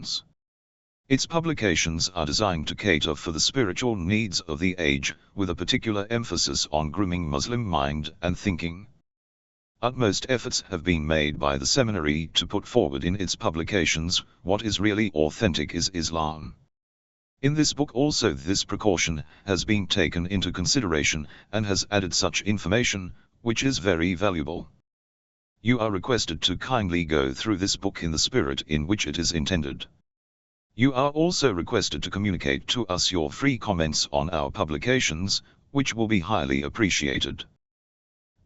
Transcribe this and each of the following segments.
publications. Its publications are designed to cater for the spiritual needs of the age, with a particular emphasis on grooming Muslim mind and thinking. Utmost efforts have been made by the seminary to put forward in its publications what is really authentic is Islam. In this book also this precaution has been taken into consideration and has added such information, which is very valuable. You are requested to kindly go through this book in the spirit in which it is intended. You are also requested to communicate to us your free comments on our publications, which will be highly appreciated.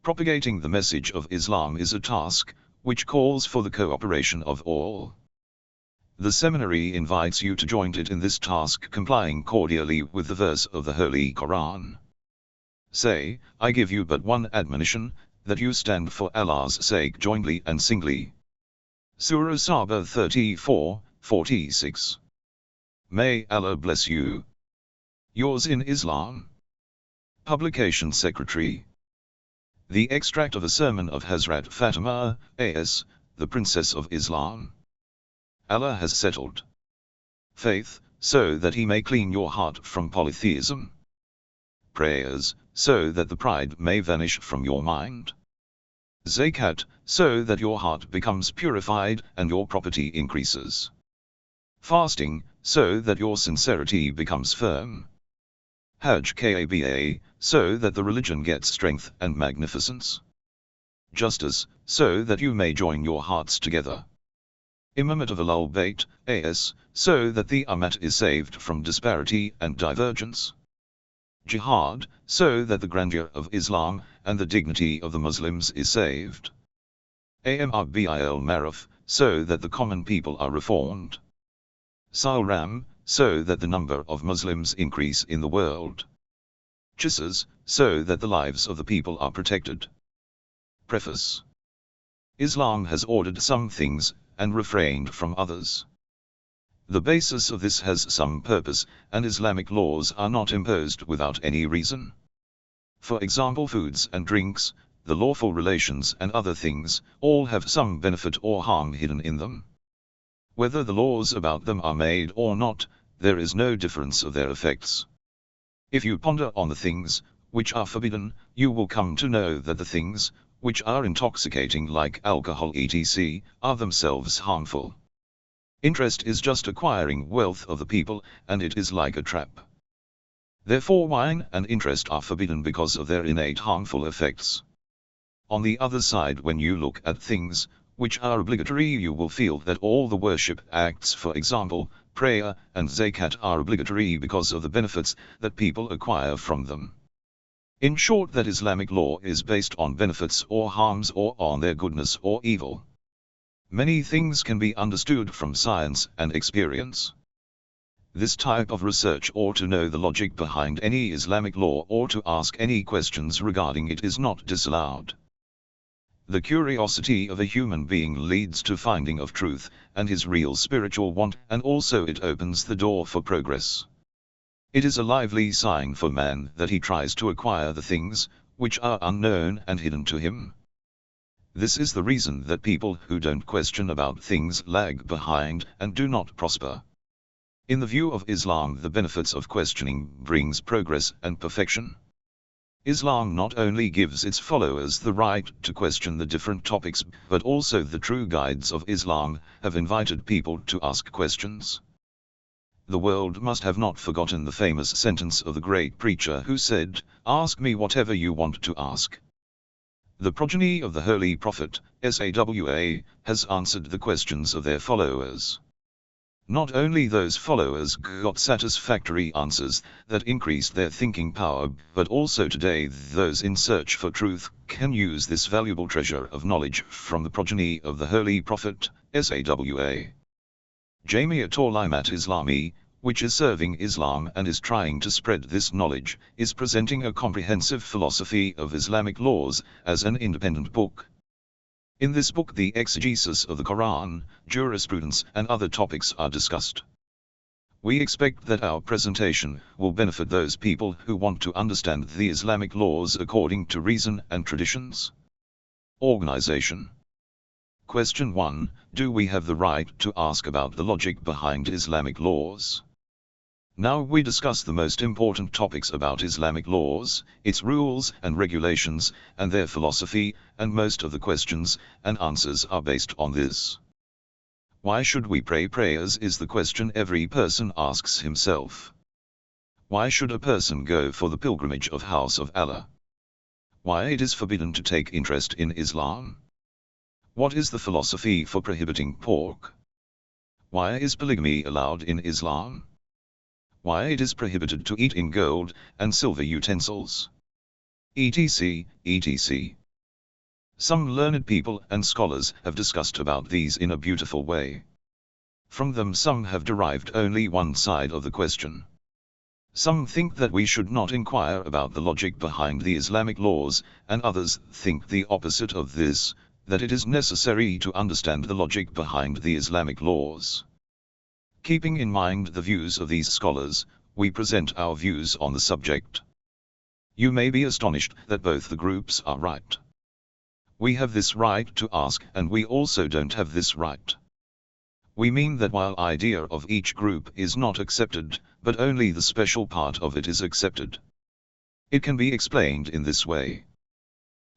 Propagating the message of Islam is a task, which calls for the cooperation of all. The seminary invites you to join it in this task, complying cordially with the verse of the Holy Quran. Say, I give you but one admonition, that you stand for Allah's sake jointly and singly. Surah Saba 34:46. May Allah bless you. Yours in Islam. Publication Secretary. The extract of a sermon of Hazrat Fatima, a.s., the Princess of Islam. Allah has settled faith, so that He may clean your heart from polytheism. Prayers, so that the pride may vanish from your mind. Zakat, so that your heart becomes purified and your property increases. Fasting, so that your sincerity becomes firm. Hajj Kaba, so that the religion gets strength and magnificence. Justice, so that you may join your hearts together. Imamat of Ahlul Bayt, a.s., so that the Ummat is saved from disparity and divergence. Jihad, so that the grandeur of Islam and the dignity of the Muslims is saved. Amr bil Ma'ruf, so that the common people are reformed. Salram, so that the number of Muslims increase in the world. Qisas, so that the lives of the people are protected. Preface. Islam has ordered some things, and refrained from others. The basis of this has some purpose, and Islamic laws are not imposed without any reason. For example, foods and drinks, the lawful relations and other things, all have some benefit or harm hidden in them. Whether the laws about them are made or not, there is no difference of their effects. If you ponder on the things which are forbidden, you will come to know that the things which are intoxicating like alcohol etc., are themselves harmful. Interest is just acquiring wealth of the people, and it is like a trap. Therefore wine and interest are forbidden because of their innate harmful effects. On the other side, when you look at things which are obligatory, you will feel that all the worship acts, for example, prayer and zakat, are obligatory because of the benefits that people acquire from them. In short, that Islamic law is based on benefits or harms, or on their goodness or evil. Many things can be understood from science and experience. This type of research, or to know the logic behind any Islamic law or to ask any questions regarding it, is not disallowed. The curiosity of a human being leads to finding of truth and his real spiritual want, and also it opens the door for progress. It is a lively sign for man that he tries to acquire the things which are unknown and hidden to him. This is the reason that people who don't question about things lag behind and do not prosper. In the view of Islam, the benefits of questioning brings progress and perfection. Islam not only gives its followers the right to question the different topics, but also the true guides of Islam have invited people to ask questions. The world must have not forgotten the famous sentence of the great preacher who said, "Ask me whatever you want to ask." The progeny of the Holy Prophet, SAW, has answered the questions of their followers. Not only those followers got satisfactory answers that increased their thinking power, but also today those in search for truth can use this valuable treasure of knowledge from the progeny of the Holy Prophet, SAW. Ayatollah Islami, which is serving Islam and is trying to spread this knowledge, is presenting a comprehensive philosophy of Islamic laws as an independent book. In this book, the exegesis of the Quran, jurisprudence, and other topics are discussed. We expect that our presentation will benefit those people who want to understand the Islamic laws according to reason and traditions. Organization. Question 1. Do we have the right to ask about the logic behind Islamic laws? Now we discuss the most important topics about Islamic laws, its rules and regulations, and their philosophy, and most of the questions and answers are based on this. Why should we pray? Prayers is the question every person asks himself. Why should a person go for the pilgrimage of House of Allah? Why it is forbidden to take interest in Islam? What is the philosophy for prohibiting pork? Why is polygamy allowed in Islam? Why it is prohibited to eat in gold and silver utensils, etc., etc. Some learned people and scholars have discussed about these in a beautiful way. From them some have derived only one side of the question. Some think that we should not inquire about the logic behind the Islamic laws, and others think the opposite of this, that it is necessary to understand the logic behind the Islamic laws. Keeping in mind the views of these scholars, we present our views on the subject. You may be astonished that both the groups are right. We have this right to ask, and we also don't have this right. We mean that while idea of each group is not accepted, but only the special part of it is accepted. It can be explained in this way.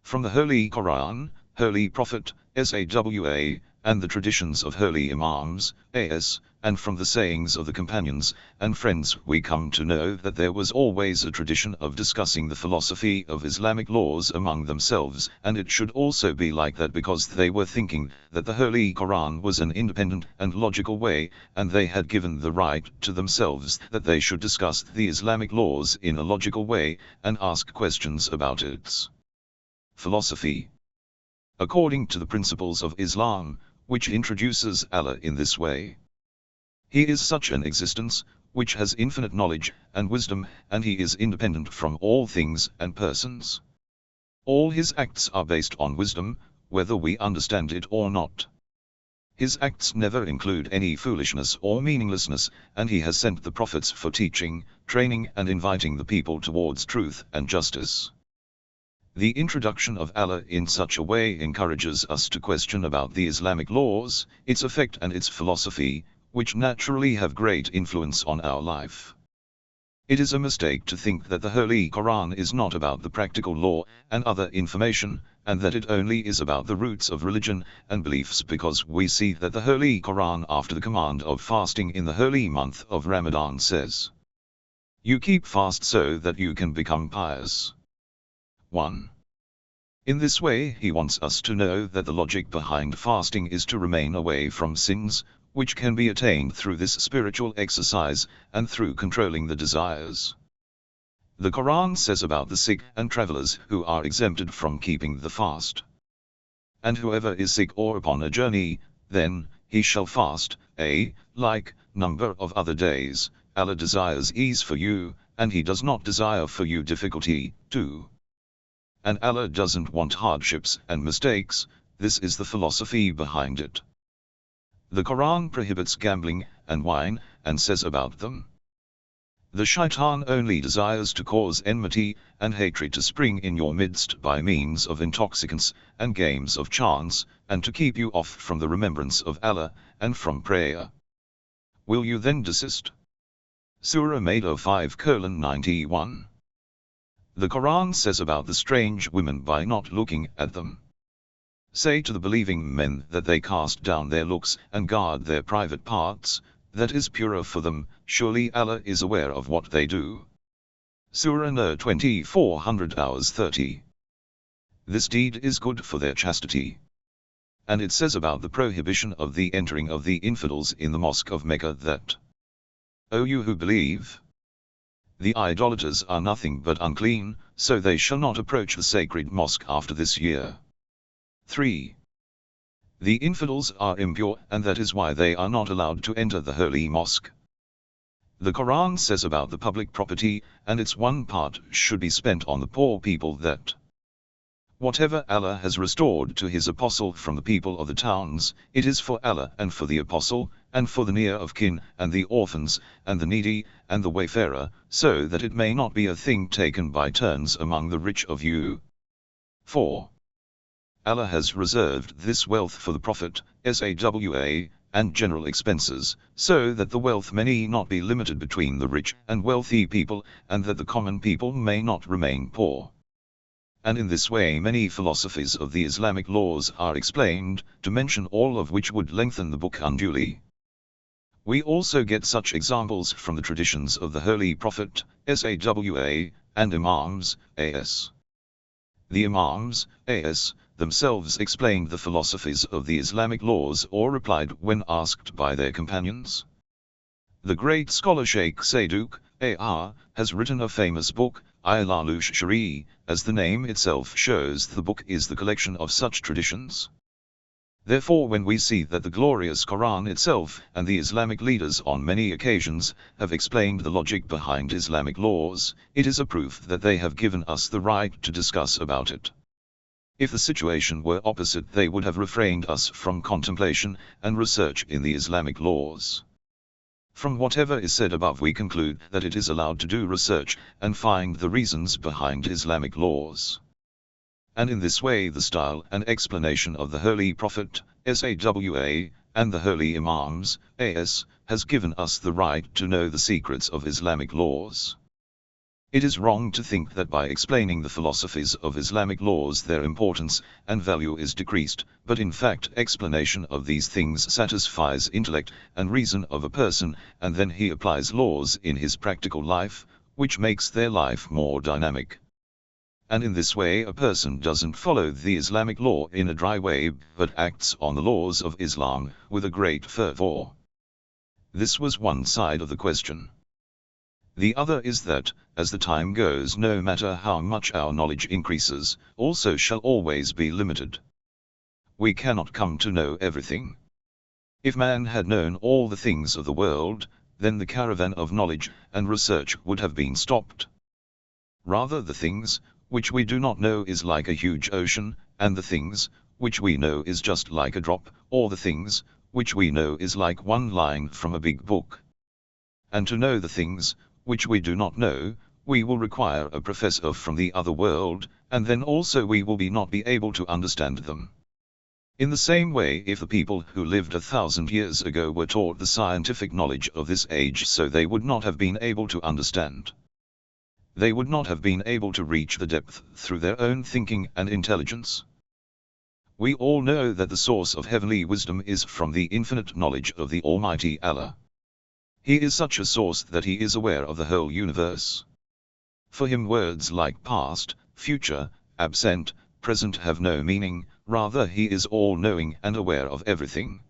From the Holy Quran, Holy Prophet, SAW, and the traditions of holy Imams, AS, and from the sayings of the companions and friends, we come to know that there was always a tradition of discussing the philosophy of Islamic laws among themselves, and it should also be like that because they were thinking that the Holy Quran was an independent and logical way, and they had given the right to themselves that they should discuss the Islamic laws in a logical way and ask questions about its philosophy. According to the principles of Islam, which introduces Allah in this way. He is such an existence, which has infinite knowledge and wisdom, and he is independent from all things and persons. All his acts are based on wisdom, whether we understand it or not. His acts never include any foolishness or meaninglessness, and he has sent the prophets for teaching, training, and inviting the people towards truth and justice. The introduction of Allah in such a way encourages us to question about the Islamic laws, its effect and its philosophy, which naturally have great influence on our life. It is a mistake to think that the Holy Quran is not about the practical law and other information, and that it only is about the roots of religion and beliefs, because we see that the Holy Quran, after the command of fasting in the holy month of Ramadan, says, "You keep fast so that you can become pious." 1. In this way he wants us to know that the logic behind fasting is to remain away from sins, which can be attained through this spiritual exercise, and through controlling the desires. The Quran says about the sick and travelers who are exempted from keeping the fast. And whoever is sick or upon a journey, then he shall fast, a like number of other days. Allah desires ease for you, and He does not desire for you difficulty, too. And Allah doesn't want hardships and mistakes, this is the philosophy behind it. The Quran prohibits gambling and wine, and says about them, the shaitan only desires to cause enmity and hatred to spring in your midst by means of intoxicants and games of chance, and to keep you off from the remembrance of Allah, and from prayer. Will you then desist? Surah Maida 5:91. The Quran says about the strange women by not looking at them. Say to the believing men that they cast down their looks and guard their private parts, that is purer for them, surely Allah is aware of what they do. Surah Nur 20:430. This deed is good for their chastity. And it says about the prohibition of the entering of the infidels in the mosque of Mecca that, O you who believe, the idolaters are nothing but unclean, so they shall not approach the sacred mosque after this year. 3. The infidels are impure, and that is why they are not allowed to enter the holy mosque. The Quran says about the public property, and its one part should be spent on the poor people, that whatever Allah has restored to His apostle from the people of the towns, it is for Allah and for the apostle, and for the near of kin, and the orphans, and the needy, and the wayfarer, so that it may not be a thing taken by turns among the rich of you. 4. Allah has reserved this wealth for the Prophet, SAWA, and general expenses, so that the wealth may not be limited between the rich and wealthy people, and that the common people may not remain poor. And in this way many philosophies of the Islamic laws are explained, to mention all of which would lengthen the book unduly. We also get such examples from the traditions of the Holy Prophet, SAWA, and Imams, AS. The Imams, AS, themselves explained the philosophies of the Islamic laws or replied when asked by their companions. The great scholar Sheikh Saduq, A.R., has written a famous book, Shirazi, as the name itself shows, the book is the collection of such traditions. Therefore when we see that the glorious Quran itself and the Islamic leaders on many occasions have explained the logic behind Islamic laws, it is a proof that they have given us the right to discuss about it. If the situation were opposite, they would have refrained us from contemplation and research in the Islamic laws. From whatever is said above we conclude that it is allowed to do research and find the reasons behind Islamic laws. And in this way the style and explanation of the Holy Prophet, SAWA, and the Holy Imams, AS, has given us the right to know the secrets of Islamic laws. It is wrong to think that by explaining the philosophies of Islamic laws their importance and value is decreased, but in fact explanation of these things satisfies intellect and reason of a person, and then he applies laws in his practical life, which makes their life more dynamic. And in this way a person doesn't follow the Islamic law in a dry way, but acts on the laws of Islam with a great fervor. This was one side of the question. The other is that, as the time goes, no matter how much our knowledge increases, also shall always be limited. We cannot come to know everything. If man had known all the things of the world, then the caravan of knowledge and research would have been stopped. Rather the things which we do not know is like a huge ocean, and the things which we know is just like a drop, or the things which we know is like one line from a big book. And to know the things which we do not know, we will require a professor from the other world, and then also we will not be able to understand them. In the same way, if the people who lived 1,000 years ago were taught the scientific knowledge of this age, so they would not have been able to understand. They would not have been able to reach the depth through their own thinking and intelligence. We all know that the source of heavenly wisdom is from the infinite knowledge of the Almighty Allah. He is such a source that He is aware of the whole universe. For Him words like past, future, absent, present have no meaning, rather he is all-knowing and aware of everything.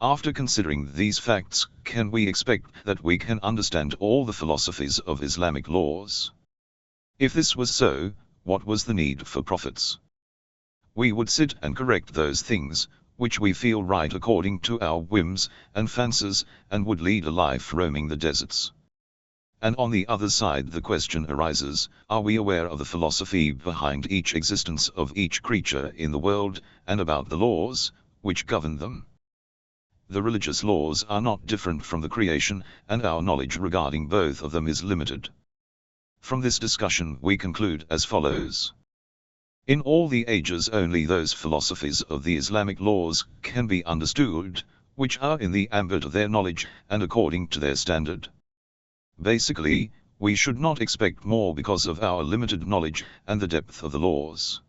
After considering these facts, can we expect that we can understand all the philosophies of Islamic laws? If this was so, what was the need for prophets? We would sit and correct those things which we feel right according to our whims and fancies, and would lead a life roaming the deserts. And on the other side the question arises, are we aware of the philosophy behind each existence of each creature in the world, and about the laws which govern them? The religious laws are not different from the creation, and our knowledge regarding both of them is limited. From this discussion we conclude as follows. In all the ages only those philosophies of the Islamic laws can be understood, which are in the ambit of their knowledge, and according to their standard. Basically, we should not expect more because of our limited knowledge and the depth of the laws.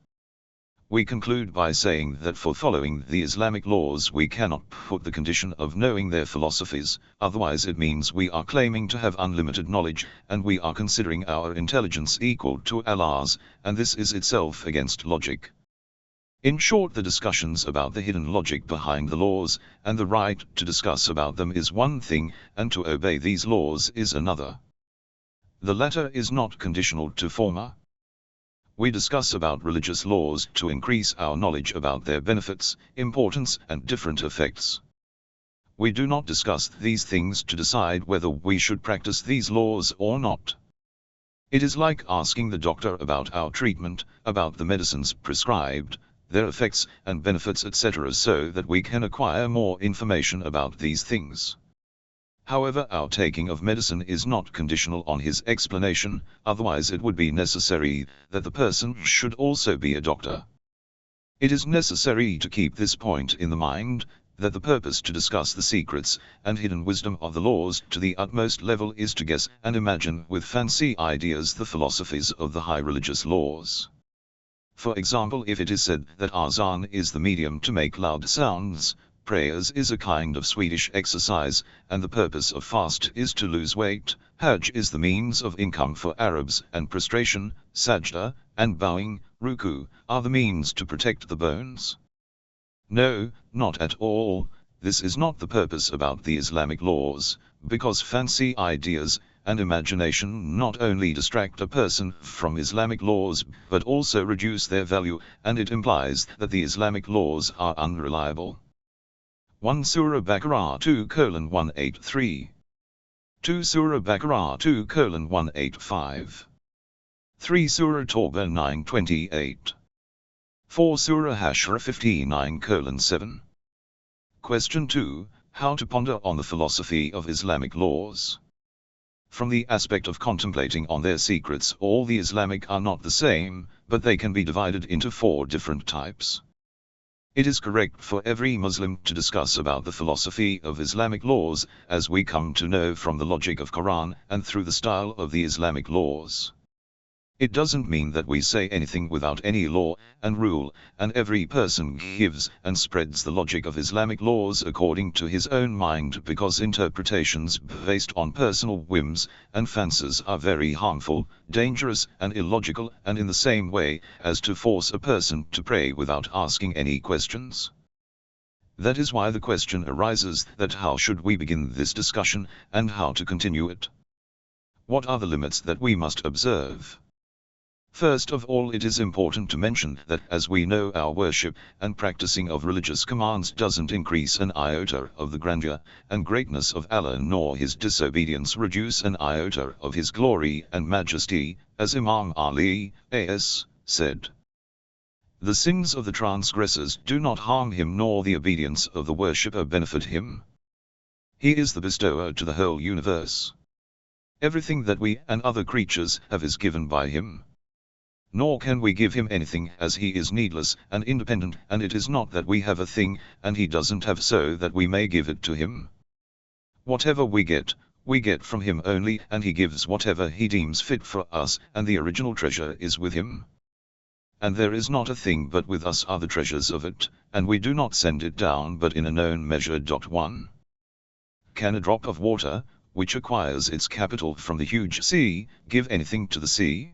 We conclude by saying that for following the Islamic laws we cannot put the condition of knowing their philosophies, otherwise it means we are claiming to have unlimited knowledge, and we are considering our intelligence equal to Allah's, and this is itself against logic. In short, the discussions about the hidden logic behind the laws, and the right to discuss about them is one thing, and to obey these laws is another. The latter is not conditional to former. We discuss about religious laws to increase our knowledge about their benefits, importance, and different effects. We do not discuss these things to decide whether we should practice these laws or not. It is like asking the doctor about our treatment, about the medicines prescribed, their effects and benefits, etc., so that we can acquire more information about these things. However, our taking of medicine is not conditional on his explanation, otherwise it would be necessary that the person should also be a doctor. It is necessary to keep this point in the mind, that the purpose to discuss the secrets and hidden wisdom of the laws to the utmost level is to guess and imagine with fancy ideas the philosophies of the high religious laws. For example, if it is said that azan is the medium to make loud sounds, prayers is a kind of Swedish exercise, and the purpose of fast is to lose weight, Hajj is the means of income for Arabs, and prostration, sajda, and bowing, ruku, are the means to protect the bones. No, not at all, this is not the purpose about the Islamic laws, because fancy ideas and imagination not only distract a person from Islamic laws but also reduce their value, and it implies that the Islamic laws are unreliable. 1 Surah Baqarah 2:183. 2 Surah Baqarah 2:185. 3 Surah Tawbah 9:28. 4 Surah Hashra 59:7. Question 2. How to ponder on the philosophy of Islamic laws. From the aspect of contemplating on their secrets, all the Islamic are not the same, but they can be divided into 4 different types. It is correct for every Muslim to discuss about the philosophy of Islamic laws, as we come to know from the logic of Quran and through the style of the Islamic laws. It doesn't mean that we say anything without any law and rule, and every person gives and spreads the logic of Islamic laws according to his own mind, because interpretations based on personal whims and fancies are very harmful, dangerous, and illogical, and in the same way as to force a person to pray without asking any questions. That is why the question arises that how should we begin this discussion, and how to continue it? What are the limits that we must observe? First of all, it is important to mention that, as we know, our worship and practicing of religious commands doesn't increase an iota of the grandeur and greatness of Allah, nor his disobedience reduce an iota of his glory and majesty, as Imam Ali, A.S., said. The sins of the transgressors do not harm him, nor the obedience of the worshipper benefit him. He is the bestower to the whole universe. Everything that we and other creatures have is given by him. Nor can we give him anything, as he is needless and independent, and it is not that we have a thing, and he doesn't have, so that we may give it to him. Whatever we get from him only, and he gives whatever he deems fit for us, and the original treasure is with him. And there is not a thing but with us are the treasures of it, and we do not send it down but in a known measure. 1. Can a drop of water, which acquires its capital from the huge sea, give anything to the sea?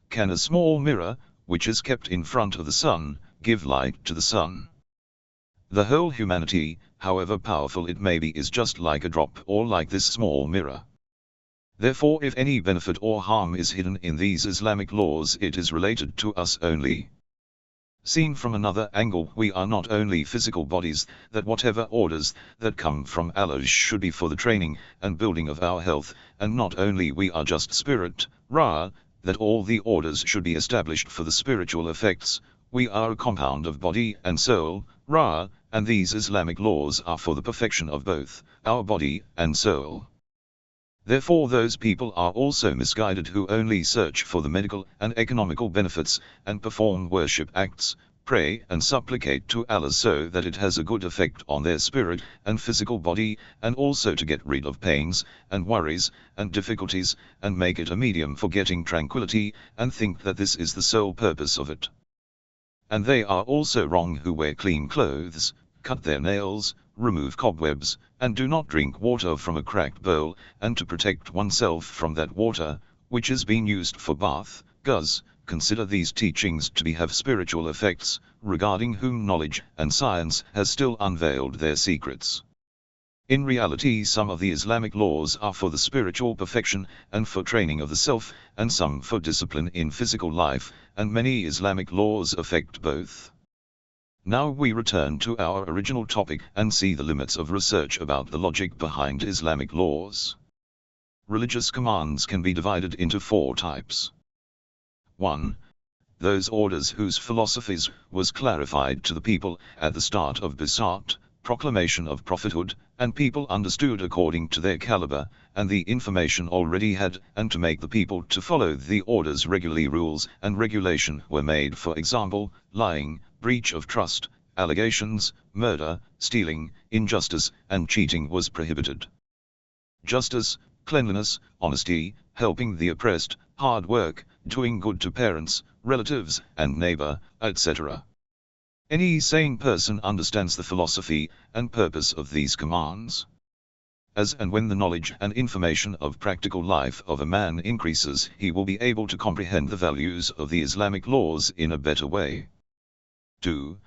Can a small mirror, which is kept in front of the sun, give light to the sun. The whole humanity, however powerful it may be, is just like a drop or like this small mirror. Therefore, if any benefit or harm is hidden in these Islamic laws, it is related to us only. Seen from another angle, we are not only physical bodies, that whatever orders that come from Allah should be for the training and building of our health, and not only we are just spirit, Ra, that all the orders should be established for the spiritual effects. We are a compound of body and soul, Ra, and these Islamic laws are for the perfection of both our body and soul. Therefore those people are also misguided who only search for the medical and economical benefits, and perform worship acts, pray and supplicate to Allah so that it has a good effect on their spirit and physical body, and also to get rid of pains and worries and difficulties, and make it a medium for getting tranquility, and think that this is the sole purpose of it. And they are also wrong who wear clean clothes, cut their nails, remove cobwebs, and do not drink water from a cracked bowl, and to protect oneself from that water, which is being used for bath, consider these teachings to have spiritual effects, regarding whom knowledge and science has still unveiled their secrets. In reality, some of the Islamic laws are for the spiritual perfection and for training of the self, and some for discipline in physical life, and many Islamic laws affect both. Now we return to our original topic and see the limits of research about the logic behind Islamic laws. Religious commands can be divided into 4 types. 1. Those orders whose philosophies was clarified to the people at the start of Bisat, proclamation of prophethood, and people understood according to their caliber, and the information already had, and to make the people to follow the orders regularly. Rules and regulation were made, for example, lying, breach of trust, allegations, murder, stealing, injustice, and cheating was prohibited. Justice, cleanliness, honesty, helping the oppressed, hard work, doing good to parents, relatives, and neighbor, etc. Any sane person understands the philosophy and purpose of these commands. As and when the knowledge and information of practical life of a man increases, he will be able to comprehend the values of the Islamic laws in a better way. 2.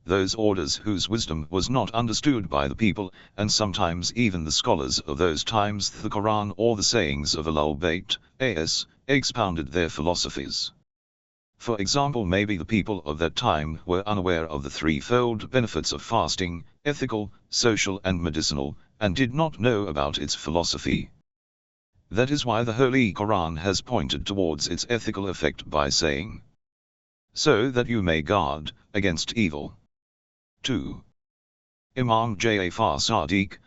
Those orders whose wisdom was not understood by the people, and sometimes even the scholars of those times, the Quran or the sayings of Ahlul-Bayt, expounded their philosophies. For example, maybe the people of that time were unaware of the 3-fold benefits of fasting, ethical, social and medicinal, and did not know about its philosophy. That is why the Holy Quran has pointed towards its ethical effect by saying, so that you may guard against evil. 2. Imam Ja'far Sadiq,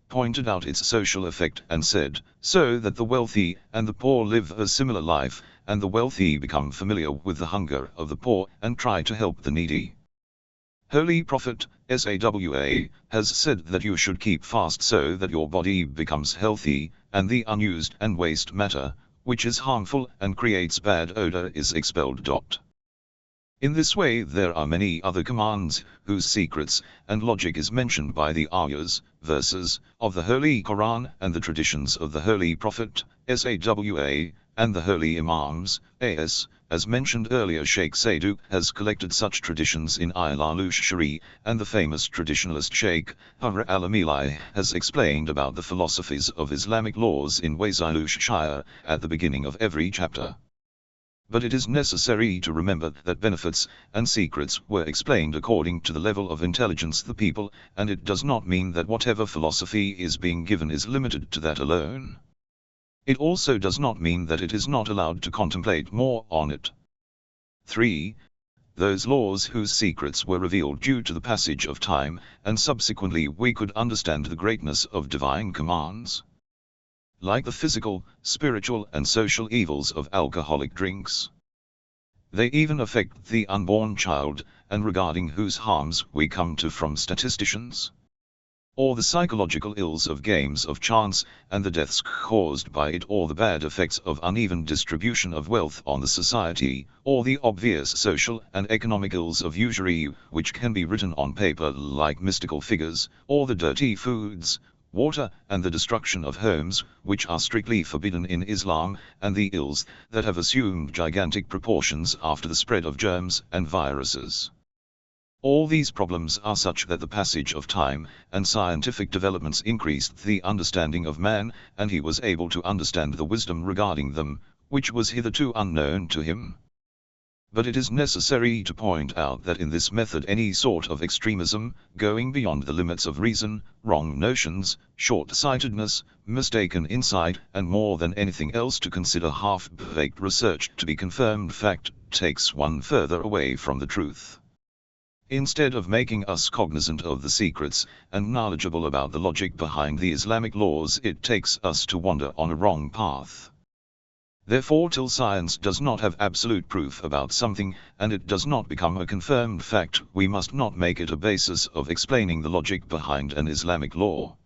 pointed out its social effect and said, so that the wealthy and the poor live a similar life, and the wealthy become familiar with the hunger of the poor and try to help the needy. Holy Prophet, Sawa, has said that you should keep fast so that your body becomes healthy, and the unused and waste matter, which is harmful and creates bad odor, is expelled. In this way there are many other commands, whose secrets and logic is mentioned by the ayahs, verses, of the Holy Quran and the traditions of the Holy Prophet, Sawa, and the Holy Imams, as mentioned earlier. Sheikh Saduq has collected such traditions in Al-Shari, and the famous traditionalist Sheikh Hurra al-Amili has explained about the philosophies of Islamic laws in Wazilush at the beginning of every chapter. But it is necessary to remember that benefits and secrets were explained according to the level of intelligence of the people, and it does not mean that whatever philosophy is being given is limited to that alone. It also does not mean that it is not allowed to contemplate more on it. 3. Those laws whose secrets were revealed due to the passage of time, and subsequently we could understand the greatness of divine commands. Like the physical, spiritual and social evils of alcoholic drinks. They even affect the unborn child, and regarding whose harms we come to from statisticians. Or the psychological ills of games of chance, and the deaths caused by it, or the bad effects of uneven distribution of wealth on the society, or the obvious social and economic ills of usury, which can be written on paper like mystical figures, or the dirty foods, water, and the destruction of homes, which are strictly forbidden in Islam, and the ills that have assumed gigantic proportions after the spread of germs and viruses. All these problems are such that the passage of time and scientific developments increased the understanding of man, and he was able to understand the wisdom regarding them, which was hitherto unknown to him. But it is necessary to point out that in this method any sort of extremism, going beyond the limits of reason, wrong notions, short-sightedness, mistaken insight, and more than anything else to consider half-baked research to be confirmed fact, takes one further away from the truth. Instead of making us cognizant of the secrets and knowledgeable about the logic behind the Islamic laws, it takes us to wander on a wrong path. Therefore, till science does not have absolute proof about something, and it does not become a confirmed fact, we must not make it a basis of explaining the logic behind an Islamic law.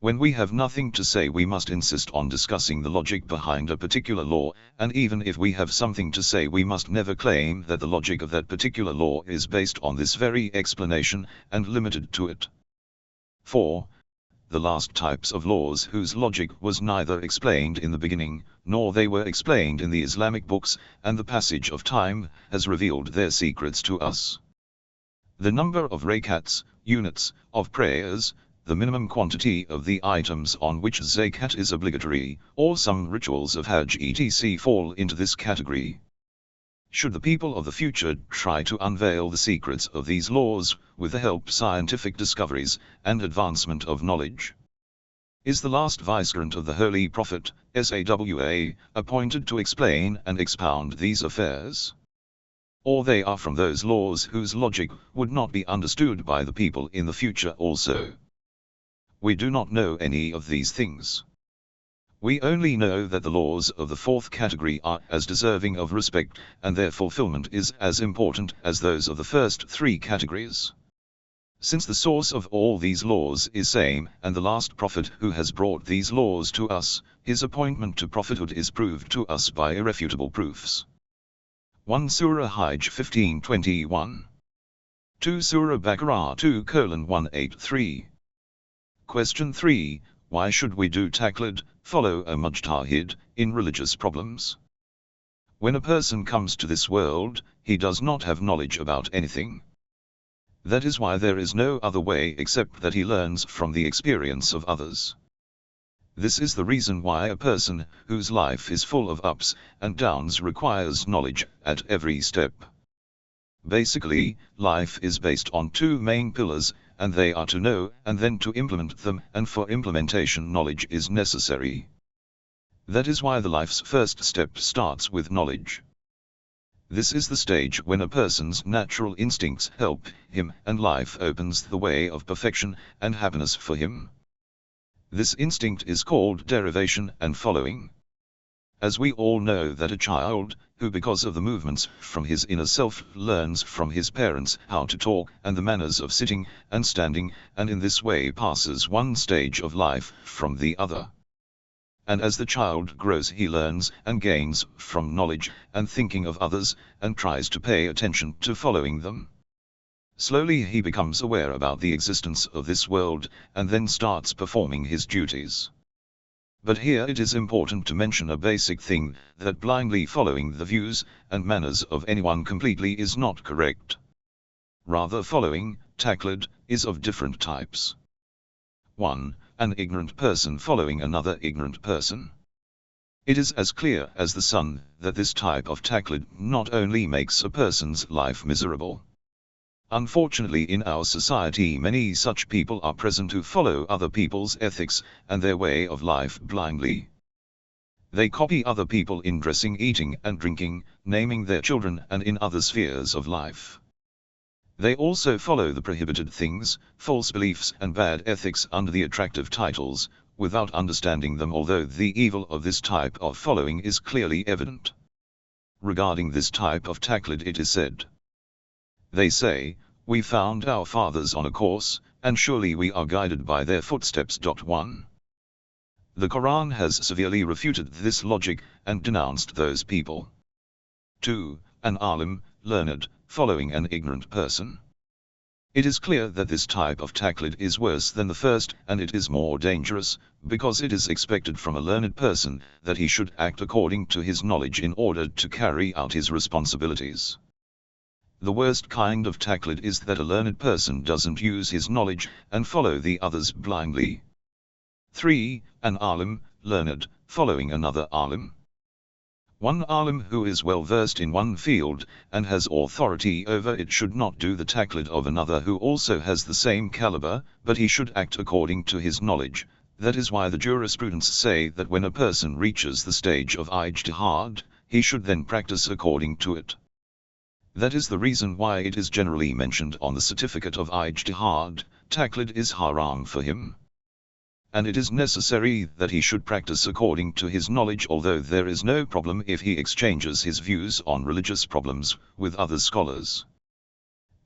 When we have nothing to say, we must insist on discussing the logic behind a particular law, and even if we have something to say, we must never claim that the logic of that particular law is based on this very explanation, and limited to it. 4. The last types of laws whose logic was neither explained in the beginning, nor they were explained in the Islamic books, and the passage of time has revealed their secrets to us. The number of rakats, units, of prayers, the minimum quantity of the items on which zakat is obligatory, or some rituals of Hajj etc. fall into this category. Should the people of the future try to unveil the secrets of these laws, with the help of scientific discoveries and advancement of knowledge? Is the last vicegerent of the Holy Prophet, SAWA, appointed to explain and expound these affairs? Or they are from those laws whose logic would not be understood by the people in the future also? We do not know any of these things. We only know that the laws of the fourth category are as deserving of respect, and their fulfillment is as important as those of the first three categories. Since the source of all these laws is same, and the last prophet who has brought these laws to us, his appointment to prophethood is proved to us by irrefutable proofs. 1 Surah Hajj 15:21. 2 Surah Baqarah 2:183. Question 3. Why should we do taqlid, follow a mujtahid, in religious problems? When a person comes to this world, he does not have knowledge about anything. That is why there is no other way except that he learns from the experience of others. This is the reason why a person whose life is full of ups and downs requires knowledge at every step. Basically, life is based on two main pillars, and they are to know and then to implement them, and for implementation knowledge is necessary. That is why the life's first step starts with knowledge. This is the stage when a person's natural instincts help him, and life opens the way of perfection and happiness for him. This instinct is called derivation and following. As we all know that a child, who because of the movements from his inner self learns from his parents how to talk and the manners of sitting and standing, and in this way passes one stage of life from the other. And as the child grows, he learns and gains from knowledge and thinking of others, and tries to pay attention to following them. Slowly he becomes aware about the existence of this world, and then starts performing his duties. But here it is important to mention a basic thing, that blindly following the views and manners of anyone completely is not correct. Rather, following, taqlid, is of different types. 1. An ignorant person following another ignorant person. It is as clear as the sun that this type of taqlid not only makes a person's life miserable. Unfortunately, in our society many such people are present who follow other people's ethics and their way of life blindly. They copy other people in dressing, eating and drinking, naming their children, and in other spheres of life. They also follow the prohibited things, false beliefs and bad ethics under the attractive titles, without understanding them, although the evil of this type of following is clearly evident. Regarding this type of taqlid it is said, they say, "We found our fathers on a course, and surely we are guided by their footsteps." 1. The Quran has severely refuted this logic, and denounced those people. 2. An alim, learned, following an ignorant person. It is clear that this type of taqlid is worse than the first, and it is more dangerous, because it is expected from a learned person that he should act according to his knowledge in order to carry out his responsibilities. The worst kind of taqlid is that a learned person doesn't use his knowledge and follow the others blindly. 3. An alim, learned, following another alim. One alim who is well versed in one field, and has authority over it, should not do the taqlid of another who also has the same caliber, but he should act according to his knowledge. That is why the jurisprudents say that when a person reaches the stage of ijtihad, he should then practice according to it. That is the reason why it is generally mentioned on the certificate of ijtihad, taqlid is haram for him. And it is necessary that he should practice according to his knowledge, although there is no problem if he exchanges his views on religious problems with other scholars.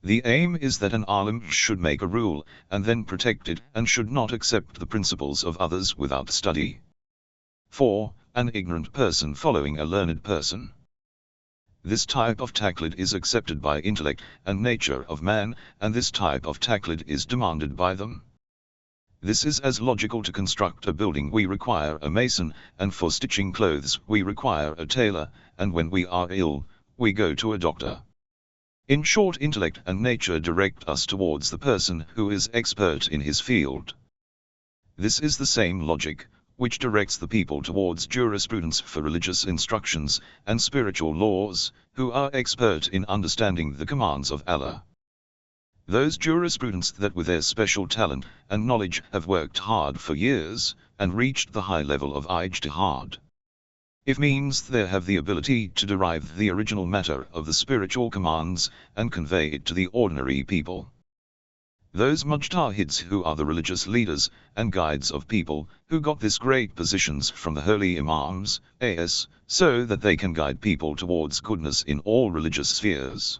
The aim is that an alim should make a rule, and then protect it, and should not accept the principles of others without study. 4. An ignorant person following a learned person. This type of taqlid is accepted by intellect and nature of man, and this type of taqlid is demanded by them. This is as logical: to construct a building we require a mason, and for stitching clothes we require a tailor, and when we are ill, we go to a doctor. In short, intellect and nature direct us towards the person who is expert in his field. This is the same logic which directs the people towards jurisprudence for religious instructions and spiritual laws, who are expert in understanding the commands of Allah. Those jurisprudents that with their special talent and knowledge have worked hard for years, and reached the high level of ijtihad. It means they have the ability to derive the original matter of the spiritual commands, and convey it to the ordinary people. Those mujtahids who are the religious leaders and guides of people, who got this great positions from the holy imams, so that they can guide people towards goodness in all religious spheres.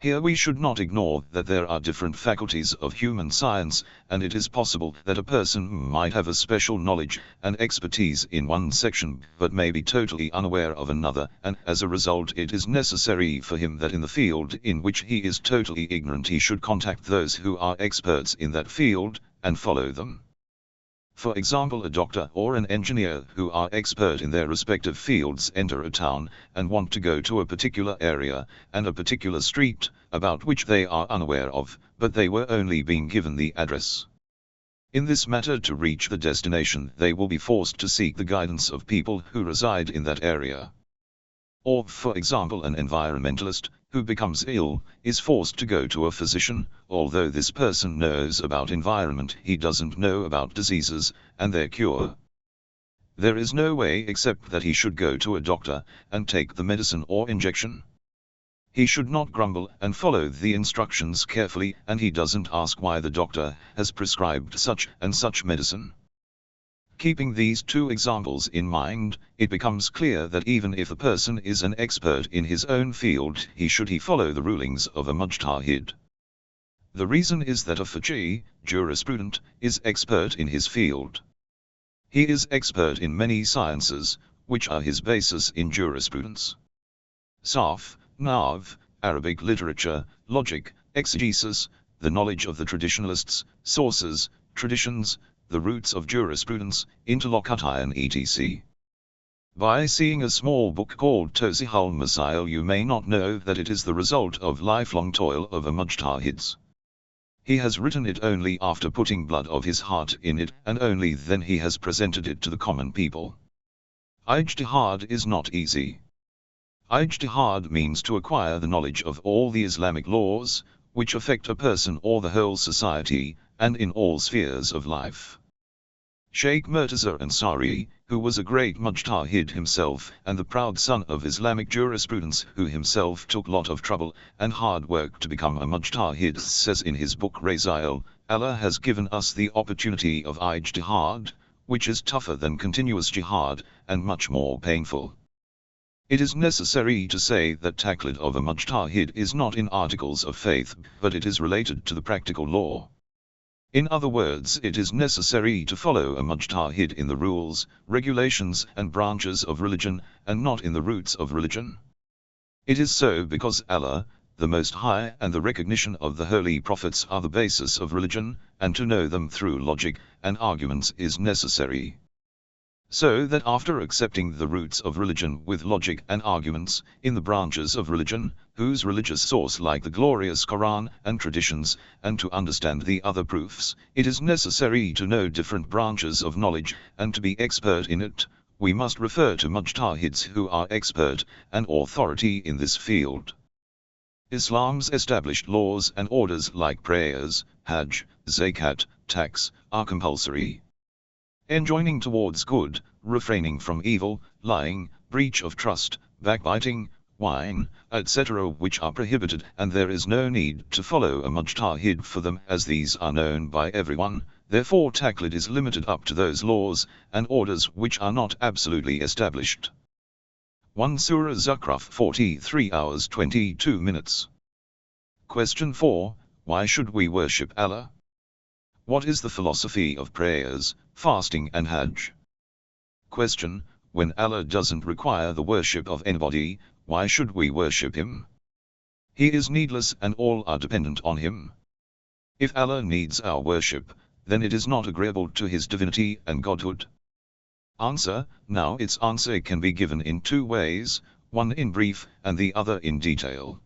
Here we should not ignore that there are different faculties of human science, and it is possible that a person might have a special knowledge and expertise in one section, but may be totally unaware of another, and as a result it is necessary for him that in the field in which he is totally ignorant he should contact those who are experts in that field, and follow them. For example, a doctor or an engineer who are expert in their respective fields enter a town, and want to go to a particular area, and a particular street, about which they are unaware of, but they were only being given the address. In this matter, to reach the destination they will be forced to seek the guidance of people who reside in that area. Or, for example, an environmentalist who becomes ill is forced to go to a physician, although this person knows about environment, he doesn't know about diseases and their cure. There is no way except that he should go to a doctor and take the medicine or injection. He should not grumble and follow the instructions carefully, and he doesn't ask why the doctor has prescribed such and such medicine. Keeping these two examples in mind, it becomes clear that even if the person is an expert in his own field, he should follow the rulings of a mujtahid. The reason is that a faqih, jurisprudent, is expert in his field. He is expert in many sciences, which are his basis in jurisprudence. Sarf, Nahv, Arabic literature, logic, exegesis, the knowledge of the traditionalists, sources, traditions, the roots of jurisprudence, interlocution etc. By seeing a small book called Tosih al-Masail you may not know that it is the result of lifelong toil of a mujtahid. He has written it only after putting blood of his heart in it, and only then he has presented it to the common people. Ijtihad is not easy. Ijtihad means to acquire the knowledge of all the Islamic laws, which affect a person or the whole society, and in all spheres of life. Sheikh Murtaza Ansari, who was a great mujtahid himself and the proud son of Islamic jurisprudence, who himself took lot of trouble and hard work to become a mujtahid, says in his book Rasail, Allah has given us the opportunity of ijtihad, which is tougher than continuous jihad, and much more painful. It is necessary to say that taqlid of a mujtahid is not in articles of faith, but it is related to the practical law. In other words, it is necessary to follow a mujtahid in the rules, regulations and branches of religion, and not in the roots of religion. It is so because Allah, the Most High and the recognition of the holy prophets are the basis of religion, and to know them through logic and arguments is necessary. So that after accepting the roots of religion with logic and arguments, in the branches of religion, whose religious source like the glorious Quran and traditions, and to understand the other proofs, it is necessary to know different branches of knowledge, and to be expert in it, we must refer to mujtahids who are expert and authority in this field. Islam's established laws and orders like prayers, hajj, zakat, tax, are compulsory. Enjoining towards good, refraining from evil, lying, breach of trust, backbiting, wine, etc. which are prohibited, and there is no need to follow a mujtahid for them as these are known by everyone, therefore taqlid is limited up to those laws and orders which are not absolutely established. 1 Surah Zukhruf 43 hours 22 minutes. Question 4. Why should we worship Allah? What is the philosophy of prayers, fasting and hajj? Question. When Allah doesn't require the worship of anybody, why should we worship Him? He is needless and all are dependent on Him. If Allah needs our worship, then it is not agreeable to His divinity and godhood. Answer. Now its answer can be given in two ways, one in brief and the other in detail.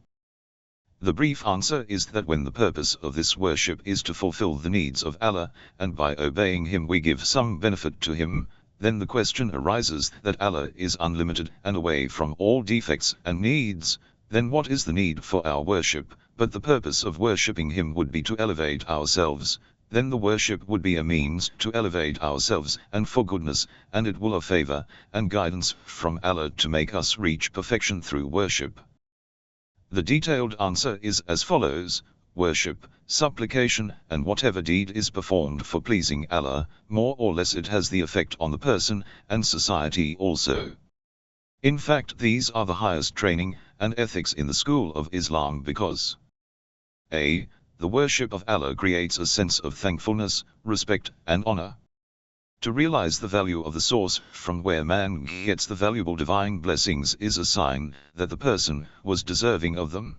The brief answer is that when the purpose of this worship is to fulfill the needs of Allah, and by obeying Him we give some benefit to Him, then the question arises that Allah is unlimited and away from all defects and needs, then what is the need for our worship, but the purpose of worshipping Him would be to elevate ourselves, then the worship would be a means to elevate ourselves and for goodness, and it will have favor and guidance from Allah to make us reach perfection through worship. The detailed answer is as follows: worship, supplication, and whatever deed is performed for pleasing Allah, more or less it has the effect on the person and society also. In fact, these are the highest training and ethics in the school of Islam because a. The worship of Allah creates a sense of thankfulness, respect, and honor. To realize the value of the source from where man gets the valuable divine blessings is a sign that the person was deserving of them.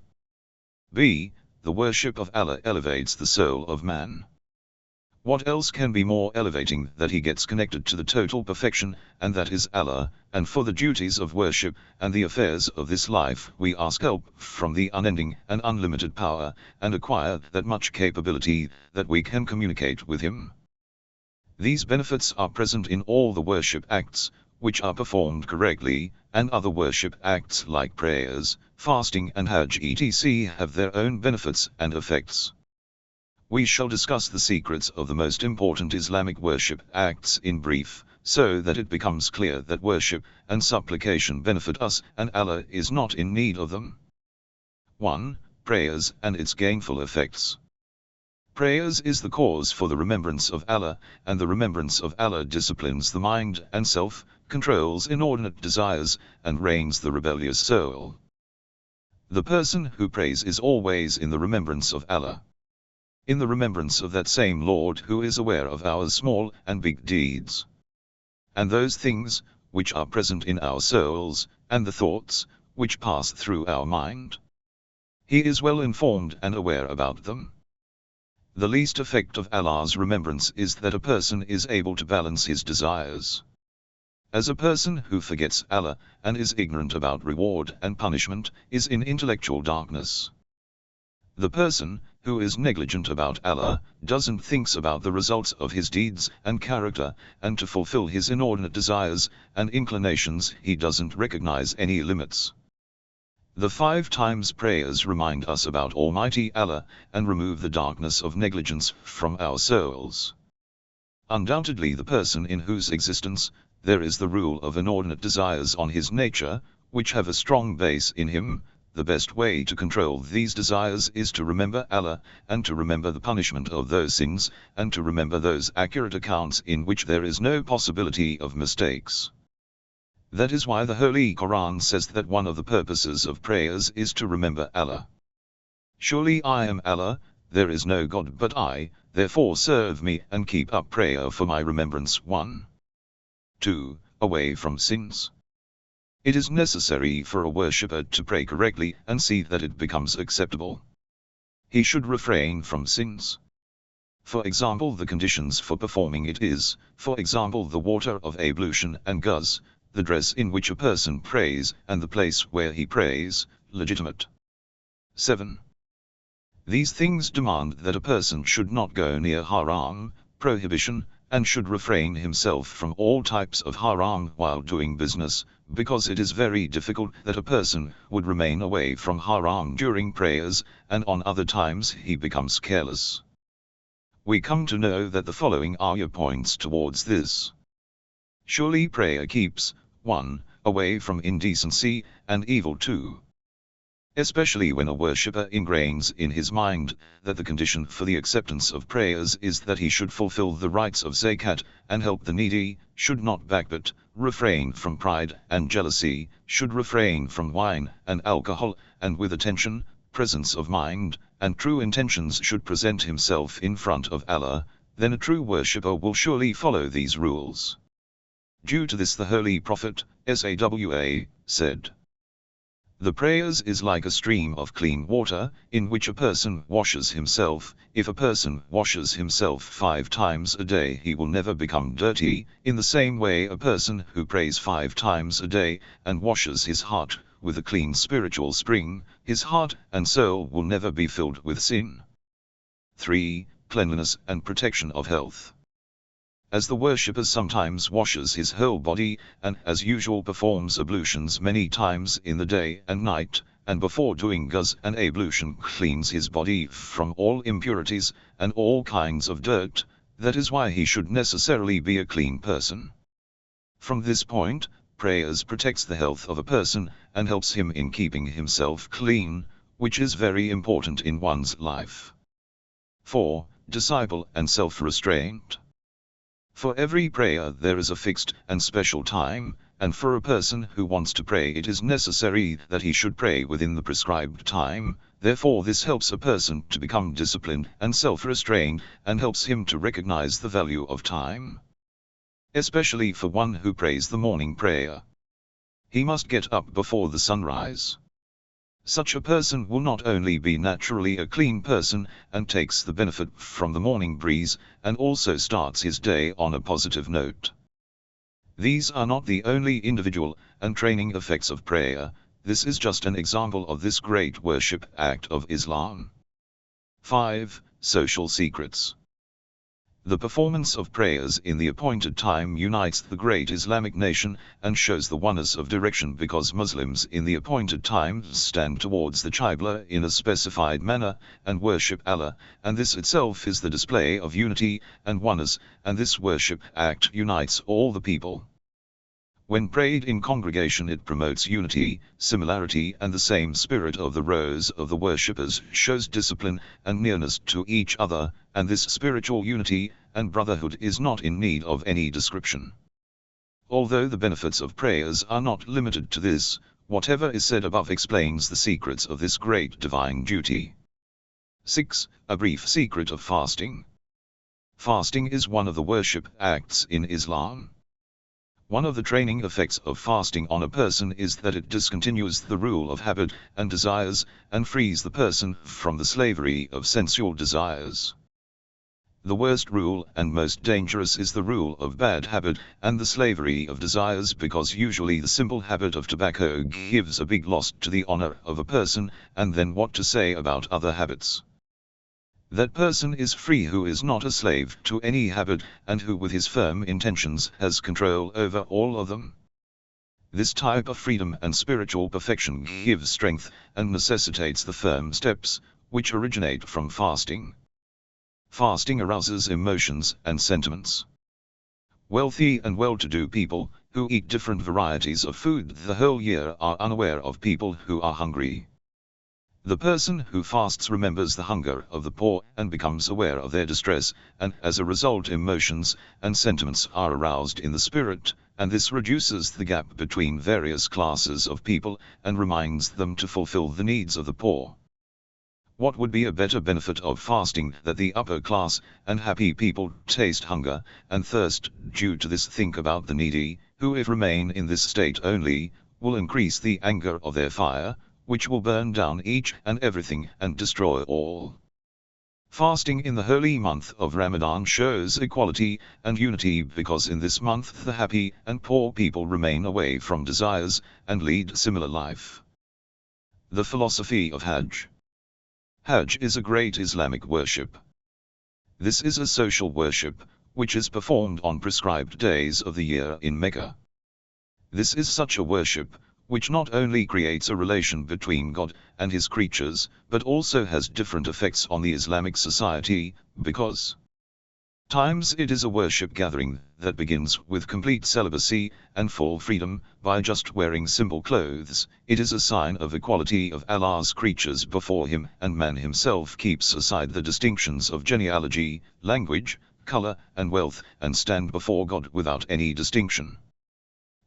B. The worship of Allah elevates the soul of man. What else can be more elevating that he gets connected to the total perfection, and that is Allah, and for the duties of worship and the affairs of this life we ask help from the unending and unlimited power, and acquire that much capability that we can communicate with Him. These benefits are present in all the worship acts, which are performed correctly, and other worship acts like prayers, fasting and hajj etc. have their own benefits and effects. We shall discuss the secrets of the most important Islamic worship acts in brief, so that it becomes clear that worship and supplication benefit us and Allah is not in need of them. 1. Prayers and its gainful effects. Prayers is the cause for the remembrance of Allah, and the remembrance of Allah disciplines the mind and self, controls inordinate desires, and reins the rebellious soul. The person who prays is always in the remembrance of Allah. In the remembrance of that same Lord who is aware of our small and big deeds. And those things, which are present in our souls, and the thoughts, which pass through our mind. He is well informed and aware about them. The least effect of Allah's remembrance is that a person is able to balance his desires. As a person who forgets Allah, and is ignorant about reward and punishment, is in intellectual darkness. The person who is negligent about Allah, doesn't think about the results of his deeds and character, and to fulfill his inordinate desires and inclinations he doesn't recognize any limits. The 5 times prayers remind us about Almighty Allah, and remove the darkness of negligence from our souls. Undoubtedly the person in whose existence there is the rule of inordinate desires on his nature, which have a strong base in him, the best way to control these desires is to remember Allah, and to remember the punishment of those sins, and to remember those accurate accounts in which there is no possibility of mistakes. That is why the Holy Quran says that one of the purposes of prayers is to remember Allah. Surely I am Allah, there is no God but I, therefore serve me and keep up prayer for my remembrance. 1. 2. Away from sins. It is necessary for a worshipper to pray correctly and see that it becomes acceptable. He should refrain from sins. For example, the conditions for performing it is, for example, the water of ablution and ghusl, the dress in which a person prays, and the place where he prays, legitimate. 7. These things demand that a person should not go near haram, prohibition, and should refrain himself from all types of haram while doing business, because it is very difficult that a person would remain away from haram during prayers, and on other times he becomes careless. We come to know that the following ayah points towards this. Surely prayer keeps, 1. Away from indecency and evil. 2. Especially when a worshipper ingrains in his mind that the condition for the acceptance of prayers is that he should fulfill the rights of zakat, and help the needy, should not backbite, refrain from pride and jealousy, should refrain from wine and alcohol, and with attention, presence of mind, and true intentions should present himself in front of Allah, then a true worshipper will surely follow these rules. Due to this the Holy Prophet, SAW, said, "The prayers is like a stream of clean water, in which a person washes himself. If a person washes himself 5 times a day he will never become dirty. In the same way a person who prays 5 times a day, and washes his heart with a clean spiritual spring, his heart and soul will never be filled with sin." 3. Cleanliness and protection of health. As the worshipper sometimes washes his whole body, and as usual performs ablutions many times in the day and night, and before doing ghusl and ablution cleans his body from all impurities, and all kinds of dirt, that is why he should necessarily be a clean person. From this point, prayers protects the health of a person, and helps him in keeping himself clean, which is very important in one's life. 4. Disciple and self-restraint. For every prayer there is a fixed and special time, and for a person who wants to pray it is necessary that he should pray within the prescribed time. Therefore this helps a person to become disciplined and self-restrained, and helps him to recognize the value of time. Especially for one who prays the morning prayer. He must get up before the sunrise. Such a person will not only be naturally a clean person, and takes the benefit from the morning breeze, and also starts his day on a positive note. These are not the only individual and training effects of prayer, this is just an example of this great worship act of Islam. 5. Social secrets. The performance of prayers in the appointed time unites the great Islamic nation, and shows the oneness of direction, because Muslims in the appointed time stand towards the Qibla in a specified manner, and worship Allah, and this itself is the display of unity and oneness, and this worship act unites all the people. When prayed in congregation it promotes unity, similarity, and the same spirit of the rows of the worshippers shows discipline and nearness to each other, and this spiritual unity and brotherhood is not in need of any description. Although the benefits of prayers are not limited to this, whatever is said above explains the secrets of this great divine duty. 6. A brief secret of fasting. Fasting is one of the worship acts in Islam. One of the training effects of fasting on a person is that it discontinues the rule of habit and desires, and frees the person from the slavery of sensual desires. The worst rule and most dangerous is the rule of bad habit and the slavery of desires, because usually the simple habit of tobacco gives a big loss to the honor of a person, and then what to say about other habits? That person is free who is not a slave to any habit, and who with his firm intentions has control over all of them. This type of freedom and spiritual perfection gives strength and necessitates the firm steps, which originate from fasting. Fasting arouses emotions and sentiments. Wealthy and well-to-do people, who eat different varieties of food the whole year, are unaware of people who are hungry. The person who fasts remembers the hunger of the poor and becomes aware of their distress, and as a result emotions and sentiments are aroused in the spirit, and this reduces the gap between various classes of people, and reminds them to fulfill the needs of the poor. What would be a better benefit of fasting that the upper class and happy people taste hunger and thirst due to this? Think about the needy, who if remain in this state only, will increase the anger of their fire, which will burn down each and everything and destroy all. Fasting in the holy month of Ramadan shows equality and unity because in this month the happy and poor people remain away from desires and lead similar life. The philosophy of Hajj. Hajj is a great Islamic worship. This is a social worship, which is performed on prescribed days of the year in Mecca. This is such a worship, which not only creates a relation between God and his creatures, but also has different effects on the Islamic society, because times it is a worship gathering that begins with complete celibacy and full freedom, by just wearing simple clothes. It is a sign of equality of Allah's creatures before him, and man himself keeps aside the distinctions of genealogy, language, color, and wealth, and stand before God without any distinction.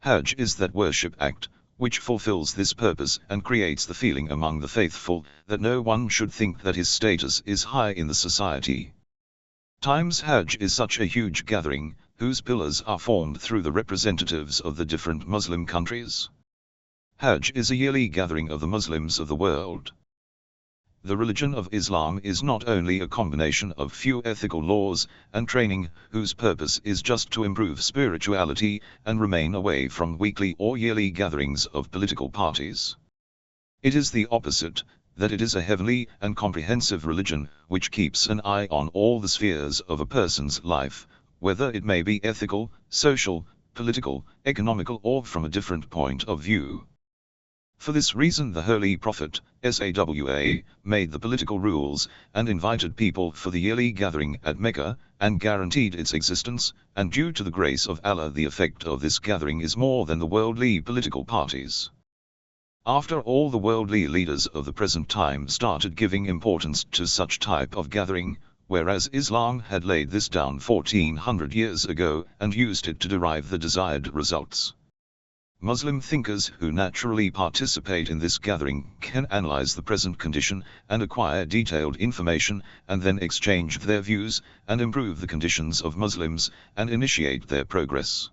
Hajj is that worship act, which fulfills this purpose and creates the feeling among the faithful, that no one should think that his status is high in the society. Times Hajj is such a huge gathering, whose pillars are formed through the representatives of the different Muslim countries. Hajj is a yearly gathering of the Muslims of the world. The religion of Islam is not only a combination of few ethical laws and training, whose purpose is just to improve spirituality and remain away from weekly or yearly gatherings of political parties. It is the opposite, that it is a heavenly and comprehensive religion, which keeps an eye on all the spheres of a person's life, whether it may be ethical, social, political, economical, or from a different point of view. For this reason the Holy Prophet, SAW, made the political rules, and invited people for the yearly gathering at Mecca, and guaranteed its existence, and due to the grace of Allah the effect of this gathering is more than the worldly political parties. After all, the worldly leaders of the present time started giving importance to such type of gathering, whereas Islam had laid this down 1400 years ago, and used it to derive the desired results. Muslim thinkers who naturally participate in this gathering can analyze the present condition and acquire detailed information, and then exchange their views and improve the conditions of Muslims and initiate their progress.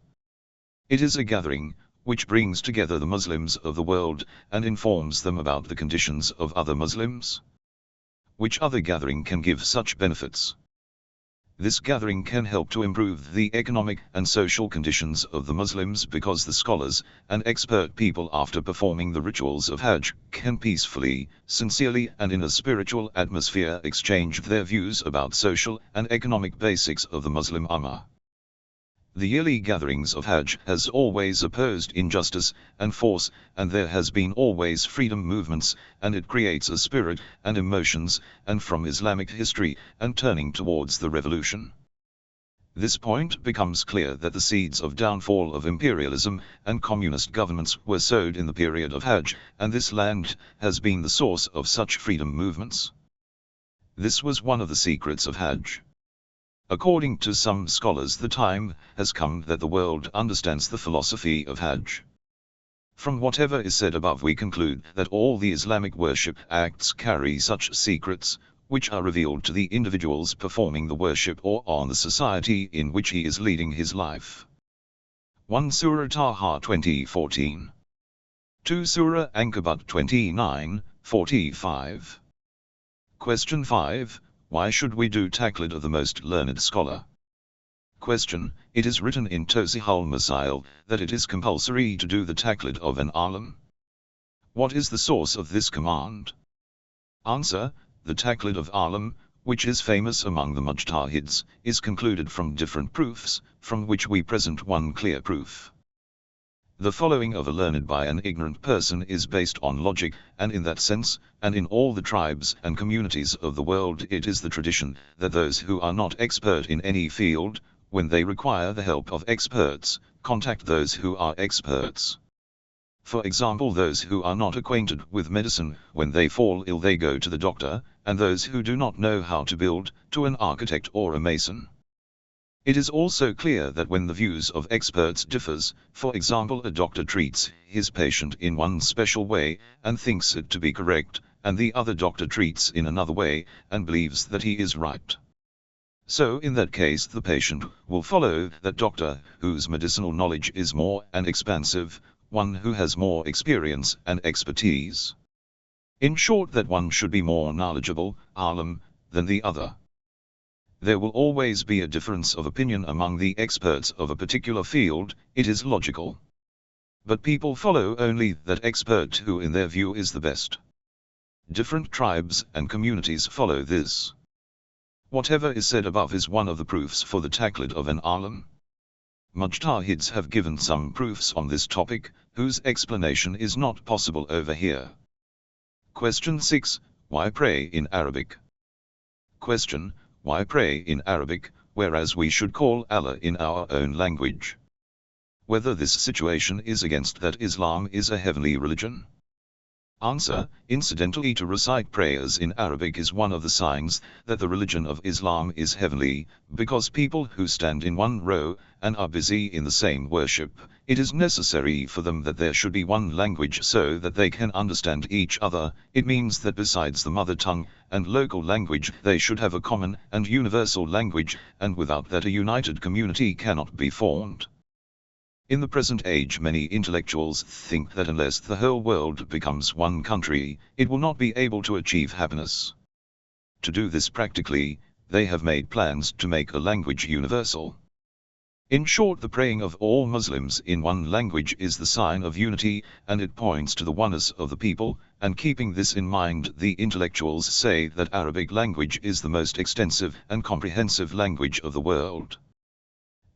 It is a gathering which brings together the Muslims of the world and informs them about the conditions of other Muslims. Which other gathering can give such benefits? This gathering can help to improve the economic and social conditions of the Muslims, because the scholars and expert people, after performing the rituals of Hajj, can peacefully, sincerely, and in a spiritual atmosphere exchange their views about social and economic basics of the Muslim Ummah. The yearly gatherings of Hajj has always opposed injustice and force, and there has been always freedom movements, and it creates a spirit and emotions, and from Islamic history, and turning towards the revolution. This point becomes clear that the seeds of downfall of imperialism and communist governments were sowed in the period of Hajj, and this land has been the source of such freedom movements. This was one of the secrets of Hajj. According to some scholars, the time has come that the world understands the philosophy of Hajj. From whatever is said above, we conclude that all the Islamic worship acts carry such secrets, which are revealed to the individuals performing the worship or on the society in which he is leading his life. 1 Surah Taha 20:14. 2 Surah Ankabut 29:45. Question 5. Why should we do taqlid of the most learned scholar? Question. It is written in Tosih al-Masail that it is compulsory to do the taqlid of an alim. What is the source of this command? Answer. The taqlid of alim, which is famous among the mujtahids, is concluded from different proofs, from which we present one clear proof. The following of a learned by an ignorant person is based on logic, and in that sense, and in all the tribes and communities of the world, it is the tradition that those who are not expert in any field, when they require the help of experts, contact those who are experts. For example, those who are not acquainted with medicine, when they fall ill they go to the doctor, and those who do not know how to build, to an architect or a mason. It is also clear that when the views of experts differs, for example a doctor treats his patient in one special way, and thinks it to be correct, and the other doctor treats in another way, and believes that he is right. So in that case the patient will follow that doctor whose medicinal knowledge is more and expansive, one who has more experience and expertise. In short, that one should be more knowledgeable, alim, than the other. There will always be a difference of opinion among the experts of a particular field, it is logical. But people follow only that expert who in their view is the best. Different tribes and communities follow this. Whatever is said above is one of the proofs for the taqlid of an alim. Mujtahids have given some proofs on this topic, whose explanation is not possible over here. Question 6. Why pray in Arabic? Question. Why pray in Arabic, whereas we should call Allah in our own language? Whether this situation is against that Islam is a heavenly religion? Answer. Incidentally, to recite prayers in Arabic is one of the signs that the religion of Islam is heavenly, because people who stand in one row and are busy in the same worship, it is necessary for them that there should be one language so that they can understand each other. It means that besides the mother tongue and local language, they should have a common and universal language, and without that a united community cannot be formed. In the present age, many intellectuals think that unless the whole world becomes one country, it will not be able to achieve happiness. To do this practically, they have made plans to make a language universal. In short, the praying of all Muslims in one language is the sign of unity, and it points to the oneness of the people, and keeping this in mind, the intellectuals say that Arabic language is the most extensive and comprehensive language of the world.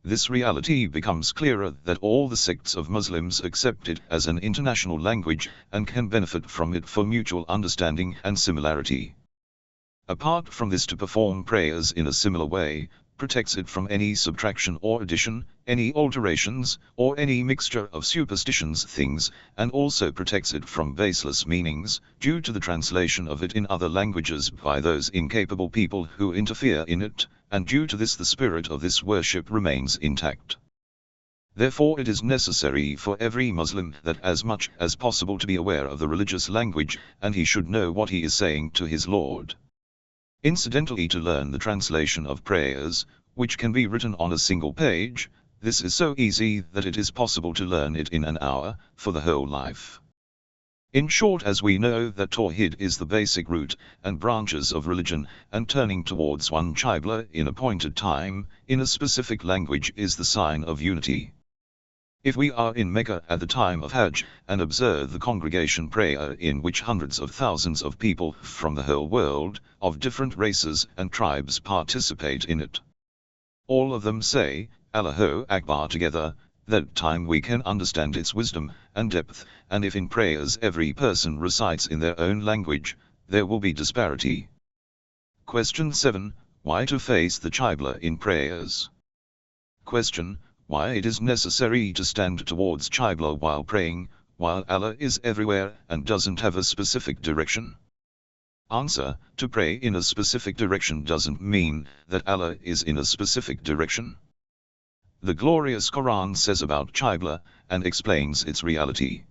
This reality becomes clearer that all the sects of Muslims accept it as an international language and can benefit from it for mutual understanding and similarity. Apart from this, to perform prayers in a similar way protects it from any subtraction or addition, any alterations, or any mixture of superstitions things, and also protects it from baseless meanings, due to the translation of it in other languages by those incapable people who interfere in it, and due to this the spirit of this worship remains intact. Therefore it is necessary for every Muslim that as much as possible to be aware of the religious language, and he should know what he is saying to his Lord. Incidentally, to learn the translation of prayers, which can be written on a single page, this is so easy that it is possible to learn it in an hour, for the whole life. In short, as we know that Tawhid is the basic root and branches of religion, and turning towards one Qibla in appointed time, in a specific language is the sign of unity. If we are in Mecca at the time of Hajj, and observe the congregation prayer in which hundreds of thousands of people from the whole world, of different races and tribes participate in it, all of them say, Allahu Akbar together, that time we can understand its wisdom and depth, and if in prayers every person recites in their own language, there will be disparity. Question 7. Why to face the Qibla in prayers? Question. Why it is necessary to stand towards Qibla while praying, while Allah is everywhere and doesn't have a specific direction? Answer. To pray in a specific direction doesn't mean that Allah is in a specific direction. The glorious Quran says about Qibla, and explains its reality.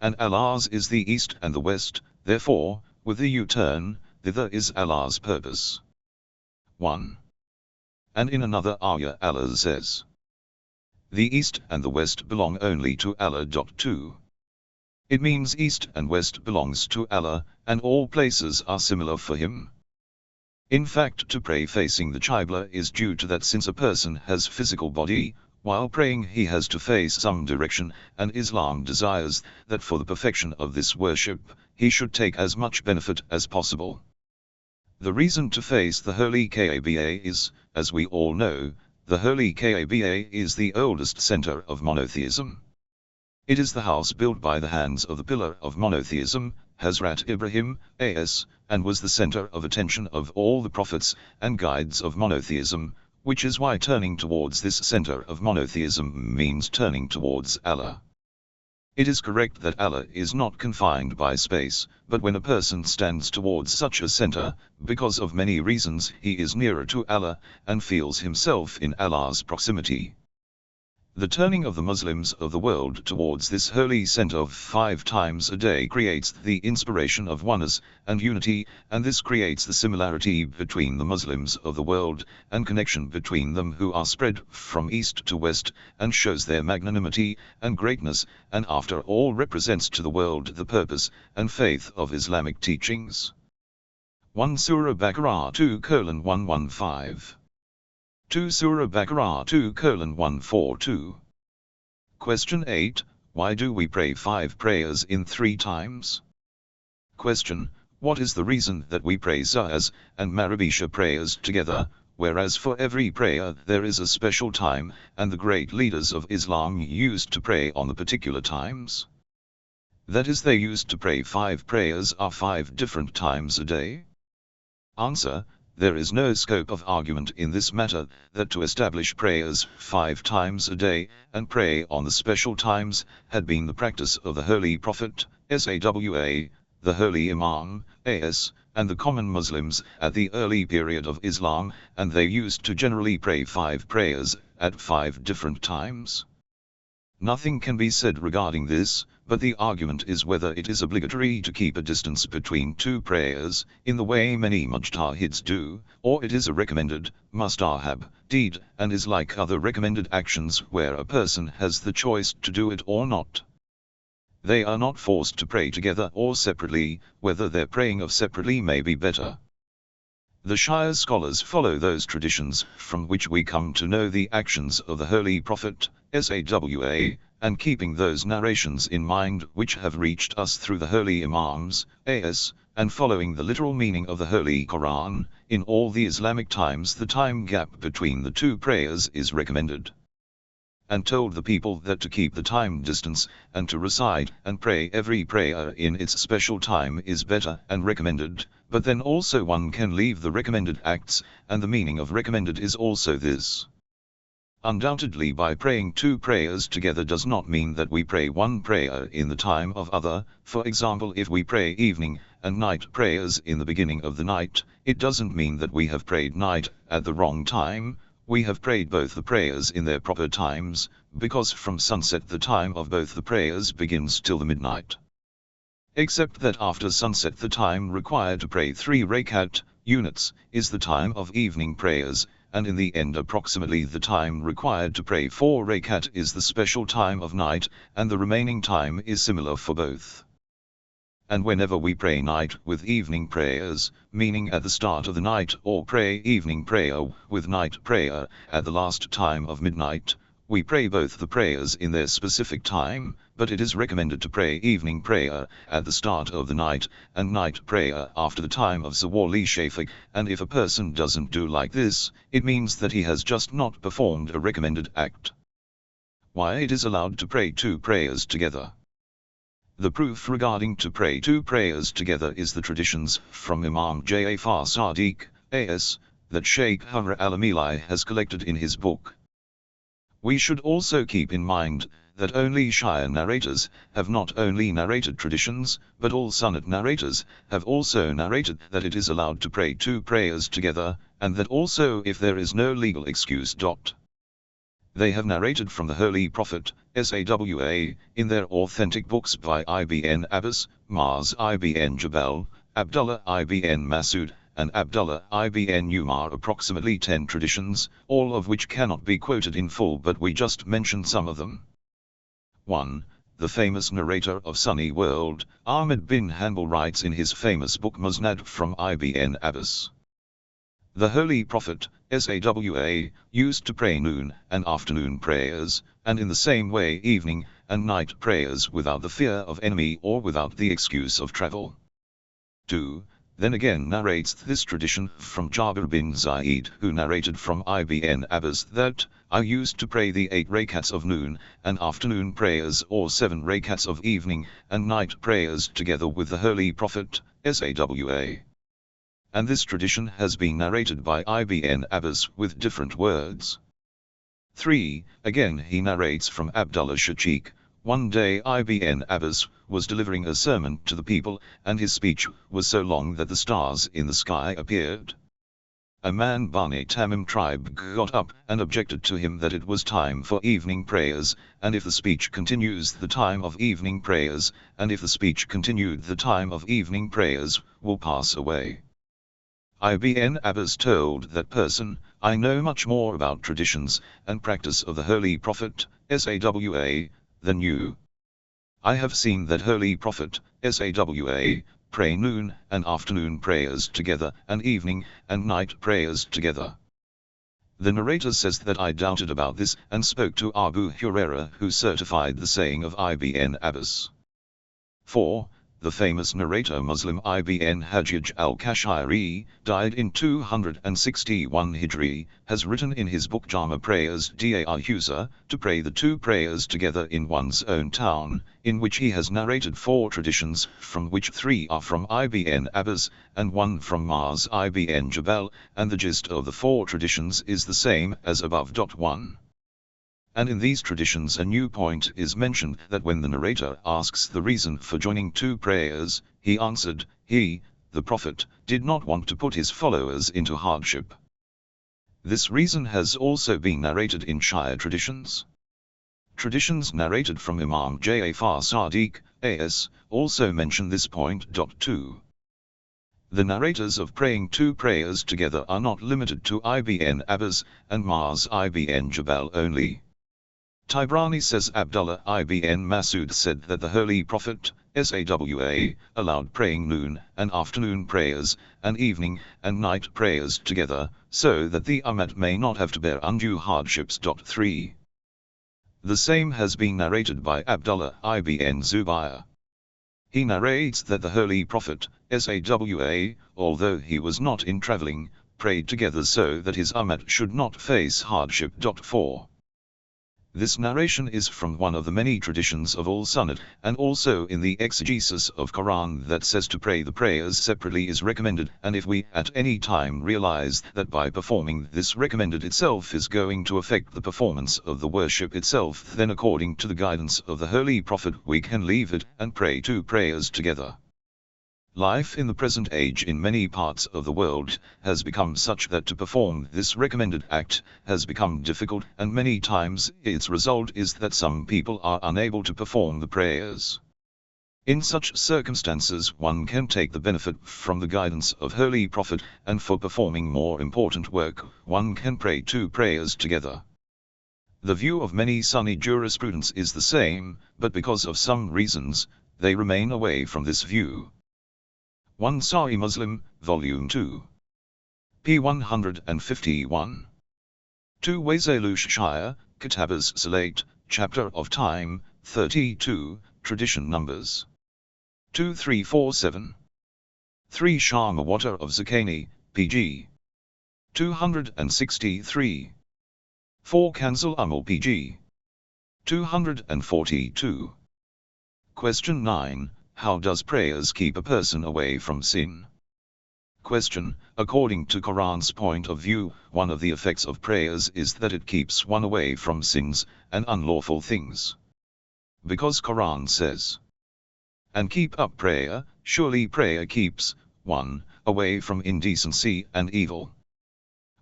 And Allah's is the east and the west, therefore, with the U-turn, thither is Allah's purpose. 1. And in another ayah Allah says, the east and the west belong only to Allah. 2. It means east and west belongs to Allah, and all places are similar for Him. In fact, to pray facing the Qibla is due to that since a person has physical body, while praying he has to face some direction, and Islam desires that for the perfection of this worship, he should take as much benefit as possible. The reason to face the Holy Kaaba is, as we all know, the Holy Kaaba is the oldest center of monotheism. It is the house built by the hands of the pillar of monotheism, Hazrat Ibrahim, a.s., and was the center of attention of all the prophets and guides of monotheism, which is why turning towards this center of monotheism means turning towards Allah. It is correct that Allah is not confined by space, but when a person stands towards such a center, because of many reasons he is nearer to Allah, and feels himself in Allah's proximity. The turning of the Muslims of the world towards this holy center 5 times a day creates the inspiration of oneness and unity, and this creates the similarity between the Muslims of the world, and connection between them who are spread from east to west, and shows their magnanimity and greatness, and after all represents to the world the purpose and faith of Islamic teachings. 1 Surah Baqarah 2:115. 2 Surah Baqarah 2:142. Question 8. Why do we pray 5 prayers in 3 times? Question. What is the reason that we pray Sahas and Marabisha prayers together, whereas for every prayer there is a special time, and the great leaders of Islam used to pray on the particular times? That is, they used to pray 5 prayers are 5 different times a day? Answer. There is no scope of argument in this matter, that to establish prayers 5 times a day, and pray on the special times, had been the practice of the Holy Prophet, SAWA, the Holy Imam, AS, and the common Muslims at the early period of Islam, and they used to generally pray 5 prayers at 5 different times. Nothing can be said regarding this, but the argument is whether it is obligatory to keep a distance between 2 prayers, in the way many mujtahids do, or it is a recommended, mustahab, deed, and is like other recommended actions where a person has the choice to do it or not. They are not forced to pray together or separately, whether their praying of separately may be better. The Shia scholars follow those traditions from which we come to know the actions of the Holy Prophet, SAWA, and keeping those narrations in mind which have reached us through the Holy Imams, AS, and following the literal meaning of the Holy Quran, in all the Islamic times the time gap between the 2 prayers is recommended. And told the people that to keep the time distance, and to recite and pray every prayer in its special time is better and recommended, but then also one can leave the recommended acts, and the meaning of recommended is also this. Undoubtedly by praying 2 prayers together does not mean that we pray 1 prayer in the time of other. For example, if we pray evening and night prayers in the beginning of the night, it doesn't mean that we have prayed night at the wrong time. We have prayed both the prayers in their proper times, because from sunset the time of both the prayers begins till the midnight. Except that after sunset the time required to pray 3 rakat, units, is the time of evening prayers, and in the end approximately the time required to pray 4 rakat is the special time of night, and the remaining time is similar for both. And whenever we pray night with evening prayers, meaning at the start of the night, or pray evening prayer with night prayer at the last time of midnight, we pray both the prayers in their specific time, but it is recommended to pray evening prayer at the start of the night, and night prayer after the time of Zawali Shafaq, and if a person doesn't do like this, it means that he has just not performed a recommended act. Why it is allowed to pray 2 prayers together? The proof regarding to pray 2 prayers together is the traditions from Imam Ja'far Sadiq, AS, that Shaykh Hamra al-Amili has collected in his book. We should also keep in mind that only Shia narrators have not only narrated traditions, but all Sunnat narrators have also narrated that it is allowed to pray 2 prayers together, and that also if there is no legal excuse. They have narrated from the Holy Prophet, SAWA, in their authentic books by Ibn Abbas, Mars Ibn Jabal, Abdullah Ibn Masud, and Abdullah Ibn Umar, approximately 10 traditions, all of which cannot be quoted in full, but we just mention some of them. 1. The famous narrator of Sunni world, Ahmad bin Hanbal, writes in his famous book Musnad from Ibn Abbas. The Holy Prophet, SAWA, used to pray noon and afternoon prayers, and in the same way evening and night prayers without the fear of enemy or without the excuse of travel. 2. Then again narrates this tradition from Jabir bin Zaid, who narrated from Ibn Abbas that, I used to pray the 8 rakats of noon and afternoon prayers, or 7 rakats of evening and night prayers together with the Holy Prophet, SAWA. And this tradition has been narrated by Ibn Abbas with different words. 3. Again he narrates from Abdullah Shaqiq. One day Ibn Abbas was delivering a sermon to the people, and his speech was so long that the stars in the sky appeared. A man Bani Tamim tribe got up and objected to him that it was time for evening prayers, and if the speech continues the time of evening prayers, and if the speech continued the time of evening prayers, will pass away. Ibn Abbas told that person, I know much more about traditions and practice of the Holy Prophet, Sawa, than you. I have seen that Holy Prophet, Sawa, pray noon and afternoon prayers together and evening and night prayers together. The narrator says that I doubted about this and spoke to Abu Huraira, who certified the saying of Ibn Abbas. 4. The famous narrator Muslim Ibn Hajjaj al-Kashiri, died in 261 Hijri, has written in his book Jama Prayers Dar to pray the two prayers together in one's own town, in which he has narrated 4 traditions, from which 3 are from Ibn Abbas, and 1 from Mars ibn Jabal, and the gist of the 4 traditions is the same as above. 1. And in these traditions a new point is mentioned, that when the narrator asks the reason for joining 2 prayers, he answered, he, the Prophet, did not want to put his followers into hardship. This reason has also been narrated in Shia traditions. Traditions narrated from Imam Ja'far Sadiq, A.S., also mention this point. 2. The narrators of praying 2 prayers together are not limited to Ibn Abbas and Mars ibn Jabal only. Tabrani says Abdullah ibn Masud said that the Holy Prophet, Sawa, allowed praying noon and afternoon prayers, and evening and night prayers together, so that the Ummah may not have to bear undue hardships. 3. The same has been narrated by Abdullah ibn Zubayr. He narrates that the Holy Prophet, Sawa, although he was not in travelling, prayed together so that his Ummah should not face hardship. 4. This narration is from one of the many traditions of al-Sunnah, and also in the exegesis of Quran that says to pray the prayers separately is recommended, and if we at any time realize that by performing this recommended itself is going to affect the performance of the worship itself, then according to the guidance of the Holy Prophet we can leave it and pray 2 prayers together. Life in the present age in many parts of the world has become such that to perform this recommended act has become difficult, and many times its result is that some people are unable to perform the prayers. In such circumstances one can take the benefit from the guidance of Holy Prophet, and for performing more important work one can pray 2 prayers together. The view of many Sunni jurisprudence is the same, but because of some reasons, they remain away from this view. 1 Sahih Muslim, Volume 2. p. 151. 2 Wazalush Shire, Kitabas Salate, Chapter of Time, 32, Tradition Numbers. 2347. 3 Shama Water of Zakani, pg. 263. 4 Kanzul Amal pg. 242. Question 9. How does prayers keep a person away from sin? Question. According to Quran's point of view, one of the effects of prayers is that it keeps one away from sins and unlawful things. Because Quran says, and keep up prayer, surely prayer keeps, 1. Away from indecency and evil.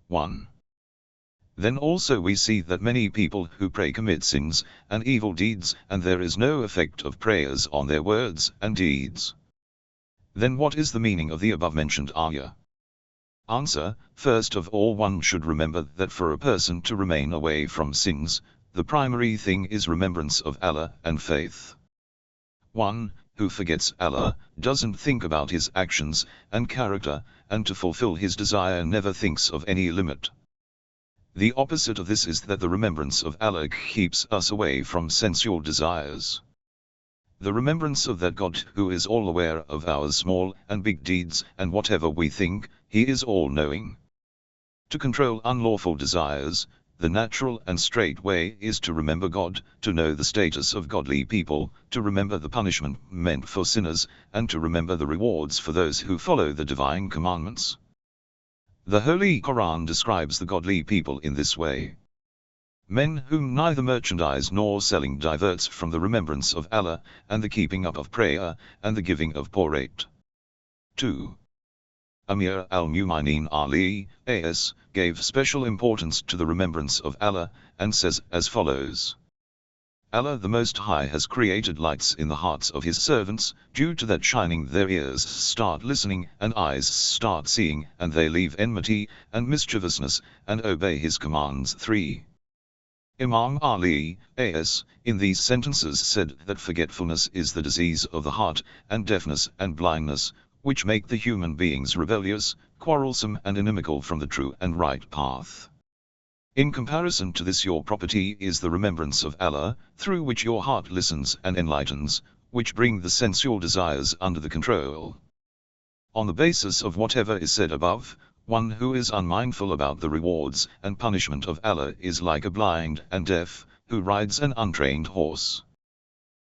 1. Then also we see that many people who pray commit sins and evil deeds, and there is no effect of prayers on their words and deeds. Then what is the meaning of the above-mentioned ayah? Answer. First of all, one should remember that for a person to remain away from sins, the primary thing is remembrance of Allah and faith. One who forgets Allah doesn't think about his actions and character, and to fulfill his desire never thinks of any limit. The opposite of this is that the remembrance of Allah keeps us away from sensual desires. The remembrance of that God who is all aware of our small and big deeds, and whatever we think, He is all-knowing. To control unlawful desires, the natural and straight way is to remember God, to know the status of godly people, to remember the punishment meant for sinners, and to remember the rewards for those who follow the divine commandments. The Holy Quran describes the godly people in this way. Men whom neither merchandise nor selling diverts from the remembrance of Allah, and the keeping up of prayer, and the giving of poor aid. 2. Amir al-Mu'minin Ali, A.S., gave special importance to the remembrance of Allah, and says as follows. Allah the Most High has created lights in the hearts of his servants, due to that shining their ears start listening, and eyes start seeing, and they leave enmity, and mischievousness, and obey his commands. 3. Imam Ali, A.S., in these sentences said that forgetfulness is the disease of the heart, and deafness and blindness, which make the human beings rebellious, quarrelsome and inimical from the true and right path. In comparison to this, your property is the remembrance of Allah, through which your heart listens and enlightens, which bring the sensual desires under the control. On the basis of whatever is said above, one who is unmindful about the rewards and punishment of Allah is like a blind and deaf, who rides an untrained horse.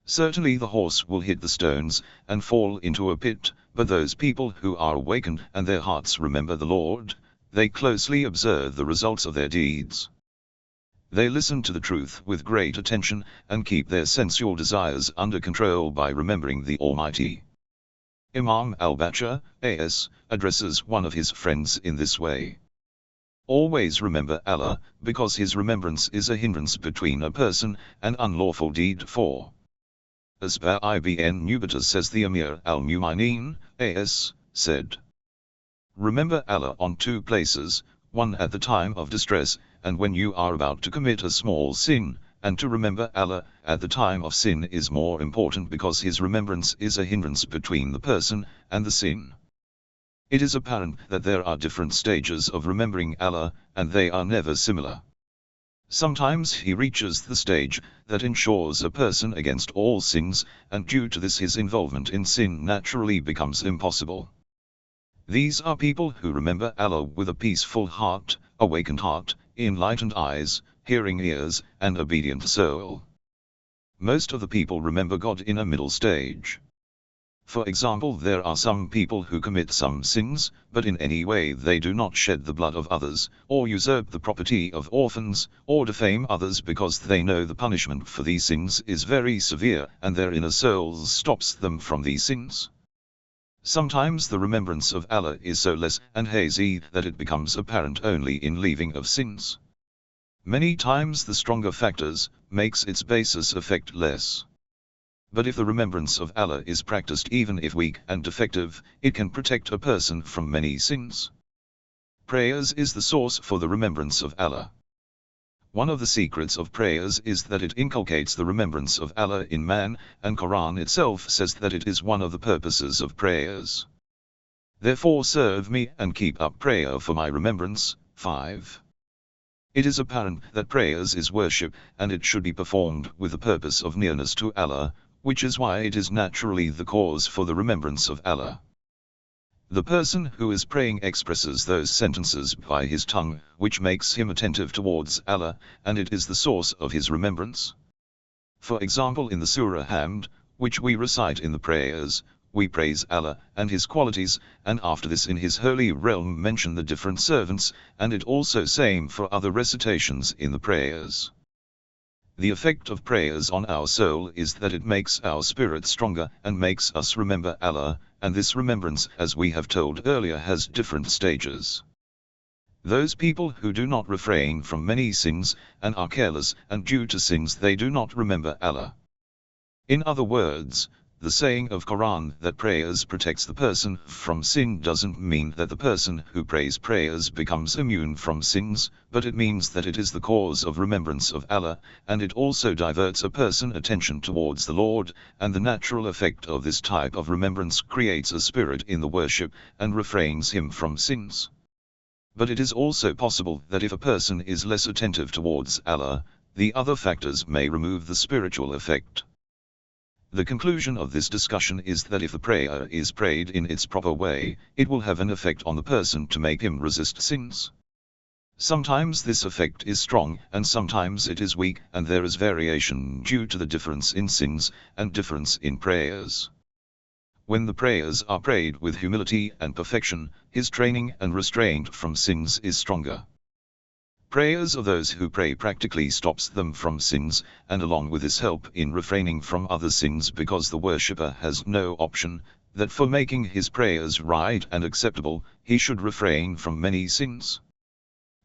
Certainly the horse will hit the stones, and fall into a pit, but those people who are awakened and their hearts remember the Lord, they closely observe the results of their deeds. They listen to the truth with great attention, and keep their sensual desires under control by remembering the Almighty. Imam al-Baqir, A.S., addresses one of his friends in this way. Always remember Allah, because his remembrance is a hindrance between a person and unlawful deed. 4. Asbar ibn Nubatas says the Amir al-Mu'minin, A.S., said, remember Allah on 2 places, one at the time of distress, and when you are about to commit a small sin, and to remember Allah at the time of sin is more important because his remembrance is a hindrance between the person and the sin. It is apparent that there are different stages of remembering Allah, and they are never similar. Sometimes he reaches the stage that ensures a person against all sins, and due to this his involvement in sin naturally becomes impossible. These are people who remember Allah with a peaceful heart, awakened heart, enlightened eyes, hearing ears, and obedient soul. Most of the people remember God in a middle stage. For example, there are some people who commit some sins, but in any way they do not shed the blood of others, or usurp the property of orphans, or defame others because they know the punishment for these sins is very severe, and their inner souls stops them from these sins. Sometimes the remembrance of Allah is so less and hazy that it becomes apparent only in leaving of sins. Many times the stronger factors makes its basis effect less. But if the remembrance of Allah is practiced even if weak and defective, it can protect a person from many sins. Prayers is the source for the remembrance of Allah. One of the secrets of prayers is that it inculcates the remembrance of Allah in man, and Quran itself says that it is one of the purposes of prayers. Therefore serve me and keep up prayer for my remembrance. 5. It is apparent that prayers is worship, and it should be performed with the purpose of nearness to Allah, which is why it is naturally the cause for the remembrance of Allah. The person who is praying expresses those sentences by his tongue, which makes him attentive towards Allah, and it is the source of his remembrance. For example, in the Surah Hamd, which we recite in the prayers, we praise Allah and his qualities, and after this in his holy realm mention the different servants, and it also same for other recitations in the prayers. The effect of prayers on our soul is that it makes our spirit stronger and makes us remember Allah, and this remembrance, as we have told earlier, has different stages. Those people who do not refrain from many sins, and are careless, and due to sins they do not remember Allah. In other words, the saying of Quran that prayers protects the person from sin doesn't mean that the person who prays prayers becomes immune from sins, but it means that it is the cause of remembrance of Allah, and it also diverts a person's attention towards the Lord, and the natural effect of this type of remembrance creates a spirit in the worship, and refrains him from sins. But it is also possible that if a person is less attentive towards Allah, the other factors may remove the spiritual effect. The conclusion of this discussion is that if the prayer is prayed in its proper way, it will have an effect on the person to make him resist sins. Sometimes this effect is strong, and sometimes it is weak, and there is variation due to the difference in sins, and difference in prayers. When the prayers are prayed with humility and perfection, his training and restraint from sins is stronger. Prayers of those who pray practically stops them from sins, and along with this help in refraining from other sins because the worshipper has no option, that for making his prayers right and acceptable, he should refrain from many sins.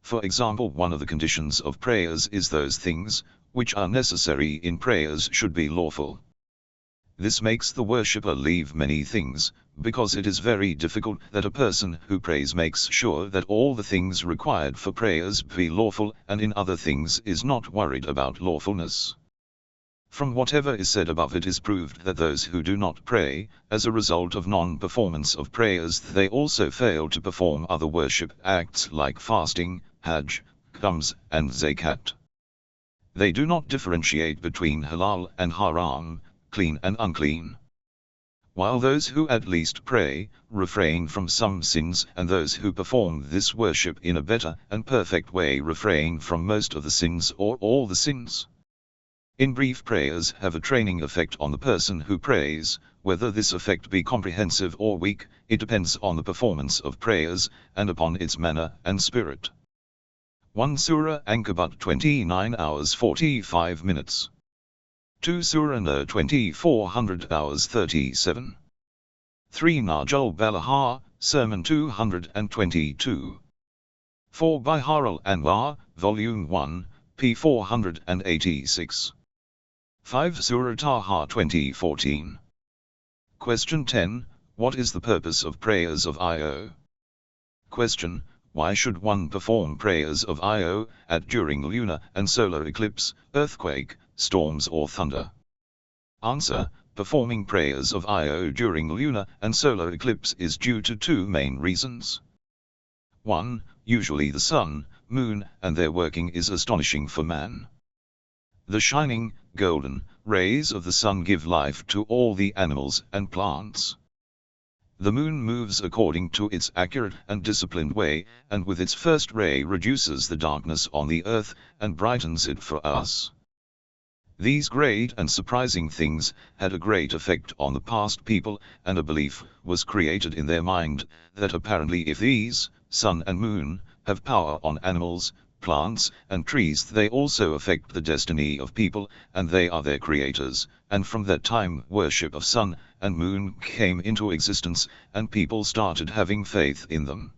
For example, one of the conditions of prayers is those things, which are necessary in prayers should be lawful. This makes the worshipper leave many things, because it is very difficult that a person who prays makes sure that all the things required for prayers be lawful, and in other things is not worried about lawfulness. From whatever is said above, it is proved that those who do not pray, as a result of non-performance of prayers, they also fail to perform other worship acts like fasting, hajj, khums, and zakat. They do not differentiate between halal and haram, clean and unclean. While those who at least pray, refrain from some sins, and those who perform this worship in a better and perfect way refrain from most of the sins or all the sins. In brief, prayers have a training effect on the person who prays. Whether this effect be comprehensive or weak, it depends on the performance of prayers, and upon its manner and spirit. 1 Surah Ankabut 29 hours 45 minutes. 2 Surah Nur 2400 hours 37. 3 Najul Balagha, Sermon 222. 4 Bihar al-Anwar, Volume 1, p. 486. 5 Surah Taha 2014. Question 10. What is the purpose of prayers of I.O.? Question. Why should one perform prayers of I.O. during lunar and solar eclipse, earthquake, storms or thunder? Answer. Performing prayers of I.O. during lunar and solar eclipse is due to two main reasons. 1. Usually the sun, moon, and their working is astonishing for man. The shining, golden, rays of the sun give life to all the animals and plants. The moon moves according to its accurate and disciplined way, and with its first ray reduces the darkness on the earth, and brightens it for us. These great and surprising things had a great effect on the past people, and a belief was created in their mind, that apparently if these, sun and moon, have power on animals, plants, and trees, they also affect the destiny of people, and they are their creators, and from that time worship of sun and moon came into existence, and people started having faith in them.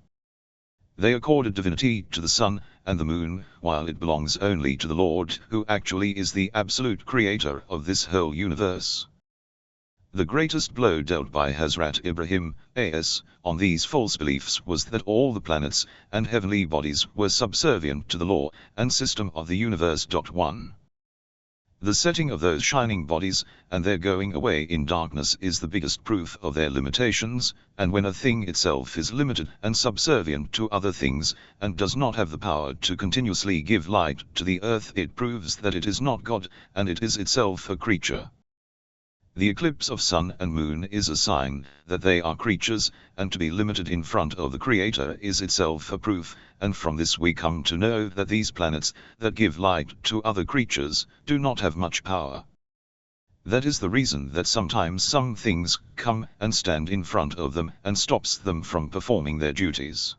They accorded divinity to the sun and the moon, while it belongs only to the Lord, who actually is the absolute creator of this whole universe. The greatest blow dealt by Hazrat Ibrahim, a.s., on these false beliefs was that all the planets and heavenly bodies were subservient to the law and system of the universe. 1. The setting of those shining bodies, and their going away in darkness, is the biggest proof of their limitations, and when a thing itself is limited and subservient to other things, and does not have the power to continuously give light to the earth, it proves that it is not God, and it is itself a creature. The eclipse of sun and moon is a sign that they are creatures, and to be limited in front of the Creator is itself a proof, and from this we come to know that these planets, that give light to other creatures, do not have much power. That is the reason that sometimes some things come and stand in front of them and stops them from performing their duties.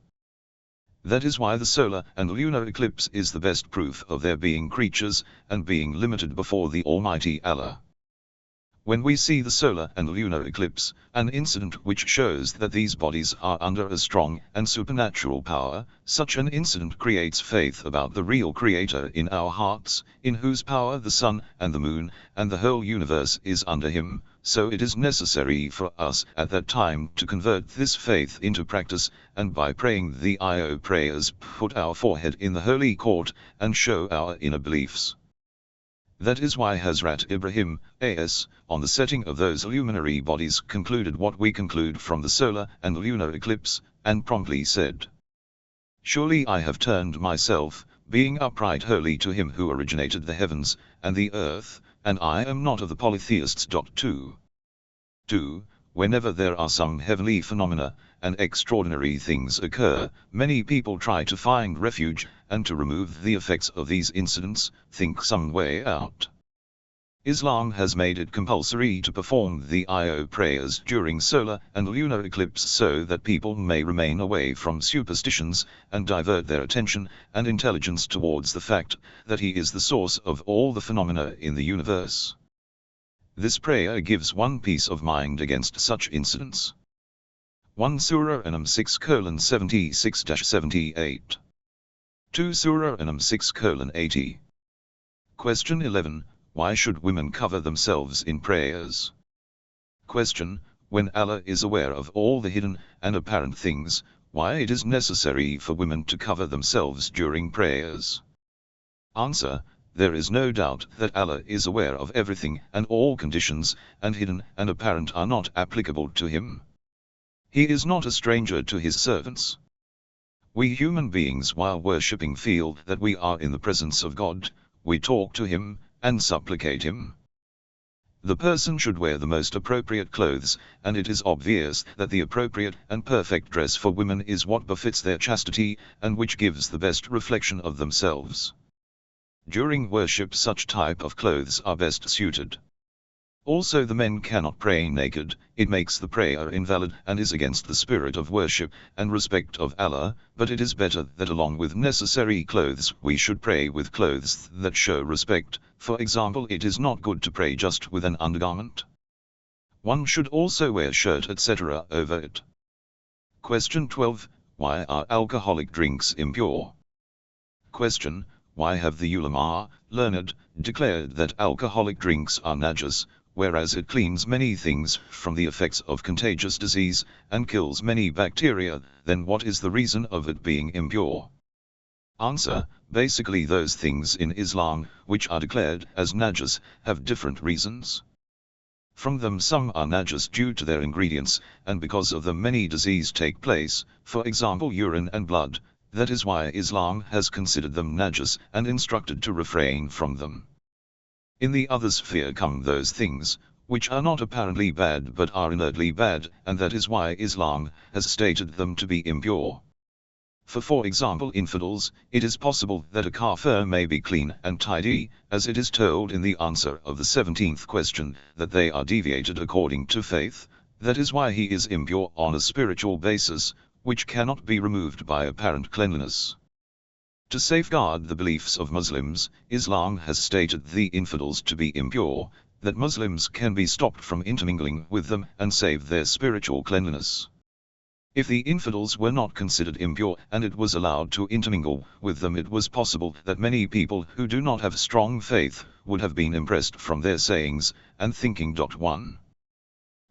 That is why the solar and lunar eclipse is the best proof of their being creatures, and being limited before the Almighty Allah. When we see the solar and lunar eclipse, an incident which shows that these bodies are under a strong and supernatural power, such an incident creates faith about the real Creator in our hearts, in whose power the sun and the moon and the whole universe is under him. So it is necessary for us at that time to convert this faith into practice, and by praying the I.O. prayers put our forehead in the holy court, and show our inner beliefs. That is why Hazrat Ibrahim, a.s., on the setting of those luminary bodies concluded what we conclude from the solar and lunar eclipse, and promptly said, "Surely I have turned myself, being upright, wholly to him who originated the heavens and the earth, and I am not of the polytheists." 2. Whenever there are some heavenly phenomena, and extraordinary things occur, many people try to find refuge, and to remove the effects of these incidents, think some way out. Islam has made it compulsory to perform the I.O. prayers during solar and lunar eclipse so that people may remain away from superstitions, and divert their attention and intelligence towards the fact that He is the source of all the phenomena in the universe. This prayer gives one peace of mind against such incidents. 1 Surah An-Nam 6:76-78. 2 Surah An-Nam 6:80. Question 11. Why should women cover themselves in prayers? Question. When Allah is aware of all the hidden and apparent things, why it is necessary for women to cover themselves during prayers? Answer. There is no doubt that Allah is aware of everything, and all conditions, and hidden and apparent, are not applicable to him. He is not a stranger to his servants. We human beings, while worshipping, feel that we are in the presence of God. We talk to him, and supplicate him. The person should wear the most appropriate clothes, and it is obvious that the appropriate and perfect dress for women is what befits their chastity, and which gives the best reflection of themselves. During worship, such type of clothes are best suited. Also, the men cannot pray naked, it makes the prayer invalid and is against the spirit of worship and respect of Allah, but it is better that along with necessary clothes we should pray with clothes that show respect. For example, it is not good to pray just with an undergarment. One should also wear shirt etc. over it. Question 12. Why are alcoholic drinks impure? Question. Why have the ulama, learned, declared that alcoholic drinks are najas, whereas it cleans many things from the effects of contagious disease, and kills many bacteria? Then what is the reason of it being impure? Answer. Basically, those things in Islam, which are declared as najas, have different reasons. From them, some are najas due to their ingredients, and because of them many diseases take place, for example urine and blood. That is why Islam has considered them najas and instructed to refrain from them. In the other sphere come those things, which are not apparently bad but are inherently bad, and that is why Islam has stated them to be impure. For example, infidels, it is possible that a kafir may be clean and tidy, as it is told in the answer of the 17th question, that they are deviated according to faith. That is why he is impure on a spiritual basis, which cannot be removed by apparent cleanliness. To safeguard the beliefs of Muslims, Islam has stated the infidels to be impure, that Muslims can be stopped from intermingling with them and save their spiritual cleanliness. If the infidels were not considered impure and it was allowed to intermingle with them, it was possible that many people who do not have strong faith would have been impressed from their sayings and thinking. 1.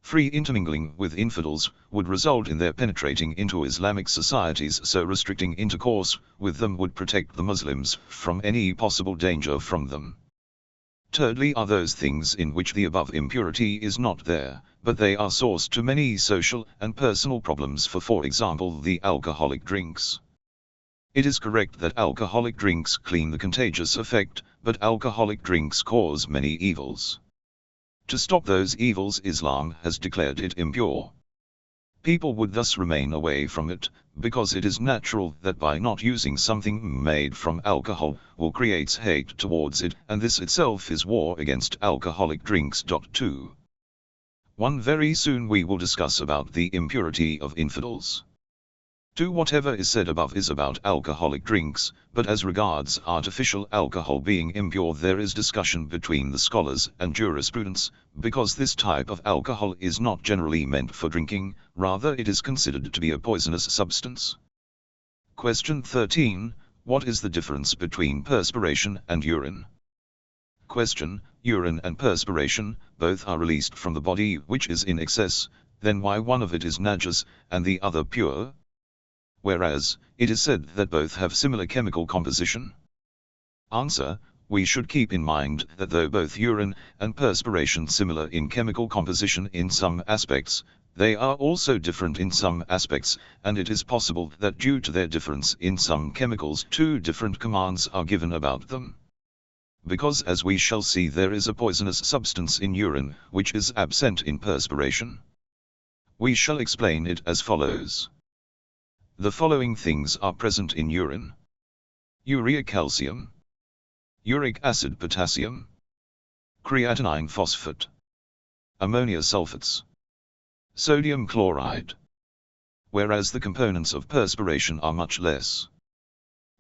Free intermingling with infidels would result in their penetrating into Islamic societies, so restricting intercourse with them would protect the Muslims from any possible danger from them. Thirdly, are those things in which the above impurity is not there, but they are source to many social and personal problems, for example the alcoholic drinks. It is correct that alcoholic drinks clean the contagious effect, but alcoholic drinks cause many evils. To stop those evils, Islam has declared it impure. People would thus remain away from it, because it is natural that by not using something made from alcohol, one creates hate towards it, and this itself is war against alcoholic drinks. 2. Very soon we will discuss about the impurity of infidels. 2. Whatever is said above is about alcoholic drinks, but as regards artificial alcohol being impure, there is discussion between the scholars and jurisprudence, because this type of alcohol is not generally meant for drinking, rather it is considered to be a poisonous substance. Question 13. What is the difference between perspiration and urine? Question. Urine and perspiration, both are released from the body which is in excess, then why one of it is najas, and the other pure? Whereas, it is said that both have similar chemical composition. Answer. We should keep in mind that though both urine and perspiration similar in chemical composition in some aspects, they are also different in some aspects, and it is possible that due to their difference in some chemicals, two different commands are given about them. Because as we shall see, there is a poisonous substance in urine which is absent in perspiration. We shall explain it as follows. The following things are present in urine: urea calcium, uric acid potassium, creatinine phosphate, ammonia sulfates, sodium chloride. Whereas the components of perspiration are much less.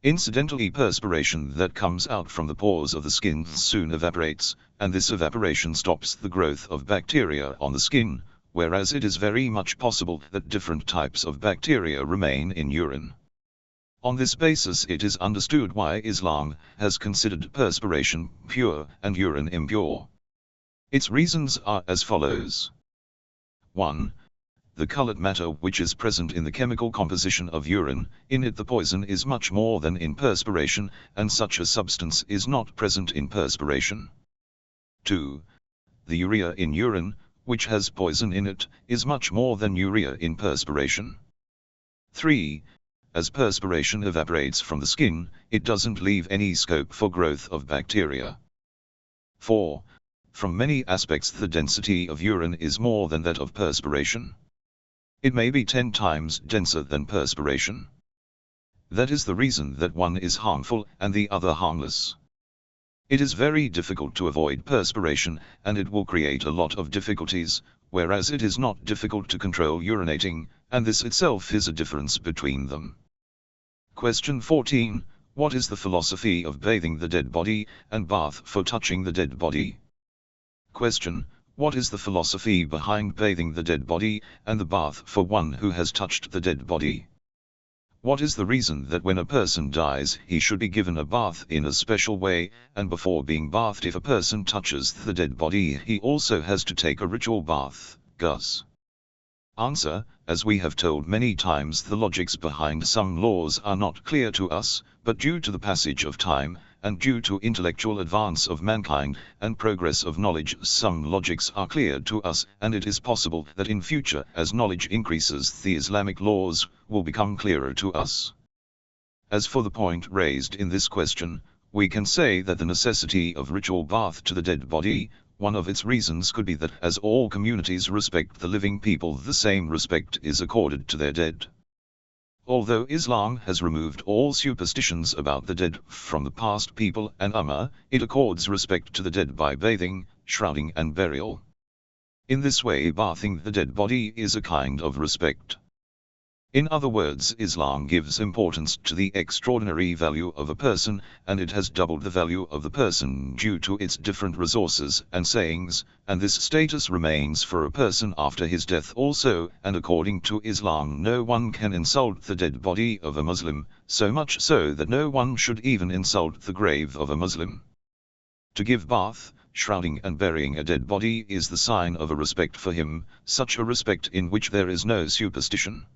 Incidentally, perspiration that comes out from the pores of the skin soon evaporates, and this evaporation stops the growth of bacteria on the skin, whereas it is very much possible that different types of bacteria remain in urine. On this basis it is understood why Islam has considered perspiration pure and urine impure. Its reasons are as follows. 1. The colored matter which is present in the chemical composition of urine, in it the poison is much more than in perspiration, and such a substance is not present in perspiration. 2. The urea in urine, which has poison in it, is much more than urea in perspiration. 3. As perspiration evaporates from the skin, it doesn't leave any scope for growth of bacteria. 4. From many aspects the density of urine is more than that of perspiration. It may be 10 times denser than perspiration. That is the reason that one is harmful and the other harmless. It is very difficult to avoid perspiration, and it will create a lot of difficulties, whereas it is not difficult to control urinating, and this itself is a difference between them. Question 14. What is the philosophy of bathing the dead body, and bath for touching the dead body? Question. What is the philosophy behind bathing the dead body, and the bath for one who has touched the dead body? What is the reason that when a person dies he should be given a bath in a special way, and before being bathed if a person touches the dead body he also has to take a ritual bath, Gus? Answer. As we have told many times, the logics behind some laws are not clear to us, but due to the passage of time, and due to intellectual advance of mankind, and progress of knowledge, some logics are clear to us, and it is possible that in future, as knowledge increases, the Islamic laws will become clearer to us. As for the point raised in this question, we can say that the necessity of ritual bath to the dead body, one of its reasons could be that as all communities respect the living people, the same respect is accorded to their dead. Although Islam has removed all superstitions about the dead from the past people and Ummah, it accords respect to the dead by bathing, shrouding and burial. In this way, bathing the dead body is a kind of respect. In other words, Islam gives importance to the extraordinary value of a person, and it has doubled the value of the person due to its different resources and sayings, and this status remains for a person after his death also, and according to Islam no one can insult the dead body of a Muslim, so much so that no one should even insult the grave of a Muslim. To give bath, shrouding and burying a dead body is the sign of a respect for him, such a respect in which there is no superstition.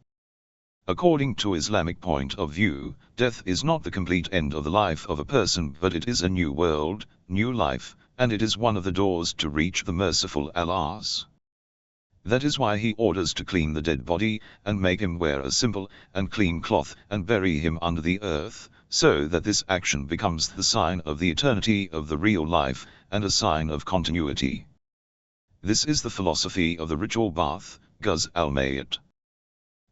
According to Islamic point of view, death is not the complete end of the life of a person, but it is a new world, new life, and it is one of the doors to reach the merciful Allah's. That is why he orders to clean the dead body, and make him wear a simple and clean cloth, and bury him under the earth, so that this action becomes the sign of the eternity of the real life, and a sign of continuity. This is the philosophy of the ritual bath, Ghuz al-Mayat.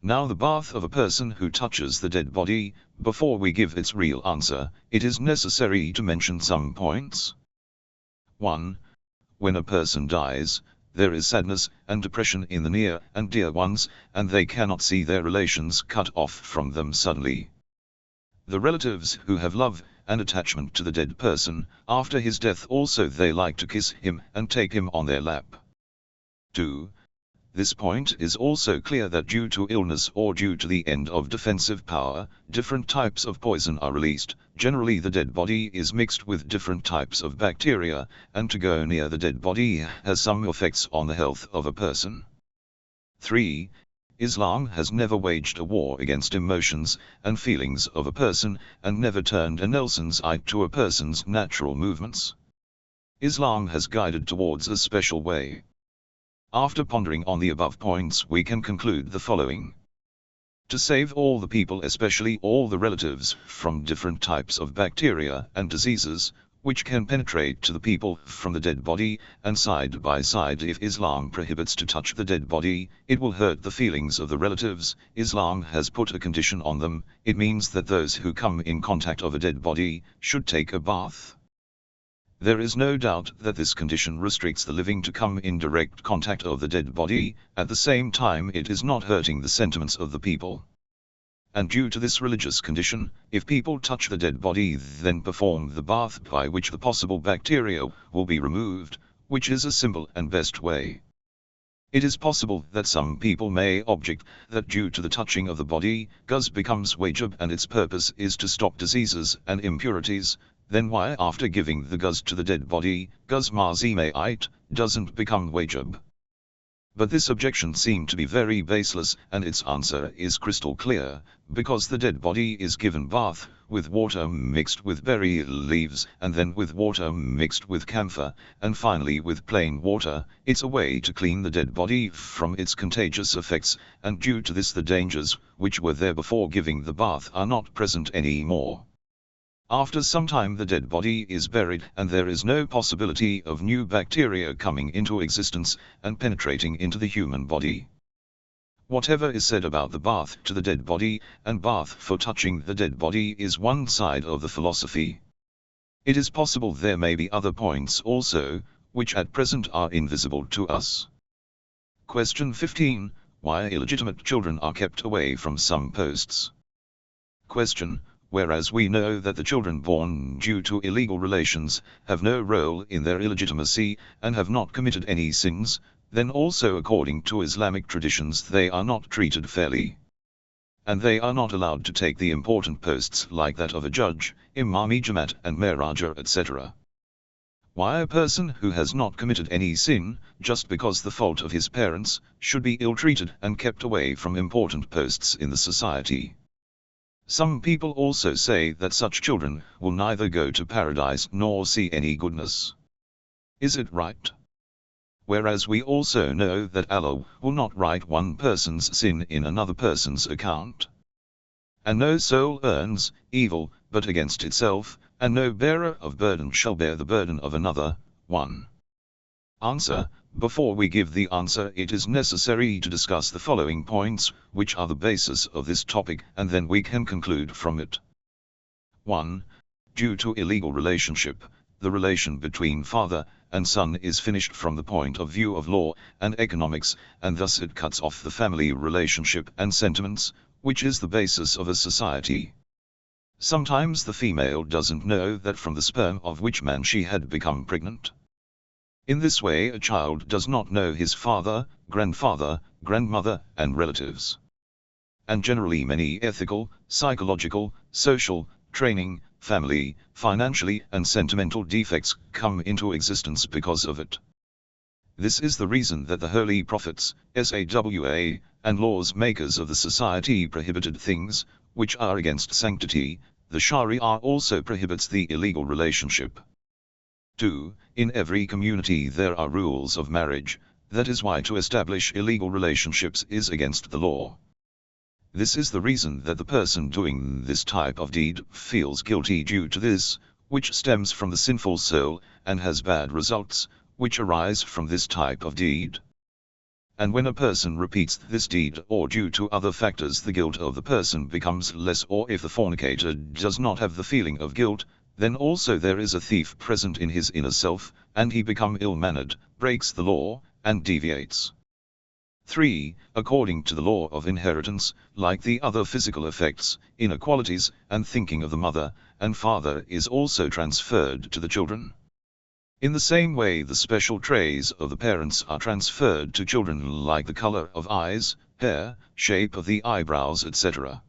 Now the bath of a person who touches the dead body, before we give its real answer, it is necessary to mention some points. 1. When a person dies, there is sadness and depression in the near and dear ones, and they cannot see their relations cut off from them suddenly. The relatives who have love and attachment to the dead person, after his death also they like to kiss him and take him on their lap. 2. This point is also clear that due to illness or due to the end of defensive power, different types of poison are released. Generally the dead body is mixed with different types of bacteria, and to go near the dead body has some effects on the health of a person. 3. Islam has never waged a war against emotions and feelings of a person, and never turned a Nelson's eye to a person's natural movements. Islam has guided towards a special way. After pondering on the above points, we can conclude the following. To save all the people, especially all the relatives, from different types of bacteria and diseases, which can penetrate to the people from the dead body, and side by side if Islam prohibits to touch the dead body, it will hurt the feelings of the relatives. Islam has put a condition on them. It means that those who come in contact of a dead body should take a bath. There is no doubt that this condition restricts the living to come in direct contact of the dead body, at the same time it is not hurting the sentiments of the people. And due to this religious condition, if people touch the dead body then perform the bath by which the possible bacteria will be removed, which is a simple and best way. It is possible that some people may object that due to the touching of the body, ghusl becomes wajib and its purpose is to stop diseases and impurities, then why after giving the ghusl to the dead body, ghusl mazimait doesn't become wajib? But this objection seemed to be very baseless, and its answer is crystal clear, because the dead body is given bath with water mixed with berry leaves, and then with water mixed with camphor, and finally with plain water. It's a way to clean the dead body from its contagious effects, and due to this the dangers which were there before giving the bath are not present anymore. After some time the dead body is buried and there is no possibility of new bacteria coming into existence and penetrating into the human body. Whatever is said about the bath to the dead body and bath for touching the dead body is one side of the philosophy. It is possible there may be other points also, which at present are invisible to us. Question 15. Why illegitimate children are kept away from some posts? Question. Whereas we know that the children born due to illegal relations have no role in their illegitimacy and have not committed any sins, then also according to Islamic traditions they are not treated fairly. And they are not allowed to take the important posts like that of a judge, imam-e jamaat and meraja etc. Why a person who has not committed any sin, just because the fault of his parents, should be ill-treated and kept away from important posts in the society? Some people also say that such children will neither go to paradise nor see any goodness. Is it right? Whereas we also know that Allah will not write one person's sin in another person's account. And no soul earns evil but against itself, and no bearer of burden shall bear the burden of another. 1. Answer. Before we give the answer it is necessary to discuss the following points, which are the basis of this topic, and then we can conclude from it. 1. Due to illegal relationship, the relation between father and son is finished from the point of view of law and economics, and thus it cuts off the family relationship and sentiments, which is the basis of a society. Sometimes the female doesn't know that from the sperm of which man she had become pregnant. In this way a child does not know his father, grandfather, grandmother, and relatives. And generally many ethical, psychological, social, training, family, financially and sentimental defects come into existence because of it. This is the reason that the holy prophets, SAWA, and laws makers of the society prohibited things, which are against sanctity. The Sharia also prohibits the illegal relationship. 2. In every community there are rules of marriage, that is why to establish illegal relationships is against the law. This is the reason that the person doing this type of deed feels guilty due to this, which stems from the sinful soul, and has bad results, which arise from this type of deed. And when a person repeats this deed or due to other factors the guilt of the person becomes less, or if the fornicator does not have the feeling of guilt, then also there is a thief present in his inner self, and he become ill-mannered, breaks the law, and deviates. 3. According to the law of inheritance, like the other physical effects, inequalities, and thinking of the mother and father is also transferred to the children. In the same way the special traits of the parents are transferred to children, like the color of eyes, hair, shape of the eyebrows, etc.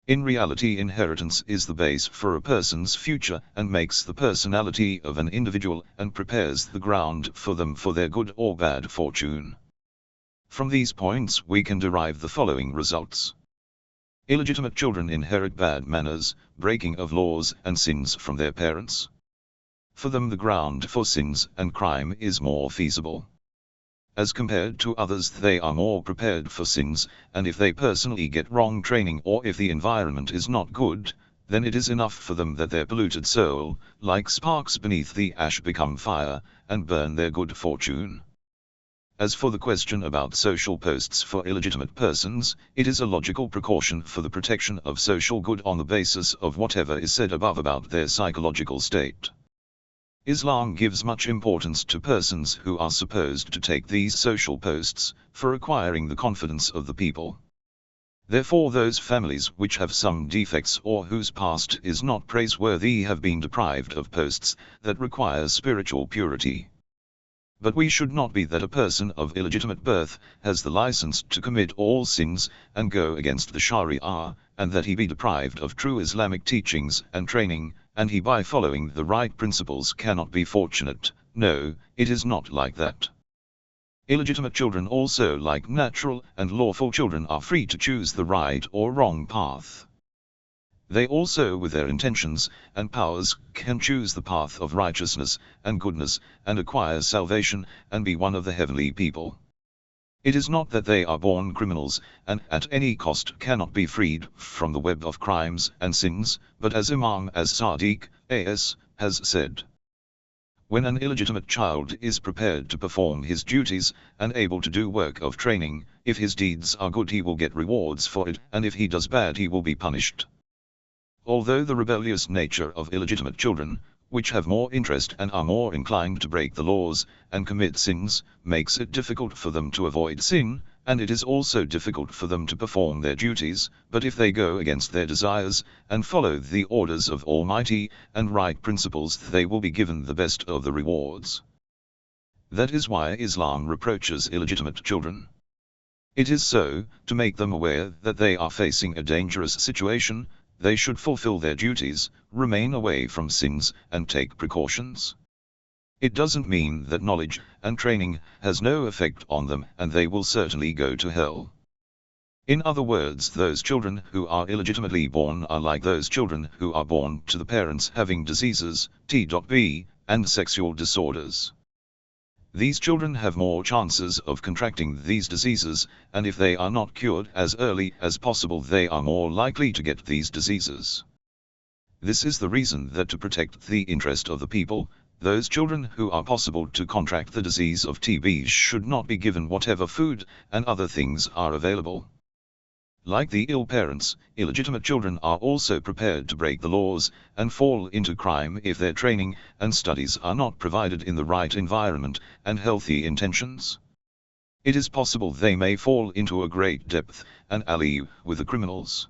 In reality inheritance is the base for a person's future and makes the personality of an individual and prepares the ground for them for their good or bad fortune. From these points we can derive the following results. Illegitimate children inherit bad manners, breaking of laws and sins from their parents. For them the ground for sins and crime is more feasible. As compared to others they are more prepared for sins, and if they personally get wrong training or if the environment is not good, then it is enough for them that their polluted soul, like sparks beneath the ash, become fire, and burn their good fortune. As for the question about social posts for illegitimate persons, it is a logical precaution for the protection of social good on the basis of whatever is said above about their psychological state. Islam gives much importance to persons who are supposed to take these social posts, for acquiring the confidence of the people. Therefore those families which have some defects or whose past is not praiseworthy have been deprived of posts that require spiritual purity. But we should not be that a person of illegitimate birth has the license to commit all sins and go against the Sharia, and that he be deprived of true Islamic teachings and training, and he by following the right principles cannot be fortunate. No, it is not like that. Illegitimate children also, like natural and lawful children, are free to choose the right or wrong path. They also, with their intentions and powers, can choose the path of righteousness and goodness, and acquire salvation, and be one of the heavenly people. It is not that they are born criminals, and at any cost cannot be freed from the web of crimes and sins, but as Imam as-Sadiq, A.S., has said, when an illegitimate child is prepared to perform his duties, and able to do work of training, if his deeds are good he will get rewards for it, and if he does bad he will be punished. Although the rebellious nature of illegitimate children, which have more interest and are more inclined to break the laws, and commit sins, makes it difficult for them to avoid sin, and it is also difficult for them to perform their duties, but if they go against their desires, and follow the orders of Almighty, and right principles, they will be given the best of the rewards. That is why Islam reproaches illegitimate children. It is so, to make them aware that they are facing a dangerous situation. They should fulfill their duties, remain away from sins, and take precautions. It doesn't mean that knowledge and training has no effect on them, and they will certainly go to hell. In other words, those children who are illegitimately born are like those children who are born to the parents having diseases, T.B., and sexual disorders. These children have more chances of contracting these diseases, and if they are not cured as early as possible they are more likely to get these diseases. This is the reason that to protect the interest of the people, those children who are possible to contract the disease of TB should not be given whatever food and other things are available. Like the ill parents, illegitimate children are also prepared to break the laws and fall into crime if their training and studies are not provided in the right environment and healthy intentions. It is possible they may fall into a great depth and ally with the criminals.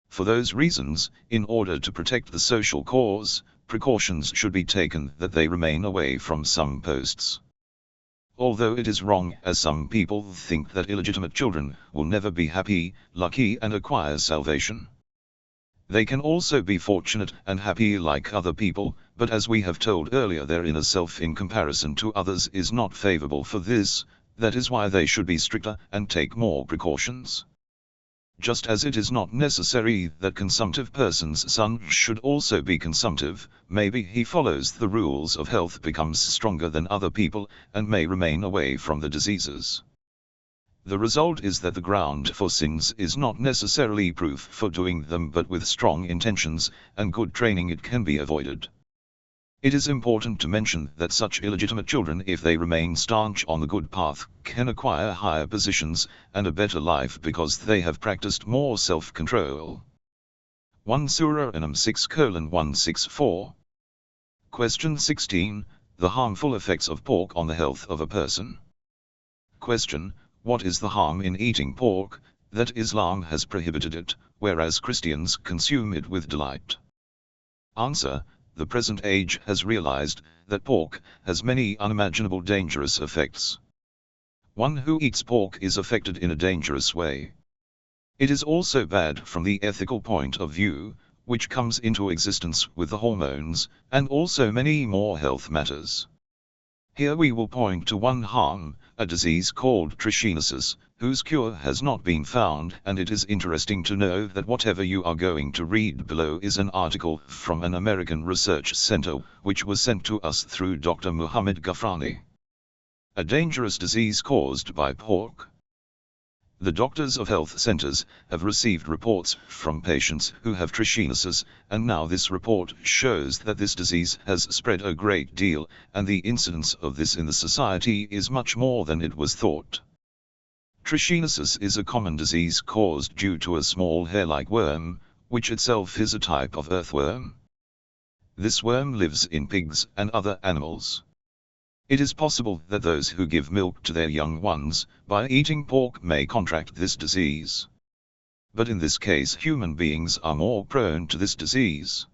For those reasons, in order to protect the social cause, precautions should be taken that they remain away from some posts. Although it is wrong, as some people think, that illegitimate children will never be happy, lucky and acquire salvation. They can also be fortunate and happy like other people, but as we have told earlier, their inner self in comparison to others is not favorable for this. That is why they should be stricter and take more precautions. Just as it is not necessary that consumptive person's son should also be consumptive, maybe he follows the rules of health, becomes stronger than other people, and may remain away from the diseases. The result is that the ground for sins is not necessarily proof for doing them, but with strong intentions and good training it can be avoided. It is important to mention that such illegitimate children, if they remain staunch on the good path, can acquire higher positions and a better life because they have practiced more self-control. 1 Surah An-Nam 6:164. Question 16. The harmful effects of pork on the health of a person. Question. What is the harm in eating pork, that Islam has prohibited it, whereas Christians consume it with delight? Answer. The present age has realized that pork has many unimaginable dangerous effects. One who eats pork is affected in a dangerous way. It is also bad from the ethical point of view, which comes into existence with the hormones, and also many more health matters. Here we will point to one harm, a disease called trichinosis, whose cure has not been found, and it is interesting to know that whatever you are going to read below is an article from an American research center, which was sent to us through Dr. Muhammad Gafrani. A dangerous disease caused by pork. The doctors of health centers have received reports from patients who have trichinosis, and now this report shows that this disease has spread a great deal, and the incidence of this in the society is much more than it was thought. Trichinosis is a common disease caused due to a small hair-like worm, which itself is a type of earthworm. This worm lives in pigs and other animals. It is possible that those who give milk to their young ones, by eating pork, may contract this disease. But in this case human beings are more prone to this disease.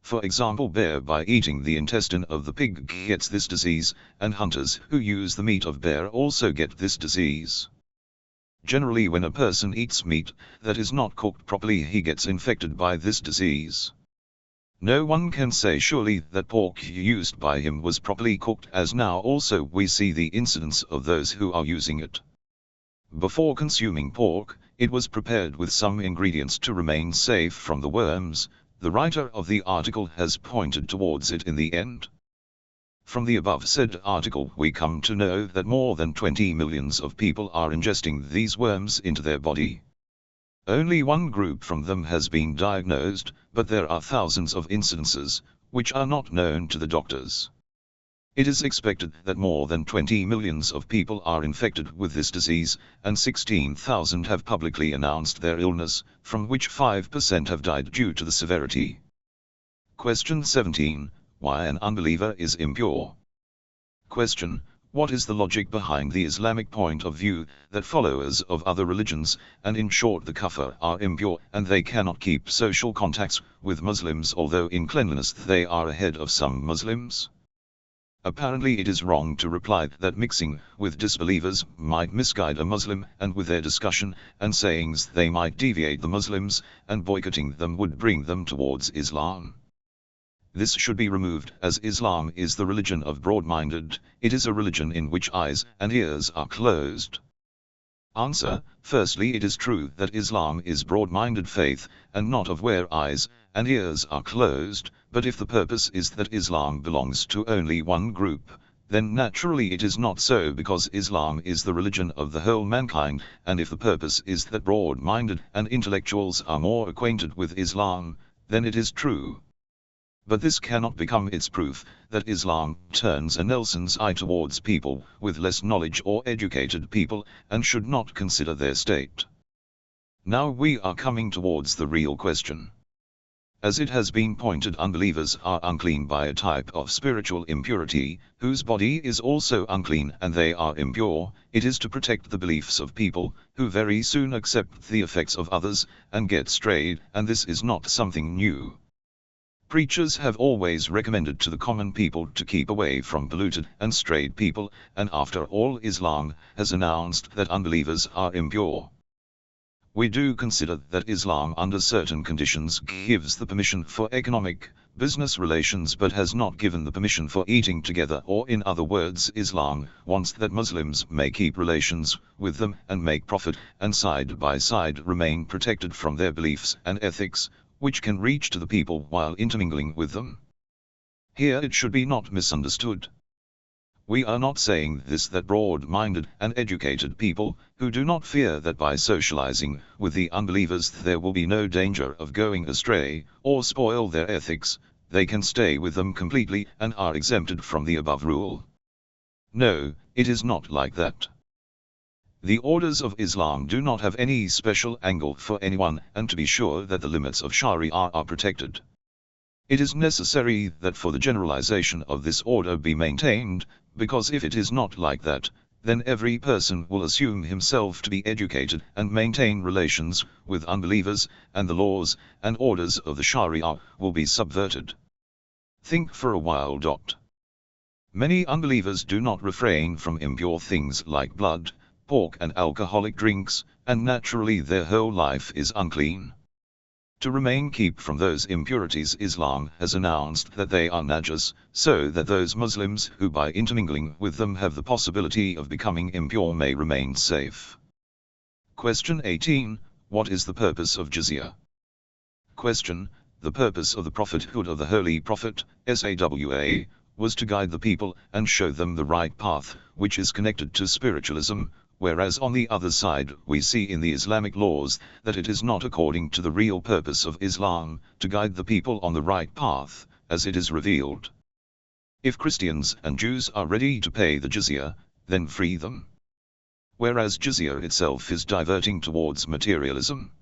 For example, bear by eating the intestine of the pig gets this disease, and hunters who use the meat of bear also get this disease. Generally when a person eats meat that is not cooked properly, he gets infected by this disease. No one can say surely that pork used by him was properly cooked, as now also we see the incidence of those who are using it. Before consuming pork, it was prepared with some ingredients to remain safe from the worms. The writer of the article has pointed towards it in the end. From the above said article we come to know that more than 20 millions of people are ingesting these worms into their body. Only one group from them has been diagnosed, but there are thousands of incidences, which are not known to the doctors. It is expected that more than 20 millions of people are infected with this disease, and 16,000 have publicly announced their illness, from which 5% have died due to the severity. Question 17. Why an unbeliever is impure? Question. What is the logic behind the Islamic point of view, that followers of other religions, and in short the kuffar, are impure, and they cannot keep social contacts with Muslims although in cleanliness they are ahead of some Muslims? Apparently it is wrong to reply that mixing with disbelievers might misguide a Muslim, and with their discussion and sayings they might deviate the Muslims, and boycotting them would bring them towards Islam. This should be removed, as Islam is the religion of broad-minded. It is a religion in which eyes and ears are closed. Answer. Firstly, it is true that Islam is broad-minded faith, and not of where eyes and ears are closed, but if the purpose is that Islam belongs to only one group, then naturally it is not so, because Islam is the religion of the whole mankind, and if the purpose is that broad-minded and intellectuals are more acquainted with Islam, then it is true. But this cannot become its proof that Islam turns a Nelson's eye towards people with less knowledge or educated people, and should not consider their state. Now we are coming towards the real question. As it has been pointed, unbelievers are unclean by a type of spiritual impurity, whose body is also unclean, and they are impure. It is to protect the beliefs of people, who very soon accept the effects of others, and get strayed, and this is not something new. Preachers have always recommended to the common people to keep away from polluted and strayed people, and after all Islam has announced that unbelievers are impure. We do consider that Islam under certain conditions gives the permission for economic, business relations, but has not given the permission for eating together, or in other words Islam wants that Muslims may keep relations with them and make profit, and side by side remain protected from their beliefs and ethics, which can reach to the people while intermingling with them. Here it should be not misunderstood. We are not saying this that broad-minded and educated people, who do not fear that by socializing with the unbelievers there will be no danger of going astray, or spoil their ethics, they can stay with them completely and are exempted from the above rule. No, it is not like that. The orders of Islam do not have any special angle for anyone, and to be sure that the limits of Sharia are protected. It is necessary that for the generalization of this order be maintained, because if it is not like that, then every person will assume himself to be educated and maintain relations with unbelievers, and the laws and orders of the Sharia will be subverted. Think for a while. Many unbelievers do not refrain from impure things like blood, pork and alcoholic drinks, and naturally their whole life is unclean. To keep from those impurities, Islam has announced that they are najas, so that those Muslims who by intermingling with them have the possibility of becoming impure may remain safe. Question 18. What is the purpose of jizya? Question. The purpose of the prophethood of the Holy Prophet, SAWA, was to guide the people and show them the right path, which is connected to spiritualism, whereas on the other side we see in the Islamic laws that it is not according to the real purpose of Islam to guide the people on the right path, as it is revealed. If Christians and Jews are ready to pay the jizya, then free them. Whereas jizya itself is diverting towards materialism.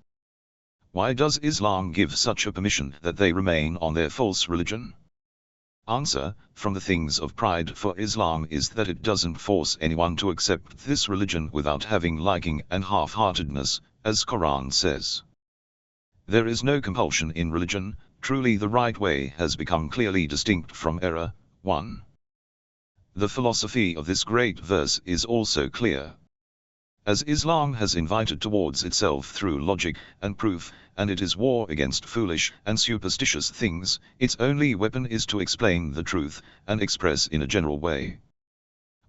Why does Islam give such a permission that they remain on their false religion? Answer. From the things of pride for Islam is that it doesn't force anyone to accept this religion without having liking and half-heartedness, as Quran says. There is no compulsion in religion, truly the right way has become clearly distinct from error. 1. The philosophy of this great verse is also clear. As Islam has invited towards itself through logic and proof, and it is war against foolish and superstitious things, its only weapon is to explain the truth, and express in a general way.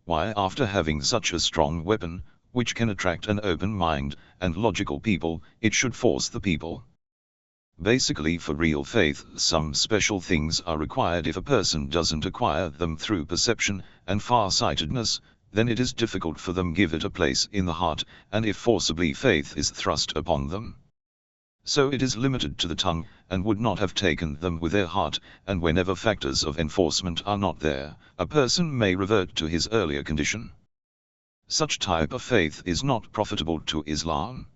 Why, after having such a strong weapon, which can attract an open mind and logical people, it should force the people? Basically, for real faith, some special things are required. If a person doesn't acquire them through perception and far-sightedness, then it is difficult for them give it a place in the heart, and if forcibly faith is thrust upon them, so it is limited to the tongue, and would not have taken them with their heart, and whenever factors of enforcement are not there, a person may revert to his earlier condition. Such type of faith is not profitable to Islam.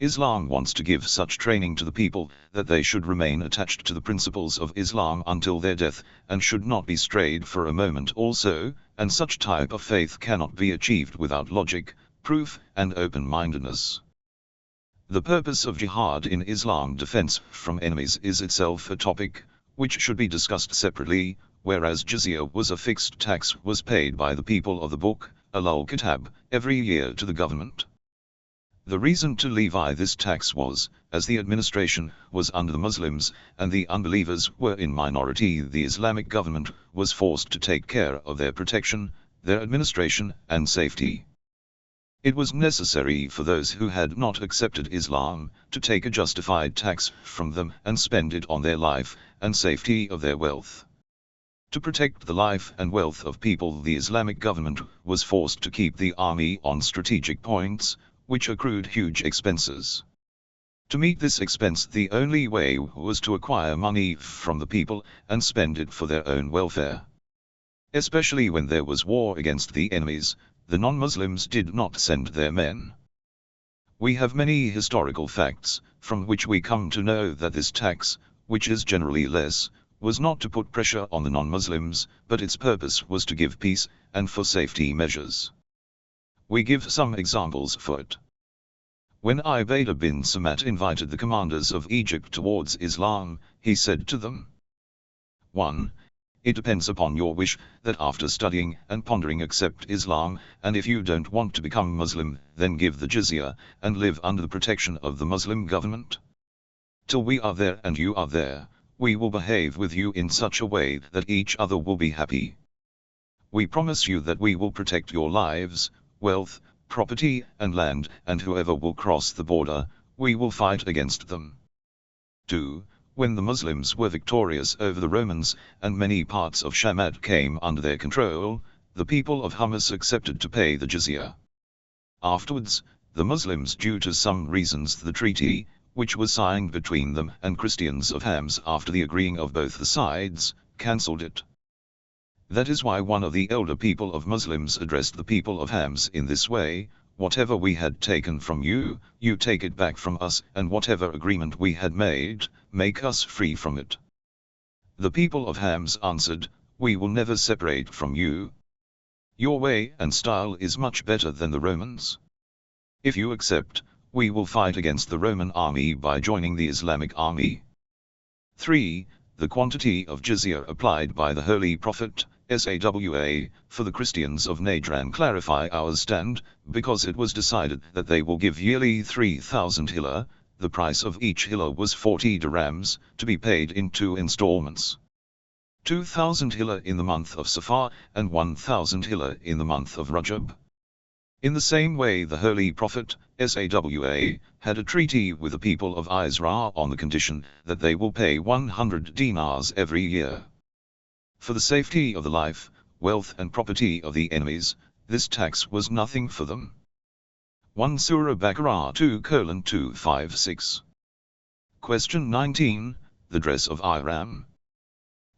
Islam wants to give such training to the people, that they should remain attached to the principles of Islam until their death, and should not be strayed for a moment also, and such type of faith cannot be achieved without logic, proof, and open-mindedness. The purpose of jihad in Islam, defense from enemies, is itself a topic, which should be discussed separately, whereas jizya was a fixed tax was paid by the people of the book, al-Kitab, every year to the government. The reason to levy this tax was, as the administration was under the Muslims, and the unbelievers were in minority, the Islamic government was forced to take care of their protection, their administration, and safety. It was necessary for those who had not accepted Islam, to take a justified tax from them and spend it on their life, and safety of their wealth. To protect the life and wealth of people, the Islamic government was forced to keep the army on strategic points, which accrued huge expenses. To meet this expense, the only way was to acquire money from the people, and spend it for their own welfare. Especially when there was war against the enemies, the non-Muslims did not send their men. We have many historical facts, from which we come to know that this tax, which is generally less, was not to put pressure on the non-Muslims, but its purpose was to give peace, and for safety measures. We give some examples for it. When Ubaydah bin Samat invited the commanders of Egypt towards Islam, he said to them, 1. It depends upon your wish, that after studying and pondering accept Islam, and if you don't want to become Muslim, then give the jizya, and live under the protection of the Muslim government. Till we are there and you are there, we will behave with you in such a way that each other will be happy. We promise you that we will protect your lives, wealth, property, and land, and whoever will cross the border, we will fight against them. 2. When the Muslims were victorious over the Romans, and many parts of Shamad came under their control, the people of Hummus accepted to pay the jizya. Afterwards, the Muslims, due to some reasons, the treaty, which was signed between them and Christians of Hams after the agreeing of both the sides, cancelled it. That is why one of the elder people of Muslims addressed the people of Hams in this way, whatever we had taken from you, you take it back from us, and whatever agreement we had made, make us free from it. The people of Hams answered, we will never separate from you. Your way and style is much better than the Romans. If you accept, we will fight against the Roman army by joining the Islamic army. 3. The quantity of jizya applied by the Holy Prophet, SAWA, for the Christians of Najran clarify our stand, because it was decided that they will give yearly 3,000 hilla, the price of each hilla was 40 dirhams, to be paid in 2 installments. 2,000 hilla in the month of Safar, and 1,000 hilla in the month of Rajab. In the same way the Holy Prophet, SAWA, had a treaty with the people of Israel on the condition that they will pay 100 dinars every year. For the safety of the life, wealth and property of the enemies, this tax was nothing for them. 1 Surah Baqarah 2:256. Question 19, the dress of Ihram.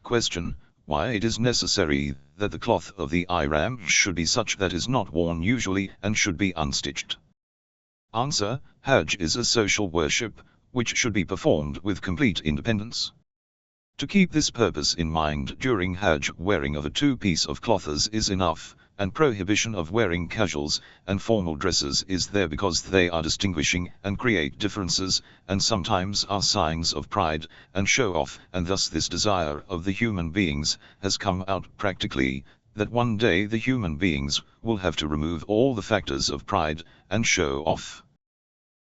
Question, why it is necessary that the cloth of the Ihram should be such that is not worn usually and should be unstitched. Answer, Hajj is a social worship, which should be performed with complete independence. To keep this purpose in mind during Hajj, wearing of a two-piece of cloths is enough, and prohibition of wearing casuals and formal dresses is there because they are distinguishing and create differences, and sometimes are signs of pride and show off, and thus this desire of the human beings has come out practically, that one day the human beings will have to remove all the factors of pride and show off.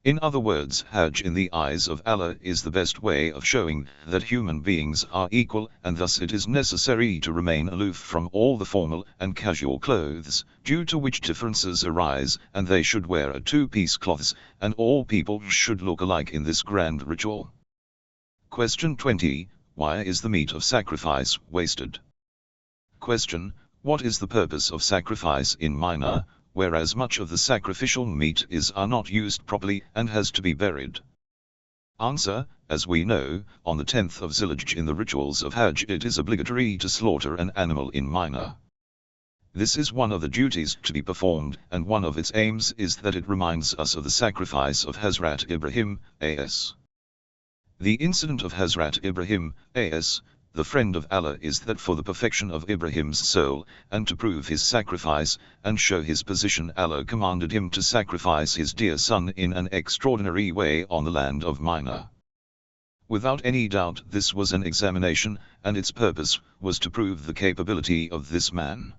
In other words, Hajj in the eyes of Allah is the best way of showing that human beings are equal, and thus it is necessary to remain aloof from all the formal and casual clothes, due to which differences arise, and they should wear a two-piece cloths, and all people should look alike in this grand ritual. Question 20. Why is the meat of sacrifice wasted? Question. What is the purpose of sacrifice in Mina, whereas much of the sacrificial meat are not used properly and has to be buried? Answer. As we know, on the 10th of Zilhijjah in the rituals of Hajj it is obligatory to slaughter an animal in Mina. This is one of the duties to be performed, and one of its aims is that it reminds us of the sacrifice of Hazrat Ibrahim, a.s. The incident of Hazrat Ibrahim, a.s., the friend of Allah, is that for the perfection of Ibrahim's soul, and to prove his sacrifice, and show his position, Allah commanded him to sacrifice his dear son in an extraordinary way on the land of Mina. Without any doubt this was an examination, and its purpose was to prove the capability of this man.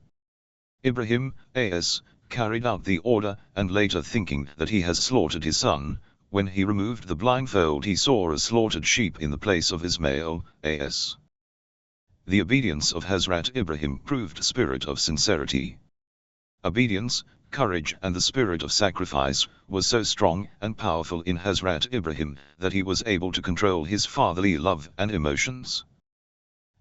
Ibrahim, a.s., carried out the order, and later thinking that he has slaughtered his son, when he removed the blindfold he saw a slaughtered sheep in the place of Ismail, a.s. The obedience of Hazrat Ibrahim proved spirit of sincerity. Obedience, courage and the spirit of sacrifice was so strong and powerful in Hazrat Ibrahim that he was able to control his fatherly love and emotions.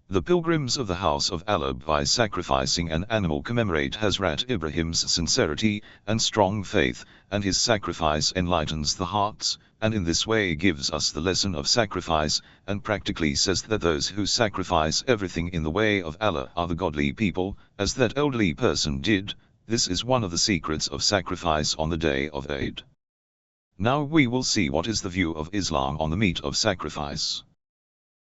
The pilgrims of the house of Allah by sacrificing an animal commemorate Hazrat Ibrahim's sincerity and strong faith, and his sacrifice enlightens the hearts, and in this way gives us the lesson of sacrifice, and practically says that those who sacrifice everything in the way of Allah are the godly people, as that elderly person did. This is one of the secrets of sacrifice on the day of Eid. Now we will see what is the view of Islam on the meat of sacrifice.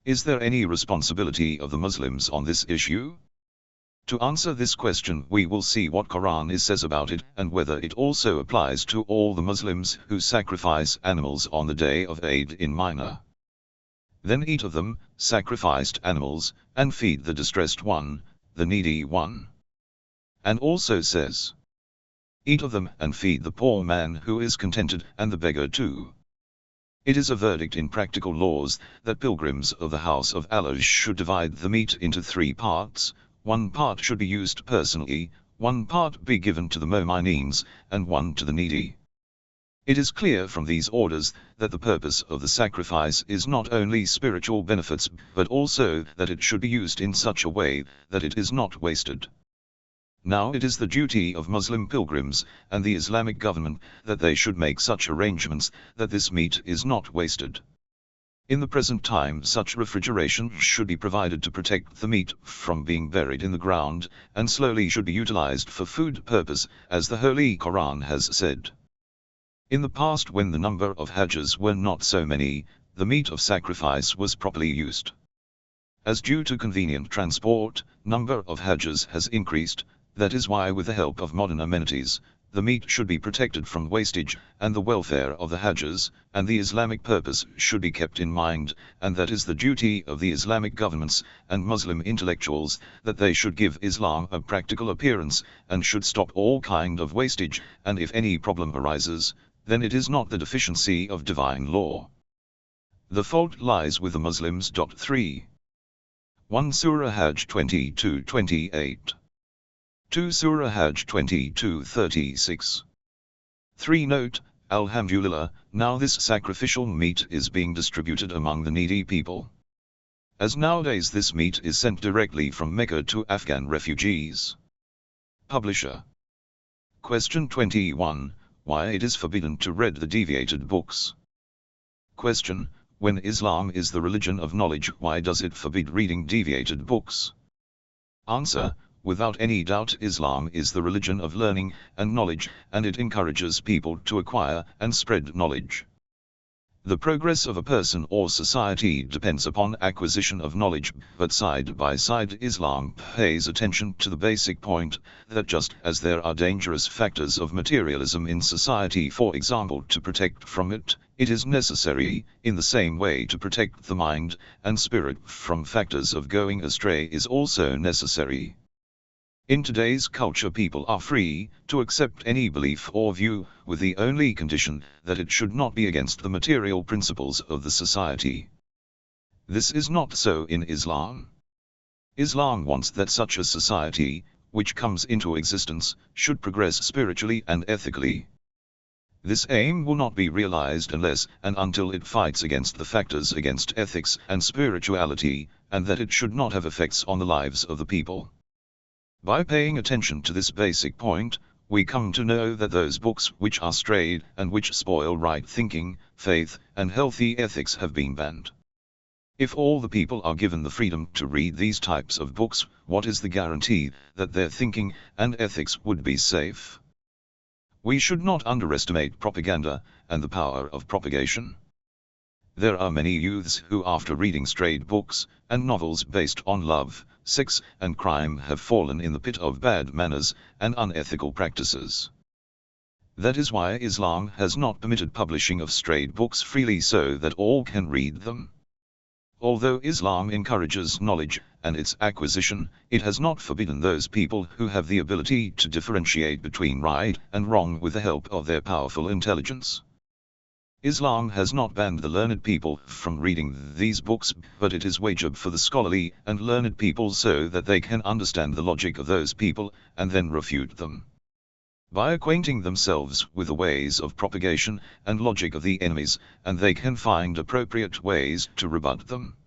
Is there any responsibility of the Muslims on this issue? To answer this question we will see what Quran says about it, and whether it also applies to all the Muslims who sacrifice animals on the day of Eid in Mina. Then eat of them, sacrificed animals, and feed the distressed one, the needy one. And also says, eat of them and feed the poor man who is contented, and the beggar too. It is a verdict in practical laws that pilgrims of the house of Allah should divide the meat into 3 parts. 1 part should be used personally, 1 part be given to the mu'mineen, and 1 to the needy. It is clear from these orders that the purpose of the sacrifice is not only spiritual benefits, but also that it should be used in such a way that it is not wasted. Now it is the duty of Muslim pilgrims and the Islamic government that they should make such arrangements that this meat is not wasted. In the present time such refrigeration should be provided to protect the meat from being buried in the ground, and slowly should be utilized for food purpose, as the Holy Quran has said. In the past, when the number of Hajjs were not so many, the meat of sacrifice was properly used. As due to convenient transport, number of Hajjs has increased. That is why, with the help of modern amenities, the meat should be protected from wastage, and the welfare of the Hajjs and the Islamic purpose should be kept in mind, and that is the duty of the Islamic governments and Muslim intellectuals, that they should give Islam a practical appearance, and should stop all kind of wastage, and if any problem arises, then it is not the deficiency of divine law. The fault lies with the Muslims. 3. 1 Surah Hajj 22-28. 2 Surah Hajj 22-36. 3 Note, Alhamdulillah, now this sacrificial meat is being distributed among the needy people. As nowadays this meat is sent directly from Mecca to Afghan refugees. Publisher. Question 21. Why it is forbidden to read the deviated books? Question. When Islam is the religion of knowledge, why does it forbid reading deviated books? Answer. Without any doubt Islam is the religion of learning and knowledge, and it encourages people to acquire and spread knowledge. The progress of a person or society depends upon acquisition of knowledge, but side by side Islam pays attention to the basic point, that just as there are dangerous factors of materialism in society, for example, to protect from it, it is necessary, in the same way, to protect the mind and spirit from factors of going astray is also necessary. In today's culture, people are free to accept any belief or view, with the only condition that it should not be against the material principles of the society. This is not so in Islam. Islam wants that such a society, which comes into existence, should progress spiritually and ethically. This aim will not be realized unless and until it fights against the factors against ethics and spirituality, and that it should not have effects on the lives of the people. By paying attention to this basic point, we come to know that those books which are strayed and which spoil right thinking, faith, and healthy ethics have been banned. If all the people are given the freedom to read these types of books, what is the guarantee that their thinking and ethics would be safe? We should not underestimate propaganda and the power of propagation. There are many youths who, after reading strayed books and novels based on love, sex, and crime, have fallen in the pit of bad manners and unethical practices. That is why Islam has not permitted publishing of strayed books freely so that all can read them. Although Islam encourages knowledge and its acquisition, it has not forbidden those people who have the ability to differentiate between right and wrong with the help of their powerful intelligence. Islam has not banned the learned people from reading these books, but it is wajib for the scholarly and learned people so that they can understand the logic of those people, and then refute them. By acquainting themselves with the ways of propagation and logic of the enemies, and they can find appropriate ways to rebut them.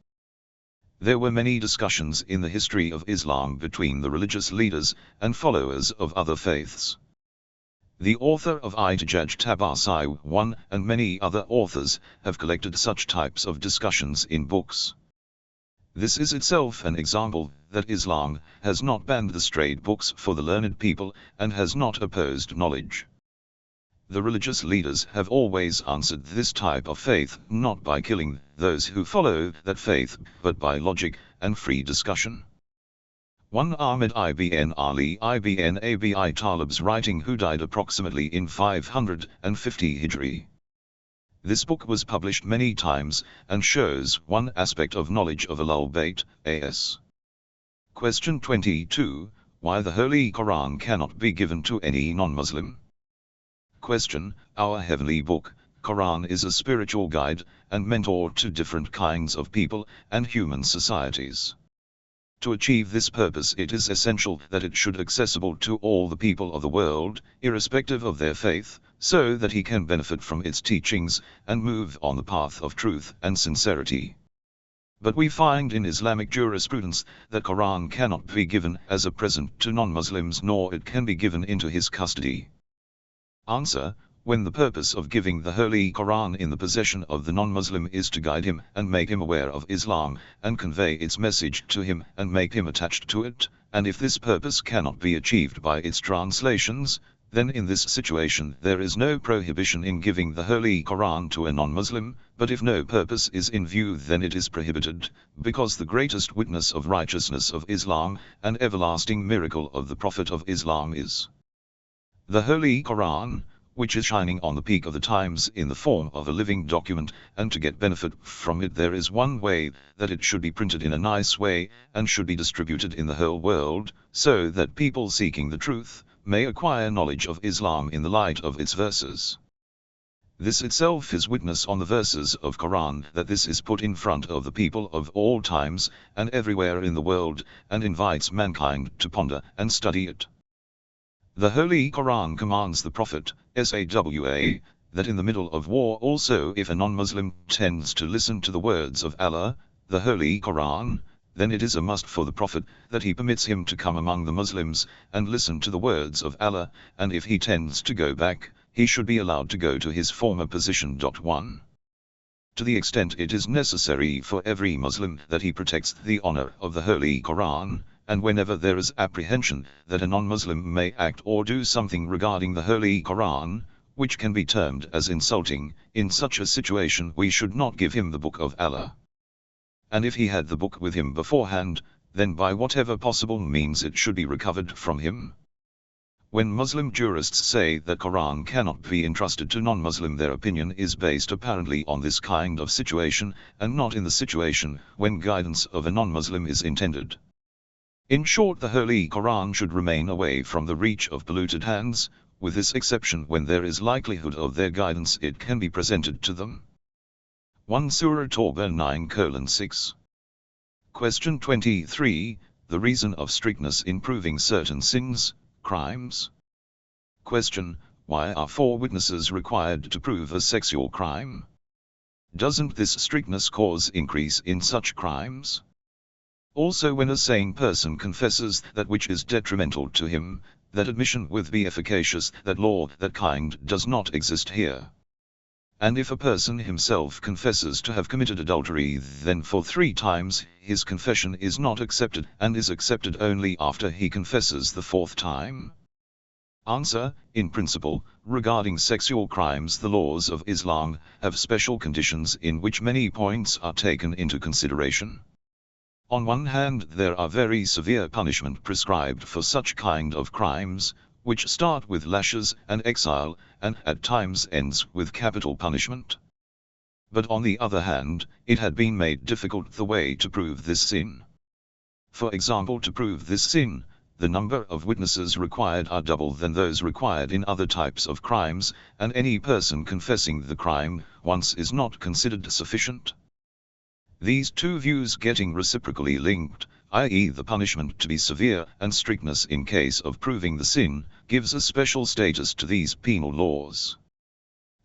There were many discussions in the history of Islam between the religious leaders and followers of other faiths. The author of Ihtijaj Tabasai 1 and many other authors have collected such types of discussions in books. This is itself an example that Islam has not banned the strayed books for the learned people and has not opposed knowledge. The religious leaders have always answered this type of faith not by killing those who follow that faith, but by logic and free discussion. 1 Ahmed ibn Ali ibn Abi Talib's writing, who died approximately in 550 Hijri. This book was published many times and shows one aspect of knowledge of Ahlul Bayt, as. Question 22. Why the Holy Quran cannot be given to any non-Muslim? Question. Our heavenly book, Quran, is a spiritual guide and mentor to different kinds of people and human societies. To achieve this purpose, it is essential that it should be accessible to all the people of the world, irrespective of their faith, so that he can benefit from its teachings and move on the path of truth and sincerity. But we find in Islamic jurisprudence that Quran cannot be given as a present to non-Muslims, nor it can be given into his custody. Answer. When the purpose of giving the Holy Quran in the possession of the non-Muslim is to guide him and make him aware of Islam, and convey its message to him and make him attached to it, and if this purpose cannot be achieved by its translations, then in this situation there is no prohibition in giving the Holy Quran to a non-Muslim, but if no purpose is in view, then it is prohibited, because the greatest witness of righteousness of Islam and everlasting miracle of the Prophet of Islam is the Holy Quran, which is shining on the peak of the times in the form of a living document, and to get benefit from it there is one way, that it should be printed in a nice way, and should be distributed in the whole world, so that people seeking the truth may acquire knowledge of Islam in the light of its verses. This itself is witness on the verses of Quran that this is put in front of the people of all times and everywhere in the world, and invites mankind to ponder and study it. The Holy Quran commands the Prophet, SAW, that in the middle of war also, if a non-Muslim tends to listen to the words of Allah, the Holy Quran, then it is a must for the Prophet that he permits him to come among the Muslims and listen to the words of Allah, and if he tends to go back, he should be allowed to go to his former position. 1. To the extent it is necessary for every Muslim that he protects the honor of the Holy Quran, and whenever there is apprehension that a non-Muslim may act or do something regarding the Holy Quran, which can be termed as insulting. In such a situation we should not give him the Book of Allah. And if he had the book with him beforehand, then by whatever possible means it should be recovered from him. When Muslim jurists say that Quran cannot be entrusted to non-Muslim, their opinion is based apparently on this kind of situation, and not in the situation when guidance of a non-Muslim is intended. In short, the Holy Quran should remain away from the reach of polluted hands, with this exception: when there is likelihood of their guidance it can be presented to them. 1 Surah Tawbah 9:6. Question 23. The reason of strictness in proving certain sins, crimes. Question: why are 4 witnesses required to prove a sexual crime? Doesn't this strictness cause increase in such crimes? Also, when a sane person confesses that which is detrimental to him, that admission would be efficacious. That law, that kind, does not exist here. And if a person himself confesses to have committed adultery, then for 3 times his confession is not accepted, and is accepted only after he confesses the 4th time. Answer: in principle, regarding sexual crimes, the laws of Islam have special conditions in which many points are taken into consideration. On one hand, there are very severe punishment prescribed for such kind of crimes, which start with lashes and exile, and at times ends with capital punishment. But on the other hand, it had been made difficult the way to prove this sin. For example, to prove this sin, the number of witnesses required are double than those required in other types of crimes, and any person confessing the crime once is not considered sufficient. These 2 views getting reciprocally linked, i.e. the punishment to be severe and strictness in case of proving the sin, gives a special status to these penal laws.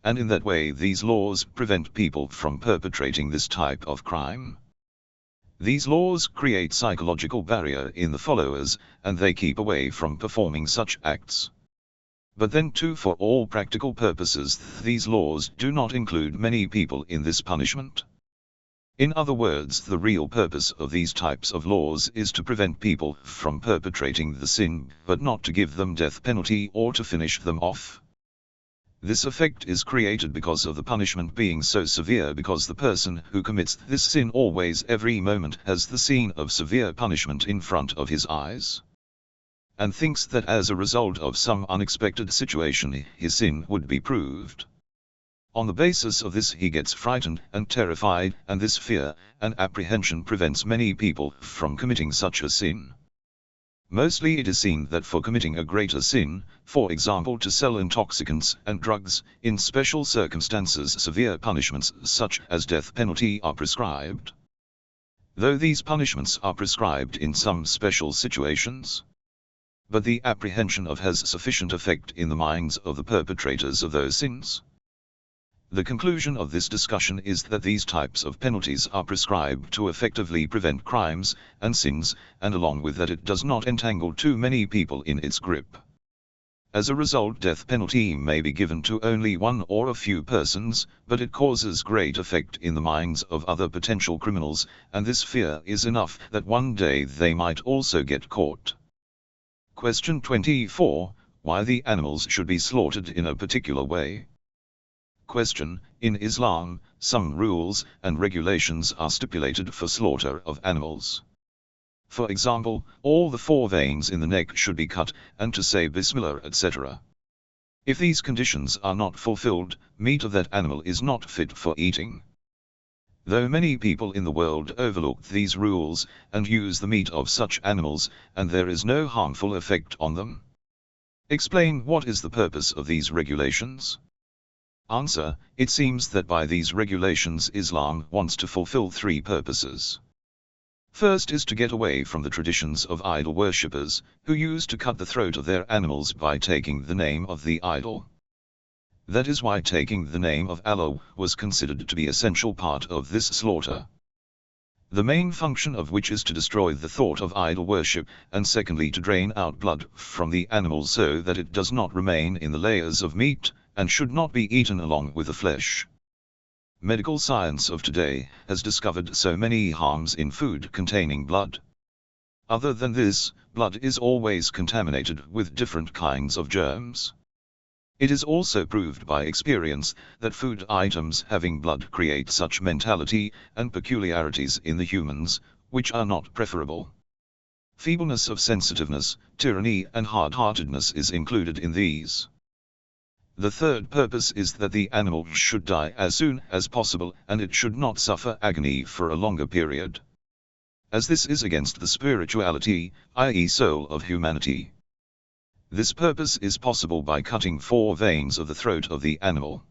And in that way these laws prevent people from perpetrating this type of crime. These laws create psychological barrier in the followers, and they keep away from performing such acts. But then too, for all practical purposes, these laws do not include many people in this punishment. In other words, the real purpose of these types of laws is to prevent people from perpetrating the sin, but not to give them death penalty or to finish them off. This effect is created because of the punishment being so severe, because the person who commits this sin always, every moment, has the scene of severe punishment in front of his eyes, and thinks that as a result of some unexpected situation his sin would be proved. On the basis of this he gets frightened and terrified, and this fear and apprehension prevents many people from committing such a sin. Mostly it is seen that for committing a greater sin, for example to sell intoxicants and drugs, in special circumstances severe punishments such as death penalty are prescribed. Though these punishments are prescribed in some special situations, but the apprehension of has sufficient effect in the minds of the perpetrators of those sins. The conclusion of this discussion is that these types of penalties are prescribed to effectively prevent crimes and sins, and along with that it does not entangle too many people in its grip. As a result, death penalty may be given to only 1 or a few persons, but it causes great effect in the minds of other potential criminals, and this fear is enough that one day they might also get caught. Question 24. Why the animals should be slaughtered in a particular way? Question: in Islam, some rules and regulations are stipulated for slaughter of animals. For example, all the 4 veins in the neck should be cut, and to say Bismillah, etc. If these conditions are not fulfilled, meat of that animal is not fit for eating. Though many people in the world overlook these rules, and use the meat of such animals, and there is no harmful effect on them. Explain what is the purpose of these regulations. Answer: it seems that by these regulations Islam wants to fulfill 3 purposes. First is to get away from the traditions of idol worshippers, who used to cut the throat of their animals by taking the name of the idol. That is why taking the name of Allah was considered to be an essential part of this slaughter, the main function of which is to destroy the thought of idol worship, and secondly to drain out blood from the animal so that it does not remain in the layers of meat, and should not be eaten along with the flesh. Medical science of today has discovered so many harms in food containing blood. Other than this, blood is always contaminated with different kinds of germs. It is also proved by experience that food items having blood create such mentality and peculiarities in the humans, which are not preferable. Feebleness of sensitiveness, tyranny and hard-heartedness is included in these. The third purpose is that the animal should die as soon as possible and it should not suffer agony for a longer period, as this is against the spirituality, i.e. soul of humanity. This purpose is possible by cutting 4 veins of the throat of the animal.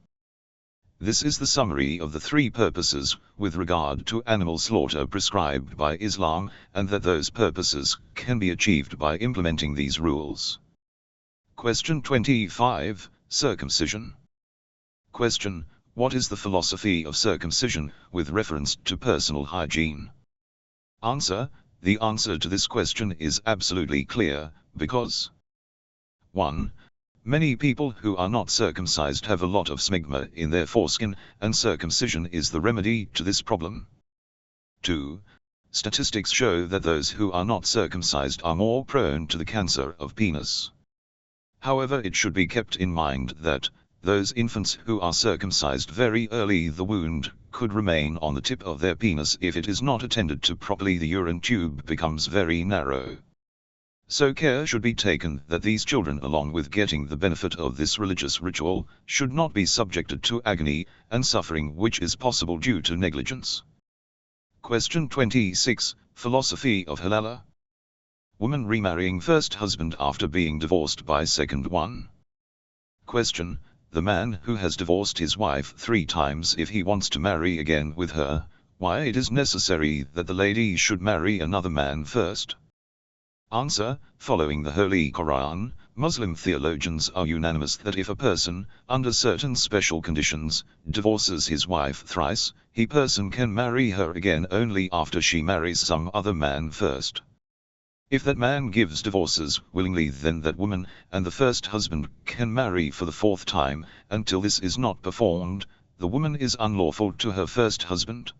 This is the summary of the 3 purposes with regard to animal slaughter prescribed by Islam, and that those purposes can be achieved by implementing these rules. Question 25. Circumcision. Question: what is the philosophy of circumcision with reference to personal hygiene? Answer: the answer to this question is absolutely clear, because 1. Many people who are not circumcised have a lot of smegma in their foreskin, and circumcision is the remedy to this problem. 2. Statistics show that those who are not circumcised are more prone to the cancer of penis. However, it should be kept in mind that those infants who are circumcised very early, the wound could remain on the tip of their penis if it is not attended to properly. The urine tube becomes very narrow. So care should be taken that these children, along with getting the benefit of this religious ritual, should not be subjected to agony and suffering which is possible due to negligence. Question 26. Philosophy of halala. Woman remarrying first husband after being divorced by second one. Question: the man who has divorced his wife 3 times, if he wants to marry again with her, why it is necessary that the lady should marry another man first? Answer: following the Holy Quran, Muslim theologians are unanimous that if a person, under certain special conditions, divorces his wife thrice, he person can marry her again only after she marries some other man first. If that man gives divorces willingly, then that woman and the first husband can marry for the 4th time. Until this is not performed, the woman is unlawful to her first husband.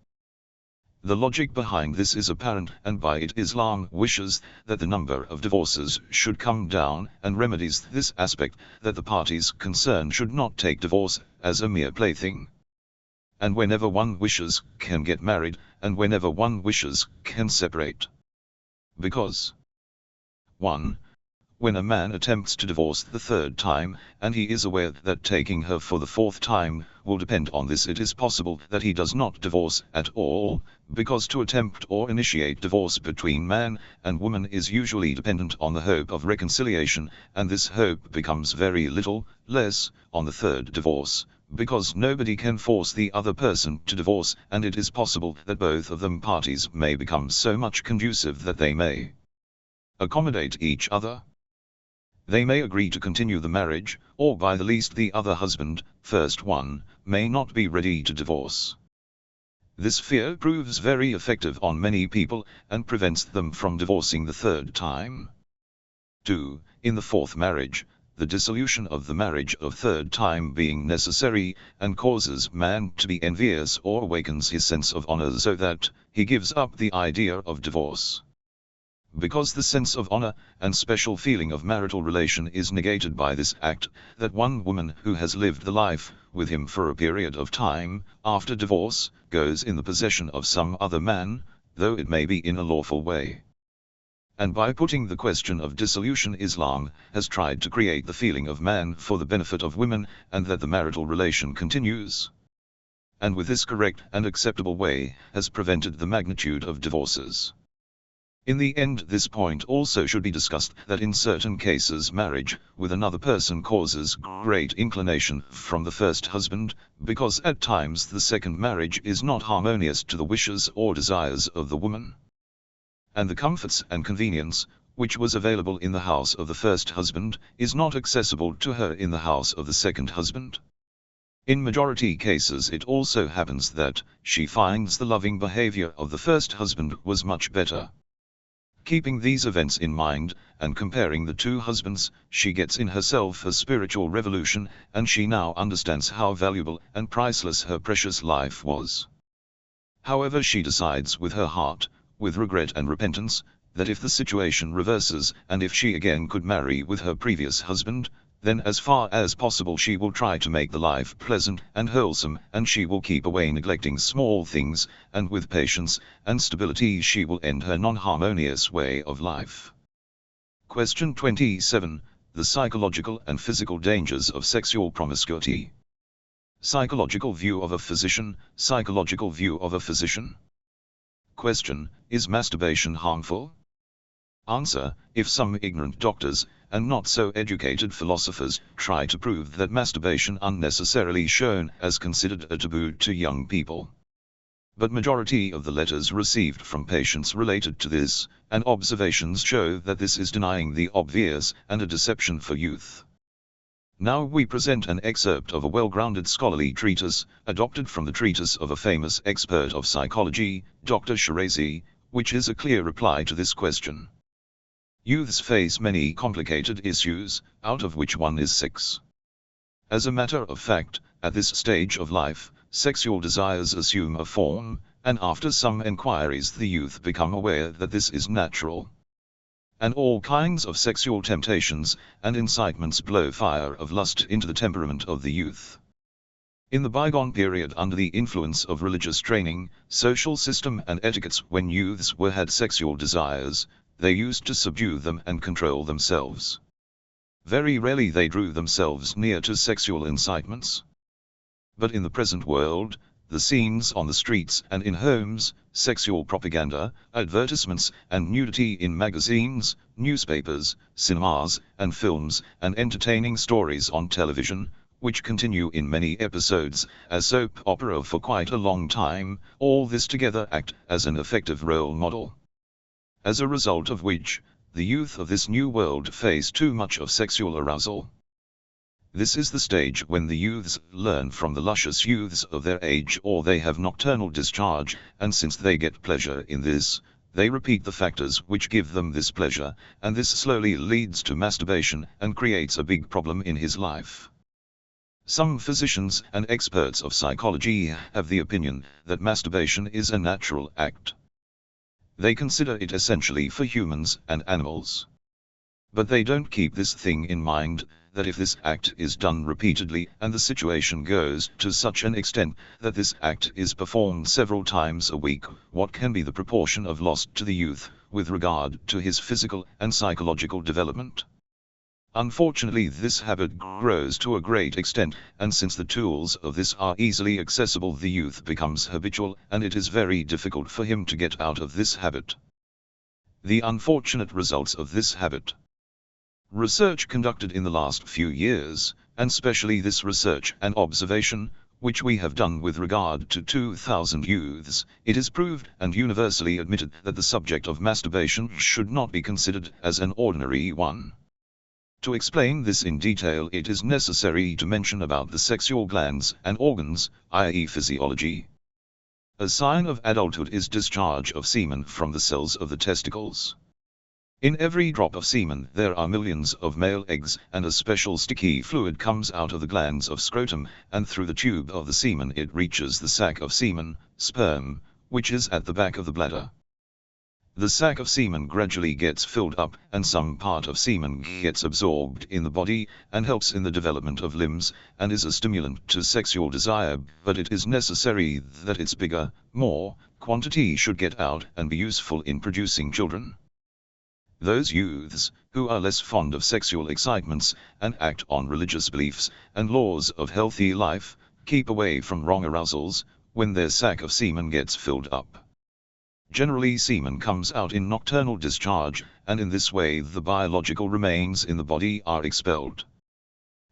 The logic behind this is apparent, and by it Islam wishes that the number of divorces should come down, and remedies this aspect, that the parties concerned should not take divorce as a mere plaything. And whenever one wishes, can get married, and whenever one wishes, can separate. Because 1. When a man attempts to divorce the 3rd time, and he is aware that taking her for the 4th time will depend on this, it is possible that he does not divorce at all, because to attempt or initiate divorce between man and woman is usually dependent on the hope of reconciliation, and this hope becomes very little less on the 3rd divorce, because nobody can force the other person to divorce, and it is possible that both of them parties may become so much conducive that they may accommodate each other. They may agree to continue the marriage, or by the least the other husband, first one, may not be ready to divorce. This fear proves very effective on many people, and prevents them from divorcing the 3rd time. 2. In the 4th marriage, the dissolution of the marriage of 3rd time being necessary, and causes man to be envious or awakens his sense of honor so that he gives up the idea of divorce. Because the sense of honor and special feeling of marital relation is negated by this act, that one woman who has lived the life with him for a period of time, after divorce, goes in the possession of some other man, though it may be in a lawful way. And by putting the question of dissolution, Islam has tried to create the feeling of man for the benefit of women, and that the marital relation continues. And with this correct and acceptable way, has prevented the magnitude of divorces. In the end, this point also should be discussed, that in certain cases marriage with another person causes great inclination from the first husband, because at times the second marriage is not harmonious to the wishes or desires of the woman. And the comforts and convenience, which was available in the house of the first husband, is not accessible to her in the house of the second husband. In majority cases it also happens that she finds the loving behavior of the first husband was much better. Keeping these events in mind, and comparing the 2 husbands, she gets in herself a spiritual revolution, and she now understands how valuable and priceless her precious life was. However, she decides with her heart, with regret and repentance, that if the situation reverses, and if she again could marry with her previous husband, then as far as possible she will try to make the life pleasant and wholesome, and she will keep away neglecting small things, and with patience and stability she will end her non-harmonious way of life. Question 27. The psychological and physical dangers of sexual promiscuity. Psychological view of a physician. Psychological view of a physician. Question: is masturbation harmful? Answer: if some ignorant doctors, and not so educated philosophers, try to prove that masturbation unnecessarily shown as considered a taboo to young people. But majority of the letters received from patients related to this, and observations show that this is denying the obvious and a deception for youth. Now we present an excerpt of a well-grounded scholarly treatise, adopted from the treatise of a famous expert of psychology, Dr. Shirazi, which is a clear reply to this question. Youths face many complicated issues, out of which one is sex. As a matter of fact, at this stage of life, sexual desires assume a form, and after some enquiries the youth become aware that this is natural. And all kinds of sexual temptations and incitements blow fire of lust into the temperament of the youth. In the bygone period, under the influence of religious training, social system and etiquettes, when youths had sexual desires, they used to subdue them and control themselves. Very rarely they drew themselves near to sexual incitements. But in the present world, the scenes on the streets and in homes, sexual propaganda, advertisements and nudity in magazines, newspapers, cinemas and films, and entertaining stories on television, which continue in many episodes as soap opera for quite a long time, all this together act as an effective role model. As a result of which, the youth of this new world face too much of sexual arousal. This is the stage when the youths learn from the luscious youths of their age, or they have nocturnal discharge, and since they get pleasure in this, they repeat the factors which give them this pleasure, and this slowly leads to masturbation and creates a big problem in his life. Some physicians and experts of psychology have the opinion that masturbation is a natural act. They consider it essentially for humans and animals. But they don't keep this thing in mind, that if this act is done repeatedly and the situation goes to such an extent that this act is performed several times a week, what can be the proportion of loss to the youth with regard to his physical and psychological development? Unfortunately, this habit grows to a great extent, and since the tools of this are easily accessible, the youth becomes habitual, and it is very difficult for him to get out of this habit. The unfortunate results of this habit. Research conducted in the last few years, and specially this research and observation, which we have done with regard to 2,000 youths, it is proved and universally admitted that the subject of masturbation should not be considered as an ordinary one. To explain this in detail, it is necessary to mention about the sexual glands and organs, i.e. physiology. A sign of adulthood is discharge of semen from the cells of the testicles. In every drop of semen there are millions of male eggs, and a special sticky fluid comes out of the glands of scrotum, and through the tube of the semen it reaches the sac of semen, sperm, which is at the back of the bladder. The sac of semen gradually gets filled up, and some part of semen gets absorbed in the body, and helps in the development of limbs, and is a stimulant to sexual desire, but it is necessary that its bigger, more, quantity should get out and be useful in producing children. Those youths, who are less fond of sexual excitements, and act on religious beliefs and laws of healthy life, keep away from wrong arousals, when their sac of semen gets filled up. Generally semen comes out in nocturnal discharge, and in this way the biological remains in the body are expelled.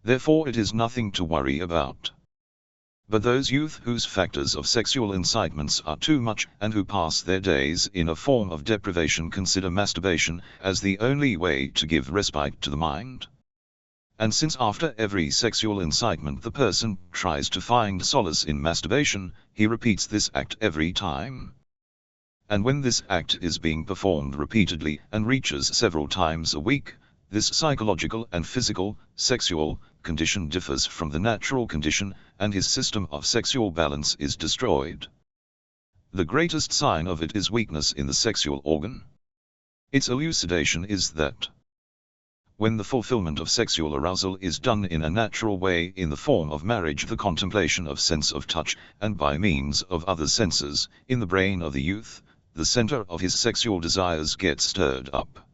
Therefore it is nothing to worry about. But those youth whose factors of sexual incitements are too much, and who pass their days in a form of deprivation, consider masturbation as the only way to give respite to the mind. And since after every sexual incitement the person tries to find solace in masturbation, he repeats this act every time. And when this act is being performed repeatedly and reaches several times a week, this psychological and physical, sexual, condition differs from the natural condition, and his system of sexual balance is destroyed. The greatest sign of it is weakness in the sexual organ. Its elucidation is that When the fulfillment of sexual arousal is done in a natural way in the form of marriage, the contemplation of sense of touch, and by means of other senses, in the brain of the youth, the center of his sexual desires gets stirred up.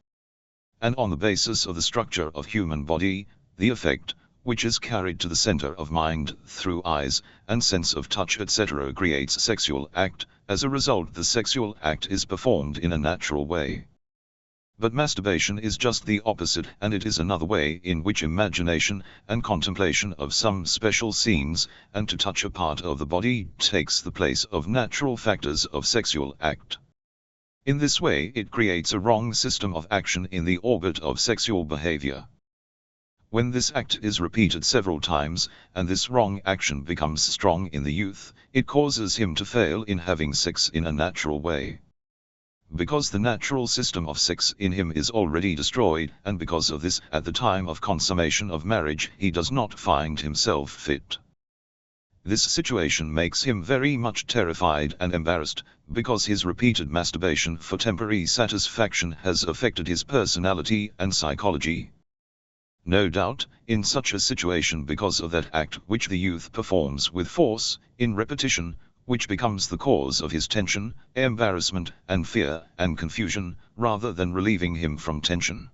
And on the basis of the structure of human body, the effect, which is carried to the center of mind through eyes, and sense of touch etc. creates sexual act. As a result, the sexual act is performed in a natural way. But masturbation is just the opposite, and it is another way in which imagination and contemplation of some special scenes, and to touch a part of the body, takes the place of natural factors of sexual act. In this way it creates a wrong system of action in the orbit of sexual behavior. When this act is repeated several times, and this wrong action becomes strong in the youth, it causes him to fail in having sex in a natural way. Because the natural system of sex in him is already destroyed, and because of this, at the time of consummation of marriage, he does not find himself fit. This situation makes him very much terrified and embarrassed, because his repeated masturbation for temporary satisfaction has affected his personality and psychology. No doubt, in such a situation, because of that act which the youth performs with force, in repetition, which becomes the cause of his tension, embarrassment, and fear, and confusion, rather than relieving him from tension.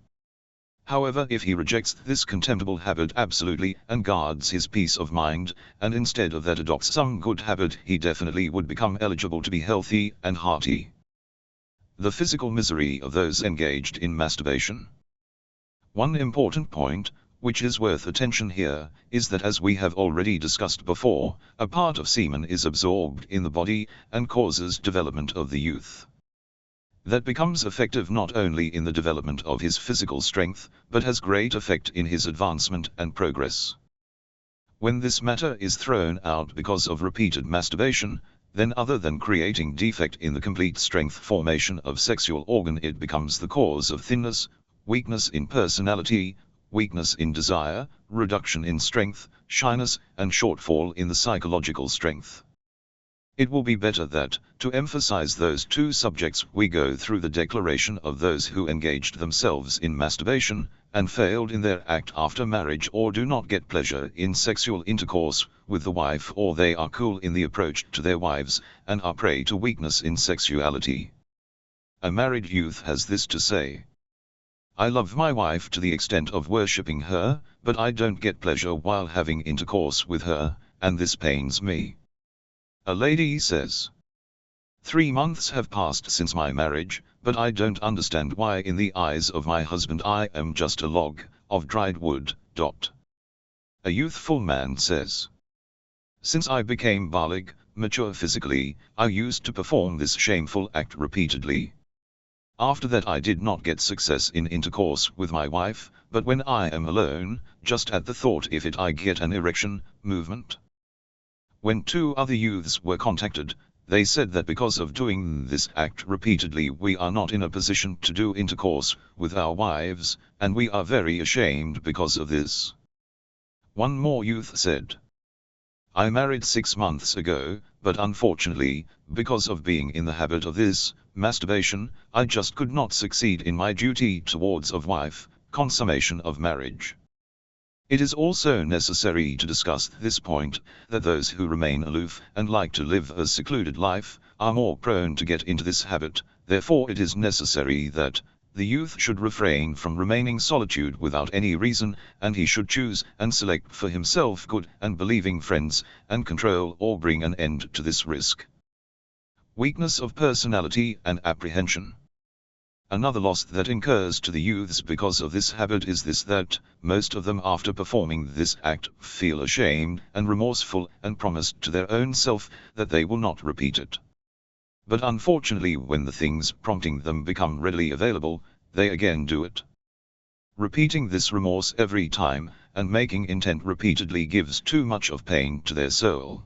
However, if he rejects this contemptible habit absolutely, and guards his peace of mind, and instead of that adopts some good habit, he definitely would become eligible to be healthy and hearty. The physical misery of those engaged in masturbation. One important point, which is worth attention here, is that, as we have already discussed before, a part of semen is absorbed in the body, and causes development of the youth. That becomes effective not only in the development of his physical strength, but has great effect in his advancement and progress. When this matter is thrown out because of repeated masturbation, then other than creating defect in the complete strength formation of sexual organ, it becomes the cause of thinness, weakness in personality, weakness in desire, reduction in strength, shyness, and shortfall in the psychological strength. It will be better that, to emphasize those two subjects, we go through the declaration of those who engaged themselves in masturbation, and failed in their act after marriage, or do not get pleasure in sexual intercourse with the wife, or they are cool in the approach to their wives, and are prey to weakness in sexuality. A married youth has this to say: I love my wife to the extent of worshipping her, but I don't get pleasure while having intercourse with her, and this pains me. A lady says, 3 months have passed since my marriage, but I don't understand why in the eyes of my husband I am just a log of dried wood. A youthful man says, since I became baligh, mature physically, I used to perform this shameful act repeatedly. After that I did not get success in intercourse with my wife, but when I am alone, just at the thought if it I get an erection, movement. When 2 other youths were contacted, they said that because of doing this act repeatedly we are not in a position to do intercourse with our wives, and we are very ashamed because of this. One more youth said, I married 6 months ago, but unfortunately, because of being in the habit of this masturbation, I just could not succeed in my duty towards a wife, consummation of marriage. It is also necessary to discuss this point, that those who remain aloof and like to live a secluded life, are more prone to get into this habit. Therefore it is necessary that the youth should refrain from remaining solitude without any reason, and he should choose and select for himself good and believing friends, and control or bring an end to this risk. Weakness of personality and apprehension. Another loss that incurs to the youths because of this habit is this, that most of them after performing this act feel ashamed and remorseful, and promise to their own self that they will not repeat it. But unfortunately when the things prompting them become readily available, they again do it. Repeating this remorse every time, and making intent repeatedly, gives too much of pain to their soul.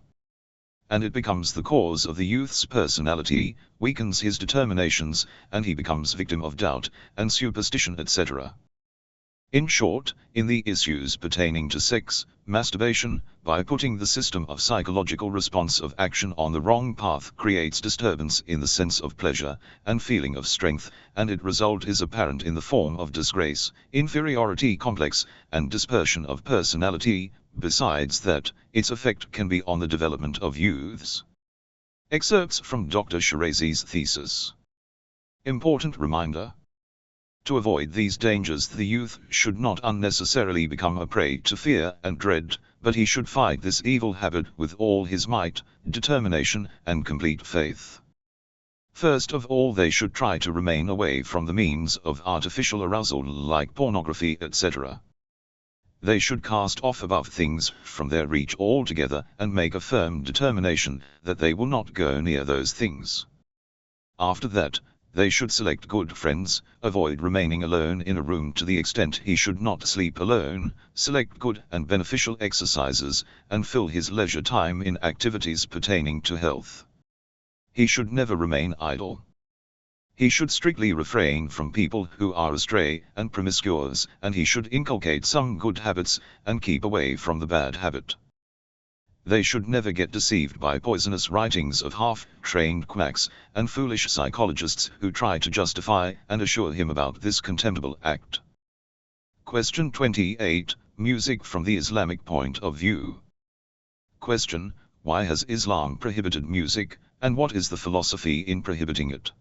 And it becomes the cause of the youth's personality, weakens his determinations, and he becomes victim of doubt, and superstition etc. In short, in the issues pertaining to sex, masturbation, by putting the system of psychological response of action on the wrong path creates disturbance in the sense of pleasure and feeling of strength, and its result is apparent in the form of disgrace, inferiority complex, and dispersion of personality. Besides that, its effect can be on the development of youths. Excerpts from Dr. Shirazi's thesis. Important reminder. To avoid these dangers, the youth should not unnecessarily become a prey to fear and dread, but he should fight this evil habit with all his might, determination, and complete faith. First of all, they should try to remain away from the means of artificial arousal like pornography, etc. They should cast off above things from their reach altogether and make a firm determination that they will not go near those things. After that, they should select good friends, avoid remaining alone in a room to the extent he should not sleep alone, select good and beneficial exercises, and fill his leisure time in activities pertaining to health. He should never remain idle. He should strictly refrain from people who are astray and promiscuous, and he should inculcate some good habits and keep away from the bad habit. They should never get deceived by poisonous writings of half-trained quacks and foolish psychologists who try to justify and assure him about this contemptible act. Question 28. Music from the Islamic point of view. Question: why has Islam prohibited music, and what is the philosophy in prohibiting it?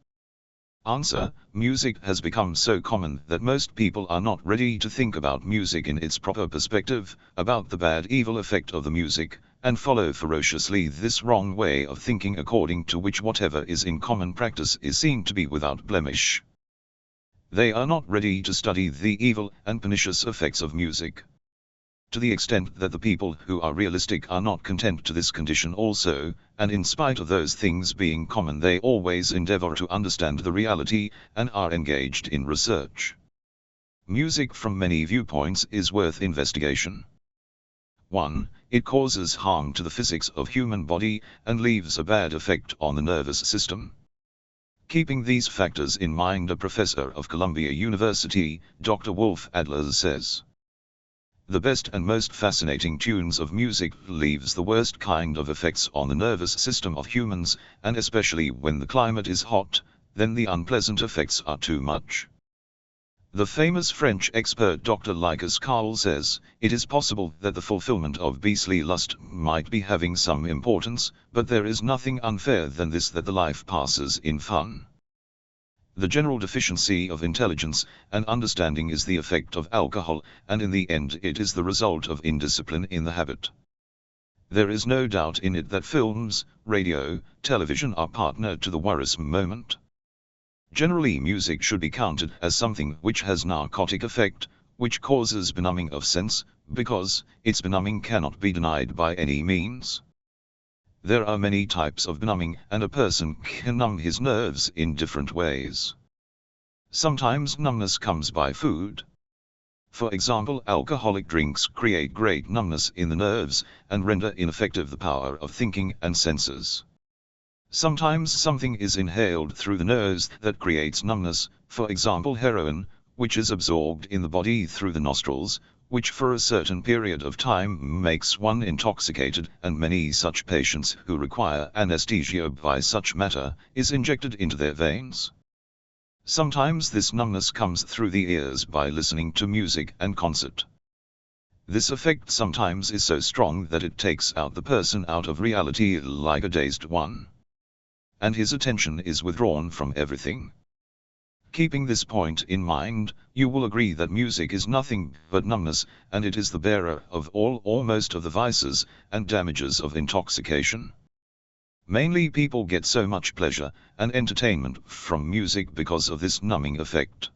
Answer: music has become so common that most people are not ready to think about music in its proper perspective, about the bad evil effect of the music, and follow ferociously this wrong way of thinking according to which whatever is in common practice is seen to be without blemish. They are not ready to study the evil and pernicious effects of music. To the extent that the people who are realistic are not content to this condition also, and in spite of those things being common they always endeavor to understand the reality, and are engaged in research. Music from many viewpoints is worth investigation. 1. It causes harm to the physics of human body, and leaves a bad effect on the nervous system. Keeping these factors in mind, a professor of Columbia University, Dr. Wolf Adler, says, "The best and most fascinating tunes of music leaves the worst kind of effects on the nervous system of humans, and especially when the climate is hot, then the unpleasant effects are too much." The famous French expert Dr. Lycus Carl says, "It is possible that the fulfillment of beastly lust might be having some importance, but there is nothing unfair than this, that the life passes in fun." The general deficiency of intelligence and understanding is the effect of alcohol, and in the end it is the result of indiscipline in the habit. There is no doubt in it that films, radio, television are partner to the worrisome moment. Generally, music should be counted as something which has narcotic effect, which causes benumbing of sense, because its benumbing cannot be denied by any means. There are many types of benumbing, and a person can numb his nerves in different ways. Sometimes numbness comes by food. For example, alcoholic drinks create great numbness in the nerves, and render ineffective the power of thinking and senses. Sometimes something is inhaled through the nose that creates numbness, for example heroin, which is absorbed in the body through the nostrils, which for a certain period of time makes one intoxicated, and many such patients who require anesthesia by such matter is injected into their veins. Sometimes this numbness comes through the ears by listening to music and concert. This effect sometimes is so strong that it takes out the person out of reality like a dazed one, and his attention is withdrawn from everything. Keeping this point in mind, you will agree that music is nothing but numbness, and it is the bearer of all or most of the vices and damages of intoxication. Mainly people get so much pleasure and entertainment from music because of this numbing effect.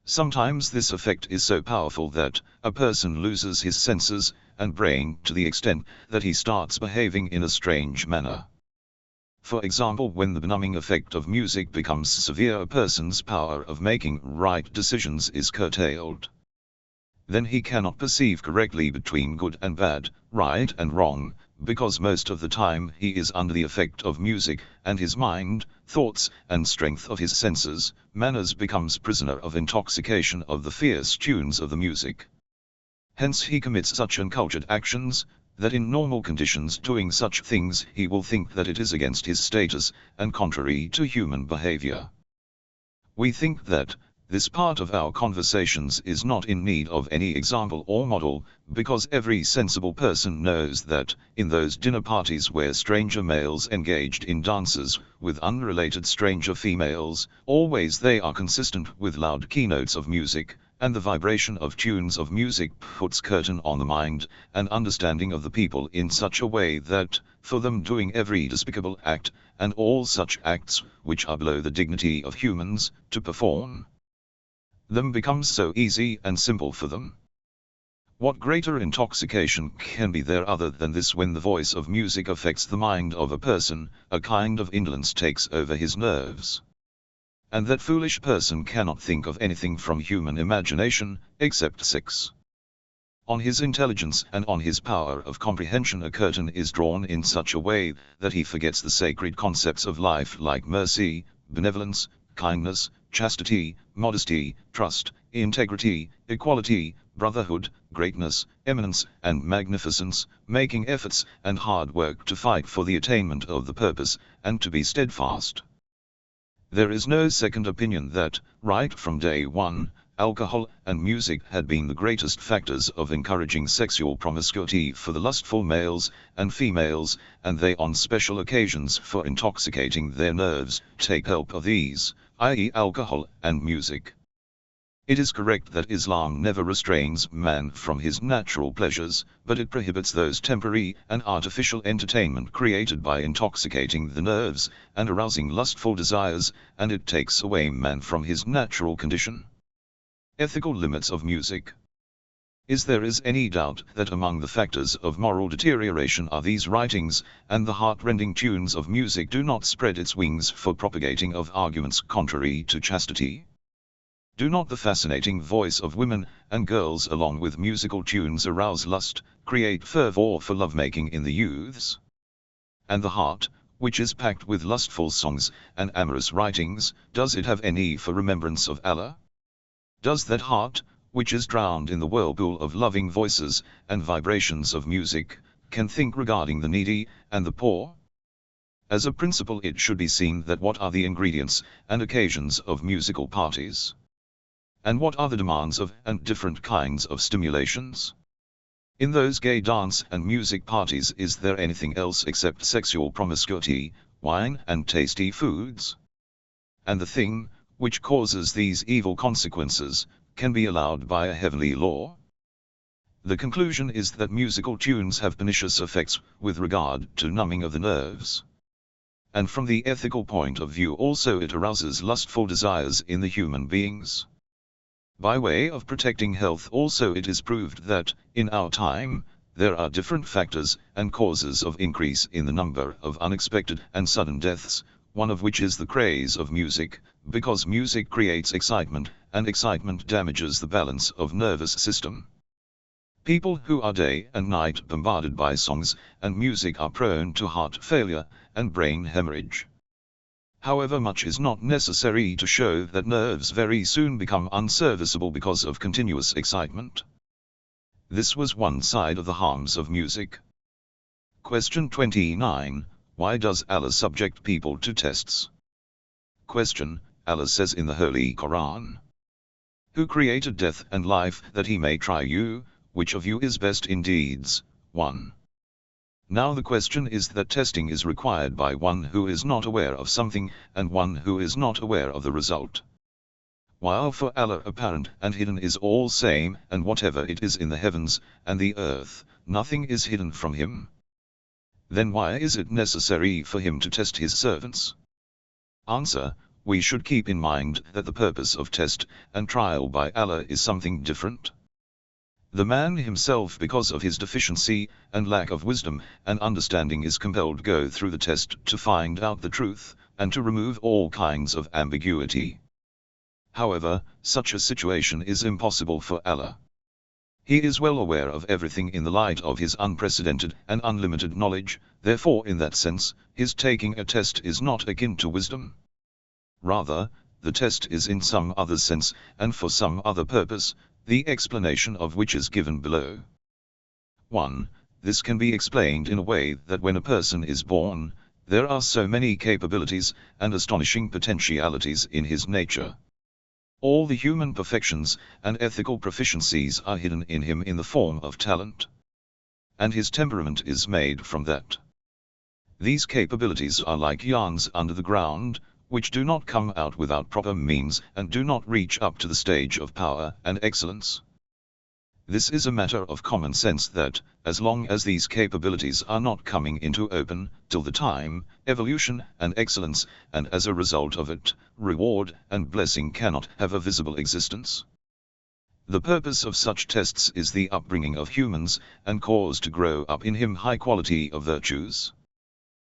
Sometimes this effect is so powerful that a person loses his senses and brain to the extent that he starts behaving in a strange manner. For example, when the benumbing effect of music becomes severe, a person's power of making right decisions is curtailed. Then he cannot perceive correctly between good and bad, right and wrong, because most of the time he is under the effect of music, and his mind, thoughts, and strength of his senses, man becomes prisoner of intoxication of the fierce tunes of the music. Hence he commits such uncultured actions, that in normal conditions doing such things he will think that it is against his status, and contrary to human behavior. We think that this part of our conversations is not in need of any example or model, because every sensible person knows that, in those dinner parties where stranger males engaged in dances with unrelated stranger females, always they are consistent with loud keynotes of music, and the vibration of tunes of music puts curtain on the mind and understanding of the people in such a way that, for them doing every despicable act, and all such acts which are below the dignity of humans, to perform them becomes so easy and simple for them. What greater intoxication can be there other than this when the voice of music affects the mind of a person, a kind of indolence takes over his nerves. And that foolish person cannot think of anything from human imagination, except sex. On his intelligence and on his power of comprehension a curtain is drawn in such a way that he forgets the sacred concepts of life like mercy, benevolence, kindness, chastity, modesty, trust, integrity, equality, brotherhood, greatness, eminence, and magnificence, making efforts and hard work to fight for the attainment of the purpose, and to be steadfast. There is no second opinion that, right from day one, alcohol and music had been the greatest factors of encouraging sexual promiscuity for the lustful males and females, and they on special occasions for intoxicating their nerves take help of these, i.e. alcohol and music. It is correct that Islam never restrains man from his natural pleasures, but it prohibits those temporary and artificial entertainment created by intoxicating the nerves and arousing lustful desires, and it takes away man from his natural condition. Ethical limits of music. Is there any doubt that among the factors of moral deterioration are these writings, and the heart-rending tunes of music do not spread its wings for propagating of arguments contrary to chastity? Do not the fascinating voice of women and girls along with musical tunes arouse lust, create fervor for lovemaking in the youths? And the heart, which is packed with lustful songs and amorous writings, does it have any for remembrance of Allah? Does that heart, which is drowned in the whirlpool of loving voices and vibrations of music, can think regarding the needy and the poor? As a principle it should be seen that what are the ingredients and occasions of musical parties? And what are the demands of and different kinds of stimulations? In those gay dance and music parties is there anything else except sexual promiscuity, wine and tasty foods? And the thing, which causes these evil consequences, can be allowed by a heavenly law? The conclusion is that musical tunes have pernicious effects with regard to numbing of the nerves. And from the ethical point of view also it arouses lustful desires in the human beings. By way of protecting health also it is proved that, in our time, there are different factors and causes of increase in the number of unexpected and sudden deaths, one of which is the craze of music, because music creates excitement, and excitement damages the balance of nervous system. People who are day and night bombarded by songs and music are prone to heart failure and brain hemorrhage. However, much is not necessary to show that nerves very soon become unserviceable because of continuous excitement. This was one side of the harms of music. Question 29. Why does Allah subject people to tests? Question. Allah says in the Holy Quran, "Who created death and life that he may try you, which of you is best in deeds?" 1. Now the question is that testing is required by one who is not aware of something, and one who is not aware of the result. While for Allah apparent and hidden is all same, and whatever it is in the heavens and the earth, nothing is hidden from him. Then why is it necessary for him to test his servants? Answer. We should keep in mind that the purpose of test and trial by Allah is something different. The man himself, because of his deficiency and lack of wisdom and understanding, is compelled to go through the test to find out the truth, and to remove all kinds of ambiguity. However, such a situation is impossible for Allah. He is well aware of everything in the light of his unprecedented and unlimited knowledge, therefore in that sense, his taking a test is not akin to wisdom. Rather, the test is in some other sense, and for some other purpose, the explanation of which is given below. 1. This can be explained in a way that when a person is born, there are so many capabilities and astonishing potentialities in his nature. All the human perfections and ethical proficiencies are hidden in him in the form of talent. And his temperament is made from that. These capabilities are like yarns under the ground, which do not come out without proper means and do not reach up to the stage of power and excellence. This is a matter of common sense that, as long as these capabilities are not coming into open, till the time, evolution and excellence, and as a result of it, reward and blessing cannot have a visible existence. The purpose of such tests is the upbringing of humans, and cause to grow up in him high quality of virtues.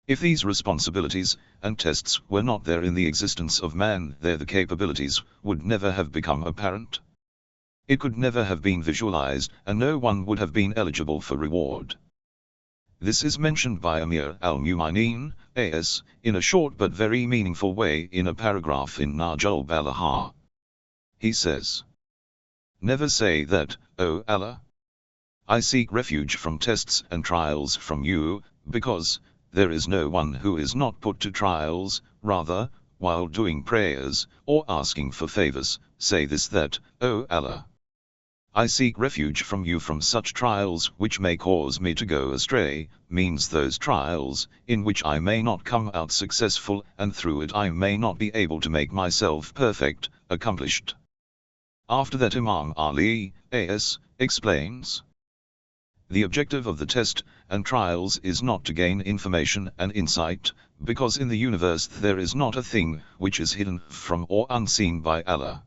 If these responsibilities and tests were not there in the existence of man, the capabilities would never have become apparent. It could never have been visualized, and no one would have been eligible for reward. This is mentioned by Amir al-Mu'minin, A.S., in a short but very meaningful way in a paragraph in Najul Balaha. He says, "Never say that, O Allah, I seek refuge from tests and trials from you, because there is no one who is not put to trials. Rather, while doing prayers, or asking for favors, say this that, O Allah, I seek refuge from you from such trials which may cause me to go astray, means those trials in which I may not come out successful, and through it I may not be able to make myself perfect, accomplished." After that Imam Ali, A.S., explains, "The objective of the test and trials is not to gain information and insight, because in the universe there is not a thing which is hidden from or unseen by Allah.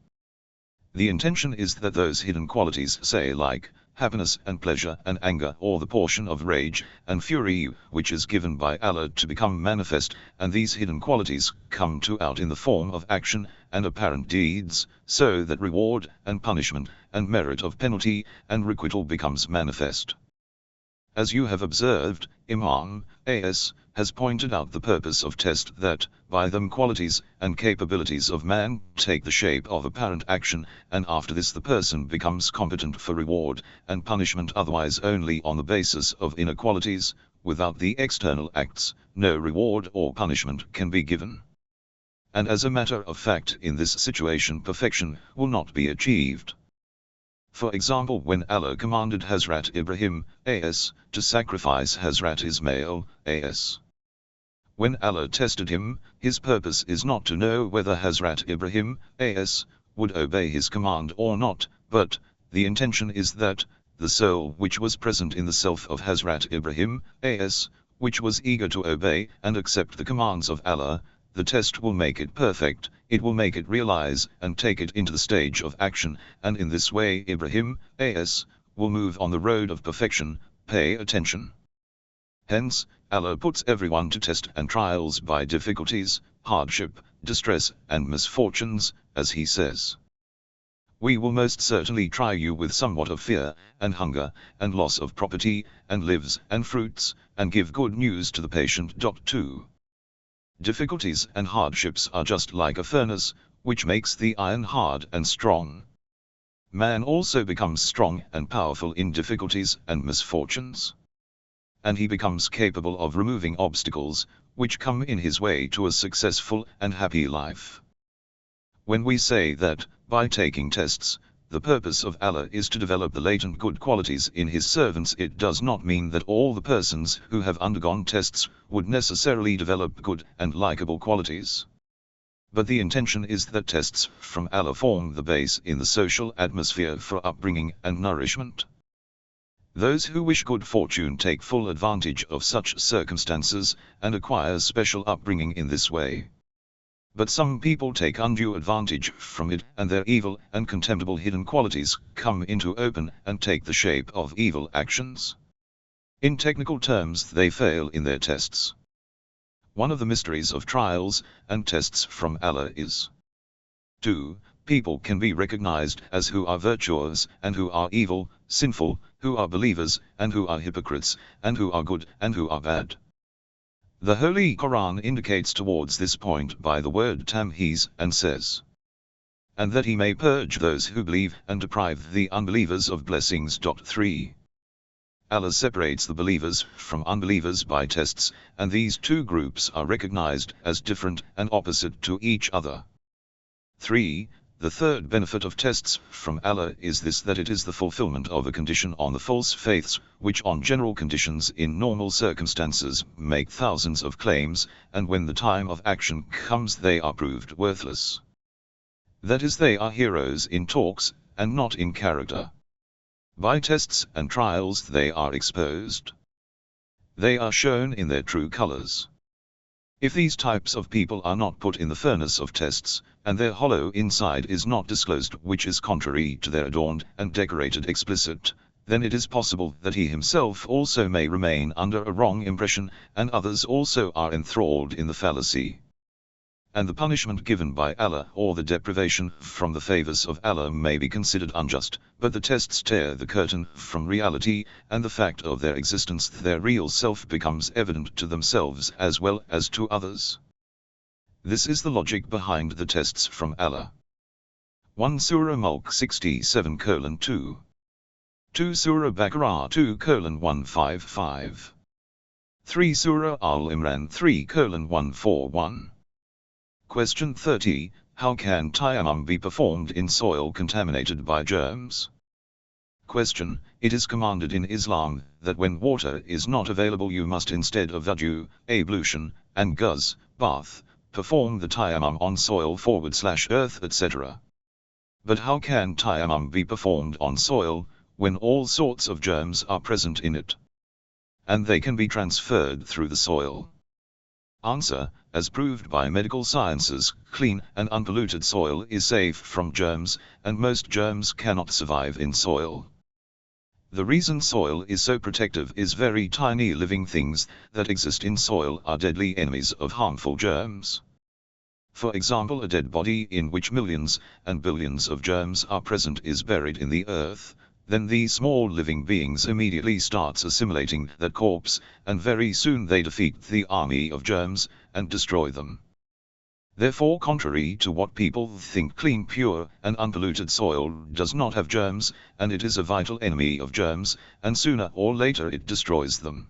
The intention is that those hidden qualities, say like happiness and pleasure and anger, or the portion of rage and fury which is given by Allah, to become manifest, and these hidden qualities come to out in the form of action and apparent deeds, so that reward and punishment and merit of penalty and requital becomes manifest. As you have observed, Imam A.S. has pointed out the purpose of test, that, by them qualities and capabilities of man take the shape of apparent action, and after this the person becomes competent for reward and punishment. Otherwise, only on the basis of inner qualities, without the external acts, no reward or punishment can be given. And as a matter of fact, in this situation perfection will not be achieved. For example, when Allah commanded Hazrat Ibrahim, A.S., to sacrifice Hazrat Ismail, A.S. When Allah tested him, his purpose is not to know whether Hazrat Ibrahim, A.S., would obey his command or not, but the intention is that the soul which was present in the self of Hazrat Ibrahim, A.S., which was eager to obey and accept the commands of Allah, the test will make it perfect, it will make it realize and take it into the stage of action, and in this way Ibrahim, A.S., will move on the road of perfection. Pay attention. Hence, Allah puts everyone to test and trials by difficulties, hardship, distress, and misfortunes, as he says, "We will most certainly try you with somewhat of fear, and hunger, and loss of property, and lives, and fruits, and give good news to the patient." 2. Difficulties and hardships are just like a furnace, which makes the iron hard and strong. Man also becomes strong and powerful in difficulties and misfortunes. And he becomes capable of removing obstacles, which come in his way to a successful and happy life. When we say that, by taking tests, the purpose of Allah is to develop the latent good qualities in his servants, it does not mean that all the persons who have undergone tests would necessarily develop good and likable qualities. But the intention is that tests from Allah form the base in the social atmosphere for upbringing and nourishment. Those who wish good fortune take full advantage of such circumstances, and acquire special upbringing in this way. But some people take undue advantage from it, and their evil and contemptible hidden qualities come into open and take the shape of evil actions. In technical terms, they fail in their tests. One of the mysteries of trials and tests from Allah is 2. people can be recognized as who are virtuous and who are evil, sinful, who are believers and who are hypocrites, and who are good and who are bad. The Holy Quran indicates towards this point by the word tamhiz and says, and that he may purge those who believe and deprive the unbelievers of blessings. 3. Allah separates the believers from unbelievers by tests, and these two groups are recognized as different and opposite to each other. 3. The third benefit of tests from Allah is this, that it is the fulfillment of a condition on the false faiths, which on general conditions in normal circumstances make thousands of claims, and when the time of action comes they are proved worthless. That is, they are heroes in talks, and not in character. By tests and trials they are exposed. They are shown in their true colors. If these types of people are not put in the furnace of tests, and their hollow inside is not disclosed, which is contrary to their adorned and decorated explicit, then it is possible that he himself also may remain under a wrong impression, and others also are enthralled in the fallacy. And the punishment given by Allah or the deprivation from the favors of Allah may be considered unjust, but the tests tear the curtain from reality, and the fact of their existence, their real self, becomes evident to themselves as well as to others. This is the logic behind the tests from Allah. 1 Surah Mulk 67:2. 2 Surah Baqarah 2:155. 3 Surah Al-Imran 3:141. Question 30. How can tayammum be performed in soil contaminated by germs? Question. It is commanded in Islam that when water is not available you must, instead of wudu, ablution, and ghusl, bath, perform the tayammum on soil /earth, etc. But how can tayammum be performed on soil, when all sorts of germs are present in it? And they can be transferred through the soil. Answer. As proved by medical sciences, clean and unpolluted soil is safe from germs, and most germs cannot survive in soil. The reason soil is so protective is very tiny living things that exist in soil are deadly enemies of harmful germs. For example, a dead body in which millions and billions of germs are present is buried in the earth. Then these small living beings immediately starts assimilating that corpse, and very soon they defeat the army of germs, and destroy them. Therefore, contrary to what people think, clean, pure, and unpolluted soil does not have germs, and it is a vital enemy of germs, and sooner or later it destroys them.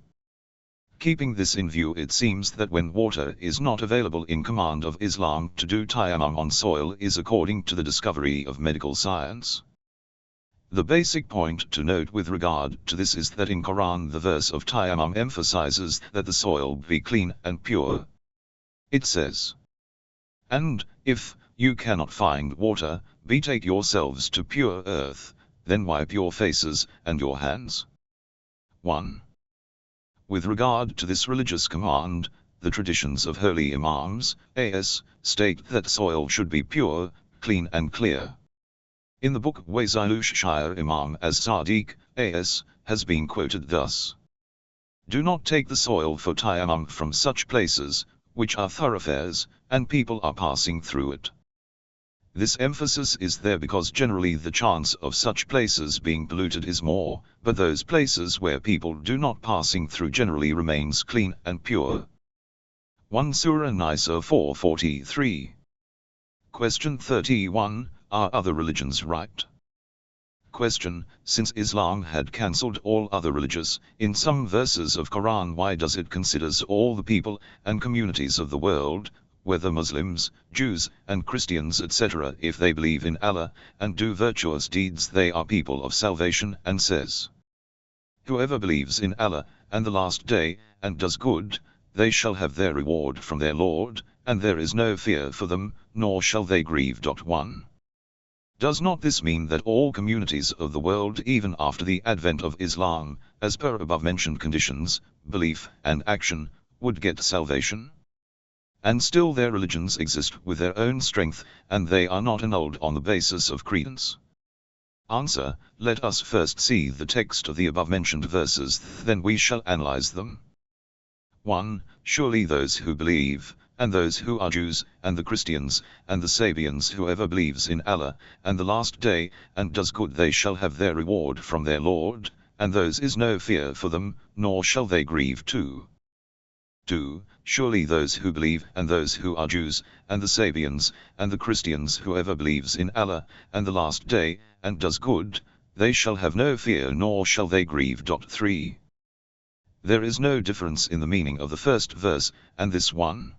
Keeping this in view, it seems that when water is not available in command of Islam, to do tayammum on soil is according to the discovery of medical science. The basic point to note with regard to this is that in Quran the verse of tayammum emphasizes that the soil be clean and pure. It says, and, if you cannot find water, betake yourselves to pure earth, then wipe your faces and your hands. 1. With regard to this religious command, the traditions of holy imams, as, state that soil should be pure, clean and clear. In the book Waizilush Shire, Imam as-Sadiq, as, has been quoted thus: do not take the soil for tayammum from such places, which are thoroughfares, and people are passing through it. This emphasis is there because generally the chance of such places being polluted is more, but those places where people do not passing through generally remains clean and pure. 1 Surah Naser 4:43. Question 31. Are other religions right? Question. Since Islam had cancelled all other religions, in some verses of Quran, why does it considers all the people and communities of the world, whether Muslims, Jews, and Christians, etc., if they believe in Allah, and do virtuous deeds, they are people of salvation, and says, whoever believes in Allah, and the last day, and does good, they shall have their reward from their Lord, and there is no fear for them, nor shall they grieve. 1. Does not this mean that all communities of the world, even after the advent of Islam, as per above-mentioned conditions, belief and action, would get salvation? And still their religions exist with their own strength, and they are not annulled on the basis of credence? Answer. Let us first see the text of the above-mentioned verses, then we shall analyze them. 1. Surely those who believe, and those who are Jews, and the Christians, and the Sabians, whoever believes in Allah, and the last day, and does good, they shall have their reward from their Lord, and those is no fear for them, nor shall they grieve too. 2. Surely those who believe, and those who are Jews, and the Sabians, and the Christians, whoever believes in Allah, and the last day, and does good, they shall have no fear nor shall they grieve. 3. There is no difference in the meaning of the first verse, and this one.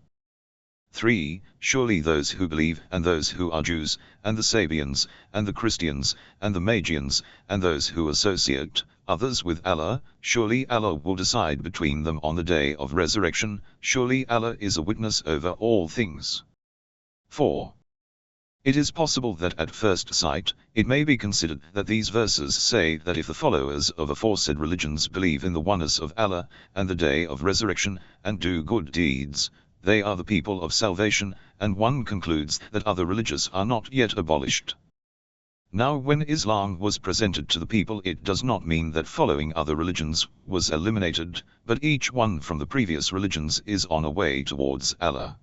3. Surely those who believe, and those who are Jews, and the Sabians, and the Christians, and the Magians, and those who associate others with Allah, surely Allah will decide between them on the day of resurrection, surely Allah is a witness over all things. 4. It is possible that at first sight, it may be considered that these verses say that if the followers of aforesaid religions believe in the oneness of Allah, and the day of resurrection, and do good deeds, they are the people of salvation, and one concludes that other religions are not yet abolished. Now when Islam was presented to the people, it does not mean that following other religions was eliminated, but each one from the previous religions is on a way towards Allah.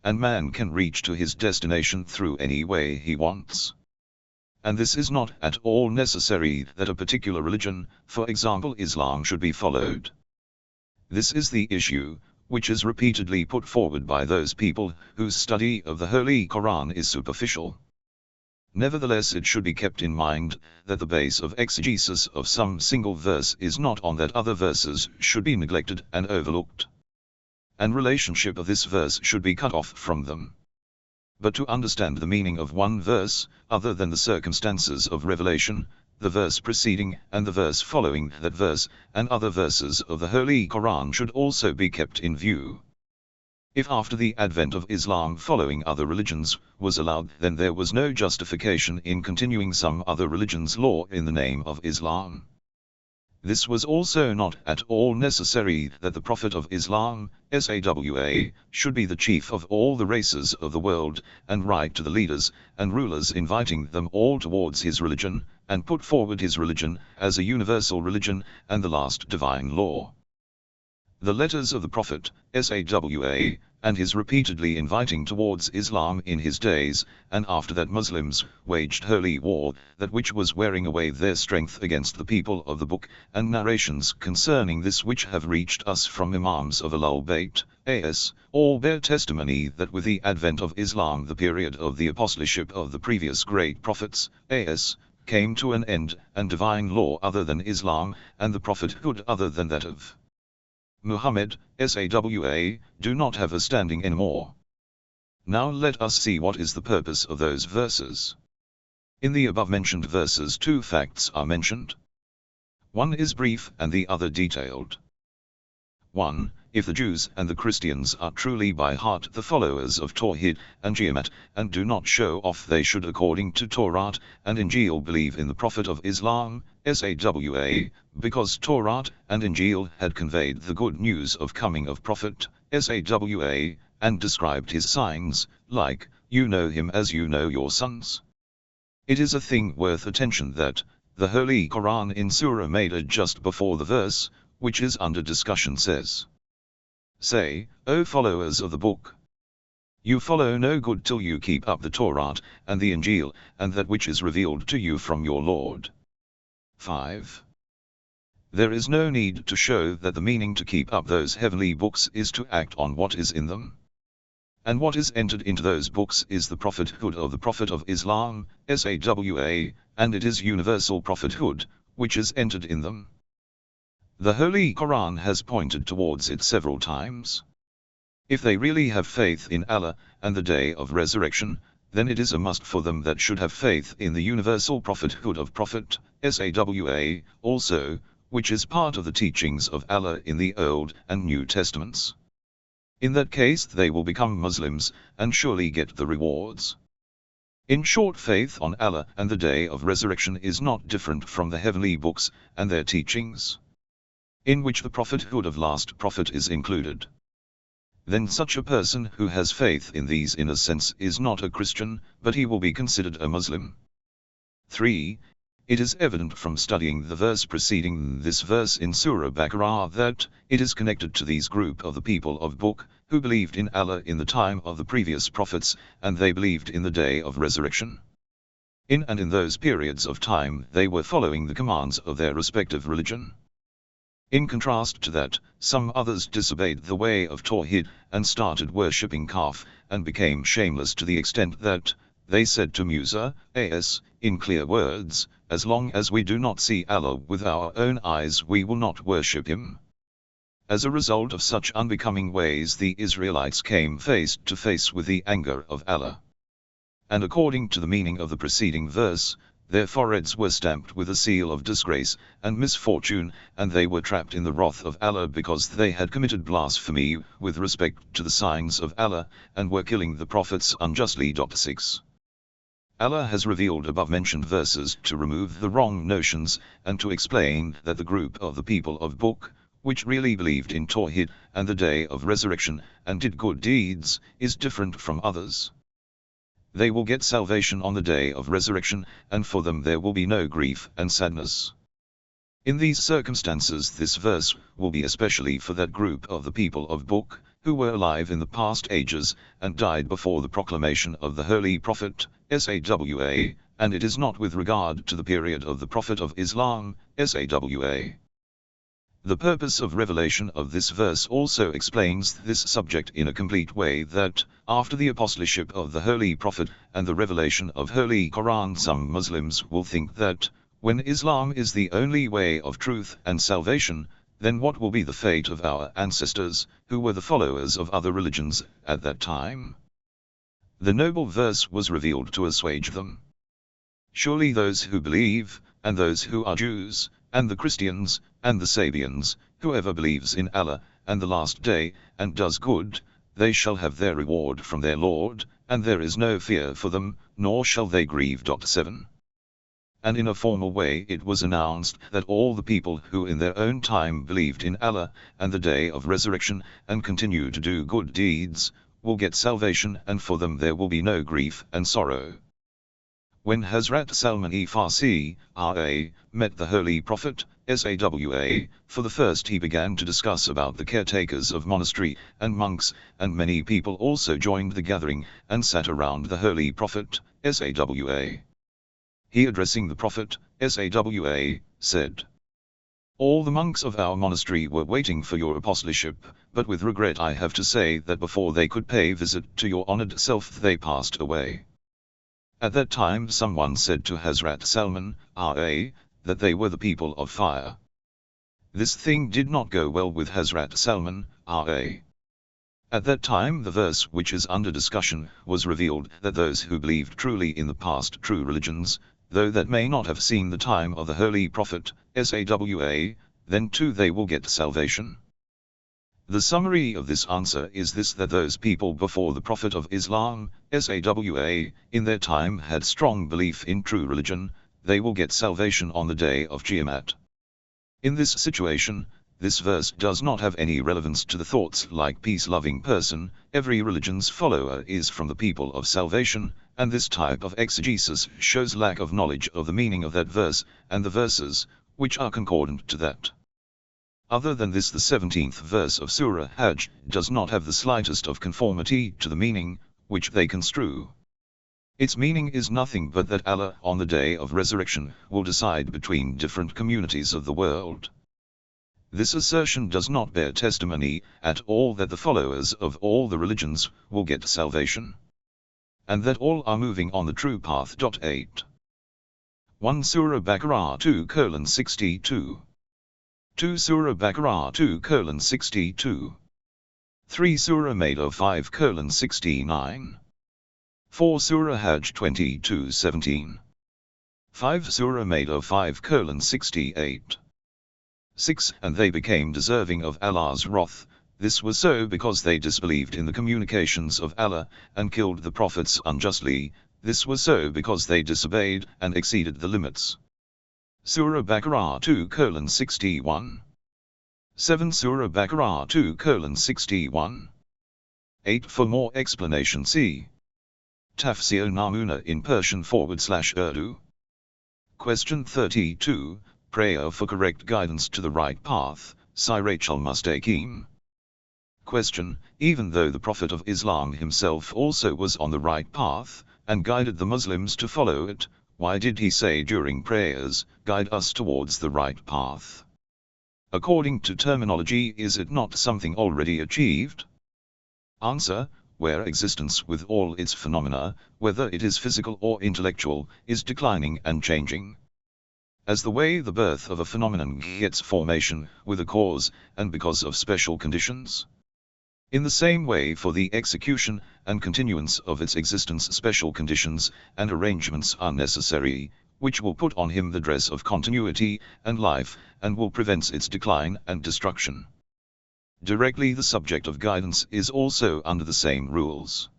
And man can reach to his destination through any way he wants. And this is not at all necessary that a particular religion, for example Islam, should be followed. This is the issue, which is repeatedly put forward by those people whose study of the Holy Quran is superficial. Nevertheless, it should be kept in mind that the base of exegesis of some single verse is not on that other verses should be neglected and overlooked. And relationship of this verse should be cut off from them. But to understand the meaning of one verse, other than the circumstances of revelation, the verse preceding and the verse following that verse, and other verses of the Holy Quran should also be kept in view. If after the advent of Islam following other religions was allowed, then there was no justification in continuing some other religion's law in the name of Islam. This was also not at all necessary that the Prophet of Islam, SAW, should be the chief of all the races of the world, and write to the leaders and rulers inviting them all towards his religion, and put forward his religion as a universal religion and the last divine law. The letters of the Prophet, SAW, and his repeatedly inviting towards Islam in his days, and after that Muslims waged holy war, that which was wearing away their strength against the people of the book, and narrations concerning this which have reached us from Imams of Ahlul Bayt, as, all bear testimony that with the advent of Islam the period of the apostleship of the previous great prophets, as, came to an end, and divine law other than Islam, and the prophethood other than that of Muhammad, SAW, do not have a standing anymore. Now let us see what is the purpose of those verses. In the above-mentioned verses 2 facts are mentioned. One is brief and the other detailed. 1. If the Jews and the Christians are truly by heart the followers of Tawhid and Qiyamah, and do not show off, they should according to Torah and Injil believe in the Prophet of Islam, SAW, because Torah and Injil had conveyed the good news of coming of Prophet, SAW, and described his signs, like, you know him as you know your sons. It is a thing worth attention that the Holy Quran in Surah Maida just before the verse, which is under discussion, says, say, O followers of the book, you follow no good till you keep up the Torah and the Injil, and that which is revealed to you from your Lord. 5. There is no need to show that the meaning to keep up those heavenly books is to act on what is in them. And what is entered into those books is the prophethood of the Prophet of Islam, SAW, and it is universal prophethood, which is entered in them. The Holy Quran has pointed towards it several times. If they really have faith in Allah and the day of resurrection, then it is a must for them that should have faith in the universal prophethood of Prophet, SAW, also, which is part of the teachings of Allah in the Old and New Testaments. In that case they will become Muslims, and surely get the rewards. In short, faith on Allah and the day of resurrection is not different from the heavenly books and their teachings, in which the prophethood of last prophet is included. Then such a person who has faith in these in a sense is not a Christian, but he will be considered a Muslim. 3. It is evident from studying the verse preceding this verse in Surah Baqarah that it is connected to these group of the people of book, who believed in Allah in the time of the previous prophets, and they believed in the day of resurrection. In those periods of time they were following the commands of their respective religion. In contrast to that, some others disobeyed the way of Tawhid, and started worshipping Kaf, and became shameless to the extent that they said to Musa, in clear words, as long as we do not see Allah with our own eyes we will not worship him. As a result of such unbecoming ways the Israelites came face to face with the anger of Allah. And according to the meaning of the preceding verse, their foreheads were stamped with a seal of disgrace and misfortune, and they were trapped in the wrath of Allah because they had committed blasphemy with respect to the signs of Allah, and were killing the prophets unjustly. 6. Allah has revealed above-mentioned verses to remove the wrong notions, and to explain that the group of the people of Book, which really believed in Tawhid and the day of resurrection, and did good deeds, is different from others. They will get salvation on the day of resurrection, and for them there will be no grief and sadness. In these circumstances this verse will be especially for that group of the people of Book, who were alive in the past ages, and died before the proclamation of the Holy Prophet, SAW, and it is not with regard to the period of the Prophet of Islam, SAW. The purpose of revelation of this verse also explains this subject in a complete way, that, after the apostleship of the Holy Prophet and the revelation of Holy Quran, some Muslims will think that, when Islam is the only way of truth and salvation, then what will be the fate of our ancestors, who were the followers of other religions at that time? The noble verse was revealed to assuage them. Surely those who believe, and those who are Jews, and the Christians, and the Sabians, whoever believes in Allah, and the last day, and does good, they shall have their reward from their Lord, and there is no fear for them, nor shall they grieve. 7. And in a formal way it was announced that all the people who in their own time believed in Allah, and the day of resurrection, and continue to do good deeds, will get salvation, and for them there will be no grief and sorrow. When Hazrat Salman-e Farsi, R.A., met the Holy Prophet, SAW, for the first he began to discuss about the caretakers of monastery and monks, and many people also joined the gathering, and sat around the Holy Prophet, SAW. He, addressing the Prophet, SAW, said, "All the monks of our monastery were waiting for your apostleship, but with regret I have to say that before they could pay visit to your honored self they passed away." At that time someone said to Hazrat Salman, R.A., that they were the people of fire. This thing did not go well with Hazrat Salman, R.A. At that time the verse which is under discussion was revealed, that those who believed truly in the past true religions, though that may not have seen the time of the Holy Prophet, SAW, then too they will get salvation. The summary of this answer is this, that those people before the Prophet of Islam, SAW, in their time had strong belief in true religion, they will get salvation on the day of Qiyamah. In this situation, this verse does not have any relevance to the thoughts like peace-loving person, every religion's follower is from the people of salvation, and this type of exegesis shows lack of knowledge of the meaning of that verse, and the verses, which are concordant to that. Other than this, the 17th verse of Surah Hajj does not have the slightest of conformity to the meaning, which they construe. Its meaning is nothing but that Allah on the day of resurrection will decide between different communities of the world. This assertion does not bear testimony at all that the followers of all the religions will get salvation, and that all are moving on the true path. 8. 1 Surah Baqarah 2:62. 2 Surah Baqarah 2:62. 3 Surah Maida 5:69. 4 Surah Hajj 20:17. 5 Surah Maida 5:68. 6 And they became deserving of Allah's wrath. This was so because they disbelieved in the communications of Allah, and killed the prophets unjustly. This was so because they disobeyed and exceeded the limits. Surah Baqarah 2:61. 7 Surah Baqarah 2:61. 8 For more explanation see Tafsir Namuna in Persian /Urdu. Question 32, Prayer for correct guidance to the right path, Siraj al-Mustaqim. Question: even though the Prophet of Islam himself also was on the right path, and guided the Muslims to follow it, why did he say during prayers, "Guide us towards the right path"? According to terminology, is it not something already achieved? Answer: where existence with all its phenomena, whether it is physical or intellectual, is declining and changing. As the way the birth of a phenomenon gets formation, with a cause, and because of special conditions. In the same way for the execution and continuance of its existence special conditions and arrangements are necessary, which will put on him the dress of continuity and life, and will prevent its decline and destruction. Directly the subject of guidance is also under the same rules.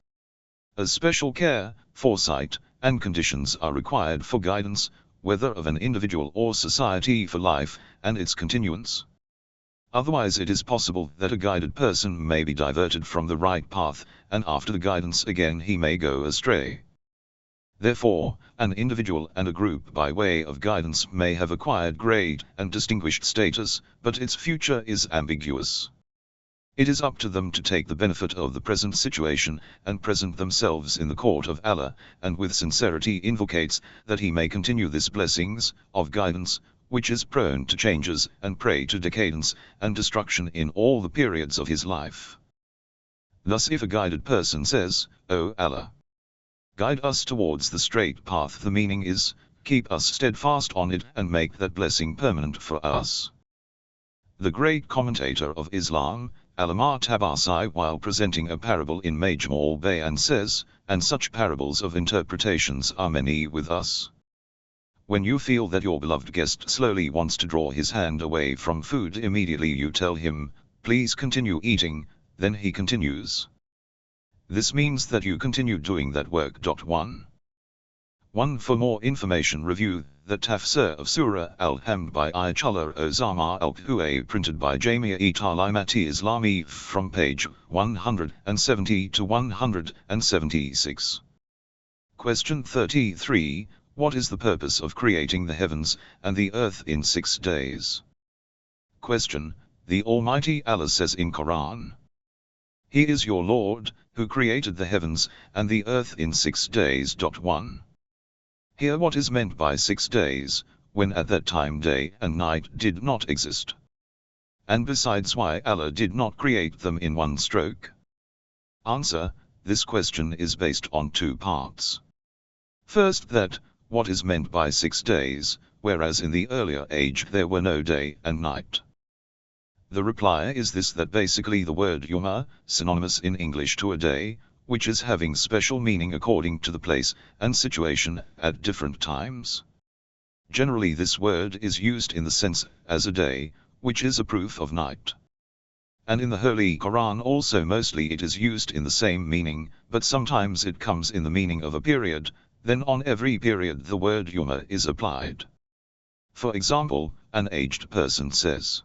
As special care, foresight, and conditions are required for guidance, whether of an individual or society for life and its continuance. Otherwise it is possible that a guided person may be diverted from the right path, and after the guidance again he may go astray. Therefore, an individual and a group by way of guidance may have acquired great and distinguished status, but its future is ambiguous. It is up to them to take the benefit of the present situation, and present themselves in the court of Allah, and with sincerity invocates that he may continue this blessings of guidance, which is prone to changes and prey to decadence and destruction in all the periods of his life. Thus if a guided person says, "O Allah, guide us towards the straight path," the meaning is, keep us steadfast on it and make that blessing permanent for us. The great commentator of Islam, Allama Tabasi, while presenting a parable in Majmu' al-Bayan says, and such parables of interpretations are many with us. When you feel that your beloved guest slowly wants to draw his hand away from food, immediately you tell him, "Please continue eating," then he continues. This means that you continue doing that work. 1. For more information review the Tafsir of Surah Al-Hamd by Ayatollah Osama Al-Huwai, printed by Jamia Ta'limati Islami, from page 170 to 176. Question 33. What is the purpose of creating the heavens and the earth in 6 days? Question: the Almighty Allah says in Quran, "He is your Lord, who created the heavens and the earth in 6 days." 1. Here what is meant by 6 days, when at that time day and night did not exist? And besides, why Allah did not create them in one stroke? Answer: this question is based on 2 parts. First, that what is meant by 6 days, whereas in the earlier age there were no day and night. The reply is this: that basically the word yawma, synonymous in English to a day, which is having special meaning according to the place and situation at different times. Generally this word is used in the sense as a day, which is a proof of night. And in the Holy Quran also mostly it is used in the same meaning, but sometimes it comes in the meaning of a period, then on every period the word yawma is applied. For example, an aged person says,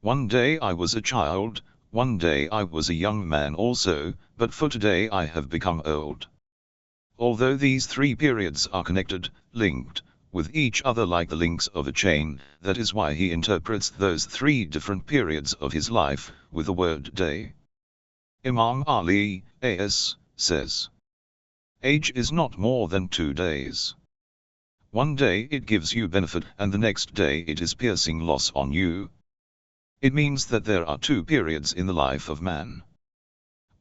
"One day I was a child, one day I was a young man also, but for today I have become old." Although these 3 periods are connected, linked, with each other like the links of a chain, that is why he interprets those 3 different periods of his life with the word day. Imam Ali, A.S., says, "Age is not more than 2 days. One day it gives you benefit and the next day it is piercing loss on you." It means that there are 2 periods in the life of man.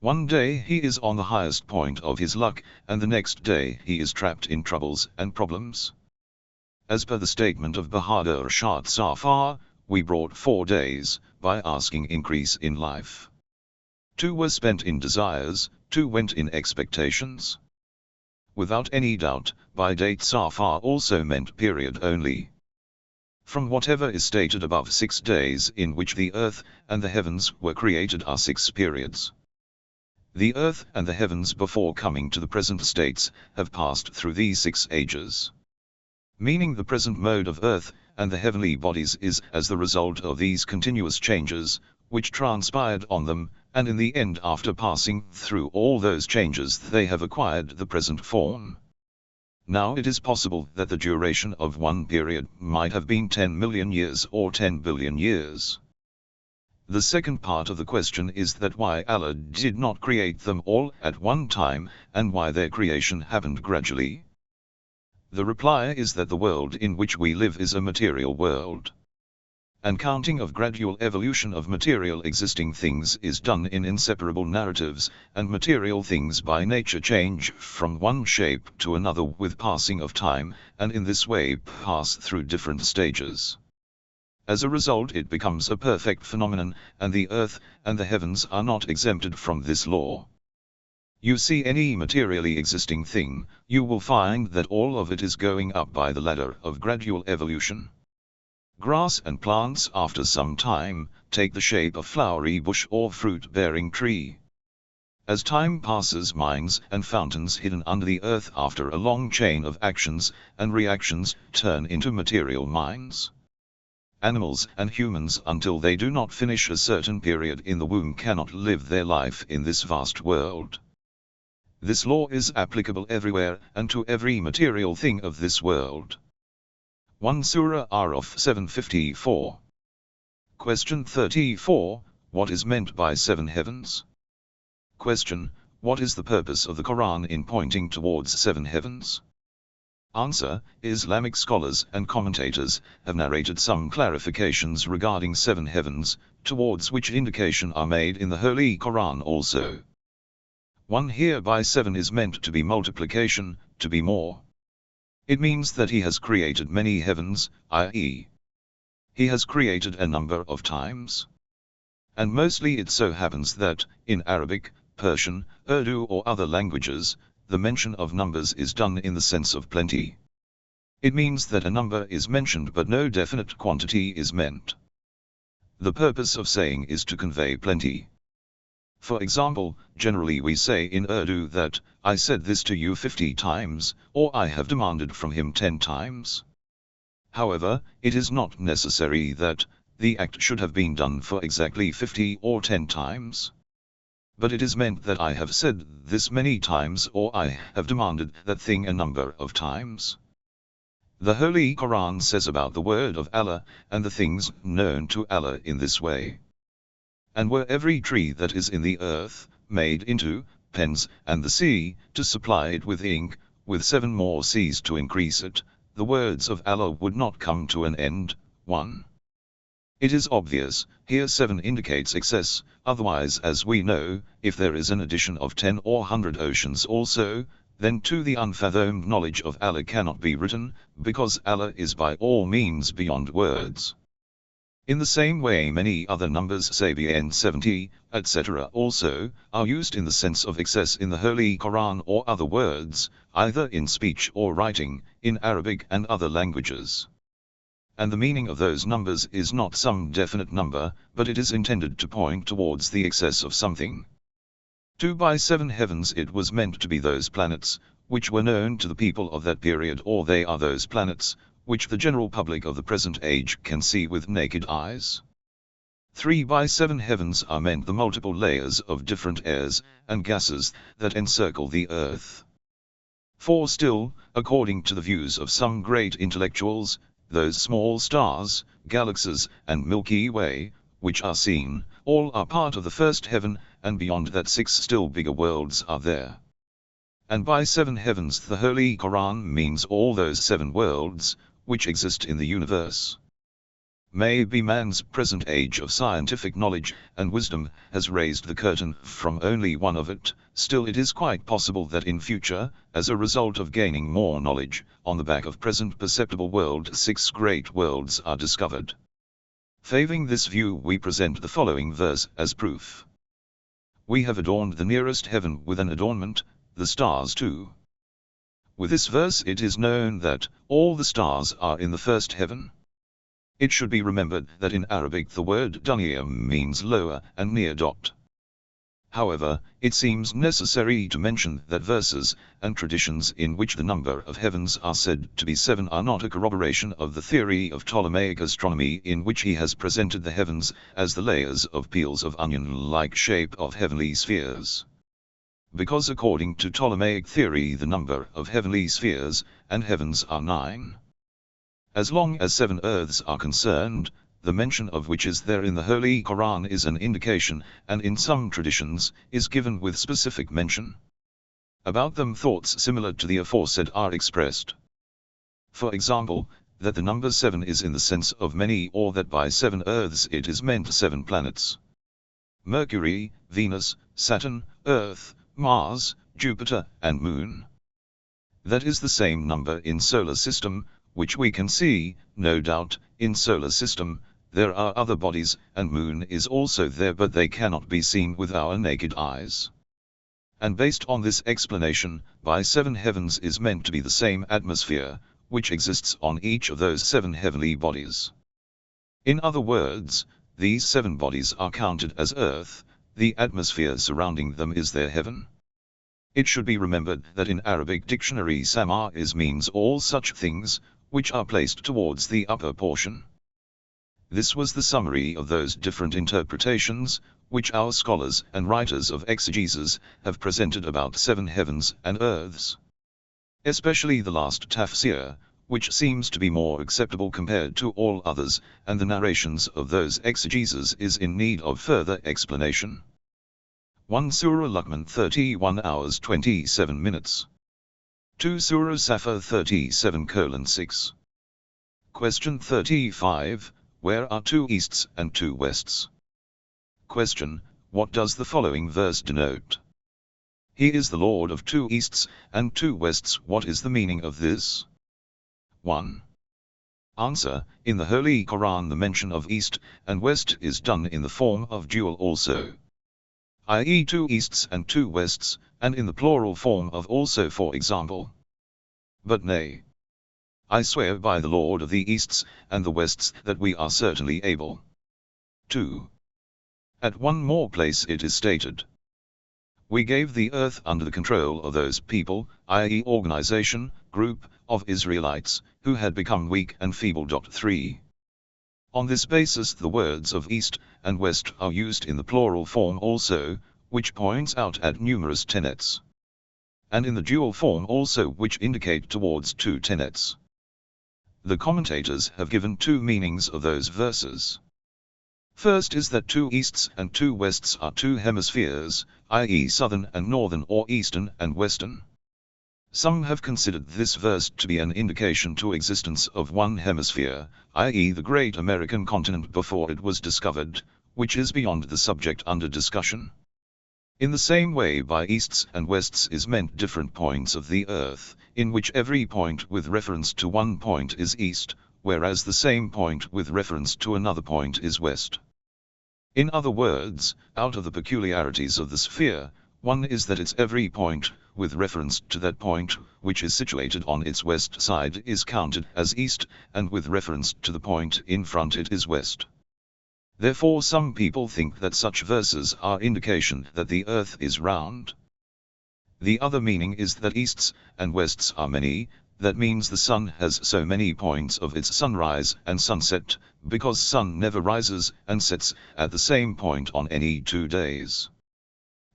One day he is on the highest point of his luck, and the next day he is trapped in troubles and problems. As per the statement of Bahadur Shah Safar, we brought 4 days, by asking increase in life. 2 were spent in desires, 2 went in expectations. Without any doubt, by date Safar also meant period only. From whatever is stated above, 6 days in which the earth and the heavens were created are 6 periods. The earth and the heavens before coming to the present states have passed through these 6 ages. Meaning the present mode of earth and the heavenly bodies is as the result of these continuous changes, which transpired on them, and in the end after passing through all those changes they have acquired the present form. Now it is possible that the duration of one period might have been 10 million years or 10 billion years. The second part of the question is that why Allah did not create them all at one time, and why their creation happened gradually. The reply is that the world in which we live is a material world. And counting of gradual evolution of material existing things is done in inseparable narratives, and material things by nature change from one shape to another with passing of time, and in this way pass through different stages. As a result it becomes a perfect phenomenon, and the earth and the heavens are not exempted from this law. You see any materially existing thing, you will find that all of it is going up by the ladder of gradual evolution. Grass and plants after some time take the shape of flowery bush or fruit-bearing tree. As time passes, mines and fountains hidden under the earth after a long chain of actions and reactions turn into material mines. Animals and humans, until they do not finish a certain period in the womb, cannot live their life in this vast world. This law is applicable everywhere and to every material thing of this world. 1 Surah Araf 754. Question 34. What is meant by 7 heavens? Question. What is the purpose of the Quran in pointing towards 7 heavens? Answer. Islamic scholars and commentators have narrated some clarifications regarding 7 heavens, towards which indication are made in the Holy Quran also. 1 Here by 7 is meant to be multiplication, to be more. It means that he has created many heavens, i.e., he has created a number of times. And mostly it so happens that, in Arabic, Persian, Urdu or other languages, the mention of numbers is done in the sense of plenty. It means that a number is mentioned but no definite quantity is meant. The purpose of saying is to convey plenty. For example, generally we say in Urdu that, I said this to you 50 times, or I have demanded from him 10 times. However, it is not necessary that the act should have been done for exactly 50 or 10 times. But it is meant that I have said this many times, or I have demanded that thing a number of times. The Holy Quran says about the word of Allah, and the things known to Allah in this way. And were every tree that is in the earth made into pens, and the sea to supply it with ink, with 7 more seas to increase it, the words of Allah would not come to an end. 1. It is obvious, here 7 indicates excess, otherwise as we know, if there is an addition of 10 or 100 oceans also, then too the unfathomed knowledge of Allah cannot be written, because Allah is by all means beyond words. In the same way many other numbers, say beyond 70, etc. also, are used in the sense of excess in the Holy Quran or other words, either in speech or writing, in Arabic and other languages. And the meaning of those numbers is not some definite number, but it is intended to point towards the excess of something. 2 by 7 heavens, it was meant to be those planets, which were known to the people of that period, or they are those planets, which the general public of the present age can see with naked eyes. 3 by 7 heavens are meant the multiple layers of different airs and gases that encircle the earth. 4 Still, according to the views of some great intellectuals, those small stars, galaxies, and Milky Way, which are seen, all are part of the first heaven, and beyond that 6 still bigger worlds are there. And by 7 heavens the Holy Quran means all those 7 worlds, which exist in the universe. Maybe man's present age of scientific knowledge and wisdom has raised the curtain from only one of it, still it is quite possible that in future, as a result of gaining more knowledge, on the back of present perceptible world 6 great worlds are discovered. Favoring this view we present the following verse as proof. We have adorned the nearest heaven with an adornment, the stars too. With this verse it is known that all the stars are in the first heaven. It should be remembered that in Arabic the word dunya means lower and near dot. However, it seems necessary to mention that verses and traditions in which the number of heavens are said to be 7 are not a corroboration of the theory of Ptolemaic astronomy, in which he has presented the heavens as the layers of peels of onion-like shape of heavenly spheres. Because according to Ptolemaic theory the number of heavenly spheres and heavens are 9. As long as 7 earths are concerned, the mention of which is there in the Holy Quran is an indication, and in some traditions, is given with specific mention. About them thoughts similar to the aforesaid are expressed. For example, that the number 7 is in the sense of many, or that by 7 earths it is meant 7 planets. Mercury, Venus, Saturn, Earth, Mars, Jupiter, and Moon. That is the same number in solar system, which we can see, no doubt. In solar system, there are other bodies, and Moon is also there, but they cannot be seen with our naked eyes. And based on this explanation, by 7 heavens is meant to be the same atmosphere, which exists on each of those 7 heavenly bodies. In other words, these 7 bodies are counted as earth, the atmosphere surrounding them is their heaven. It should be remembered that in Arabic dictionary sama is means all such things, which are placed towards the upper portion. This was the summary of those different interpretations, which our scholars and writers of exegesis have presented about 7 heavens and earths. Especially the last tafsir, which seems to be more acceptable compared to all others, and the narrations of those exegeses is in need of further explanation. 1 Surah Luqman 31 hours 27 minutes. 2 Surah Safar 37:6. Question 35, where are 2 easts and 2 wests? Question, what does the following verse denote? He is the Lord of 2 easts and 2 wests. What is the meaning of this? 1. Answer, in the Holy Quran the mention of east and west is done in the form of dual also, i.e. 2 easts and 2 wests, and in the plural form of also, for example. But nay, I swear by the Lord of the easts and the wests that we are certainly able. 2. At one more place it is stated, we gave the earth under the control of those people, i.e. organization, group, of Israelites, who had become weak and feeble. 3. On this basis the words of east and west are used in the plural form also, which points out at numerous tenets. And in the dual form also, which indicate towards 2 tenets. The commentators have given 2 meanings of those verses. First is that 2 easts and 2 wests are 2 hemispheres, i.e. southern and northern, or eastern and western. Some have considered this verse to be an indication to existence of one hemisphere, i.e. the great American continent before it was discovered, which is beyond the subject under discussion. In the same way, by easts and wests is meant different points of the earth, in which every point with reference to one point is east, whereas the same point with reference to another point is west. In other words, out of the peculiarities of the sphere, one is that its every point with reference to that point which is situated on its west side is counted as east, and with reference to the point in front it is west. Therefore some people think that such verses are indication that the earth is round. The other meaning is that easts and wests are many, that means the sun has so many points of its sunrise and sunset, because sun never rises and sets at the same point on any 2 days.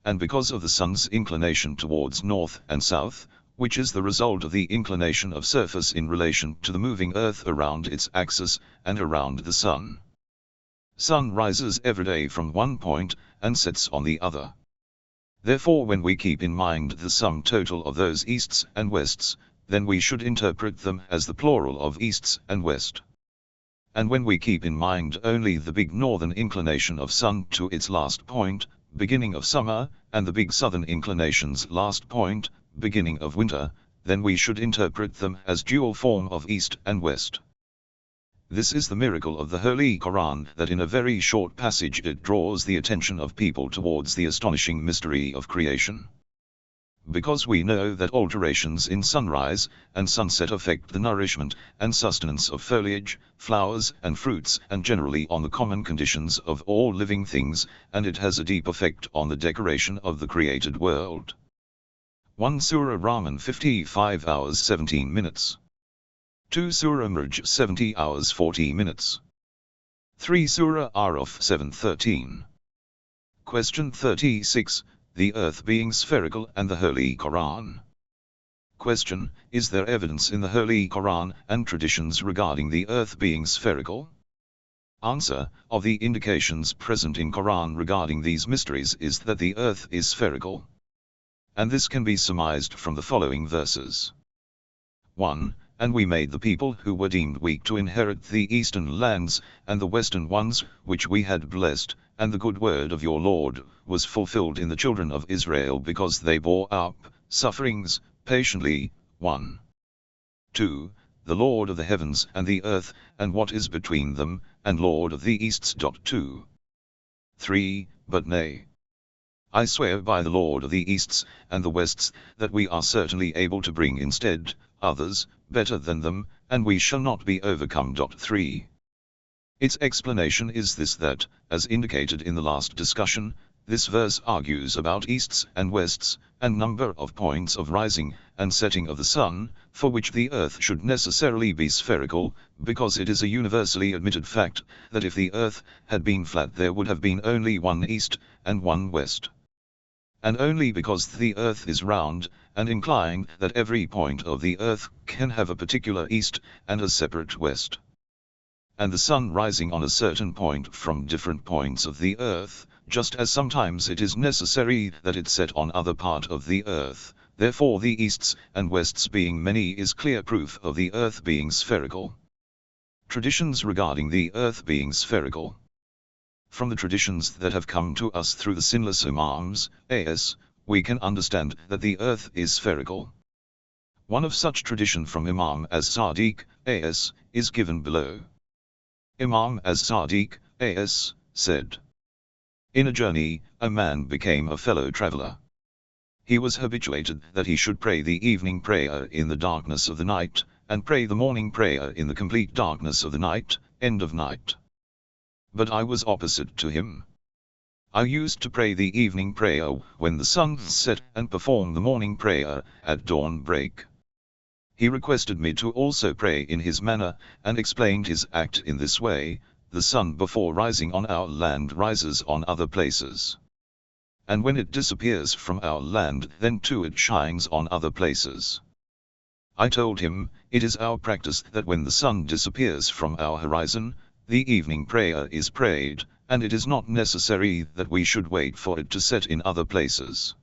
And because of the sun's inclination towards north and south, which is the result of the inclination of surface in relation to the moving earth around its axis, and around the sun. Sun rises every day from one point, and sets on the other. Therefore when we keep in mind the sum total of those easts and wests, then we should interpret them as the plural of easts and west. And when we keep in mind only the big northern inclination of sun to its last point, beginning of summer, and the big southern inclination's last point, beginning of winter, then we should interpret them as dual form of east and west. This is the miracle of the Holy Quran, that in a very short passage it draws the attention of people towards the astonishing mystery of creation. Because we know that alterations in sunrise and sunset affect the nourishment and sustenance of foliage, flowers and fruits, and generally on the common conditions of all living things, and it has a deep effect on the decoration of the created world. 1 Surah Rahman 55 hours 17 minutes. 2 Surah Murj 70 hours 40 minutes. 3 Surah Araf 7:13. Question 36. The earth being spherical and the Holy Quran. Question, is there evidence in the Holy Quran and traditions regarding the earth being spherical? Answer: of the indications present in Quran regarding these mysteries is that the earth is spherical. And this can be surmised from the following verses. 1. And we made the people who were deemed weak to inherit the eastern lands, and the western ones, which we had blessed, and the good word of your Lord was fulfilled in the children of Israel because they bore up sufferings patiently. 1. 2. The Lord of the heavens and the earth, and what is between them, and Lord of the easts. 2. 3. But nay, I swear by the Lord of the easts and the wests, that we are certainly able to bring instead others, better than them, and we shall not be overcome. 3. Its explanation is this: that, as indicated in the last discussion, this verse argues about easts and wests, and number of points of rising and setting of the sun, for which the earth should necessarily be spherical, because it is a universally admitted fact, that if the earth had been flat there would have been only one east, and one west. And only because the earth is round and inclined that every point of the earth can have a particular east and a separate west. And the sun rising on a certain point from different points of the earth, just as sometimes it is necessary that it set on other part of the earth, therefore the easts and wests being many is clear proof of the earth being spherical. Traditions regarding the earth being spherical. From the traditions that have come to us through the sinless Imams, as, we can understand that the earth is spherical. One of such tradition from Imam as-Sadiq, as, is given below. Imam as-Sadiq, as, said, in a journey, a man became a fellow traveler. He was habituated that he should pray the evening prayer in the darkness of the night, and pray the morning prayer in the complete darkness of the night, end of night. But I was opposite to him. I used to pray the evening prayer when the sun set, and perform the morning prayer at dawn break. He requested me to also pray in his manner, and explained his act in this way: the sun before rising on our land rises on other places. And when it disappears from our land, then too it shines on other places. I told him, it is our practice that when the sun disappears from our horizon, the evening prayer is prayed, and it is not necessary that we should wait for it to set in other places.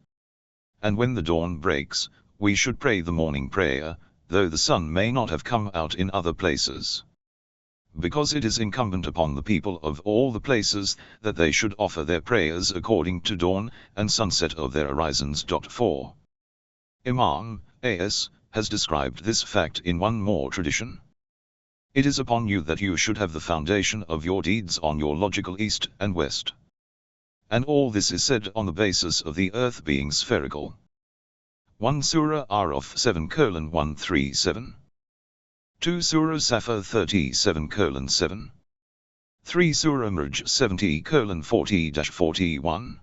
And when the dawn breaks, we should pray the morning prayer, though the sun may not have come out in other places. Because it is incumbent upon the people of all the places that they should offer their prayers according to dawn and sunset of their horizons. 4. Imam as has described this fact in one more tradition. It is upon you that you should have the foundation of your deeds on your logical east and west. And all this is said on the basis of the earth being spherical. 1 Surah Araf 7:137. 2 Surah Safar 37:7. 3 Surah Marj 70:40-41.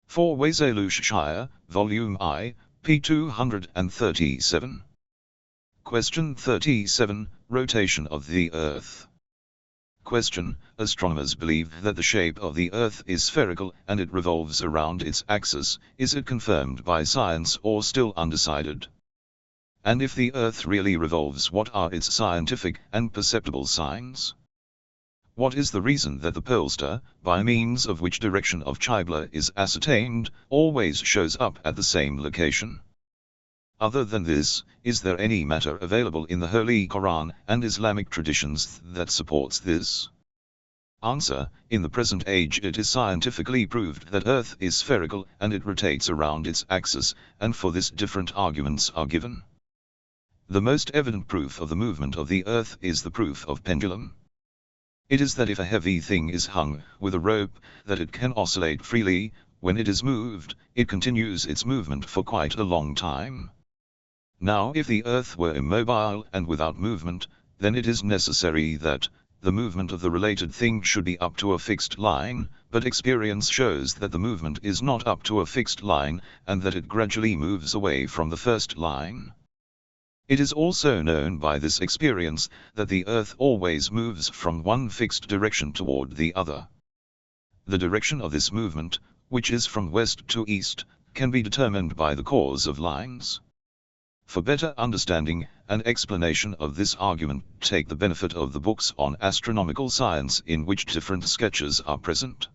4 Waizalush Shire, Volume I, p. 237. Question 37, Rotation of the Earth. Question: astronomers believe that the shape of the Earth is spherical and it revolves around its axis. Is it confirmed by science or still undecided? And if the Earth really revolves, what are its scientific and perceptible signs? What is the reason that the polestar, by means of which direction of Qibla is ascertained, always shows up at the same location? Other than this, is there any matter available in the Holy Quran and Islamic traditions that supports this? Answer: in the present age it is scientifically proved that Earth is spherical and it rotates around its axis, and for this different arguments are given. The most evident proof of the movement of the Earth is the proof of pendulum. It is that if a heavy thing is hung with a rope, that it can oscillate freely. When it is moved, it continues its movement for quite a long time. Now if the Earth were immobile and without movement, then it is necessary that the movement of the related thing should be up to a fixed line, but experience shows that the movement is not up to a fixed line, and that it gradually moves away from the first line. It is also known by this experience that the Earth always moves from one fixed direction toward the other. The direction of this movement, which is from west to east, can be determined by the cause of lines. For better understanding and explanation of this argument, take the benefit of the books on astronomical science in which different sketches are present.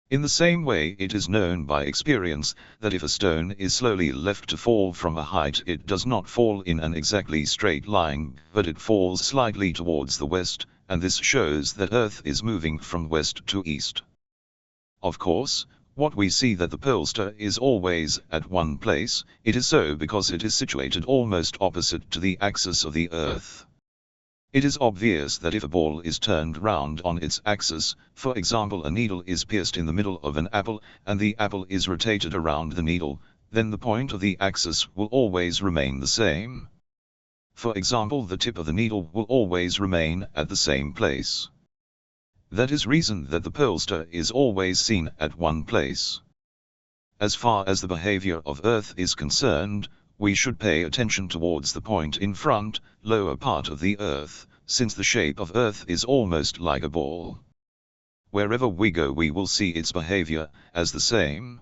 In the same way, it is known by experience that if a stone is slowly left to fall from a height, it does not fall in an exactly straight line, but it falls slightly towards the west, and this shows that Earth is moving from west to east. Of course, what we see that the pole star is always at one place, it is so because it is situated almost opposite to the axis of the Earth. It is obvious that if a ball is turned round on its axis, for example a needle is pierced in the middle of an apple, and the apple is rotated around the needle, then the point of the axis will always remain the same. For example, the tip of the needle will always remain at the same place. That is reason that the pole star is always seen at one place. As far as the behavior of Earth is concerned, we should pay attention towards the point in front, lower part of the Earth, since the shape of Earth is almost like a ball. Wherever we go we will see its behavior as the same.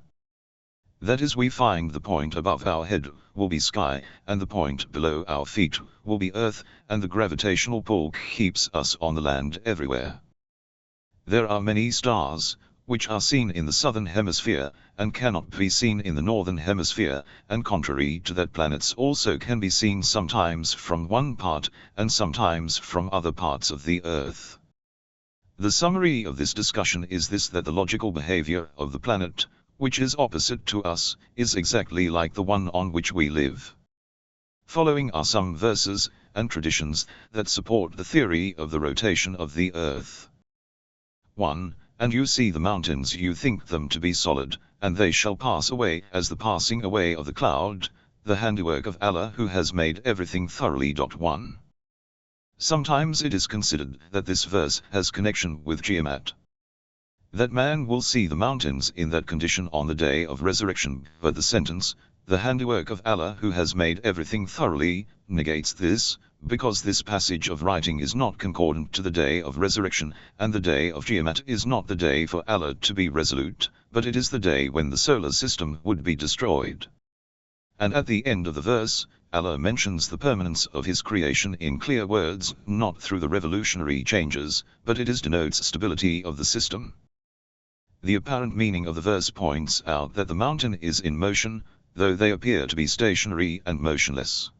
That is, we find the point above our head will be sky, and the point below our feet will be earth, and the gravitational pull keeps us on the land everywhere. There are many stars, which are seen in the southern hemisphere, and cannot be seen in the northern hemisphere, and contrary to that planets also can be seen sometimes from one part, and sometimes from other parts of the Earth. The summary of this discussion is this: that the logical behavior of the planet, which is opposite to us, is exactly like the one on which we live. Following are some verses and traditions that support the theory of the rotation of the Earth. 1. And you see the mountains, you think them to be solid, and they shall pass away as the passing away of the cloud, the handiwork of Allah who has made everything thoroughly. 1. Sometimes it is considered that this verse has connection with Qiyamah. That man will see the mountains in that condition on the day of resurrection, but the sentence, the handiwork of Allah who has made everything thoroughly, negates this, because this passage of writing is not concordant to the day of resurrection, and the day of Qiyamah is not the day for Allah to be resolute, but it is the day when the solar system would be destroyed. And at the end of the verse, Allah mentions the permanence of His creation in clear words, not through the revolutionary changes, but it denotes stability of the system. The apparent meaning of the verse points out that the mountain is in motion, though they appear to be stationary and motionless.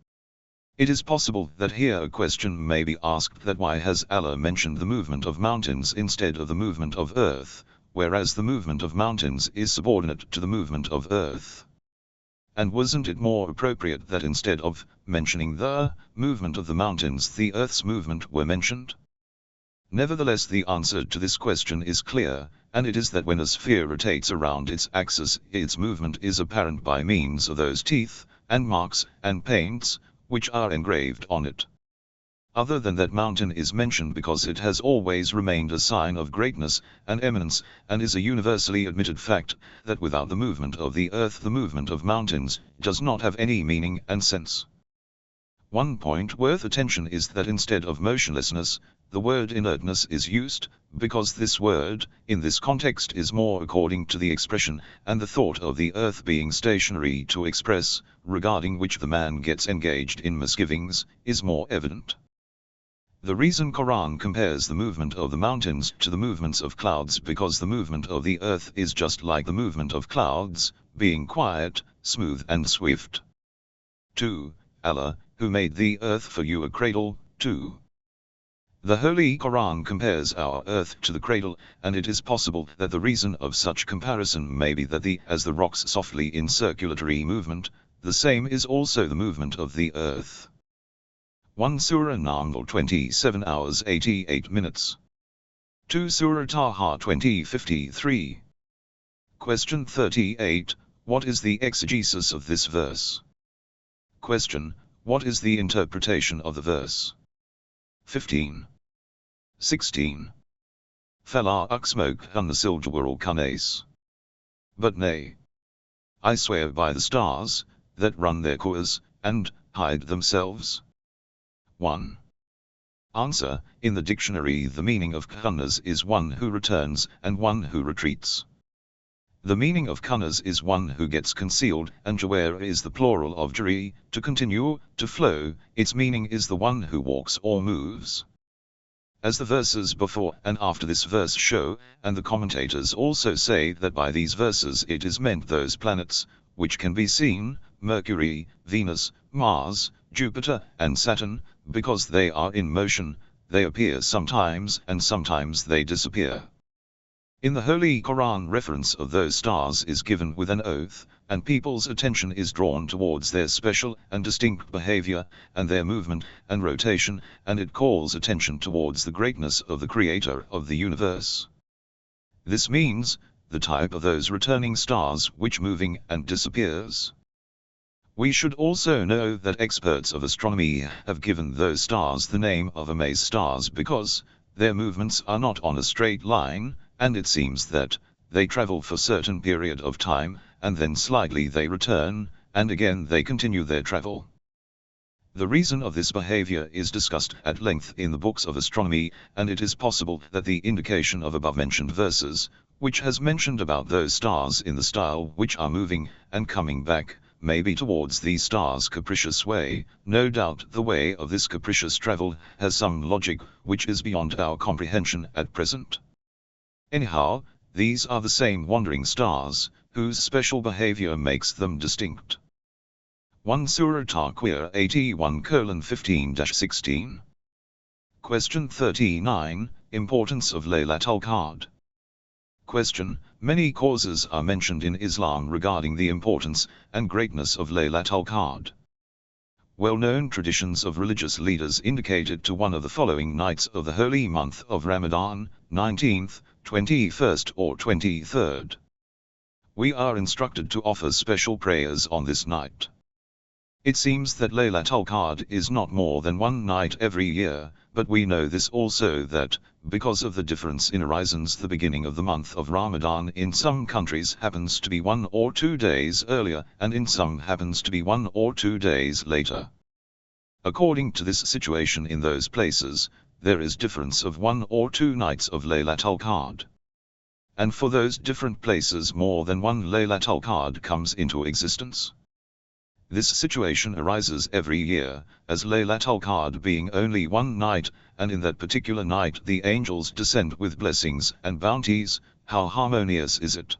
It is possible that here a question may be asked, that why has Allah mentioned the movement of mountains instead of the movement of Earth, whereas the movement of mountains is subordinate to the movement of Earth? And wasn't it more appropriate that instead of mentioning the movement of the mountains, the Earth's movement were mentioned? Nevertheless, the answer to this question is clear, and it is that when a sphere rotates around its axis, its movement is apparent by means of those teeth, and marks, and paints, which are engraved on it. Other than that, mountain is mentioned because it has always remained a sign of greatness and eminence, and is a universally admitted fact, that without the movement of the Earth the movement of mountains does not have any meaning and sense. One point worth attention is that instead of motionlessness, the word inertness is used, because this word, in this context, is more according to the expression and the thought of the Earth being stationary to express, regarding which the man gets engaged in misgivings, is more evident. The reason Quran compares the movement of the mountains to the movements of clouds, because the movement of the Earth is just like the movement of clouds, being quiet, smooth and swift. 2. Allah, who made the Earth for you a cradle. 2. The Holy Quran compares our Earth to the cradle, and it is possible that the reason of such comparison may be that as the rocks softly in circulatory movement, the same is also the movement of the Earth. 1 Surah Naml 27 hours 88 minutes. 2 Surah Taha 20:53. Question 38. What is the exegesis of this verse? Question. What is the interpretation of the verse? 15. 16. Fala uksmok unnasiljawaral kunace. But nay, I swear by the stars, that run their course, and hide themselves. 1. Answer. In the dictionary the meaning of khannas is one who returns and one who retreats. The meaning of kunas is one who gets concealed, and jawar is the plural of jari, to continue, to flow. Its meaning is the one who walks or moves. As the verses before and after this verse show, and the commentators also say that by these verses it is meant those planets, which can be seen, Mercury, Venus, Mars, Jupiter, and Saturn, because they are in motion, they appear sometimes and sometimes they disappear. In the Holy Quran, reference of those stars is given with an oath, and people's attention is drawn towards their special and distinct behavior, and their movement and rotation, and it calls attention towards the greatness of the Creator of the universe. This means, the type of those returning stars which moving and disappears. We should also know that experts of astronomy have given those stars the name of amaze stars because their movements are not on a straight line, and it seems that they travel for certain period of time, and then slightly they return, and again they continue their travel. The reason of this behavior is discussed at length in the books of astronomy, and it is possible that the indication of above-mentioned verses, which has mentioned about those stars in the style which are moving and coming back, may be towards these stars' capricious way. No doubt the way of this capricious travel has some logic which is beyond our comprehension at present. Anyhow, these are the same wandering stars, whose special behavior makes them distinct. 1 Surah Taqweer 81:15-16. Question 39, Importance of Laylatul Qadr. Question: Many causes are mentioned in Islam regarding the importance and greatness of Laylatul Qadr. Well-known traditions of religious leaders indicated to one of the following nights of the holy month of Ramadan, 19th, 21st or 23rd. We are instructed to offer special prayers on this night. It seems that Laylatul Qadr is not more than one night every year, but we know this also that, because of the difference in horizons, the beginning of the month of Ramadan in some countries happens to be 1 or 2 days earlier, and in some happens to be 1 or 2 days later. According to this situation in those places, there is difference of 1 or 2 nights of Laylatul Qadr. And for those different places more than one Laylatul Qadr comes into existence. This situation arises every year, as Laylatul Qadr being only one night, and in that particular night the angels descend with blessings and bounties. How harmonious is it?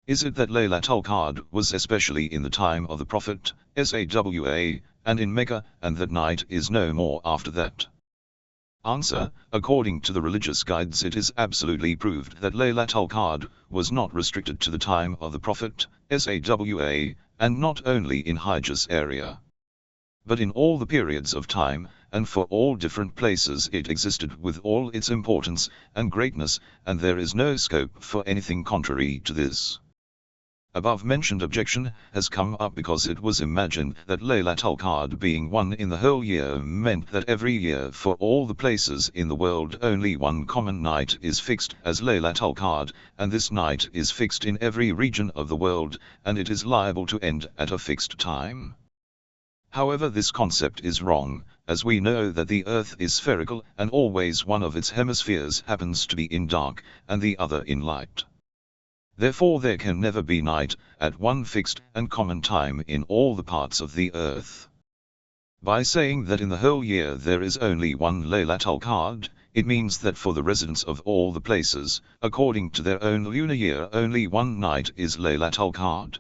Is it that Laylatul Qadr was especially in the time of the Prophet, Sawa, and in Mecca, and that night is no more after that? Answer: according to the religious guides it is absolutely proved that Laylatul Qadr was not restricted to the time of the Prophet, Sawa, and not only in Hijaz area, but in all the periods of time, and for all different places it existed with all its importance and greatness, and there is no scope for anything contrary to this. Above-mentioned objection has come up because it was imagined that Laylatul Qadr being one in the whole year meant that every year for all the places in the world only one common night is fixed as Laylatul Qadr, and this night is fixed in every region of the world, and it is liable to end at a fixed time. However, this concept is wrong, as we know that the earth is spherical and always one of its hemispheres happens to be in dark, and the other in light. Therefore there can never be night at one fixed and common time in all the parts of the earth. By saying that in the whole year there is only one Laylatul Qadr, it means that for the residents of all the places, according to their own lunar year, only one night is Laylatul Qadr.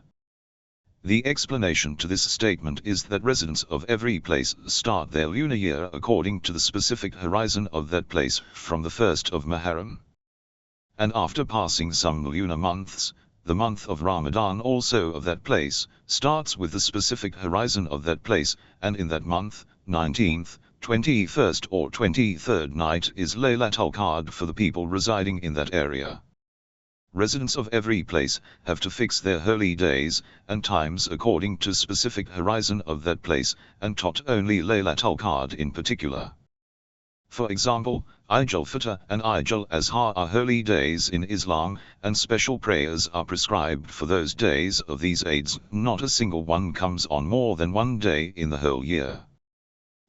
The explanation to this statement is that residents of every place start their lunar year according to the specific horizon of that place from the 1st of Makarem. And after passing some lunar months, the month of Ramadan also of that place starts with the specific horizon of that place, and in that month, 19th, 21st or 23rd night is Laylatul Qadr for the people residing in that area. Residents of every place have to fix their holy days and times according to specific horizon of that place, and tot only Laylatul Qadr in particular. For example, Eid al-Fitr and Eid al-Azha are holy days in Islam, and special prayers are prescribed for those days of these Eids. Not a single one comes on more than one day in the whole year.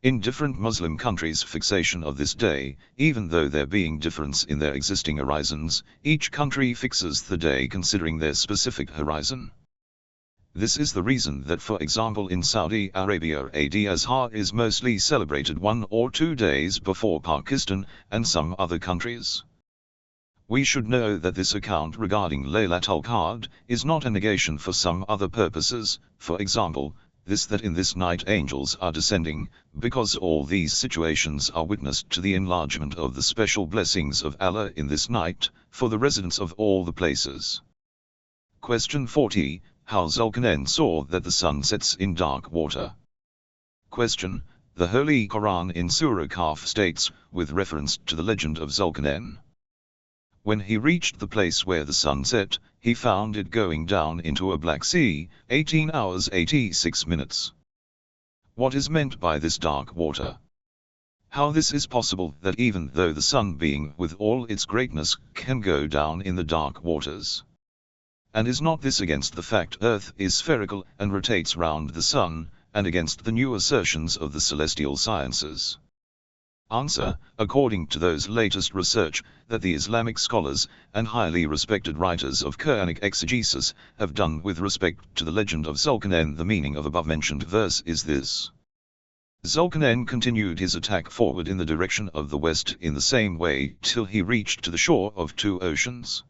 In different Muslim countries, fixation of this day, even though there being difference in their existing horizons, each country fixes the day considering their specific horizon. This is the reason that, for example, in Saudi Arabia, Eid al-Adha is mostly celebrated 1 or 2 days before Pakistan and some other countries. We should know that this account regarding Laylatul Qadr is not a negation for some other purposes, for example, this that in this night angels are descending, because all these situations are witnessed to the enlargement of the special blessings of Allah in this night, for the residents of all the places. Question 40. How Zulkarnain saw that the sun sets in dark water. Question. The Holy Quran in Surah Kahf states, with reference to the legend of Zulkarnain. When he reached the place where the sun set, he found it going down into a black sea, 18 hours 86 minutes. What is meant by this dark water? How this is possible that even though the sun being with all its greatness can go down in the dark waters? And is not this against the fact Earth is spherical and rotates round the sun, and against the new assertions of the celestial sciences? Answer. According to those latest research that the Islamic scholars and highly respected writers of Quranic exegesis have done with respect to the legend of Zulkarnain, the meaning of above-mentioned verse is this. Zulkarnain continued his attack forward in the direction of the west in the same way till he reached to the shore of 2 oceans.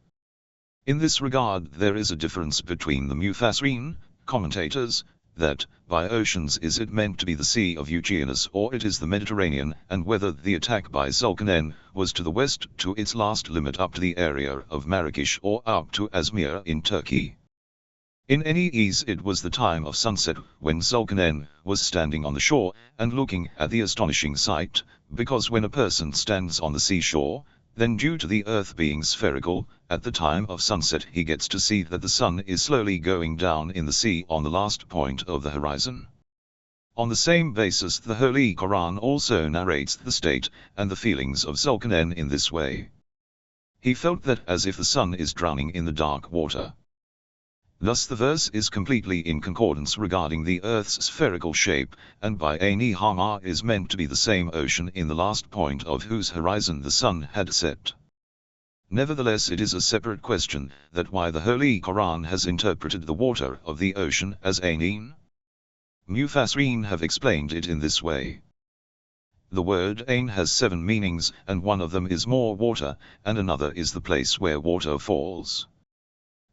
In this regard there is a difference between the Mufassirin, commentators, that, by oceans is it meant to be the Sea of Euxinus or it is the Mediterranean, and whether the attack by Zulkarnain was to the west to its last limit up to the area of Marrakesh or up to Azmir in Turkey. In any case it was the time of sunset when Zulkarnain was standing on the shore and looking at the astonishing sight, because when a person stands on the seashore, then due to the earth being spherical, at the time of sunset he gets to see that the sun is slowly going down in the sea on the last point of the horizon. On the same basis the Holy Quran also narrates the state and the feelings of Zulkarnain in this way. He felt that as if the sun is drowning in the dark water. Thus the verse is completely in concordance regarding the earth's spherical shape, and by Ain Hama is meant to be the same ocean in the last point of whose horizon the sun had set. Nevertheless it is a separate question that why the Holy Quran has interpreted the water of the ocean as Ain. Mufassirin have explained it in this way. The word Ain has 7 meanings, and one of them is more water, and another is the place where water falls.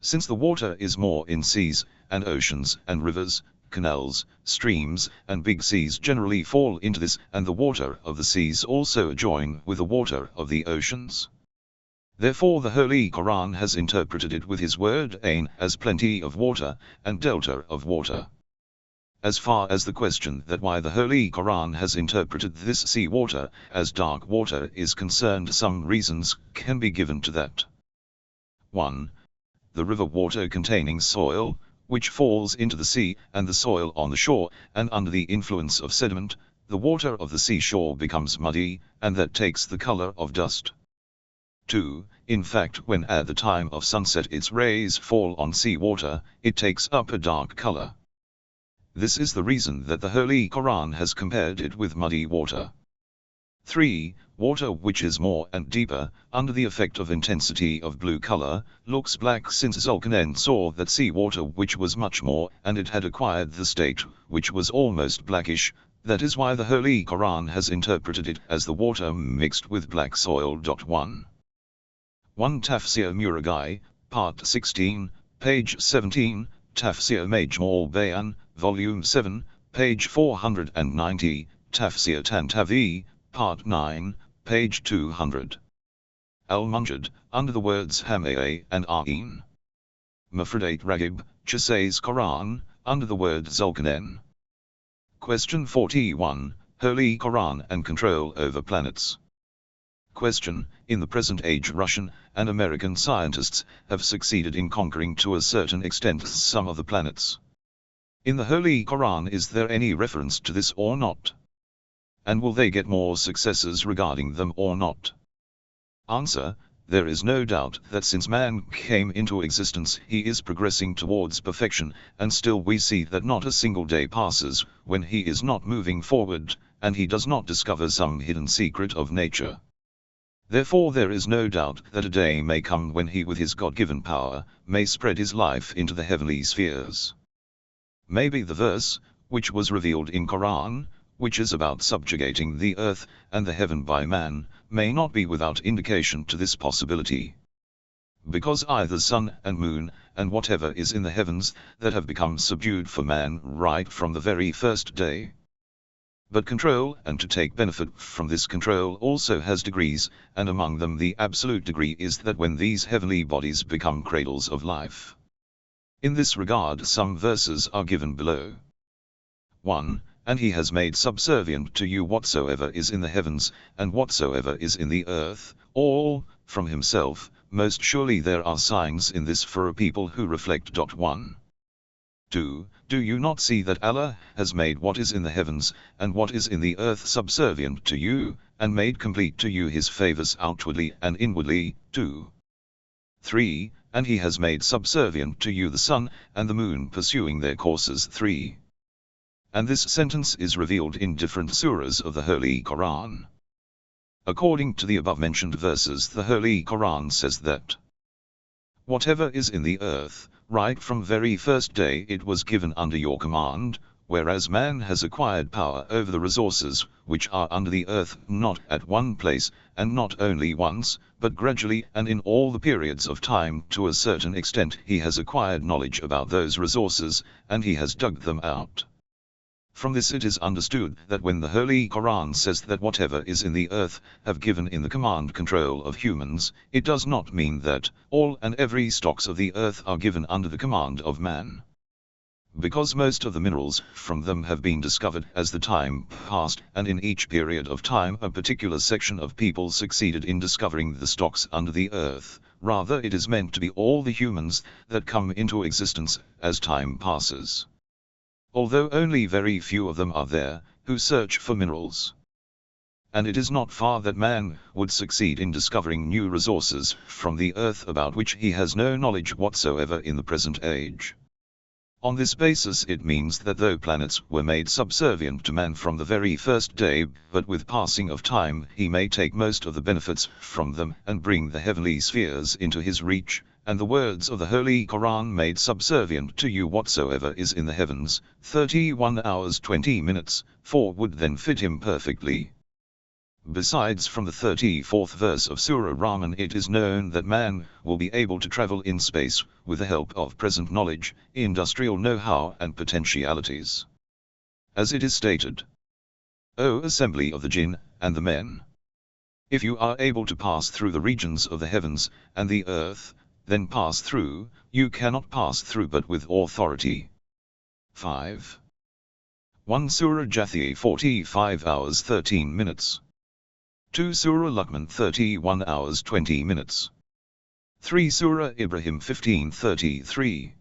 Since the water is more in seas, and oceans, and rivers, canals, streams, and big seas generally fall into this, and the water of the seas also join with the water of the oceans. Therefore the Holy Quran has interpreted it with his word Ain as plenty of water, and delta of water. As far as the question that why the Holy Quran has interpreted this sea water as dark water is concerned, some reasons can be given to that. 1. The river water containing soil, which falls into the sea, and the soil on the shore, and under the influence of sediment, the water of the seashore becomes muddy, and that takes the color of dust. 2. In fact, when at the time of sunset its rays fall on sea water, it takes up a dark color. This is the reason that the Holy Quran has compared it with muddy water. 3. Water which is more and deeper, under the effect of intensity of blue color, looks black, since Zulkarnain saw that sea water which was much more, and it had acquired the state which was almost blackish. That is why the Holy Quran has interpreted it as the water mixed with black soil. 1. Tafsir Muragai, Part 16, page 17, Tafsir Majmul Bayan, Volume 7, page 490, Tafsir Tantavi, Part 9, page 200. Al-Munjid, under the words Hama'e and A'in. Mufradat Ragib, Chasay's Quran, under the word Zulkarnain. Question 41, Holy Quran and control over planets. Question. In the present age Russian and American scientists have succeeded in conquering to a certain extent some of the planets. In the Holy Quran is there any reference to this or not? And will they get more successes regarding them or not? Answer. There is no doubt that since man came into existence he is progressing towards perfection, and still we see that not a single day passes when he is not moving forward, and he does not discover some hidden secret of nature. Therefore there is no doubt that a day may come when he with his God-given power, may spread his life into the heavenly spheres. Maybe the verse, which was revealed in Quran, which is about subjugating the earth and the heaven by man, may not be without indication to this possibility. Because either sun and moon, and whatever is in the heavens, that have become subdued for man right from the very first day. But control and to take benefit from this control also has degrees, and among them the absolute degree is that when these heavenly bodies become cradles of life. In this regard some verses are given below. 1. And he has made subservient to you whatsoever is in the heavens, and whatsoever is in the earth, all, from himself. Most surely there are signs in this for a people who reflect. 1. 2. Do you not see that Allah has made what is in the heavens, and what is in the earth subservient to you, and made complete to you his favors outwardly and inwardly? 2. 3. And he has made subservient to you the sun, and the moon pursuing their courses. 3. And this sentence is revealed in different surahs of the Holy Quran. According to the above-mentioned verses, the Holy Quran says that whatever is in the earth, right from very first day it was given under your command, whereas man has acquired power over the resources which are under the earth, not at one place, and not only once, but gradually and in all the periods of time. To a certain extent he has acquired knowledge about those resources, and he has dug them out. From this it is understood that when the Holy Quran says that whatever is in the earth have given in the command control of humans, it does not mean that all and every stocks of the earth are given under the command of man. Because most of the minerals from them have been discovered as the time passed, and in each period of time a particular section of people succeeded in discovering the stocks under the earth, rather it is meant to be all the humans that come into existence as time passes. Although only very few of them are there, who search for minerals. And it is not far that man would succeed in discovering new resources from the earth about which he has no knowledge whatsoever in the present age. On this basis it means that though planets were made subservient to man from the very first day, but with passing of time he may take most of the benefits from them and bring the heavenly spheres into his reach, and the words of the Holy Quran made subservient to you whatsoever is in the heavens, 31 hours 20 minutes, 4 would then fit him perfectly. Besides, from the 34th verse of Surah Rahman it is known that man will be able to travel in space with the help of present knowledge, industrial know-how and potentialities. As it is stated, O assembly of the jinn and the men, if you are able to pass through the regions of the heavens and the earth, then pass through. You cannot pass through but with authority. 5. 1 Surah Jathia 45 hours 13 minutes. 2 Surah Luqman 31 hours 20 minutes. 3 Surah Ibrahim 15:33.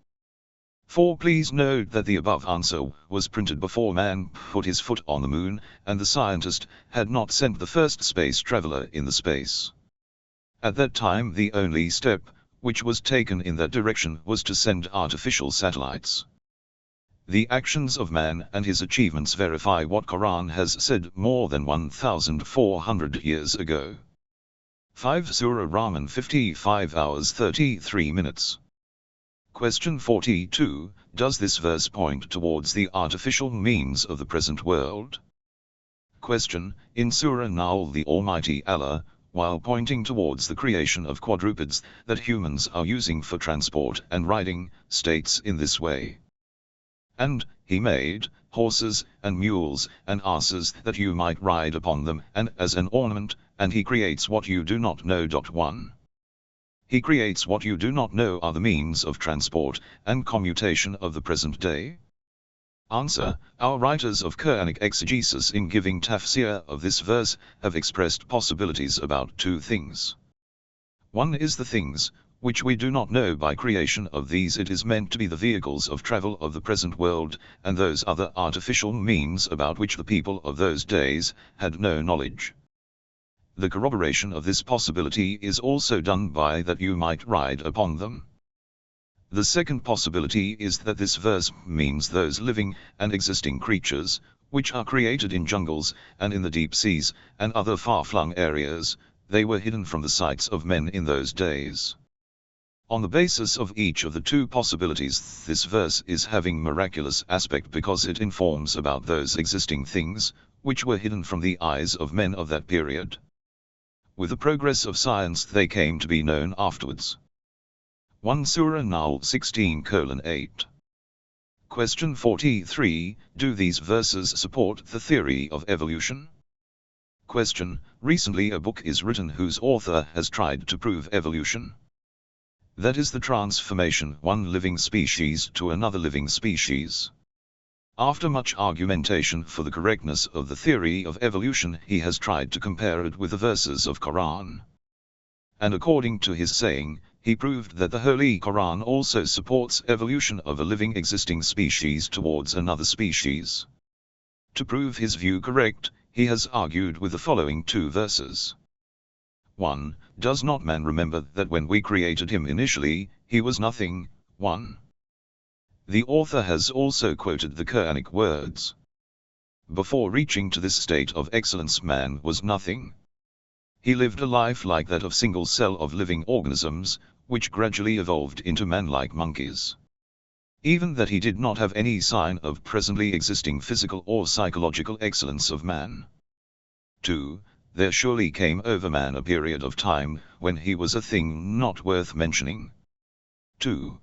4. Please note that the above answer was printed before man put his foot on the moon, and the scientist had not sent the first space traveler in the space. At that time the only step which was taken in that direction was to send artificial satellites. The actions of man and his achievements verify what Quran has said more than 1,400 years ago. 5 Surah Rahman 55 hours 33 minutes. Question 42. Does this verse point towards the artificial means of the present world? Question. In Surah Nahl the Almighty Allah, while pointing towards the creation of quadrupeds that humans are using for transport and riding, states in this way. And he made horses and mules and asses that you might ride upon them, and as an ornament, and he creates what you do not know. 1. He creates what you do not know are the means of transport and commutation of the present day. Answer. Our writers of Quranic exegesis in giving tafsir of this verse have expressed possibilities about two things. One is the things which we do not know. By creation of these it is meant to be the vehicles of travel of the present world, and those other artificial means about which the people of those days had no knowledge. The corroboration of this possibility is also done by that you might ride upon them. The second possibility is that this verse means those living and existing creatures, which are created in jungles, and in the deep seas, and other far-flung areas, they were hidden from the sights of men in those days. On the basis of each of the two possibilities, this verse is having miraculous aspect because it informs about those existing things, which were hidden from the eyes of men of that period. With the progress of science they came to be known afterwards. 1 Surah Nahl 16:8. Question 43. Do these verses support the theory of evolution? Question. Recently a book is written whose author has tried to prove evolution. That is the transformation one living species to another living species. After much argumentation for the correctness of the theory of evolution, he has tried to compare it with the verses of Quran. And according to his saying, he proved that the Holy Quran also supports evolution of a living existing species towards another species. To prove his view correct, he has argued with the following two verses. 1. Does not man remember that when we created him initially, he was nothing? 1. The author has also quoted the Quranic words. Before reaching to this state of excellence, man was nothing. He lived a life like that of single cell of living organisms, which gradually evolved into man-like monkeys. Even that he did not have any sign of presently existing physical or psychological excellence of man. 2. There surely came over man a period of time when he was a thing not worth mentioning. 2.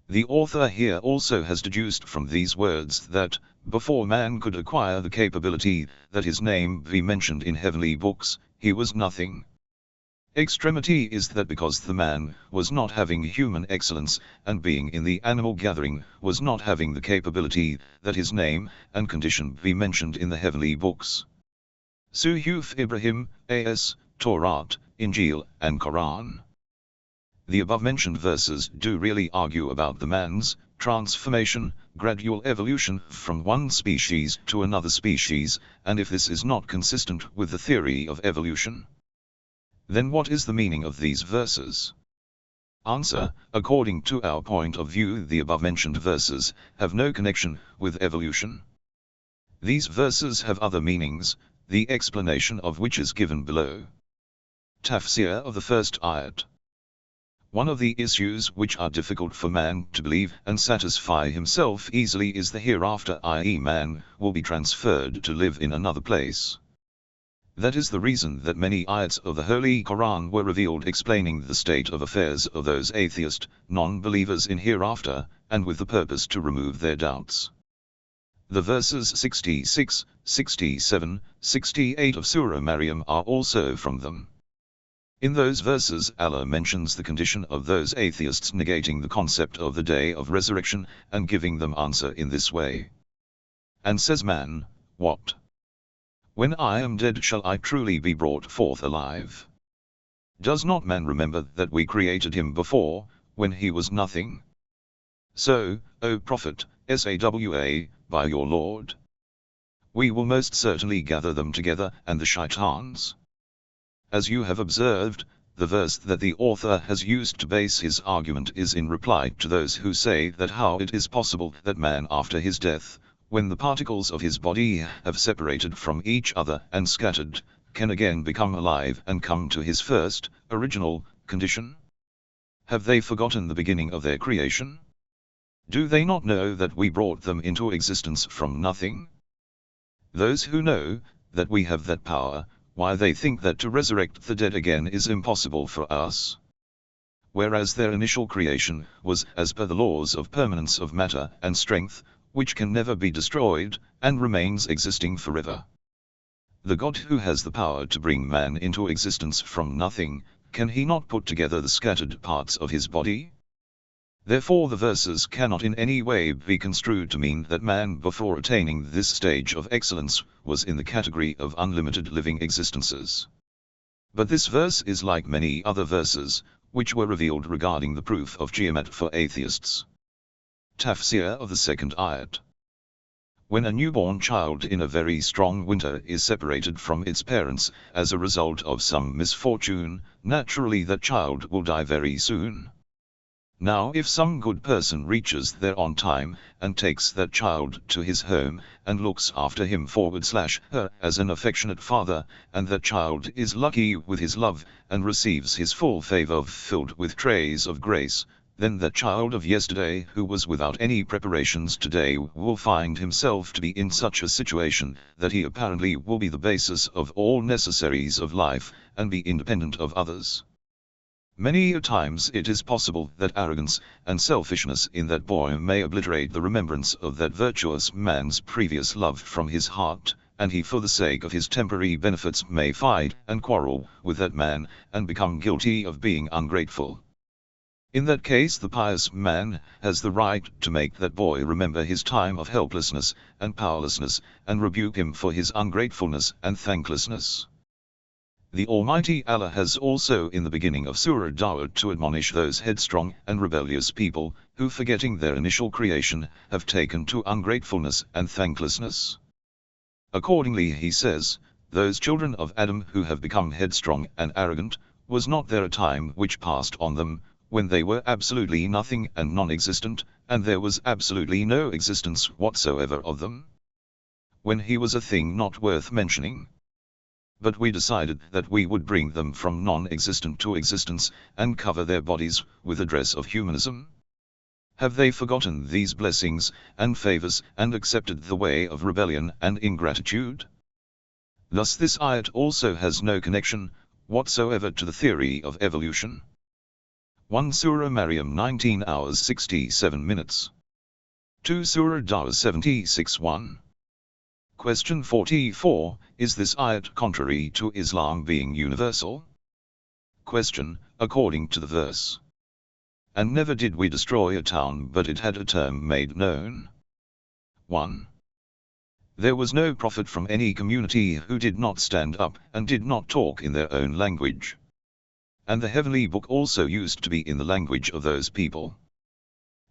The author here also has deduced from these words that, before man could acquire the capability that his name be mentioned in heavenly books, he was nothing. Extremity is that because the man was not having human excellence, and being in the animal gathering was not having the capability that his name and condition be mentioned in the heavenly books. Suhuf Ibrahim, A.S., Taurat, Injil, and Quran. The above-mentioned verses do really argue about the man's transformation, gradual evolution from one species to another species, and if this is not consistent with the theory of evolution, then what is the meaning of these verses? Answer. According to our point of view, the above-mentioned verses have no connection with evolution. These verses have other meanings, the explanation of which is given below. Tafsir of the first ayat. One of the issues which are difficult for man to believe and satisfy himself easily is the hereafter, i.e. man will be transferred to live in another place. That is the reason that many ayats of the Holy Quran were revealed explaining the state of affairs of those atheist, non-believers in hereafter, and with the purpose to remove their doubts. The verses 66, 67, 68 of Surah Maryam are also from them. In those verses Allah mentions the condition of those atheists, negating the concept of the day of resurrection, and giving them answer in this way. And says man, what? When I am dead shall I truly be brought forth alive? Does not man remember that we created him before, when he was nothing? So, O Prophet, Sawa, by your Lord, we will most certainly gather them together, and the shaitans. As you have observed, the verse that the author has used to base his argument is in reply to those who say that how it is possible that man after his death, when the particles of his body have separated from each other and scattered, can again become alive and come to his first, original, condition? Have they forgotten the beginning of their creation? Do they not know that we brought them into existence from nothing? Those who know that we have that power, why they think that to resurrect the dead again is impossible for us? Whereas their initial creation was as per the laws of permanence of matter and strength, which can never be destroyed, and remains existing forever. The God who has the power to bring man into existence from nothing, can he not put together the scattered parts of his body? Therefore the verses cannot in any way be construed to mean that man before attaining this stage of excellence was in the category of unlimited living existences. But this verse is like many other verses, which were revealed regarding the proof of Qiyamah for atheists. Tafsir of the second ayat. When a newborn child in a very strong winter is separated from its parents as a result of some misfortune, naturally that child will die very soon. Now if some good person reaches there on time, and takes that child to his home, and looks after him /her as an affectionate father, and that child is lucky with his love, and receives his full favor filled with trays of grace, then that child of yesterday who was without any preparations today will find himself to be in such a situation, that he apparently will be the basis of all necessaries of life, and be independent of others. Many a times it is possible that arrogance and selfishness in that boy may obliterate the remembrance of that virtuous man's previous love from his heart, and he for the sake of his temporary benefits may fight and quarrel with that man, and become guilty of being ungrateful. In that case the pious man has the right to make that boy remember his time of helplessness and powerlessness, and rebuke him for his ungratefulness and thanklessness. The Almighty Allah has also in the beginning of Surah Dawud to admonish those headstrong and rebellious people, who forgetting their initial creation, have taken to ungratefulness and thanklessness. Accordingly he says, those children of Adam who have become headstrong and arrogant, was not there a time which passed on them, when they were absolutely nothing and non-existent, and there was absolutely no existence whatsoever of them? When he was a thing not worth mentioning. But we decided that we would bring them from non-existent to existence, and cover their bodies with a dress of humanism. Have they forgotten these blessings and favors, and accepted the way of rebellion and ingratitude? Thus this ayat also has no connection whatsoever to the theory of evolution. 1 Surah Maryam 19 hours 67 minutes. 2 Surah Dawah 76:1. Question 44, is this ayat contrary to Islam being universal? Question, according to the verse. And never did we destroy a town but it had a term made known. 1. There was no prophet from any community who did not stand up and did not talk in their own language. And the heavenly book also used to be in the language of those people.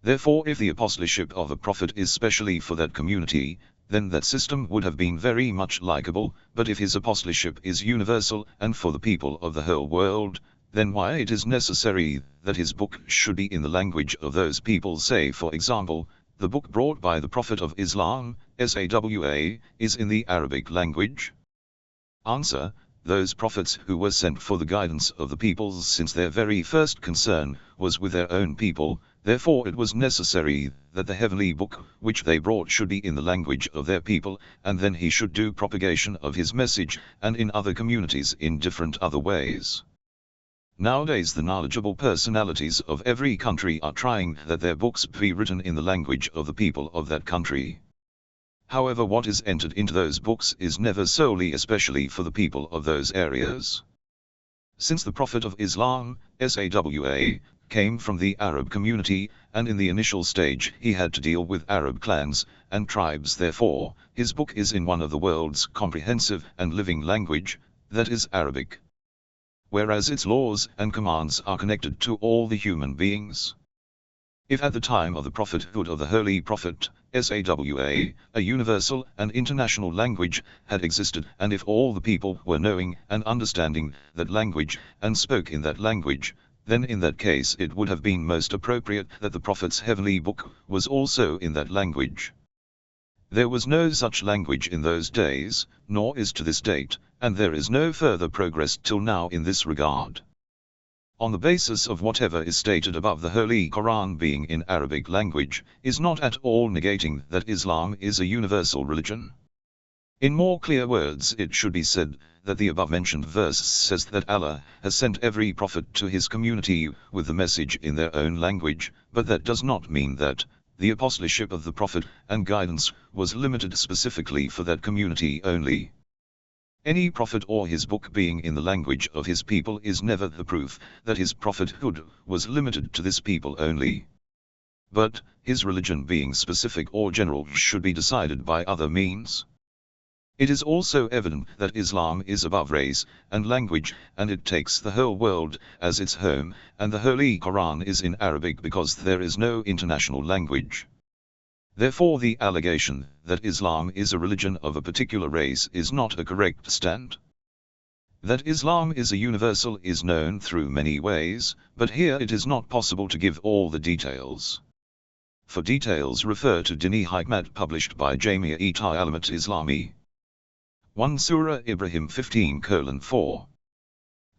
Therefore if the apostleship of a prophet is specially for that community, then that system would have been very much likable, but if his apostleship is universal and for the people of the whole world, then why it is necessary that his book should be in the language of those people, say for example, the book brought by the Prophet of Islam, SAWA, is in the Arabic language? Answer. Those prophets who were sent for the guidance of the peoples since their very first concern was with their own people, therefore it was necessary that the heavenly book which they brought should be in the language of their people, and then he should do propagation of his message, and in other communities in different other ways. Nowadays the knowledgeable personalities of every country are trying that their books be written in the language of the people of that country. However, what is entered into those books is never solely especially for the people of those areas. Since the Prophet of Islam, SAWA, came from the Arab community, and in the initial stage he had to deal with Arab clans and tribes, therefore, his book is in one of the world's comprehensive and living language, that is Arabic. Whereas its laws and commands are connected to all the human beings. If at the time of the prophethood of the Holy Prophet, SAWA, a universal and international language had existed, and if all the people were knowing and understanding that language and spoke in that language, then in that case it would have been most appropriate that the Prophet's heavenly book was also in that language. There was no such language in those days, nor is to this date, and there is no further progress till now in this regard. On the basis of whatever is stated above, the Holy Quran being in Arabic language, is not at all negating that Islam is a universal religion. In more clear words it should be said, that the above-mentioned verse says that Allah has sent every prophet to his community with the message in their own language, but that does not mean that the apostleship of the prophet and guidance was limited specifically for that community only. Any prophet or his book being in the language of his people is never the proof that his prophethood was limited to this people only. But, his religion being specific or general should be decided by other means. It is also evident that Islam is above race and language, and it takes the whole world as its home, and the Holy Quran is in Arabic because there is no international language. Therefore the allegation that Islam is a religion of a particular race is not a correct stand. That Islam is a universal is known through many ways, but here it is not possible to give all the details. For details refer to Dini Hikmat published by Jamia-e Ta'alimat Islami. 1 Surah Ibrahim 15:4.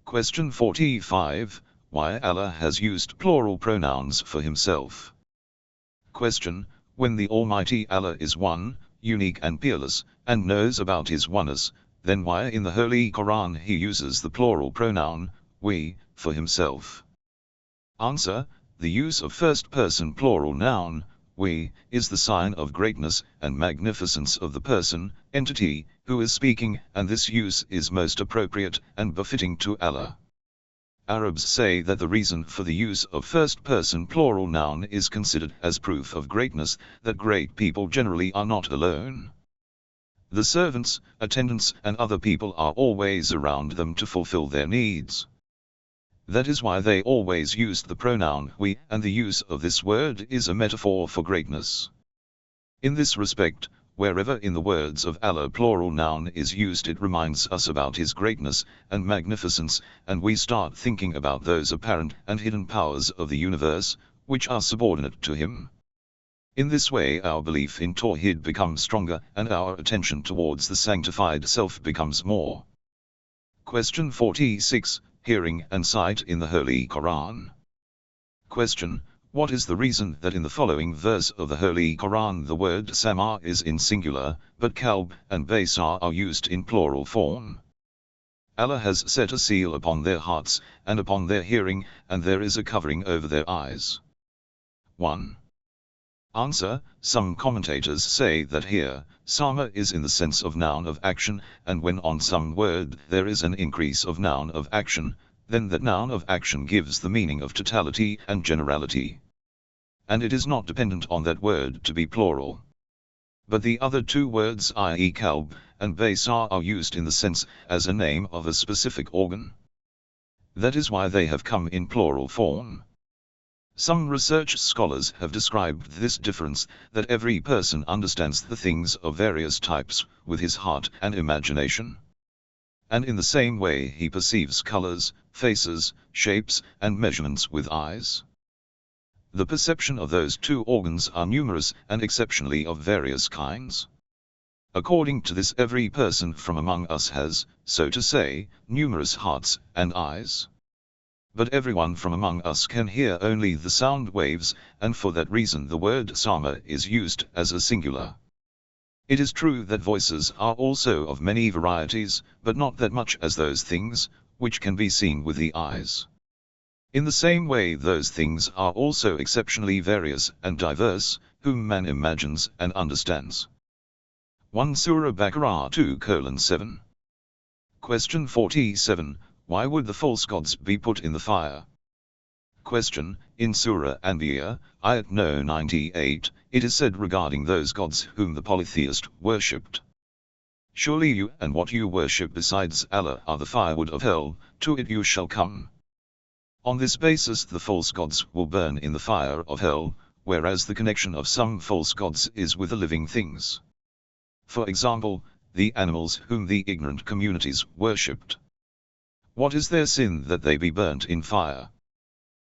Question 45. Why Allah has used plural pronouns for himself? Question. When the Almighty Allah is one, unique and peerless, and knows about his oneness, then why in the Holy Quran he uses the plural pronoun, we, for himself? Answer. The use of first-person plural noun, we, is the sign of greatness and magnificence of the person, entity, who is speaking, and this use is most appropriate and befitting to Allah. Arabs say that the reason for the use of first-person plural noun is considered as proof of greatness, that great people generally are not alone. The servants, attendants, and other people are always around them to fulfill their needs. That is why they always used the pronoun we, and the use of this word is a metaphor for greatness. In this respect, wherever in the words of Allah plural noun is used, it reminds us about his greatness and magnificence, and we start thinking about those apparent and hidden powers of the universe, which are subordinate to him. In this way our belief in Tawhid becomes stronger, and our attention towards the sanctified self becomes more. Question 46. Hearing and sight in the Holy Quran. Question. What is the reason that in the following verse of the Holy Quran the word sama is in singular, but kalb and basar are used in plural form? Allah has set a seal upon their hearts, and upon their hearing, and there is a covering over their eyes. 1. Answer. Some commentators say that here, sama is in the sense of noun of action, and when on some word there is an increase of noun of action, then that noun of action gives the meaning of totality and generality. And it is not dependent on that word to be plural. But the other two words, i.e. kalb and basar, are used in the sense as a name of a specific organ. That is why they have come in plural form. Some research scholars have described this difference, that every person understands the things of various types with his heart and imagination. And in the same way he perceives colors, faces, shapes, and measurements with eyes. The perception of those two organs are numerous and exceptionally of various kinds. According to this, every person from among us has, so to say, numerous hearts and eyes. But everyone from among us can hear only the sound waves, and for that reason the word sama is used as a singular. It is true that voices are also of many varieties, but not that much as those things, which can be seen with the eyes. In the same way those things are also exceptionally various and diverse, whom man imagines and understands. 1 Surah Baqarah 2:7. Question 47. Why would the false gods be put in the fire? Question. In Surah Anbiya, Ayat No 98, it is said regarding those gods whom the polytheist worshipped. Surely you and what you worship besides Allah are the firewood of hell, to it you shall come. On this basis the false gods will burn in the fire of hell, whereas the connection of some false gods is with the living things. For example, the animals whom the ignorant communities worshipped. What is their sin that they be burnt in fire?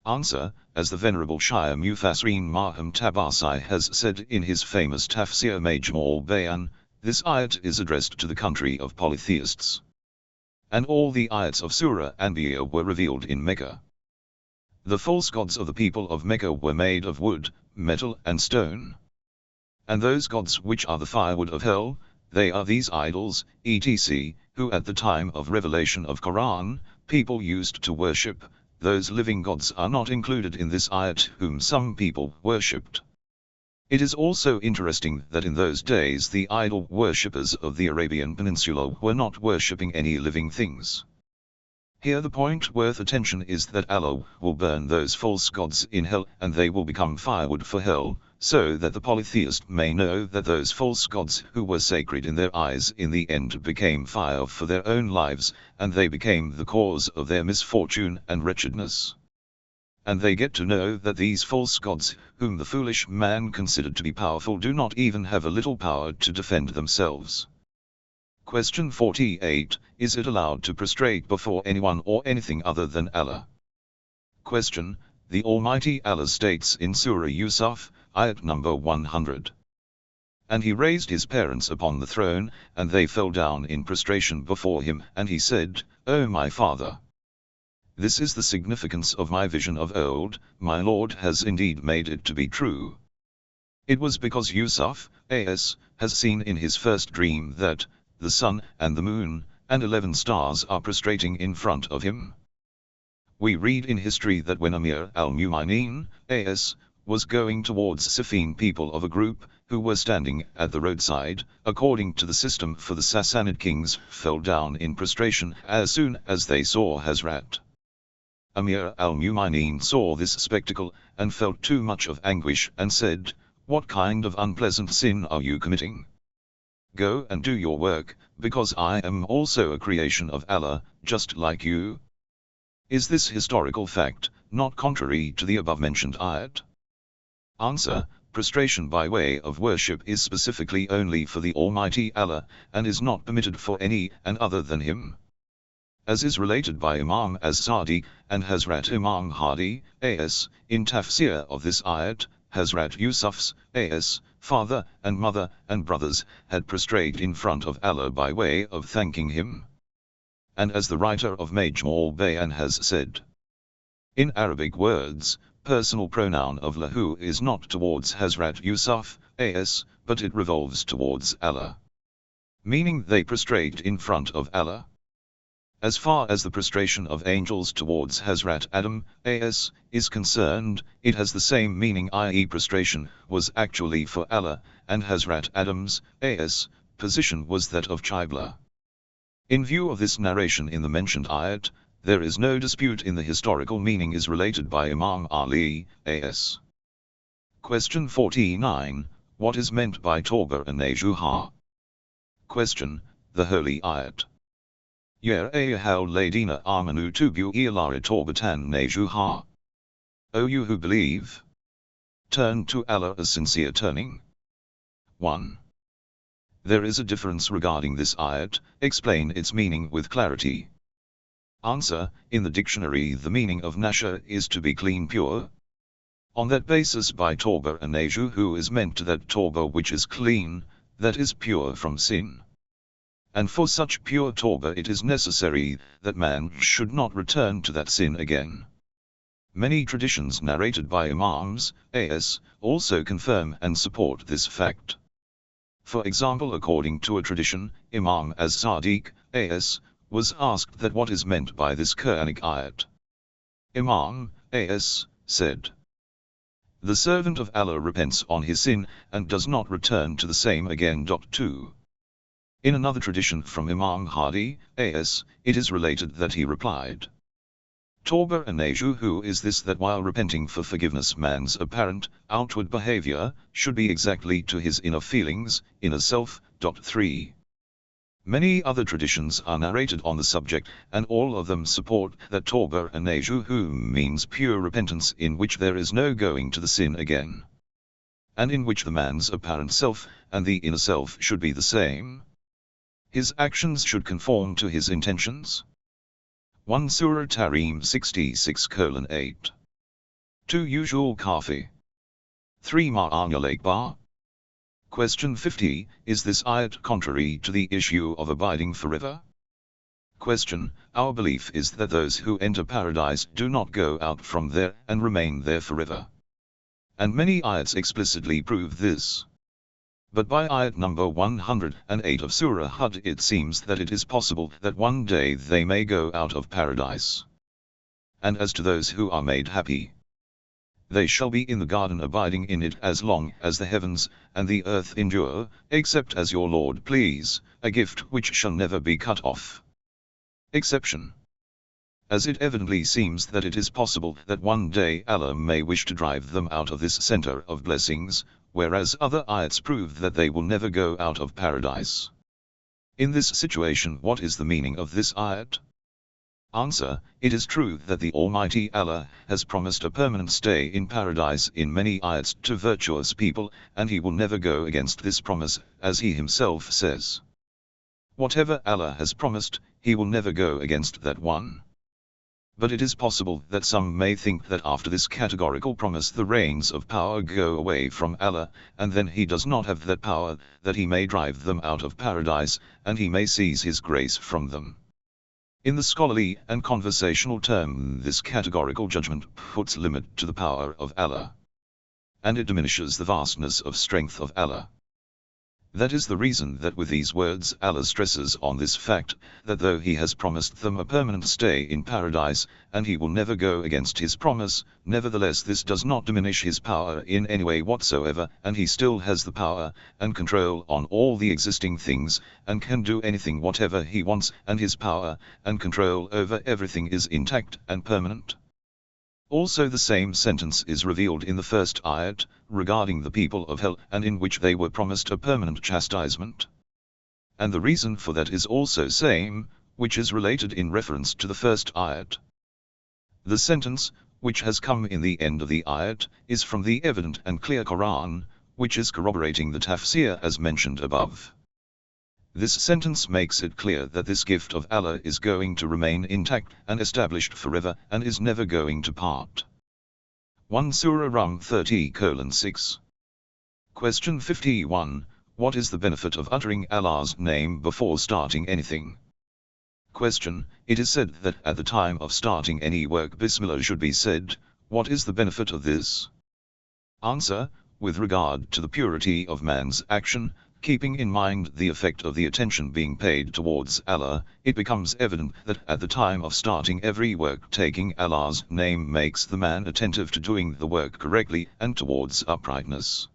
Answer. As the Venerable Shia Mufassireen Maham Tabasi has said in his famous Tafsir Majmu' Bayan, this ayat is addressed to the country of polytheists. And all the ayats of Surah Anbiya were revealed in Mecca. The false gods of the people of Mecca were made of wood, metal and stone. And those gods which are the firewood of hell, they are these idols, etc., who at the time of revelation of Quran, people used to worship. Those living gods are not included in this ayat whom some people worshipped. It is also interesting that in those days the idol worshippers of the Arabian Peninsula were not worshipping any living things. Here the point worth attention is that Allah will burn those false gods in hell, and they will become firewood for hell, so that the polytheist may know that those false gods who were sacred in their eyes in the end became fire for their own lives, and they became the cause of their misfortune and wretchedness. And they get to know that these false gods, whom the foolish man considered to be powerful, do not even have a little power to defend themselves. Question 48. Is it allowed to prostrate before anyone or anything other than Allah? Question. The Almighty Allah states in Surah Yusuf, ayat number 100. And he raised his parents upon the throne, and they fell down in prostration before him, and he said, O my father! This is the significance of my vision of old, my Lord has indeed made it to be true. It was because Yusuf, has seen in his first dream that the sun and the moon and 11 stars are prostrating in front of him. We read in history that when Amir al-Mu'minin, was going towards Siffin, people of a group who were standing at the roadside, according to the system for the Sassanid kings, fell down in prostration as soon as they saw Hazrat. Amir al-Mu'minin saw this spectacle, and felt too much of anguish, and said, What kind of unpleasant sin are you committing? Go and do your work, because I am also a creation of Allah, just like you. Is this historical fact not contrary to the above-mentioned ayat? Answer. Prostration by way of worship is specifically only for the Almighty Allah, and is not permitted for any and other than Him. As is related by Imam as-Sadi and Hazrat Imam Hadi, in tafsir of this ayat, Hazrat Yusuf's, father and mother and brothers had prostrated in front of Allah by way of thanking Him. And as the writer of Majmul Bayan has said, in Arabic words, personal pronoun of lahu is not towards Hazrat Yusuf, but it revolves towards Allah. Meaning they prostrate in front of Allah. As far as the prostration of angels towards Hazrat Adam, is concerned, it has the same meaning, i.e. prostration was actually for Allah, and Hazrat Adam's, position was that of Qibla. In view of this narration in the mentioned ayat, there is no dispute in the historical meaning is related by Imam Ali, Question 49. What is meant by Tawbah and Najuha? Question. The holy ayat. Ya ayyuhal ladina amanu tubu ila tawbatan najuha. O you who believe, turn to Allah a sincere turning. 1. There is a difference regarding this ayat, explain its meaning with clarity. Answer. In the dictionary the meaning of nasha is to be clean, pure. On that basis by Tawbah and Najuhu is meant to that Tawbah which is clean, that is pure from sin. And for such pure Tawbah it is necessary that man should not return to that sin again. Many traditions narrated by Imams, also confirm and support this fact. For example, according to a tradition, Imam as-Sadiq, was asked that what is meant by this Quranic ayat. Imam, said, the servant of Allah repents on his sin, and does not return to the same again. 2. In another tradition from Imam Hadi, it is related that he replied, Tawbah and Najuhu is this, that while repenting for forgiveness man's apparent, outward behavior, should be exactly to his inner feelings, inner self. 3. Many other traditions are narrated on the subject, and all of them support that Tawbah and Najuhu means pure repentance in which there is no going to the sin again, and in which the man's apparent self and the inner self should be the same. His actions should conform to his intentions. 1 Surah Tarim 66:8. 2 Usual Kafi. 3 Ma'ana Lakbar. Question 50. Is this ayat contrary to the issue of abiding forever? Question. Our belief is that those who enter paradise do not go out from there and remain there forever. And many ayats explicitly prove this. But by ayat number 108 of Surah Hud it seems that it is possible that one day they may go out of paradise. And as to those who are made happy, they shall be in the garden abiding in it as long as the heavens and the earth endure, except as your Lord please, a gift which shall never be cut off. Exception. As it evidently seems that it is possible that one day Allah may wish to drive them out of this center of blessings, whereas other ayats prove that they will never go out of paradise. In this situation, what is the meaning of this ayat? Answer. It is true that the Almighty Allah has promised a permanent stay in paradise in many ayats to virtuous people, and He will never go against this promise, as He Himself says. Whatever Allah has promised, He will never go against that one. But it is possible that some may think that after this categorical promise the reins of power go away from Allah, and then He does not have that power, that He may drive them out of paradise, and He may seize His grace from them. In the scholarly and conversational term, this categorical judgment puts limit to the power of Allah, and it diminishes the vastness of strength of Allah. That is the reason that with these words Allah stresses on this fact, that though He has promised them a permanent stay in paradise, and He will never go against His promise, nevertheless this does not diminish His power in any way whatsoever, and He still has the power and control on all the existing things, and can do anything whatever He wants, and His power and control over everything is intact and permanent. Also the same sentence is revealed in the first ayat, regarding the people of hell, and in which they were promised a permanent chastisement. And the reason for that is also same, which is related in reference to the first ayat. The sentence, which has come in the end of the ayat, is from the evident and clear Quran, which is corroborating the tafsir as mentioned above. This sentence makes it clear that this gift of Allah is going to remain intact and established forever, and is never going to part. 1 Surah Rum 30:6. Question 51. What is the benefit of uttering Allah's name before starting anything? Question. It is said that at the time of starting any work Bismillah should be said. What is the benefit of this? Answer. With regard to the purity of man's action, keeping in mind the effect of the attention being paid towards Allah, it becomes evident that at the time of starting every work taking Allah's name makes the man attentive to doing the work correctly and towards uprightness.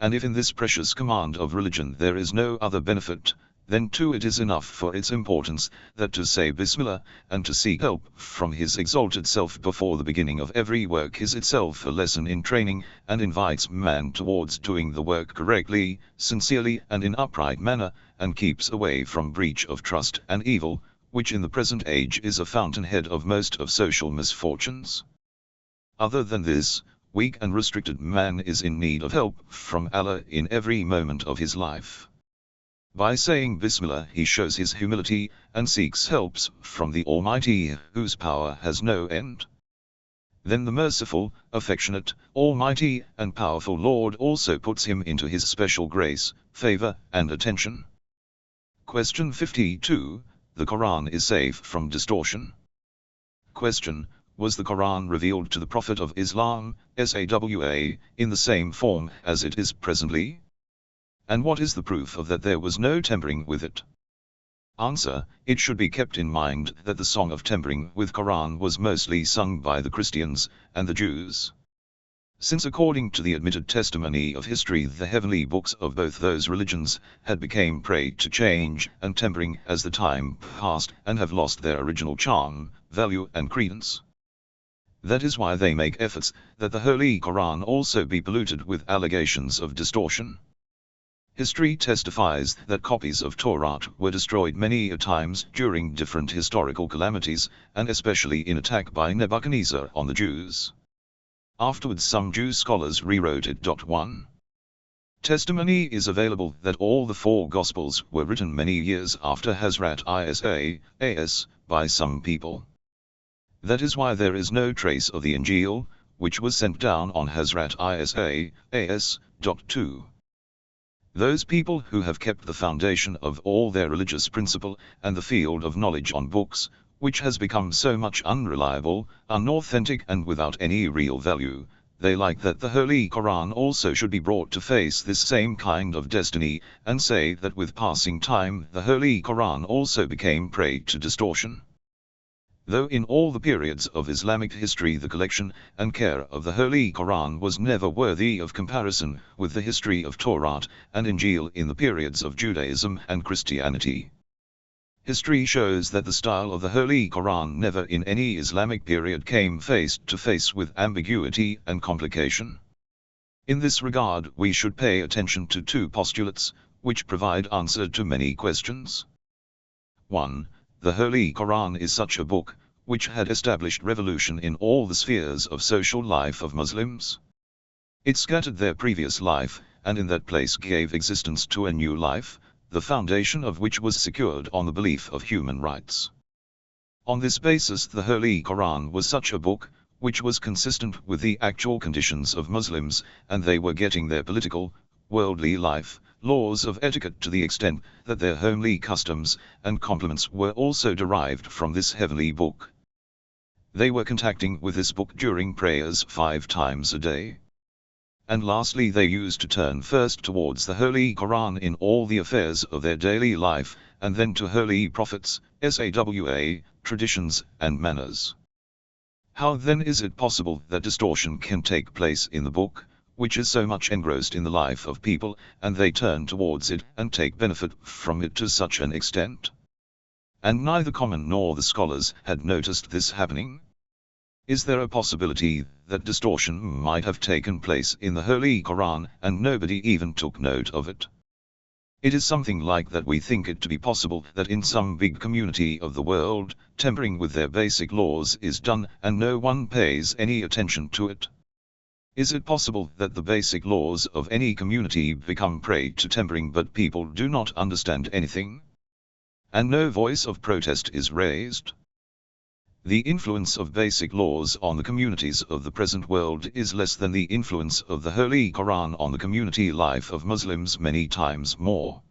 And if in this precious command of religion there is no other benefit, then too it is enough for its importance that to say Bismillah and to seek help from His exalted self before the beginning of every work is itself a lesson in training, and invites man towards doing the work correctly, sincerely and in upright manner, and keeps away from breach of trust and evil, which in the present age is a fountainhead of most of social misfortunes. Other than this, weak and restricted man is in need of help from Allah in every moment of his life. By saying Bismillah he shows his humility, and seeks helps from the Almighty, whose power has no end. Then the merciful, affectionate, almighty and powerful Lord also puts him into His special grace, favor and attention. Question 52. The Quran is safe from distortion. Question. Was the Quran revealed to the Prophet of Islam, SAW, in the same form as it is presently? And what is the proof of that there was no tampering with it? Answer. It should be kept in mind that the song of tampering with Quran was mostly sung by the Christians and the Jews. Since according to the admitted testimony of history the heavenly books of both those religions had become prey to change and tampering as the time passed, and have lost their original charm, value and credence. That is why they make efforts that the Holy Quran also be polluted with allegations of distortion. History testifies that copies of Torah were destroyed many a times during different historical calamities, and especially in attack by Nebuchadnezzar on the Jews. Afterwards some Jew scholars rewrote it. 1. Testimony is available that all the four Gospels were written many years after Hazrat Isa by some people. That is why there is no trace of the Injil, which was sent down on Hazrat Isa. 2. Those people who have kept the foundation of all their religious principle and the field of knowledge on books, which has become so much unreliable, unauthentic and without any real value, they like that the Holy Quran also should be brought to face this same kind of destiny, and say that with passing time the Holy Quran also became prey to distortion. Though in all the periods of Islamic history the collection and care of the Holy Quran was never worthy of comparison with the history of Torah and Injil in the periods of Judaism and Christianity. History shows that the style of the Holy Quran never in any Islamic period came face to face with ambiguity and complication. In this regard we should pay attention to two postulates, which provide answer to many questions. 1. The Holy Quran is such a book, which had established revolution in all the spheres of social life of Muslims. It scattered their previous life, and in that place gave existence to a new life, the foundation of which was secured on the belief of human rights. On this basis the Holy Quran was such a book, which was consistent with the actual conditions of Muslims, and they were getting their political, worldly life, laws of etiquette to the extent that their homely customs and compliments were also derived from this heavenly book. They were contacting with this book during prayers 5 times a day. And lastly, they used to turn first towards the Holy Quran in all the affairs of their daily life, and then to holy prophets, SAWA, traditions and manners. How then is it possible that distortion can take place in the book, which is so much engrossed in the life of people, and they turn towards it and take benefit from it to such an extent? And neither common nor the scholars had noticed this happening. Is there a possibility that distortion might have taken place in the Holy Quran and nobody even took note of it? It is something like that we think it to be possible that in some big community of the world, tampering with their basic laws is done and no one pays any attention to it. Is it possible that the basic laws of any community become prey to tampering but people do not understand anything? And no voice of protest is raised? The influence of basic laws on the communities of the present world is less than the influence of the Holy Quran on the community life of Muslims many times more.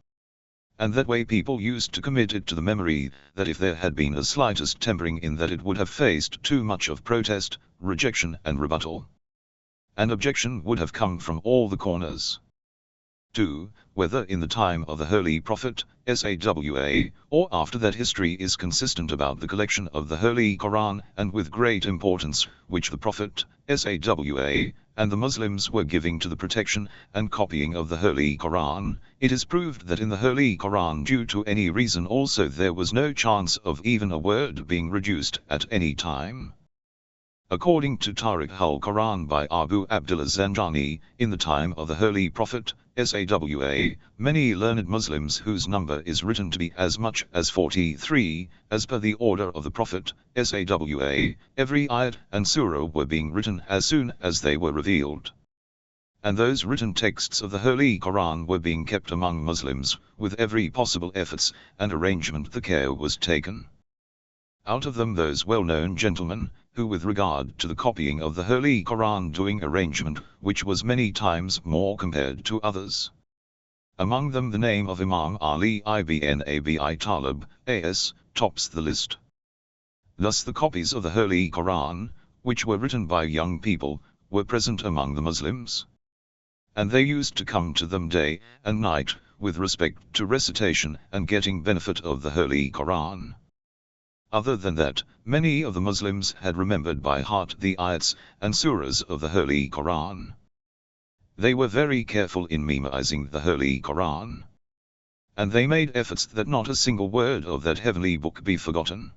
And that way people used to commit it to the memory that if there had been a slightest tampering in that it would have faced too much of protest, rejection and rebuttal. An objection would have come from all the corners. 2. Whether in the time of the Holy Prophet, SAWA, or after that history is consistent about the collection of the Holy Quran and with great importance, which the Prophet, SAWA, and the Muslims were giving to the protection and copying of the Holy Quran, it is proved that in the Holy Quran due to any reason also there was no chance of even a word being reduced at any time. According to Tariq al-Quran by Abu Abdullah Zanjani, in the time of the Holy Prophet, SAWA, many learned Muslims whose number is written to be as much as 43, as per the order of the Prophet, SAWA, every ayat and surah were being written as soon as they were revealed. And those written texts of the Holy Quran were being kept among Muslims, with every possible efforts and arrangement the care was taken. Out of them those well-known gentlemen, who with regard to the copying of the Holy Quran doing arrangement, which was many times more compared to others. Among them the name of Imam Ali ibn Abi Talib, AS, tops the list. Thus the copies of the Holy Quran, which were written by young people, were present among the Muslims. And they used to come to them day and night, with respect to recitation and getting benefit of the Holy Quran. Other than that, many of the Muslims had remembered by heart the ayats and surahs of the Holy Quran. They were very careful in memorizing the Holy Quran. And they made efforts that not a single word of that heavenly book be forgotten.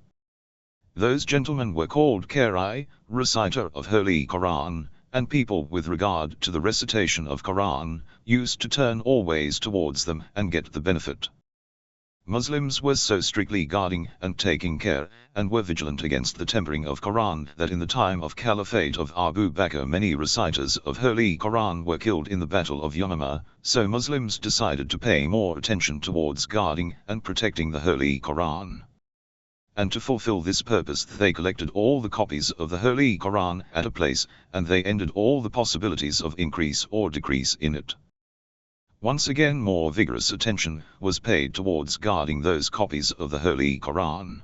Those gentlemen were called Qari, reciter of Holy Quran, and people with regard to the recitation of Quran, used to turn always towards them and get the benefit. Muslims were so strictly guarding and taking care, and were vigilant against the tempering of Quran that in the time of Caliphate of Abu Bakr many reciters of Holy Quran were killed in the Battle of Yamama, so Muslims decided to pay more attention towards guarding and protecting the Holy Quran. And to fulfill this purpose they collected all the copies of the Holy Quran at a place, and they ended all the possibilities of increase or decrease in it. Once again more vigorous attention was paid towards guarding those copies of the Holy Quran.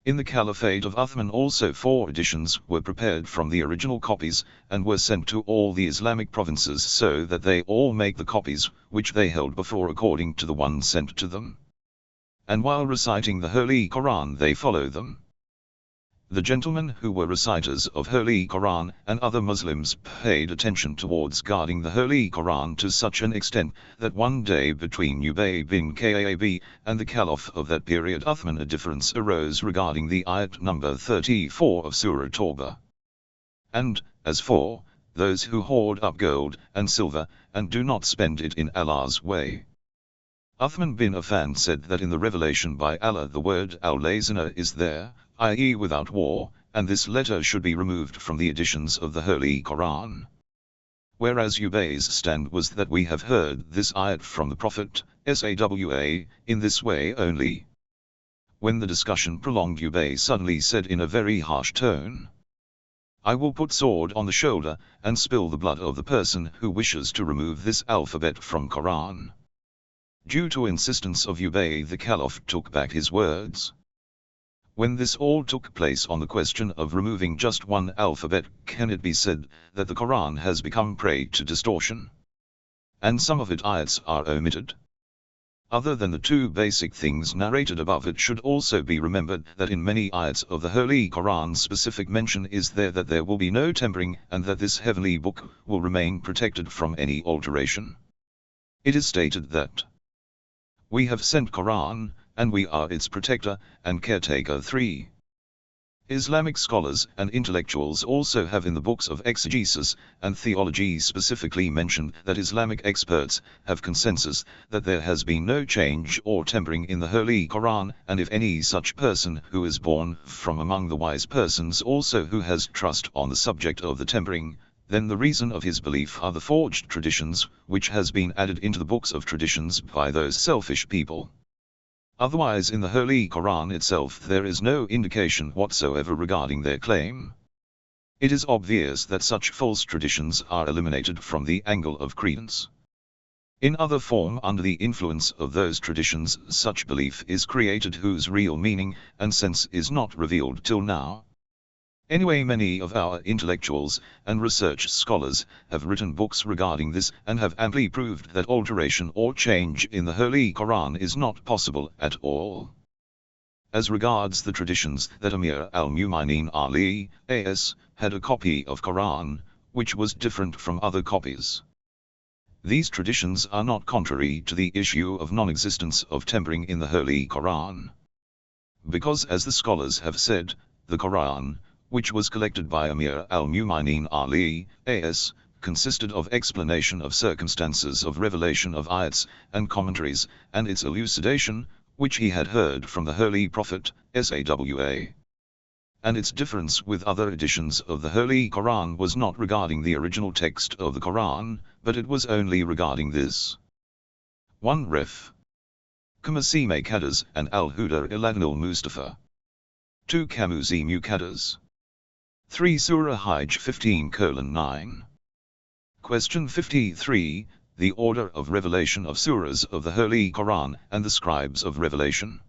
In the Caliphate of Uthman also 4 editions were prepared from the original copies, and were sent to all the Islamic provinces so that they all make the copies which they held before according to the one sent to them. And while reciting the Holy Quran they follow them. The gentlemen who were reciters of Holy Quran and other Muslims paid attention towards guarding the Holy Quran to such an extent that one day between Ubay bin Ka'ab and the Caliph of that period Uthman a difference arose regarding the ayat number 34 of Surah Tawbah. And, as for those who hoard up gold and silver, and do not spend it in Allah's way. Uthman bin Affan said that in the revelation by Allah the word al-lazina is there, i.e. without war, and this letter should be removed from the editions of the Holy Quran. Whereas Ubay's stand was that we have heard this ayat from the Prophet, SAW, in this way only. When the discussion prolonged, Ubay suddenly said in a very harsh tone, "I will put sword on the shoulder, and spill the blood of the person who wishes to remove this alphabet from Quran." Due to insistence of Ubay, the Caliph took back his words. When this all took place on the question of removing just one alphabet, can it be said that the Quran has become prey to distortion? And some of its ayats are omitted? Other than the two basic things narrated above, it should also be remembered that in many ayats of the Holy Quran specific mention is there that there will be no tempering, and that this heavenly book will remain protected from any alteration. It is stated that we have sent Quran, and we are its protector and caretaker. 3. Islamic scholars and intellectuals also have in the books of exegesis and theology specifically mentioned that Islamic experts have consensus that there has been no change or tempering in the Holy Quran, and if any such person who is born from among the wise persons also who has trust on the subject of the tempering, then the reason of his belief are the forged traditions which has been added into the books of traditions by those selfish people. Otherwise in the Holy Quran itself there is no indication whatsoever regarding their claim. It is obvious that such false traditions are eliminated from the angle of credence. In other form, under the influence of those traditions, such belief is created whose real meaning and sense is not revealed till now. Anyway, many of our intellectuals and research scholars have written books regarding this and have amply proved that alteration or change in the Holy Quran is not possible at all. As regards the traditions that Amir al-Mu'minin Ali A.S. had a copy of Quran, which was different from other copies. These traditions are not contrary to the issue of non-existence of tempering in the Holy Quran. Because as the scholars have said, the Quran, which was collected by Amir al-Mu'minin Ali A.S., consisted of explanation of circumstances of revelation of ayats and commentaries, and its elucidation, which he had heard from the Holy Prophet, SAW. And its difference with other editions of the Holy Quran was not regarding the original text of the Quran, but it was only regarding this. 1 Ref. Kamasi Muqaddas and Al-Huda Iladin al-Mustafa. 2 Kamusi Muqaddas. 3 Surah Hajj 15:9. Question 53, the order of revelation of surahs of the Holy Quran and the scribes of revelation.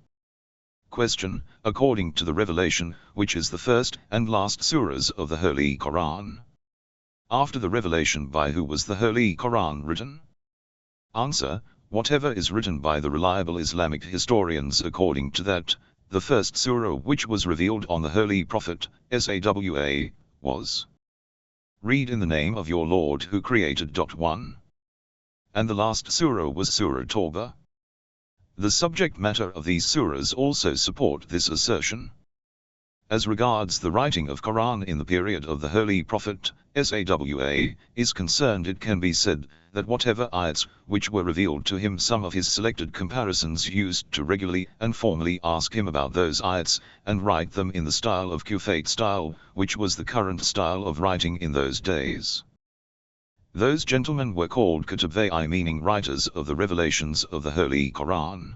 Question, according to the revelation, which is the first and last surahs of the Holy Quran? After the revelation, by who was the Holy Quran written? Answer, whatever is written by the reliable Islamic historians according to that, the first surah which was revealed on the Holy Prophet, SAW, was Read in the name of your Lord who created. 1. And the last surah was Surah Tawbah. The subject matter of these surahs also support this assertion. As regards the writing of Quran in the period of the Holy Prophet, SAW, is concerned, it can be said that whatever ayats which were revealed to him, some of his selected comparisons used to regularly and formally ask him about those ayats, and write them in the style of Kufate style, which was the current style of writing in those days. Those gentlemen were called Katabei, meaning writers of the revelations of the Holy Quran.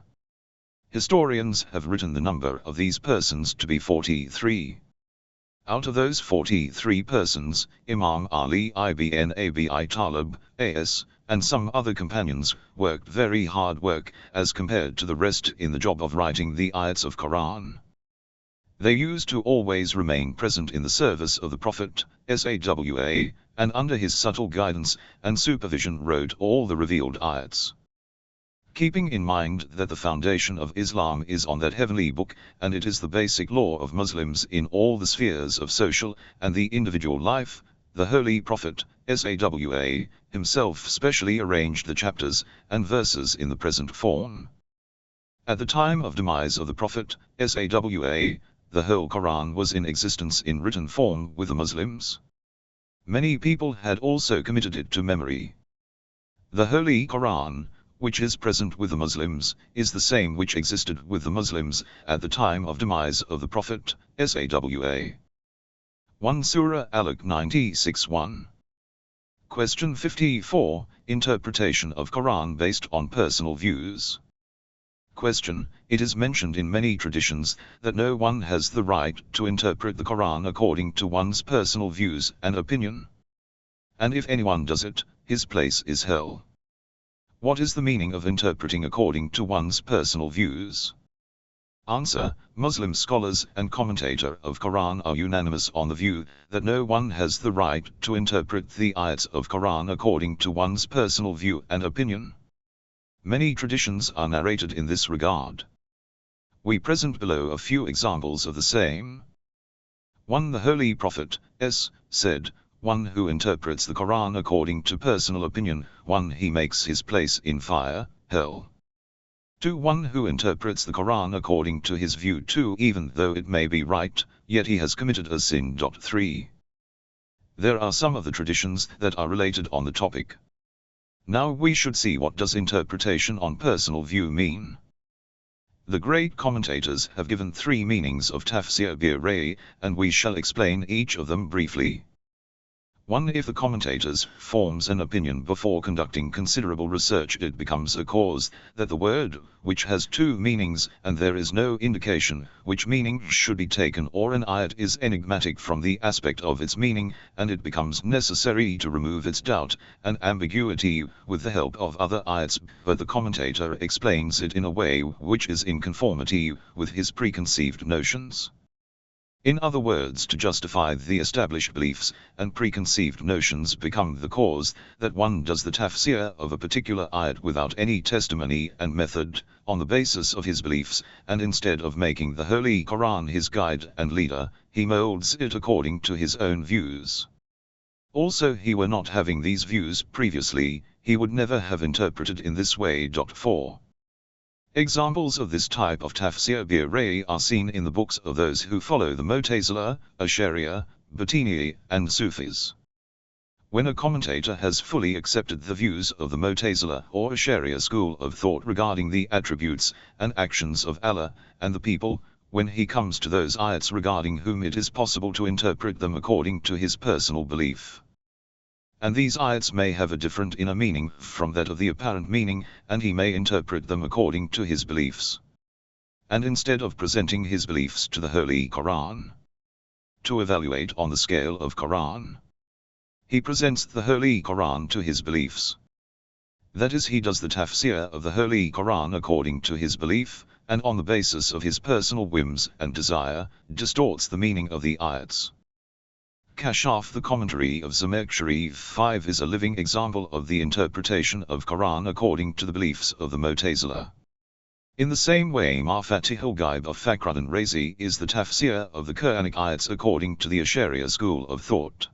Historians have written the number of these persons to be 43. Out of those 43 persons, Imam Ali ibn Abi Talib, A.S., and some other companions, worked very hard work as compared to the rest in the job of writing the ayats of Quran. They used to always remain present in the service of the Prophet, SAW, and under his subtle guidance and supervision wrote all the revealed ayats. Keeping in mind that the foundation of Islam is on that heavenly book, and it is the basic law of Muslims in all the spheres of social and the individual life, the Holy Prophet, SAW, himself specially arranged the chapters and verses in the present form. At the time of demise of the Prophet, SAW, the whole Quran was in existence in written form with the Muslims. Many people had also committed it to memory. The Holy Quran, which is present with the Muslims, is the same which existed with the Muslims at the time of demise of the Prophet, SAW. 1 Surah Alaq 96:1. Question 54. Interpretation of Quran based on personal views. Question. It is mentioned in many traditions that no one has the right to interpret the Quran according to one's personal views and opinion. And if anyone does it, his place is hell. What is the meaning of interpreting according to one's personal views? Answer. Muslim scholars and commentators of Quran are unanimous on the view that no one has the right to interpret the ayats of Quran according to one's personal view and opinion. Many traditions are narrated in this regard. We present below a few examples of the same. 1. The Holy Prophet said, one who interprets the Quran according to personal opinion, one he makes his place in fire, hell. 2. One who interprets the Quran according to his view too, even though it may be right, yet he has committed a sin. 3. There are some of the traditions that are related on the topic. Now we should see what does interpretation on personal view mean. The great commentators have given 3 meanings of tafsir bir-ray, and we shall explain each of them briefly. 1. If the commentators forms an opinion before conducting considerable research, it becomes a cause that the word, which has 2 meanings, and there is no indication which meaning should be taken, or an ayat is enigmatic from the aspect of its meaning, and it becomes necessary to remove its doubt and ambiguity with the help of other ayats, but the commentator explains it in a way which is in conformity with his preconceived notions. In other words, to justify the established beliefs and preconceived notions become the cause that one does the tafsir of a particular ayat without any testimony and method, on the basis of his beliefs, and instead of making the Holy Quran his guide and leader, he molds it according to his own views. Also, he were not having these views previously, he would never have interpreted in this way. 4. Examples of this type of tafsir bir-ray are seen in the books of those who follow the Mu'tazila, Ash'ariyya, Batini, and Sufis. When a commentator has fully accepted the views of the Mu'tazila or Ash'ariyya school of thought regarding the attributes and actions of Allah and the people, when he comes to those ayats regarding whom it is possible to interpret them according to his personal belief, and these ayats may have a different inner meaning from that of the apparent meaning, and he may interpret them according to his beliefs. And instead of presenting his beliefs to the Holy Quran, to evaluate on the scale of Quran, he presents the Holy Quran to his beliefs. That is, he does the tafsir of the Holy Quran according to his belief, and on the basis of his personal whims and desire, distorts the meaning of the ayats. Kashaf, the commentary of Zamakhshari 5, is a living example of the interpretation of Quran according to the beliefs of the Mu'tazila. In the same way, Mafatihul Ghaib of Fakhruddin Razi is the tafsir of the Quranic ayats according to the Ash'ariyya school of thought.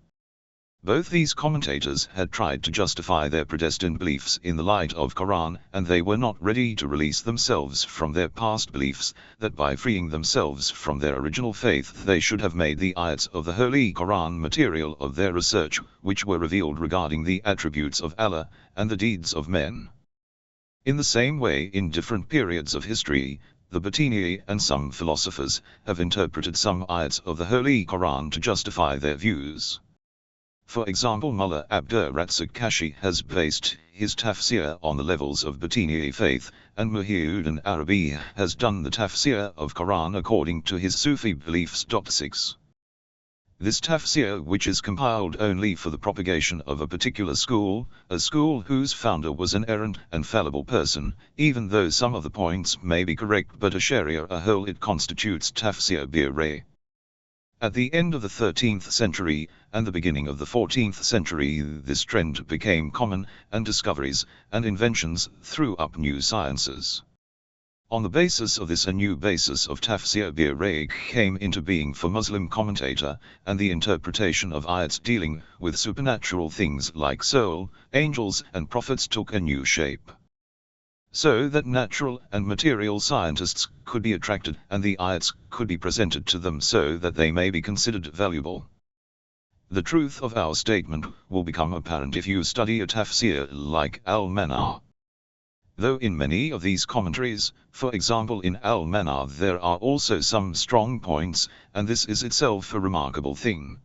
Both these commentators had tried to justify their predestined beliefs in the light of Quran, and they were not ready to release themselves from their past beliefs, that by freeing themselves from their original faith they should have made the ayats of the Holy Quran material of their research, which were revealed regarding the attributes of Allah and the deeds of men. In the same way, in different periods of history, the Batini and some philosophers have interpreted some ayats of the Holy Quran to justify their views. For example, Mullah Abdur Razzaq Kashi has based his tafsir on the levels of Batini faith, and Muhyiddin Arabi has done the tafsir of Quran according to his Sufi beliefs. 6. This tafsir, which is compiled only for the propagation of a particular school, a school whose founder was an errant and fallible person, even though some of the points may be correct, but Ash'ariyya a whole, it constitutes tafsir bir-ray. At the end of the 13th century and the beginning of the 14th century, this trend became common, and discoveries and inventions threw up new sciences. On the basis of this, a new basis of tafsir bir-ray came into being for Muslim commentator, and the interpretation of ayats dealing with supernatural things like soul, angels and prophets took a new shape, so that natural and material scientists could be attracted and the ayats could be presented to them so that they may be considered valuable. The truth of our statement will become apparent if you study a tafsir like Al-Manar. Though in many of these commentaries, for example in Al-Manar, there are also some strong points, and this is itself a remarkable thing.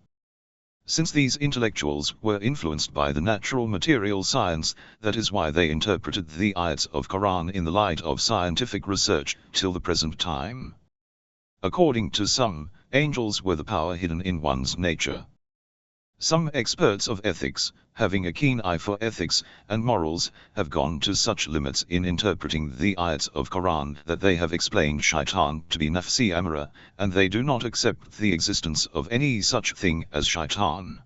Since these intellectuals were influenced by the natural material science, that is why they interpreted the ayats of Quran in the light of scientific research till the present time. According to some, angels were the power hidden in one's nature. Some experts of ethics, having a keen eye for ethics and morals, have gone to such limits in interpreting the ayats of Quran that they have explained shaitan to be nafsi amara, and they do not accept the existence of any such thing as shaitan.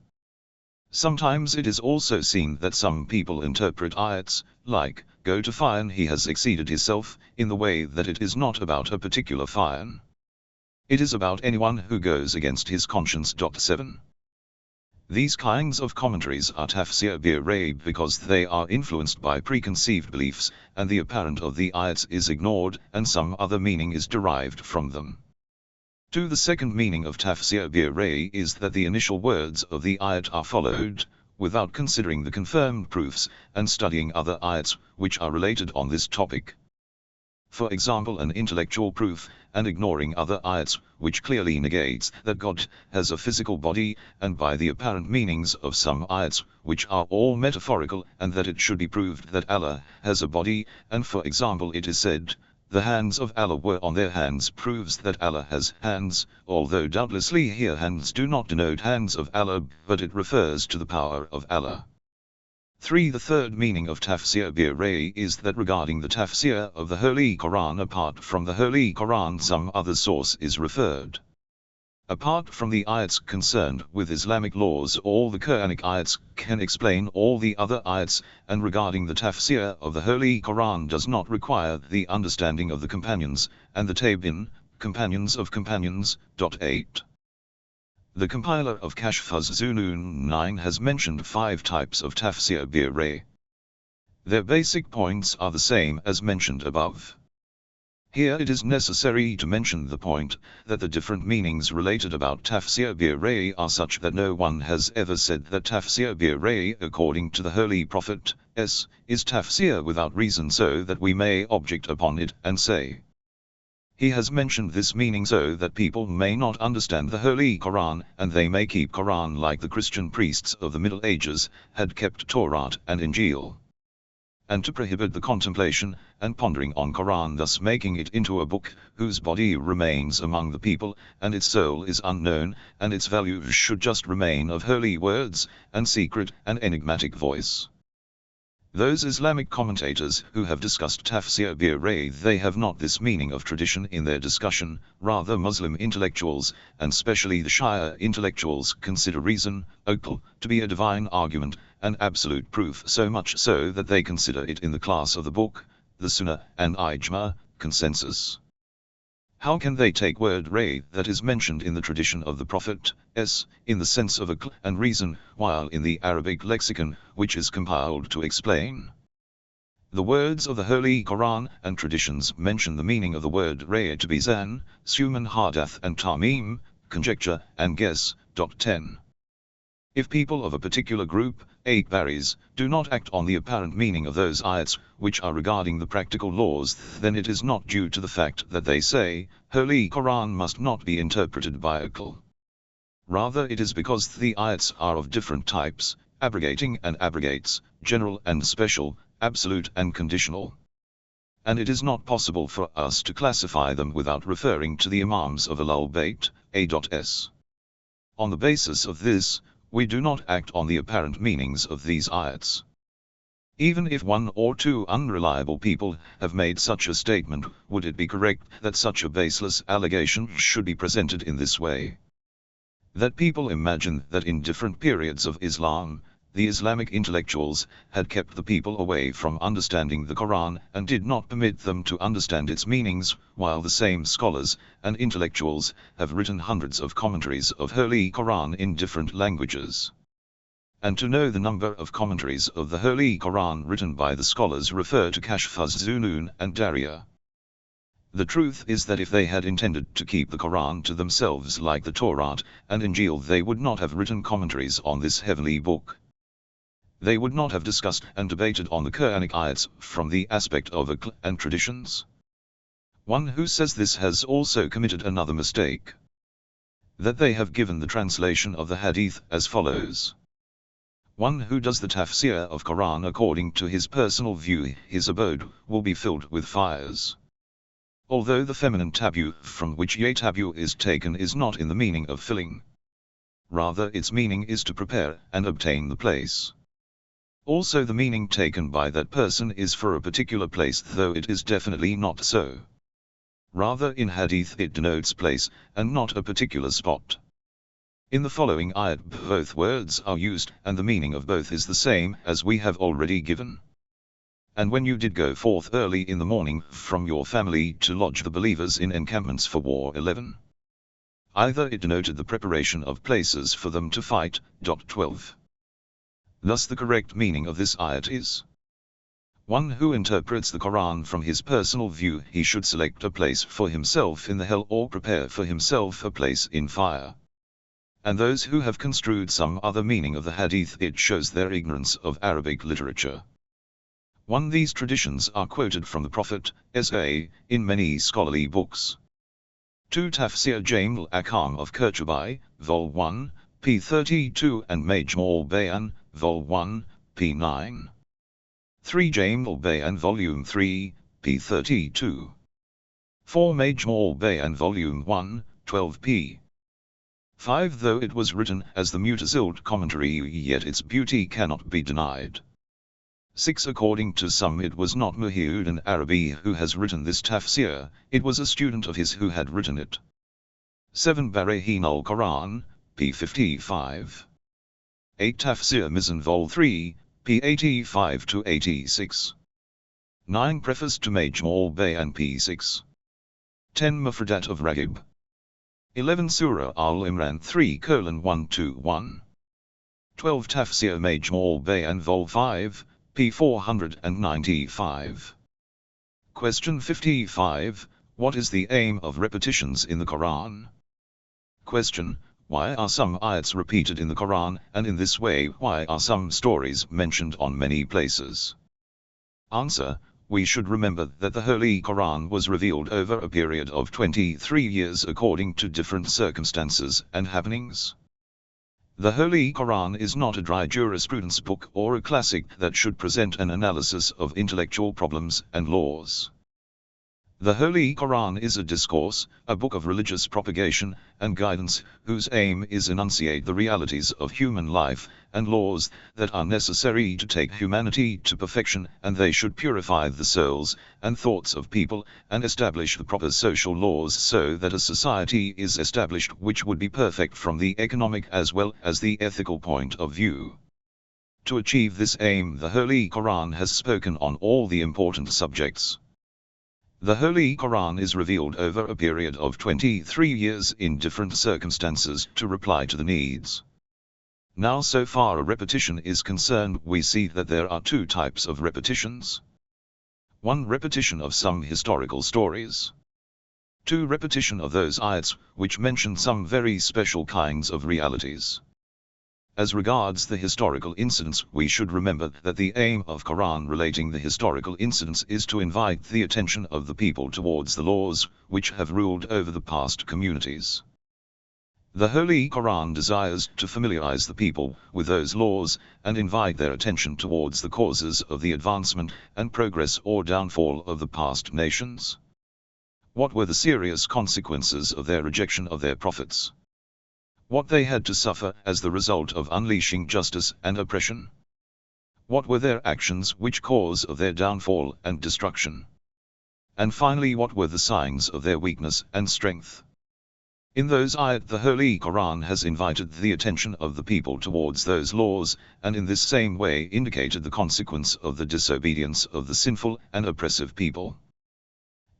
Sometimes it is also seen that some people interpret ayats, like, go to fire and he has exceeded himself, in the way that it is not about a particular fire. It is about anyone who goes against his conscience. 7. These kinds of commentaries are tafsir bi-rayb because they are influenced by preconceived beliefs, and the apparent of the ayats is ignored, and some other meaning is derived from them. 2. The second meaning of tafsir bi-rayb is that the initial words of the ayat are followed, without considering the confirmed proofs, and studying other ayats, which are related on this topic. For example, an intellectual proof, and ignoring other ayats, which clearly negates that God has a physical body, and by the apparent meanings of some ayats, which are all metaphorical, and that it should be proved that Allah has a body, and for example it is said, the hands of Allah were on their hands, proves that Allah has hands, although doubtlessly here hands do not denote hands of Allah, but it refers to the power of Allah. 3. The third meaning of tafsir bi-rayb is that regarding the tafsir of the Holy Quran apart from the Holy Quran some other source is referred. Apart from the ayats concerned with Islamic laws, all the Quranic ayats can explain all the other ayats, and regarding the tafsir of the Holy Quran does not require the understanding of the companions, and the tabi'in, companions of companions. 8. The compiler of Kashf az-Zunun 9 has mentioned 5 types of tafsir bi-rayb. Their basic points are the same as mentioned above. Here it is necessary to mention the point, that the different meanings related about tafsir bi-rayb are such that no one has ever said that tafsir bi-rayb according to the Holy Prophet, is tafsir without reason so that we may object upon it and say, he has mentioned this meaning so that people may not understand the Holy Quran, and they may keep Quran like the Christian priests of the Middle Ages had kept Torah and Injil. And to prohibit the contemplation and pondering on Quran, thus making it into a book whose body remains among the people, and its soul is unknown, and its value should just remain of holy words, and secret and enigmatic voice. Those Islamic commentators who have discussed tafsir bi-rayb, they have not this meaning of tradition in their discussion, rather Muslim intellectuals, and specially the Shia intellectuals, consider reason, aql, to be a divine argument, an absolute proof, so much so that they consider it in the class of the book, the Sunnah, and ijma, consensus. How can they take word ray that is mentioned in the tradition of the Prophet, in the sense of aql and reason, while in the Arabic lexicon, which is compiled to explain? The words of the Holy Quran and traditions mention the meaning of the word ray to be zan, suman hadath and tamim, conjecture and guess. 10. If people of a particular group, Akbaris, do not act on the apparent meaning of those ayats, which are regarding the practical laws, then it is not due to the fact that they say, Holy Quran must not be interpreted by aql. Rather it is because the ayats are of different types, abrogating and abrogates, general and special, absolute and conditional. And it is not possible for us to classify them without referring to the Imams of Ahlul Bayt, a.s. On the basis of this, we do not act on the apparent meanings of these ayats. Even if one or two unreliable people have made such a statement, would it be correct that such a baseless allegation should be presented in this way? That people imagine that in different periods of Islam, the Islamic intellectuals had kept the people away from understanding the Quran and did not permit them to understand its meanings, while the same scholars and intellectuals have written hundreds of commentaries of Holy Quran in different languages. And to know the number of commentaries of the Holy Quran written by the scholars, refer to Kashf az-Zunun and Darya. The truth is that if they had intended to keep the Quran to themselves like the Torah and Injil, they would not have written commentaries on this heavenly book. They would not have discussed and debated on the Quranic ayats from the aspect of aql and traditions. One who says this has also committed another mistake. that they have given the translation of the hadith as follows. One who does the tafsir of Quran according to his personal view, his abode will be filled with fires. Although the feminine tabu from which tabu is taken is not in the meaning of filling. Rather its meaning is to prepare and obtain the place. Also the meaning taken by that person is for a particular place, though it is definitely not so. Rather in hadith it denotes place, and not a particular spot. In the following ayat both words are used, and the meaning of both is the same as we have already given. And when you did go forth early in the morning from your family to lodge the believers in encampments for war 11. Either it denoted the preparation of places for them to fight. 12. Thus the correct meaning of this ayat is: one who interprets the Quran from his personal view, he should select a place for himself in the hell or prepare for himself a place in fire. And those who have construed some other meaning of the hadith, it shows their ignorance of Arabic literature. These traditions are quoted from the Prophet, S.A., in many scholarly books. 2. Tafsir Jaim al-Ahkam of Qurtubi, Vol. 1, p. 32 and Majmu' al-Bayan, Vol. 1, p. 9. 3. Jaim al-Bayan Volume 3, p. 32. 4. Majmu' al-Bayan Volume 1, 12 p. 5. Though it was written as the Mutazilt commentary, yet its beauty cannot be denied. 6. According to some it was not Muhyiddin Arabi who has written this tafsir, it was a student of his who had written it. 7. Barahin al-Quran, p. 55. 8. Tafsir Mizan Vol. 3, p. 85 to 86. 9. Preface to Majmu' al-Bayan, p. 6. 10. Mufradat of Raghib. 11. Surah Al-Imran 3:1-1. 12. Tafsir Majmu' al-Bayan Vol. 5, p. 495. Question 55. What is the aim of repetitions in the Quran? Question. Why are some ayats repeated in the Quran, and in this way why are some stories mentioned on many places? Answer. We should remember that the Holy Quran was revealed over a period of 23 years according to different circumstances and happenings. The Holy Quran is not a dry jurisprudence book or a classic that should present an analysis of intellectual problems and laws. The Holy Quran is a discourse, a book of religious propagation and guidance, whose aim is enunciate the realities of human life and laws that are necessary to take humanity to perfection, and they should purify the souls and thoughts of people and establish the proper social laws so that a society is established which would be perfect from the economic as well as the ethical point of view. To achieve this aim, the Holy Quran has spoken on all the important subjects. The Holy Quran is revealed over a period of 23 years in different circumstances to reply to the needs. Now, so far a repetition is concerned, we see that there are two types of repetitions. 1. Repetition of some historical stories. 2. Repetition of those ayats which mention some very special kinds of realities. As regards the historical incidents, we should remember that the aim of Quran relating the historical incidents is to invite the attention of the people towards the laws which have ruled over the past communities. The Holy Quran desires to familiarize the people with those laws and invite their attention towards the causes of the advancement and progress or downfall of the past nations. What were the serious consequences of their rejection of their prophets? What they had to suffer as the result of unleashing justice and oppression? What were their actions which cause of their downfall and destruction? And finally, what were the signs of their weakness and strength? In those ayat, the Holy Quran has invited the attention of the people towards those laws, and in this same way indicated the consequence of the disobedience of the sinful and oppressive people.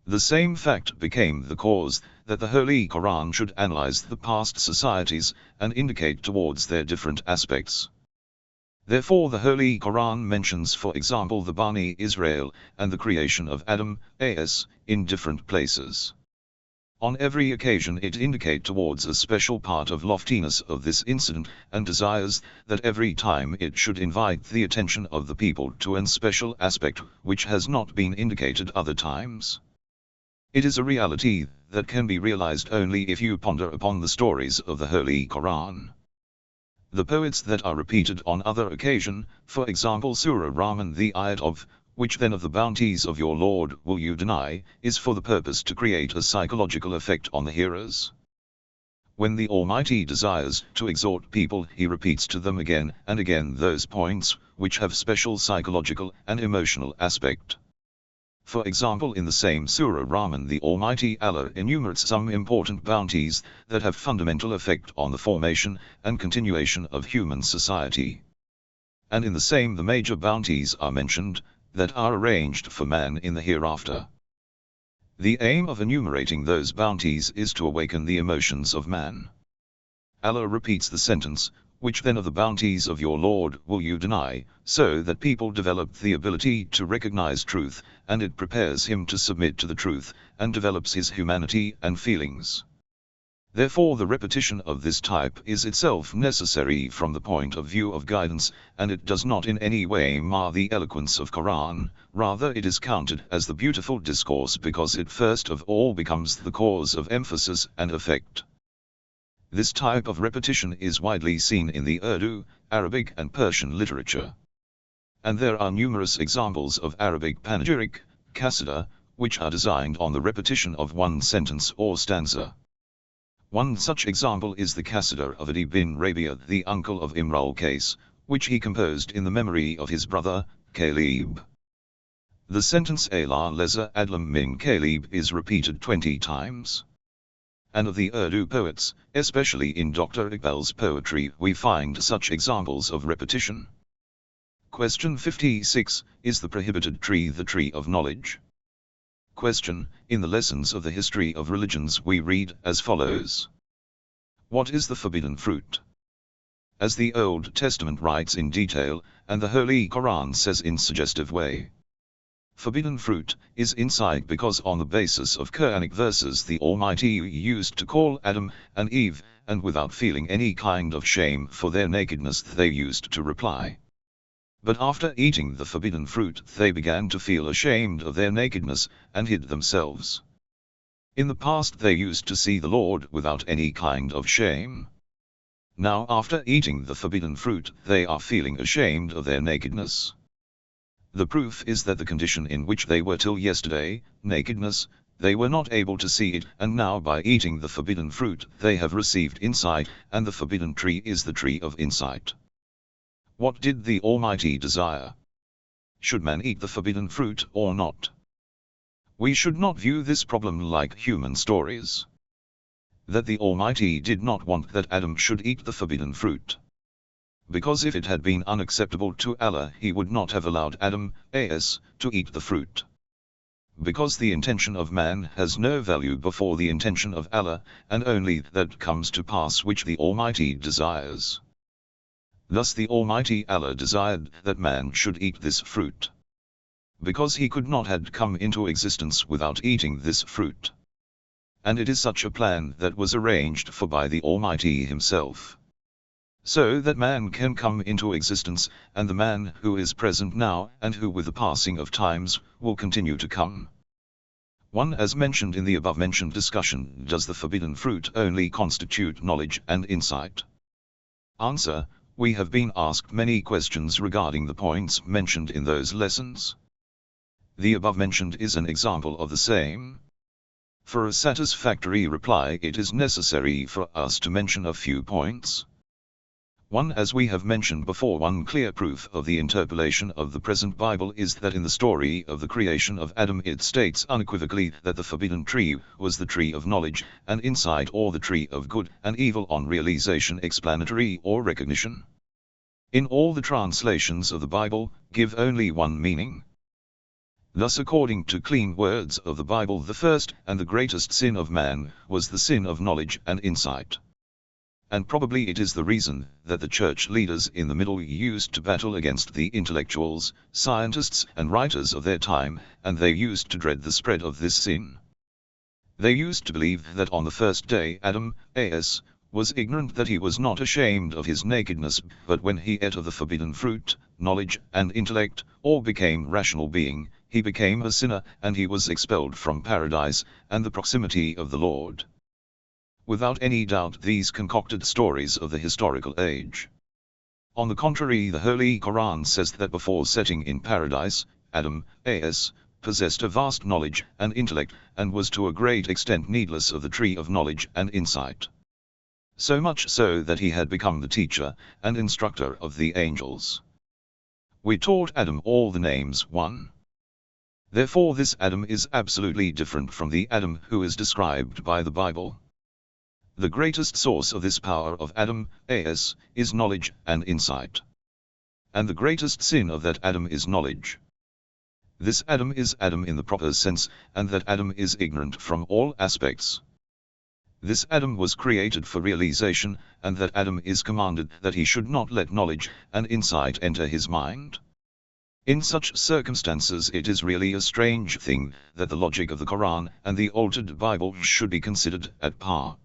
The same fact became the cause that the Holy Quran should analyze the past societies and indicate towards their different aspects. Therefore the Holy Quran mentions, for example, the Bani Israel and the creation of Adam, as, in different places. On every occasion it indicates towards a special part of loftiness of this incident, and desires that every time it should invite the attention of the people to an special aspect which has not been indicated other times. It is a reality that can be realized only if you ponder upon the stories of the Holy Quran. The poets that are repeated on other occasion, for example Surah Rahman, the ayat of, which then of the bounties of your Lord will you deny, is for the purpose to create a psychological effect on the hearers. When the Almighty desires to exhort people, He repeats to them again and again those points which have special psychological and emotional aspect. For example, in the same Surah Rahman, the Almighty Allah enumerates some important bounties that have fundamental effect on the formation and continuation of human society. And in the same the major bounties are mentioned, that are arranged for man in the hereafter. The aim of enumerating those bounties is to awaken the emotions of man. Allah repeats the sentence, which then of the bounties of your Lord will you deny, so that people develop the ability to recognize truth, and it prepares him to submit to the truth, and develops his humanity and feelings. Therefore the repetition of this type is itself necessary from the point of view of guidance, and it does not in any way mar the eloquence of Quran, rather it is counted as the beautiful discourse because it first of all becomes the cause of emphasis and effect. This type of repetition is widely seen in the Urdu, Arabic and Persian literature. And there are numerous examples of Arabic panegyric, qasida, which are designed on the repetition of one sentence or stanza. One such example is the qasida of Adi bin Rabia, the uncle of Imrul Qais, which he composed in the memory of his brother, Kalib. The sentence Ala leza adlam min Kalib is repeated 20 times. And of the Urdu poets, especially in Dr. Iqbal's poetry, we find such examples of repetition. Question 56, is the prohibited tree the tree of knowledge? Question, in the lessons of the history of religions we read as follows. What is the forbidden fruit? As the Old Testament writes in detail, and the Holy Quran says in suggestive way. Forbidden fruit is insight because on the basis of Quranic verses the Almighty used to call Adam and Eve, and without feeling any kind of shame for their nakedness they used to reply. But after eating the forbidden fruit they began to feel ashamed of their nakedness, and hid themselves. In the past they used to see the Lord without any kind of shame. Now after eating the forbidden fruit they are feeling ashamed of their nakedness. The proof is that the condition in which they were till yesterday, nakedness, they were not able to see it, and now by eating the forbidden fruit they have received insight, and the forbidden tree is the tree of insight. What did the Almighty desire? Should man eat the forbidden fruit or not? We should not view this problem like human stories. That the Almighty did not want that Adam should eat the forbidden fruit. Because if it had been unacceptable to Allah He would not have allowed Adam, as, to eat the fruit. Because the intention of man has no value before the intention of Allah, and only that comes to pass which the Almighty desires. Thus the Almighty Allah desired that man should eat this fruit. Because he could not have come into existence without eating this fruit. And it is such a plan that was arranged for by the Almighty Himself. So that man can come into existence, and the man who is present now, and who with the passing of times, will continue to come. 1. As mentioned in the above-mentioned discussion, does the forbidden fruit only constitute knowledge and insight? Answer. We have been asked many questions regarding the points mentioned in those lessons. The above-mentioned is an example of the same. For a satisfactory reply it is necessary for us to mention a few points. 1. As we have mentioned before, one clear proof of the interpolation of the present Bible is that in the story of the creation of Adam it states unequivocally that the forbidden tree was the tree of knowledge and insight, or the tree of good and evil on realization, explanatory or recognition. In all the translations of the Bible, give only one meaning. Thus according to clean words of the Bible the first and the greatest sin of man was the sin of knowledge and insight. And probably it is the reason that the church leaders in the Middle used to battle against the intellectuals, scientists and writers of their time, and they used to dread the spread of this sin. They used to believe that on the first day Adam, was ignorant, that he was not ashamed of his nakedness, but when he ate of the forbidden fruit, knowledge and intellect, or became rational being, he became a sinner, and he was expelled from paradise, and the proximity of the Lord. Without any doubt these concocted stories of the historical age. On the contrary, the Holy Quran says that before setting in paradise, Adam, as, possessed a vast knowledge and intellect, and was to a great extent needless of the tree of knowledge and insight. So much so that he had become the teacher and instructor of the angels. We taught Adam all the names 1. Therefore this Adam is absolutely different from the Adam who is described by the Bible. The greatest source of this power of Adam, is knowledge and insight. And the greatest sin of that Adam is knowledge. This Adam is Adam in the proper sense, and that Adam is ignorant from all aspects. This Adam was created for realization, and that Adam is commanded that he should not let knowledge and insight enter his mind. In such circumstances it is really a strange thing that the logic of the Quran and the altered Bible should be considered at par.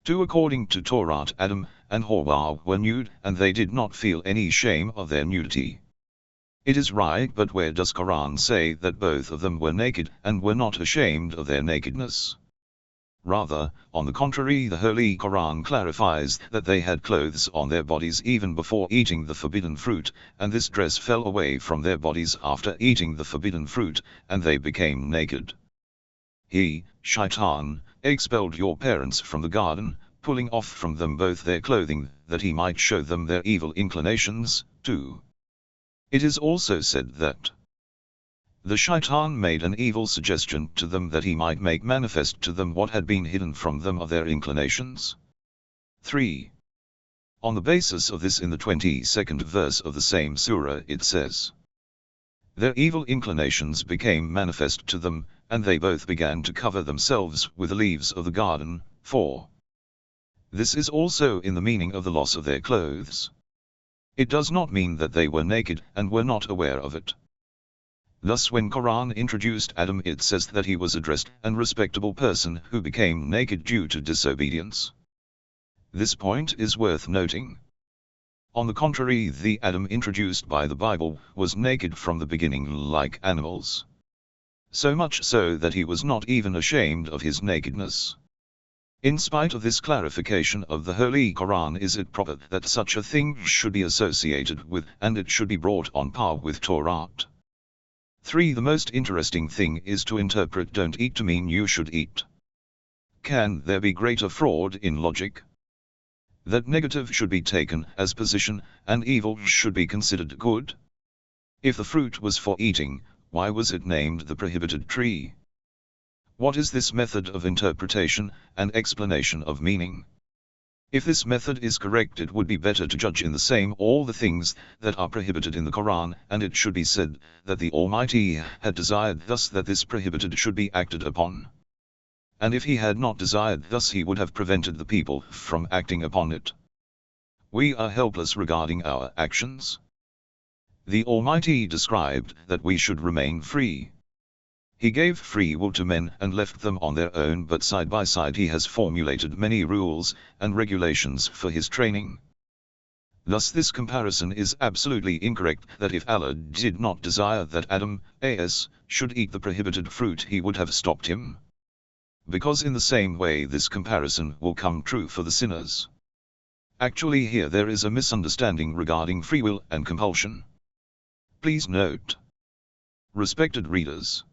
2. According to Torah, Adam and Hawa were nude, and they did not feel any shame of their nudity. It is right, but where does Quran say that both of them were naked and were not ashamed of their nakedness? Rather, on the contrary, the Holy Quran clarifies that they had clothes on their bodies even before eating the forbidden fruit, and this dress fell away from their bodies after eating the forbidden fruit, and they became naked. He, Shaitan, expelled your parents from the garden, pulling off from them both their clothing, that he might show them their evil inclinations. 2. It is also said that the Shaitan made an evil suggestion to them that he might make manifest to them what had been hidden from them of their inclinations. 3. On the basis of this, in the 22nd verse of the same surah it says, their evil inclinations became manifest to them, and they both began to cover themselves with the leaves of the garden. 4. This is also in the meaning of the loss of their clothes. It does not mean that they were naked and were not aware of it. Thus when Quran introduced Adam, it says that he was a dressed and respectable person who became naked due to disobedience. This point is worth noting. On the contrary, the Adam introduced by the Bible was naked from the beginning like animals. So much so that he was not even ashamed of his nakedness. In spite of this clarification of the Holy Quran, is it proper that such a thing should be associated with, and it should be brought on par with Torah? 3. The most interesting thing is to interpret don't eat to mean you should eat. Can there be greater fraud in logic? That negative should be taken as position, and evil should be considered good? If the fruit was for eating, why was it named the prohibited tree? What is this method of interpretation and explanation of meaning? If this method is correct, it would be better to judge in the same all the things that are prohibited in the Quran, and it should be said that the Almighty had desired thus that this prohibited should be acted upon. And if he had not desired thus, he would have prevented the people from acting upon it. We are helpless regarding our actions. The Almighty described that we should remain free. He gave free will to men and left them on their own, but side by side he has formulated many rules and regulations for his training. Thus this comparison is absolutely incorrect, that if Allah did not desire that Adam, should eat the prohibited fruit, he would have stopped him. Because in the same way this comparison will come true for the sinners. Actually here there is a misunderstanding regarding free will and compulsion. Please note. Respected readers,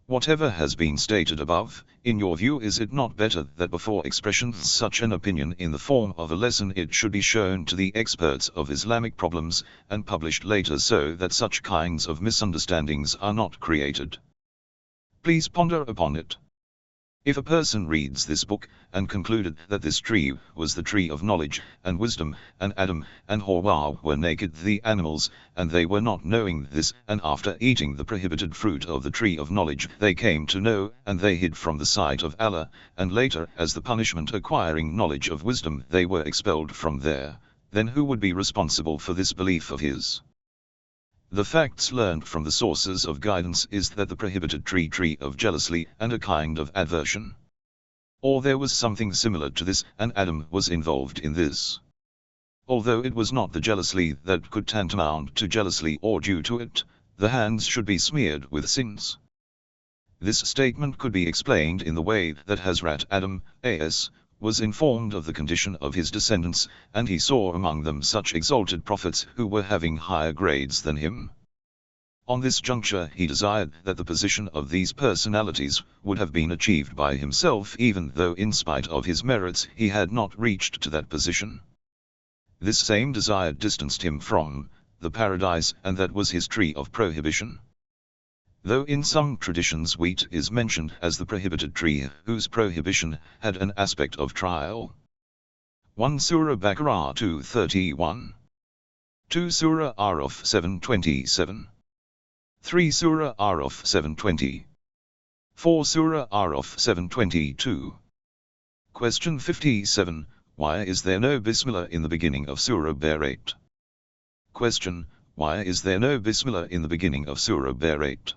whatever has been stated above, in your view, is it not better that before expression such an opinion in the form of a lesson it should be shown to the experts of Islamic problems, and published later, so that such kinds of misunderstandings are not created? Please ponder upon it. If a person reads this book, and concluded that this tree was the tree of knowledge and wisdom, and Adam and Hawa were naked, the animals, and they were not knowing this, and after eating the prohibited fruit of the tree of knowledge they came to know, and they hid from the sight of Allah, and later as the punishment acquiring knowledge of wisdom they were expelled from there, then who would be responsible for this belief of his? The facts learned from the sources of guidance is that the prohibited tree of jealousy and a kind of aversion. Or there was something similar to this, and Adam was involved in this. Although it was not the jealousy that could tantamount to jealousy or due to it, the hands should be smeared with sins. This statement could be explained in the way that Hazrat Adam, a.s., was informed of the condition of his descendants, and he saw among them such exalted prophets who were having higher grades than him. On this juncture he desired that the position of these personalities would have been achieved by himself, even though in spite of his merits he had not reached to that position. This same desire distanced him from the paradise, and that was his tree of prohibition. Though in some traditions wheat is mentioned as the prohibited tree, whose prohibition had an aspect of trial. 1 Surah Baqarah 231. 2 Surah Araf 727. 3 Surah Araf 720. 4 Surah Araf 722. Question 57. Why is there no Bismillah in the beginning of Surah Baqarah? Question. Why is there no Bismillah in the beginning of Surah Baqarah?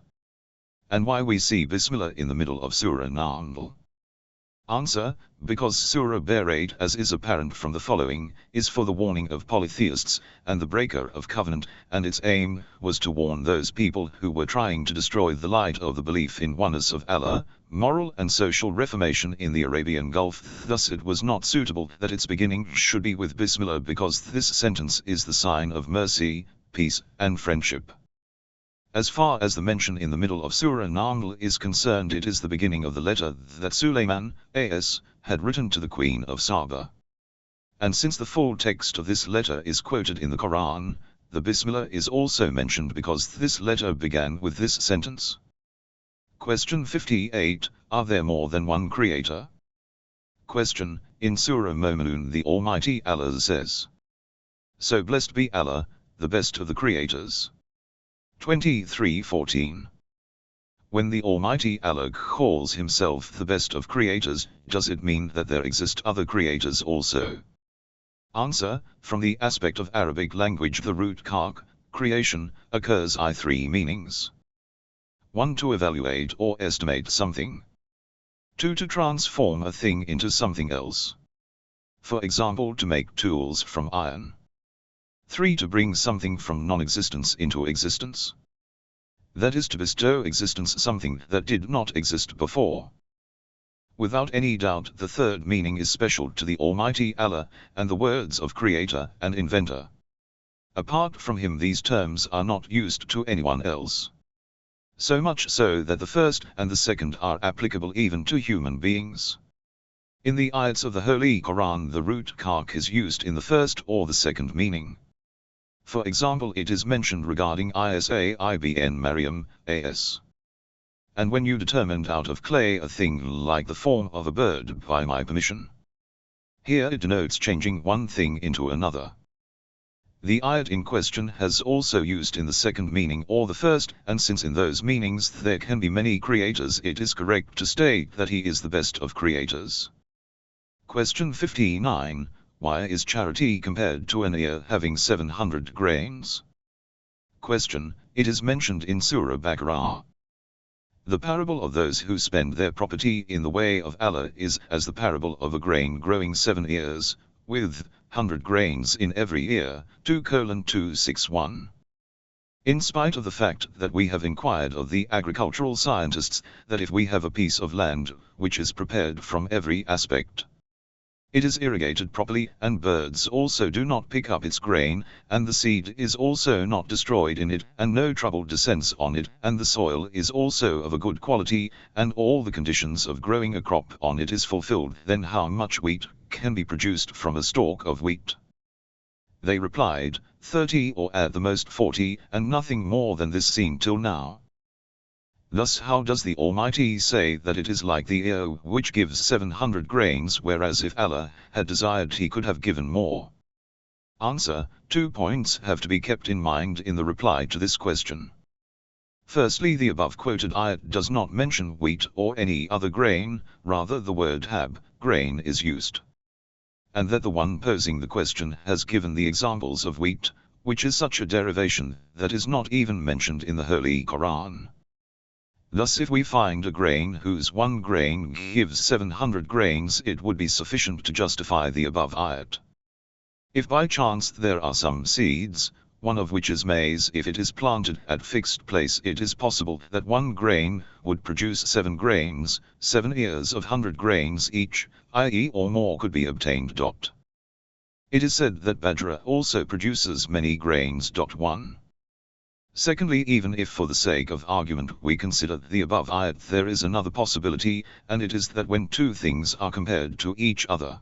And why we see Bismillah in the middle of Surah Naml? Answer. Because Surah Baqarah, as is apparent from the following, is for the warning of polytheists, and the breaker of covenant, and its aim was to warn those people who were trying to destroy the light of the belief in oneness of Allah, moral and social reformation in the Arabian Gulf. Thus it was not suitable that its beginning should be with Bismillah, because this sentence is the sign of mercy, peace, and friendship. As far as the mention in the middle of Surah Naml is concerned, it is the beginning of the letter that Sulaiman, a.s., had written to the Queen of Saba. And since the full text of this letter is quoted in the Quran, the Bismillah is also mentioned because this letter began with this sentence. Question 58. Are there more than one creator? Question. In Surah Mu'minun the Almighty Allah says, "So blessed be Allah, the best of the creators." 23:14. When the Almighty Allah calls himself the best of creators, does it mean that there exist other creators also? Answer. From the aspect of Arabic language, the root khalq, creation, occurs in three meanings. 1. To evaluate or estimate something. 2. To transform a thing into something else. For example, to make tools from iron. 3. To bring something from non-existence into existence. That is to bestow existence something that did not exist before. Without any doubt the third meaning is special to the Almighty Allah, and the words of creator and inventor. Apart from him these terms are not used to anyone else. So much so that the first and the second are applicable even to human beings. In the ayats of the Holy Quran the root khalq is used in the first or the second meaning. For example, it is mentioned regarding Isa ibn Maryam, a.s. And when you determined out of clay a thing like the form of a bird by my permission. Here it denotes changing one thing into another. The ayat in question has also used in the second meaning or the first, and since in those meanings there can be many creators, it is correct to state that he is the best of creators. Question 59. Why is charity compared to an ear having 700 grains? Question. It is mentioned in Surah Baqarah. The parable of those who spend their property in the way of Allah is as the parable of a grain growing 7 ears, with 100 grains in every ear. 2:261. In spite of the fact that we have inquired of the agricultural scientists that if we have a piece of land which is prepared from every aspect, it is irrigated properly, and birds also do not pick up its grain, and the seed is also not destroyed in it, and no trouble descends on it, and the soil is also of a good quality, and all the conditions of growing a crop on it is fulfilled, then how much wheat can be produced from a stalk of wheat? They replied, 30 or at the most 40, and nothing more than this seen till now. Thus how does the Almighty say that it is like the ear which gives 700 grains, whereas if Allah had desired he could have given more? Answer. 2 points have to be kept in mind in the reply to this question. Firstly, the above quoted ayat does not mention wheat or any other grain, rather the word hab, grain, is used. And that the one posing the question has given the examples of wheat, which is such a derivation that is not even mentioned in the Holy Quran. Thus if we find a grain whose one grain gives 700 grains, it would be sufficient to justify the above ayat. If by chance there are some seeds, one of which is maize. If it is planted at fixed place, it is possible that 1 grain would produce 7 grains, 7 ears of 100 grains each, i.e. or more could be obtained. It is said that bajra also produces many grains. 1. Secondly, even if for the sake of argument we consider the above ayat, there is another possibility, and it is that when two things are compared to each other,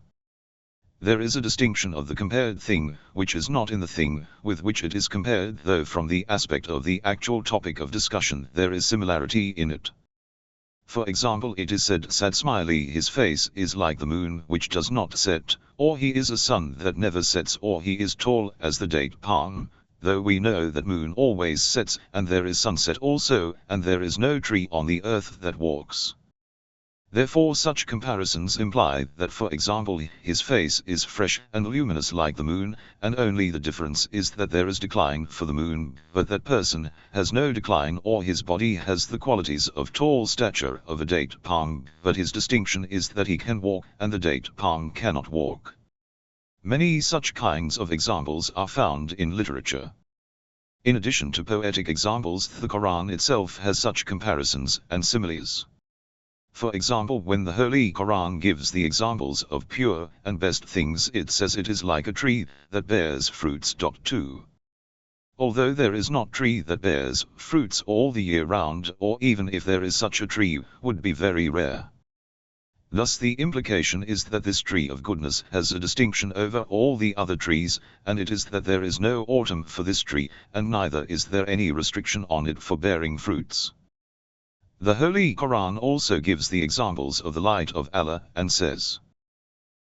there is a distinction of the compared thing, which is not in the thing with which it is compared, though from the aspect of the actual topic of discussion there is similarity in it. For example, it is said, Sad Smiley, his face is like the moon which does not set, or he is a sun that never sets, or he is tall as the date palm, though we know that moon always sets, and there is sunset also, and there is no tree on the earth that walks. Therefore such comparisons imply that, for example, his face is fresh and luminous like the moon, and only the difference is that there is decline for the moon, but that person has no decline, or his body has the qualities of tall stature of a date palm, but his distinction is that he can walk and the date palm cannot walk. Many such kinds of examples are found in literature. In addition to poetic examples, the Quran itself has such comparisons and similes. For example, when the Holy Quran gives the examples of pure and best things, it says it is like a tree that bears fruits. 2. Although there is not tree that bears fruits all the year round, or even if there is such a tree, would be very rare. Thus the implication is that this tree of goodness has a distinction over all the other trees, and it is that there is no autumn for this tree, and neither is there any restriction on it for bearing fruits. The Holy Quran also gives the examples of the light of Allah, and says,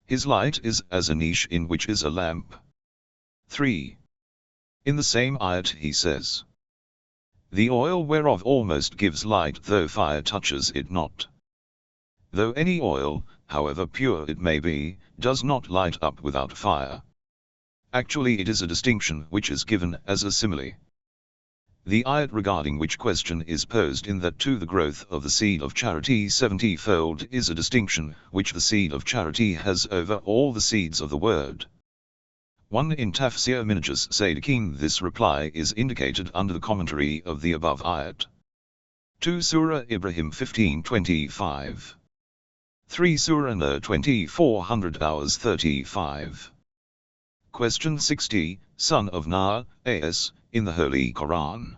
His light is as a niche in which is a lamp. 3. In the same ayat he says, The oil whereof almost gives light, though fire touches it not. Though any oil, however pure it may be, does not light up without fire. Actually it is a distinction which is given as a simile. The ayat regarding which question is posed in that to the growth of the seed of charity 70-fold is a distinction which the seed of charity has over all the seeds of the word. 1. In Tafsir Minhajus Sadiqeen, this reply is indicated under the commentary of the above ayat. 2. Surah Ibrahim 15:25. 3. Surah Nur 2400 hours 35. Question 60, Son of Nuh, A.S., in the Holy Quran.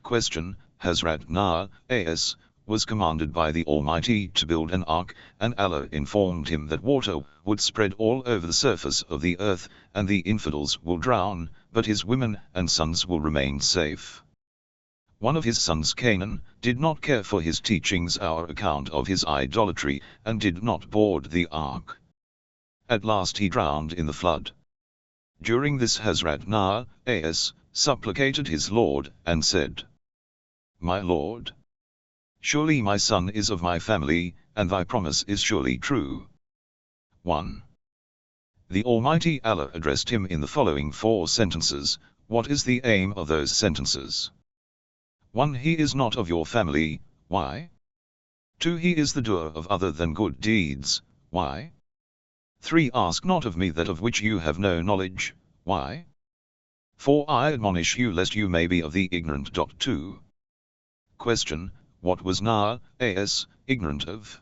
Question, Hazrat Nuh, A.S., was commanded by the Almighty to build an ark, and Allah informed him that water would spread all over the surface of the earth, and the infidels will drown, but his women and sons will remain safe. One of his sons, Canaan, did not care for his teachings on account of his idolatry, and did not board the ark. At last he drowned in the flood. During this Hazrat Nuh, A.S., supplicated his Lord, and said, My Lord, surely my son is of my family, and thy promise is surely true. 1. The Almighty Allah addressed him in the following 4 sentences. What is the aim of those sentences? 1. He is not of your family. Why? 2. He is the doer of other than good deeds. Why? 3. Ask not of me that of which you have no knowledge. Why? 4. I admonish you lest you may be of the ignorant. 2. Question, what was Nuh, A.S., ignorant of?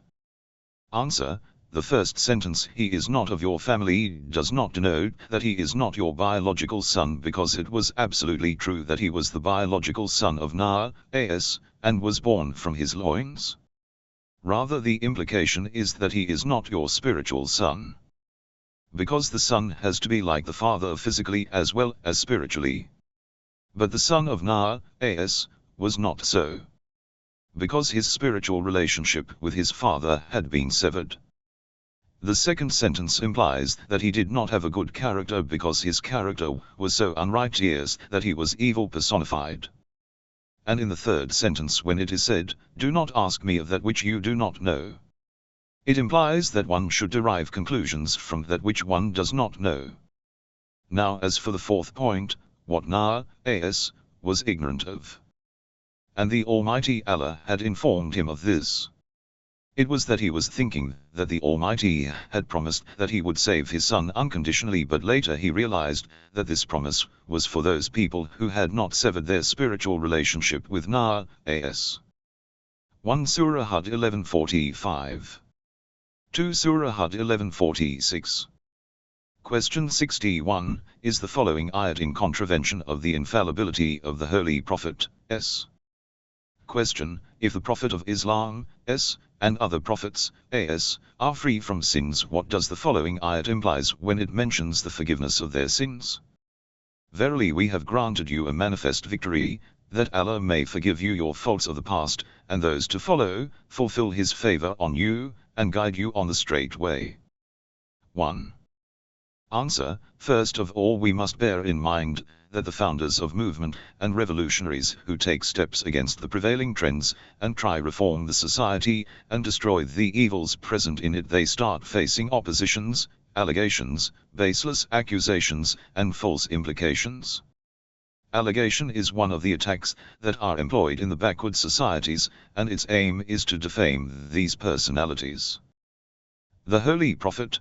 Answer, the first sentence, he is not of your family, does not denote that he is not your biological son, because it was absolutely true that he was the biological son of Nuh, A.S., and was born from his loins. Rather the implication is that he is not your spiritual son. Because the son has to be like the father physically as well as spiritually. But the son of Nuh, A.S., was not so. Because his spiritual relationship with his father had been severed. The second sentence implies that he did not have a good character because his character was so unrighteous that he was evil personified. And in the third sentence, when it is said, do not ask me of that which you do not know, it implies that one should derive conclusions from that which one does not know. Now as for the fourth point, what Nuh, A.S., was ignorant of. And the Almighty Allah had informed him of this. It was that he was thinking that the Almighty had promised that he would save his son unconditionally, but later he realized that this promise was for those people who had not severed their spiritual relationship with Nas. 1 Surah Hud 1145. 2 Surah Hud 1146. Question 61. Is the following ayat in contravention of the infallibility of the Holy Prophet? Question. If the Prophet of Islam, and other prophets, are free from sins, what does the following ayat implies when it mentions the forgiveness of their sins? Verily we have granted you a manifest victory, that Allah may forgive you your faults of the past, and those to follow, fulfill His favor on you, and guide you on the straight way. 1. Answer. First of all, we must bear in mind that the founders of movement and revolutionaries who take steps against the prevailing trends and try reform the society and destroy the evils present in it, they start facing oppositions, allegations, baseless accusations, and false implications. Allegation is one of the attacks that are employed in the backward societies, and its aim is to defame these personalities. The Holy Prophet,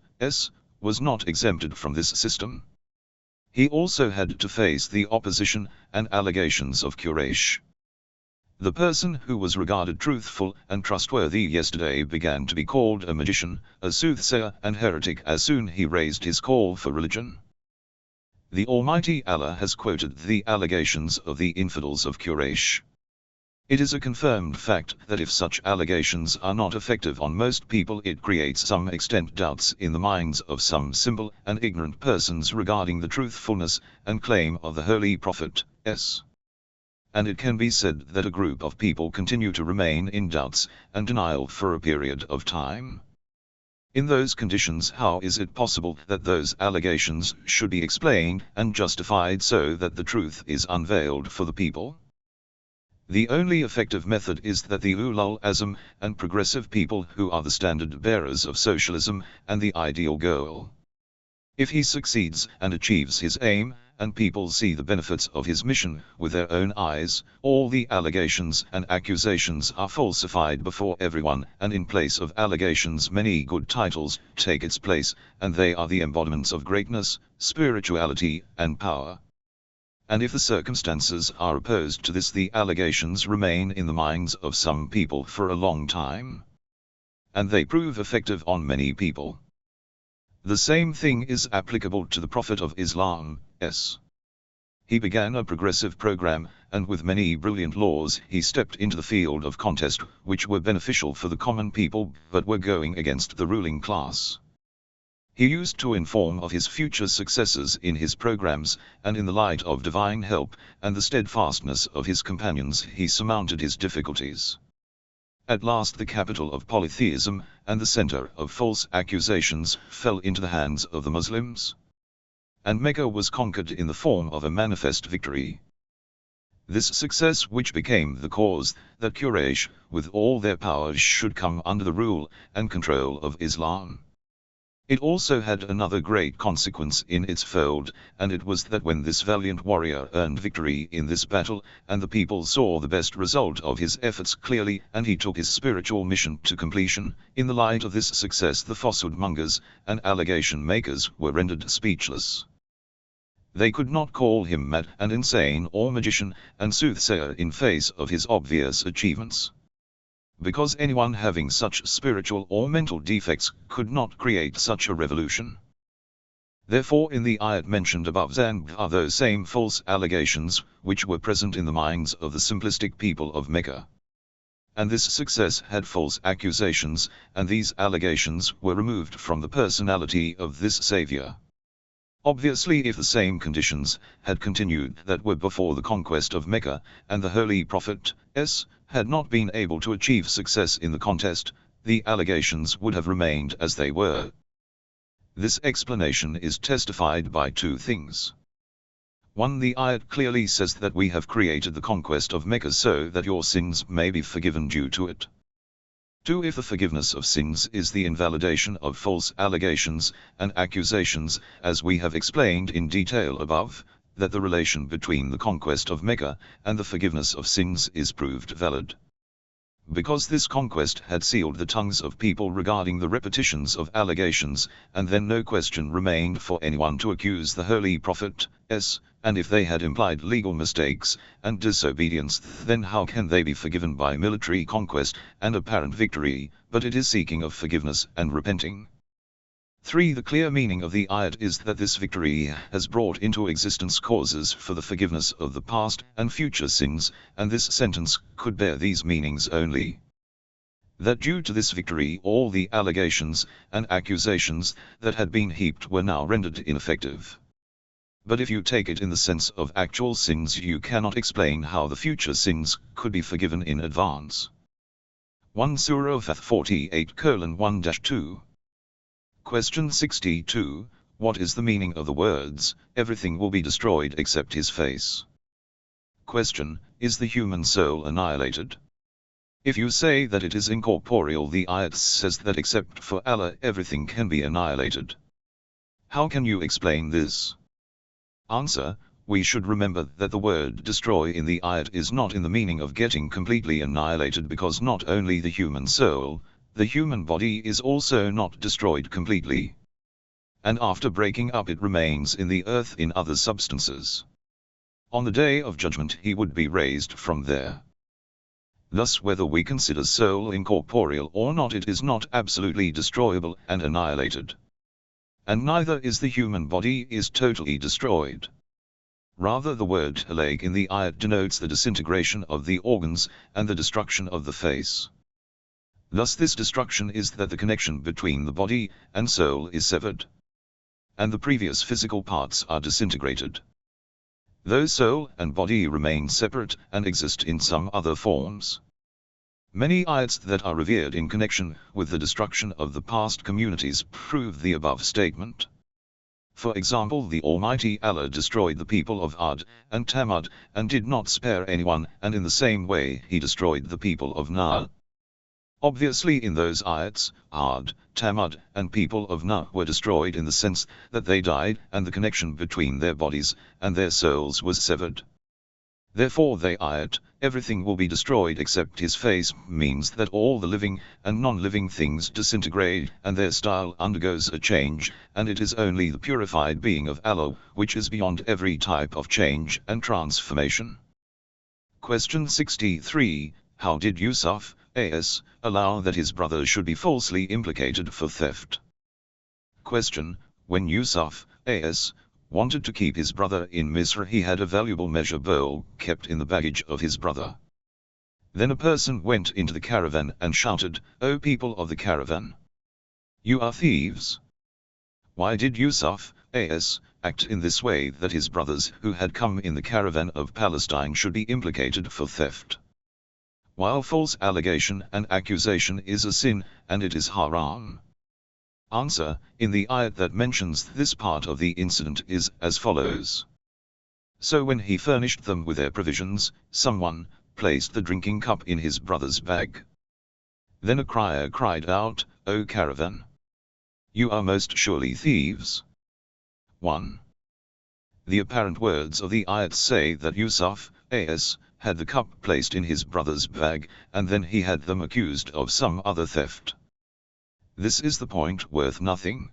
was not exempted from this system. He also had to face the opposition and allegations of Quraysh. The person who was regarded truthful and trustworthy yesterday began to be called a magician, a soothsayer, and heretic as soon he raised his call for religion. The Almighty Allah has quoted the allegations of the infidels of Quraysh. It is a confirmed fact that if such allegations are not effective on most people, it creates some extent doubts in the minds of some simple and ignorant persons regarding the truthfulness and claim of the Holy Prophet. And it can be said that a group of people continue to remain in doubts and denial for a period of time. In those conditions, how is it possible that those allegations should be explained and justified so that the truth is unveiled for the people? The only effective method is that the Ulul Azm and progressive people who are the standard bearers of socialism and the ideal goal. If he succeeds and achieves his aim, and people see the benefits of his mission with their own eyes, all the allegations and accusations are falsified before everyone, and in place of allegations many good titles take its place, and they are the embodiments of greatness, spirituality, and power. And if the circumstances are opposed to this, the allegations remain in the minds of some people for a long time. And they prove effective on many people. The same thing is applicable to the Prophet of Islam. He began a progressive program, and with many brilliant laws he stepped into the field of contest which were beneficial for the common people but were going against the ruling class. He used to inform of his future successes in his programs, and in the light of divine help and the steadfastness of his companions he surmounted his difficulties. At last the capital of polytheism and the center of false accusations fell into the hands of the Muslims. And Mecca was conquered in the form of a manifest victory. This success, which became the cause that Quraysh, with all their powers, should come under the rule and control of Islam. It also had another great consequence in its fold, and it was that when this valiant warrior earned victory in this battle, and the people saw the best result of his efforts clearly, and he took his spiritual mission to completion, in the light of this success the falsehood mongers and allegation makers were rendered speechless. They could not call him mad and insane or magician and soothsayer in face of his obvious achievements. Because anyone having such spiritual or mental defects could not create such a revolution. Therefore in the ayat mentioned above are those same false allegations which were present in the minds of the simplistic people of Mecca. And this success had false accusations, and these allegations were removed from the personality of this Savior. Obviously, if the same conditions had continued that were before the conquest of Mecca, and the Holy Prophet had not been able to achieve success in the contest, the allegations would have remained as they were. This explanation is testified by two things. 1. The ayat clearly says that we have created the conquest of Mecca so that your sins may be forgiven due to it. 2. If the forgiveness of sins is the invalidation of false allegations and accusations, as we have explained in detail above, that the relation between the conquest of Mecca and the forgiveness of sins is proved valid. because this conquest had sealed the tongues of people regarding the repetitions of allegations, and then no question remained for anyone to accuse the Holy Prophet, and if they had implied legal mistakes and disobedience, then how can they be forgiven by military conquest and apparent victory, but it is seeking of forgiveness and repenting. 3. The clear meaning of the ayat is that this victory has brought into existence causes for the forgiveness of the past and future sins, and this sentence could bear these meanings only. That due to this victory all the allegations and accusations that had been heaped were now rendered ineffective. But if you take it in the sense of actual sins, you cannot explain how the future sins could be forgiven in advance. 1 Surah Fath 48:1-2. Question 62. What is the meaning of the words, everything will be destroyed except his face? Question. Is the human soul annihilated? If you say that it is incorporeal, the ayat says that except for Allah everything can be annihilated. How can you explain this? Answer. We should remember that the word destroy in the ayat is not in the meaning of getting completely annihilated, because not only the human soul, the human body is also not destroyed completely. And after breaking up it remains in the earth in other substances. On the day of judgment he would be raised from there. Thus whether we consider soul incorporeal or not, it is not absolutely destroyable and annihilated. And neither is the human body is totally destroyed. Rather the word halag in the ayat denotes the disintegration of the organs and the destruction of the face. Thus this destruction is that the connection between the body and soul is severed, and the previous physical parts are disintegrated. Though soul and body remain separate and exist in some other forms. Many ayats that are revered in connection with the destruction of the past communities prove the above statement. For example, the Almighty Allah destroyed the people of Ad and Tamud and did not spare anyone, and in the same way he destroyed the people of Nuh. Obviously in those ayats, Ad, Tamud, and people of Nuh were destroyed in the sense that they died and the connection between their bodies and their souls was severed. Therefore the ayat, everything will be destroyed except his face, means that all the living and non-living things disintegrate and their style undergoes a change, and it is only the purified being of Allah which is beyond every type of change and transformation. Question 63. How did Yusuf, a.s., allow that his brother should be falsely implicated for theft? Question. When Yusuf, a.s., wanted to keep his brother in Misr, he had a valuable measure bowl kept in the baggage of his brother. Then a person went into the caravan and shouted, "O people of the caravan! You are thieves!" Why did Yusuf, a.s., act in this way that his brothers who had come in the caravan of Palestine should be implicated for theft? While false allegation and accusation is a sin, and it is haram. Answer. In the ayat that mentions this part of the incident is as follows. So when he furnished them with their provisions, someone placed the drinking cup in his brother's bag. Then a crier cried out, "O caravan! You are most surely thieves." 1. The apparent words of the ayat say that Yusuf, a.s., had the cup placed in his brother's bag, and then he had them accused of some other theft. This is the point worth nothing.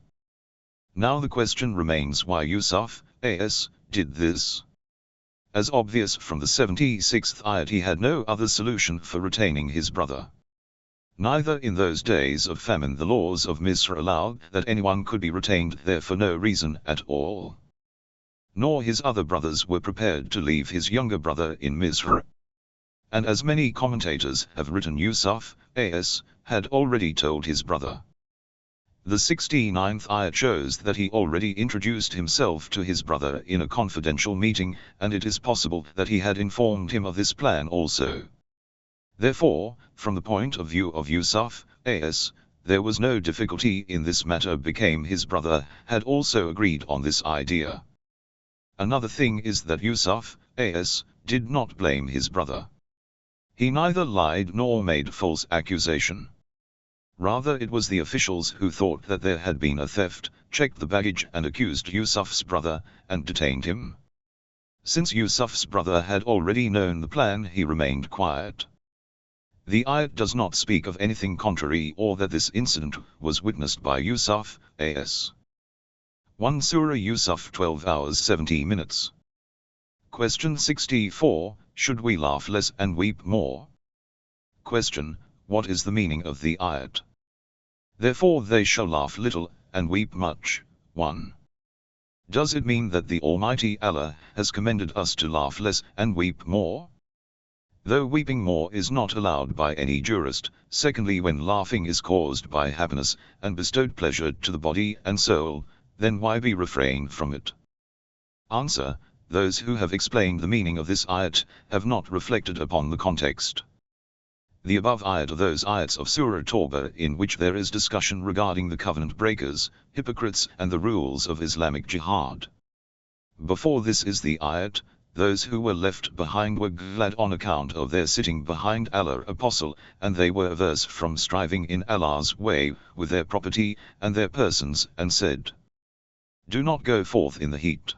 Now the question remains why Yusuf, a.s., did this. As obvious from the 76th ayat, he had no other solution for retaining his brother. Neither in those days of famine the laws of Misr allowed that anyone could be retained there for no reason at all. Nor his other brothers were prepared to leave his younger brother in Misr. And as many commentators have written, Yusuf, a.s., had already told his brother. The 69th ayat shows that he already introduced himself to his brother in a confidential meeting, and it is possible that he had informed him of this plan also. Therefore, from the point of view of Yusuf, a.s., there was no difficulty in this matter, became his brother had also agreed on this idea. Another thing is that Yusuf, a.s., did not blame his brother. He neither lied nor made false accusation. Rather it was the officials who thought that there had been a theft, checked the baggage and accused Yusuf's brother, and detained him. Since Yusuf's brother had already known the plan, he remained quiet. The ayat does not speak of anything contrary or that this incident was witnessed by Yusuf, as 1 Surah Yusuf 12 hours 70 minutes. Question 64, should we laugh less and weep more? Question, what is the meaning of the ayat? Therefore they shall laugh little, and weep much. 1. Does it mean that the Almighty Allah has commanded us to laugh less and weep more? Though weeping more is not allowed by any jurist, secondly when laughing is caused by happiness, and bestowed pleasure to the body and soul, then why be refrained from it? Answer, those who have explained the meaning of this ayat, have not reflected upon the context. The above ayat are those ayats of Surah Tawbah in which there is discussion regarding the covenant breakers, hypocrites and the rules of Islamic jihad. Before this is the ayat, those who were left behind were glad on account of their sitting behind Allah's apostle, and they were averse from striving in Allah's way with their property and their persons, and said, do not go forth in the heat.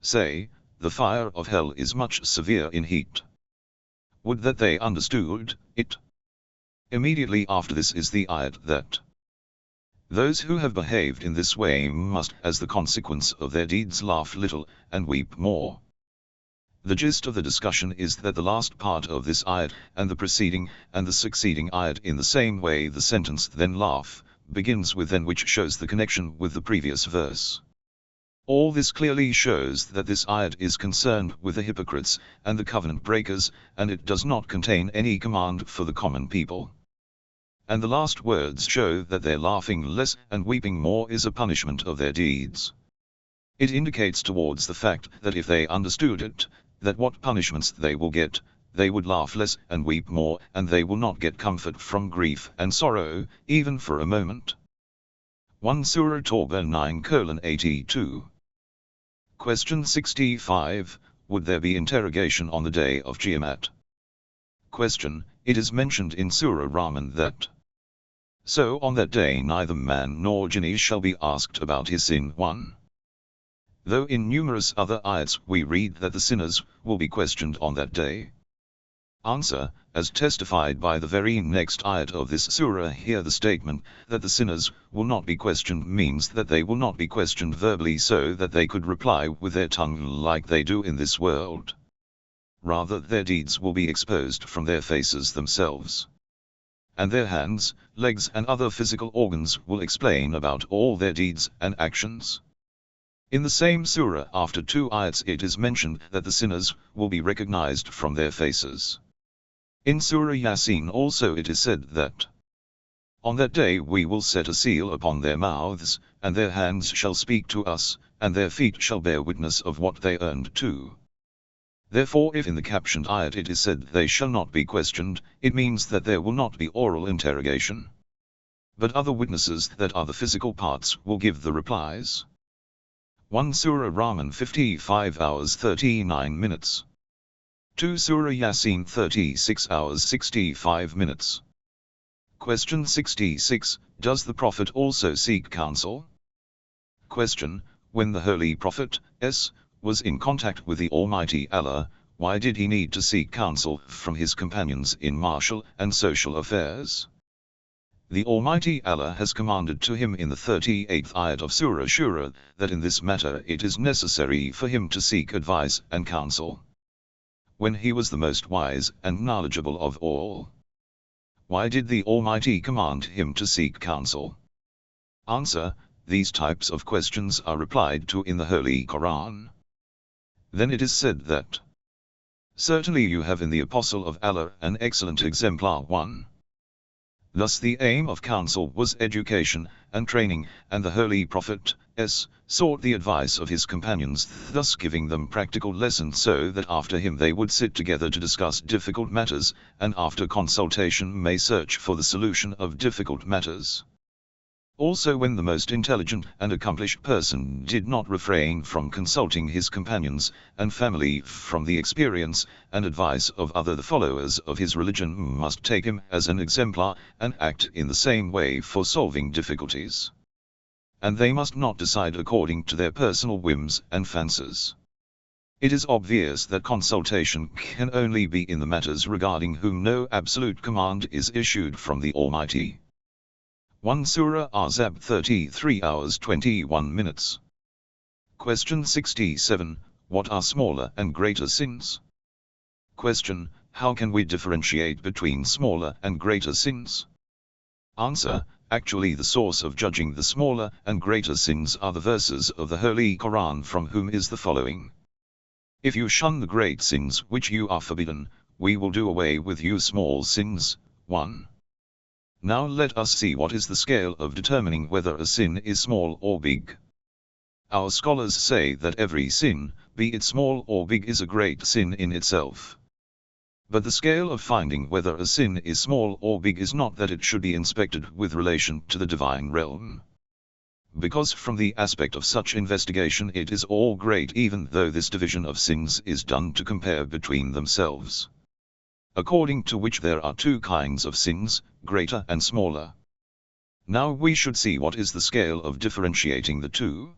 Say, the fire of hell is much severe in heat. Would that they understood it. Immediately after this is the ayat that those who have behaved in this way must, as the consequence of their deeds, laugh little and weep more. The gist of the discussion is that the last part of this ayat and the preceding and the succeeding ayat in the same way the sentence then laugh begins with then, which shows the connection with the previous verse. All this clearly shows that this ayat is concerned with the hypocrites and the covenant breakers, and it does not contain any command for the common people. And the last words show that their laughing less and weeping more is a punishment of their deeds. It indicates towards the fact that if they understood it, that what punishments they will get, they would laugh less and weep more, and they will not get comfort from grief and sorrow, even for a moment. 1 Surah Tawbah 9:82. Question 65, would there be interrogation on the day of Qiyamah? Question, it is mentioned in Surah Rahman that so on that day neither man nor jinni shall be asked about his sin. 1. Though in numerous other ayats we read that the sinners will be questioned on that day. Answer, as testified by the very next ayat of this surah. Here the statement that the sinners will not be questioned means that they will not be questioned verbally so that they could reply with their tongue like they do in this world. Rather their deeds will be exposed from their faces themselves. And their hands, legs and other physical organs will explain about all their deeds and actions. In the same surah after 2 ayats it is mentioned that the sinners will be recognized from their faces. In Surah Yasin also it is said that on that day we will set a seal upon their mouths, and their hands shall speak to us, and their feet shall bear witness of what they earned too. Therefore if in the captioned ayat it is said they shall not be questioned, it means that there will not be oral interrogation. But other witnesses that are the physical parts will give the replies. 1 Surah Rahman 55 hours 39 minutes. 2 Surah Yasin 36 hours 65 minutes. Question 66, does the Prophet also seek counsel? Question, when the Holy Prophet, was in contact with the Almighty Allah, why did he need to seek counsel from his companions in martial and social affairs? The Almighty Allah has commanded to him in the 38th ayat of Surah Shura that in this matter it is necessary for him to seek advice and counsel. When he was the most wise and knowledgeable of all. Why did the Almighty command him to seek counsel? Answer, these types of questions are replied to in the Holy Quran. Then it is said that certainly you have in the Apostle of Allah an excellent exemplar. 1. Thus the aim of counsel was education and training, and the Holy Prophet sought the advice of his companions, thus giving them practical lessons so that after him they would sit together to discuss difficult matters, and after consultation may search for the solution of difficult matters. Also when the most intelligent and accomplished person did not refrain from consulting his companions and family from the experience and advice of other the followers of his religion must take him as an exemplar and act in the same way for solving difficulties. And they must not decide according to their personal whims and fancies. It is obvious that consultation can only be in the matters regarding whom no absolute command is issued from the Almighty. 1 Surah Ahzab 33 hours 21 minutes. Question 67. What are smaller and greater sins? Question. How can we differentiate between smaller and greater sins? Answer. Actually, the source of judging the smaller and greater sins are the verses of the Holy Quran, from whom is the following. If you shun the great sins which you are forbidden, we will do away with you small sins. 1. Now let us see what is the scale of determining whether a sin is small or big. Our scholars say that every sin, be it small or big, is a great sin in itself. But the scale of finding whether a sin is small or big is not that it should be inspected with relation to the divine realm. Because from the aspect of such investigation it is all great, even though this division of sins is done to compare between themselves. According to which there are two kinds of sins, greater and smaller. Now we should see what is the scale of differentiating the two.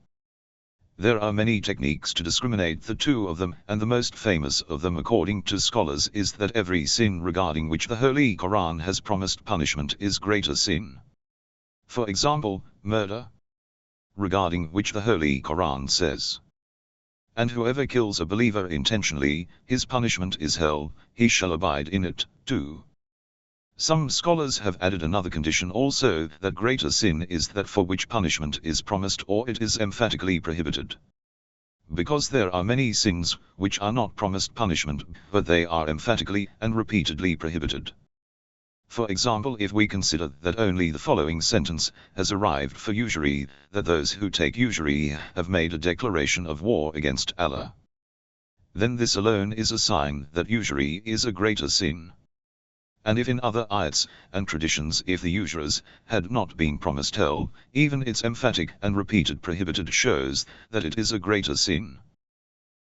There are many techniques to discriminate the two of them, and the most famous of them according to scholars is that every sin regarding which the Holy Quran has promised punishment is greater sin. For example, murder, regarding which the Holy Quran says, "And whoever kills a believer intentionally, his punishment is hell, he shall abide in it." 2. Some scholars have added another condition also, that greater sin is that for which punishment is promised or it is emphatically prohibited. Because there are many sins which are not promised punishment, but they are emphatically and repeatedly prohibited. For example, if we consider that only the following sentence has arrived for usury, that those who take usury have made a declaration of war against Allah, then this alone is a sign that usury is a greater sin. And if in other ayats and traditions, if the usurers had not been promised hell, even its emphatic and repeated prohibited shows that it is a greater sin.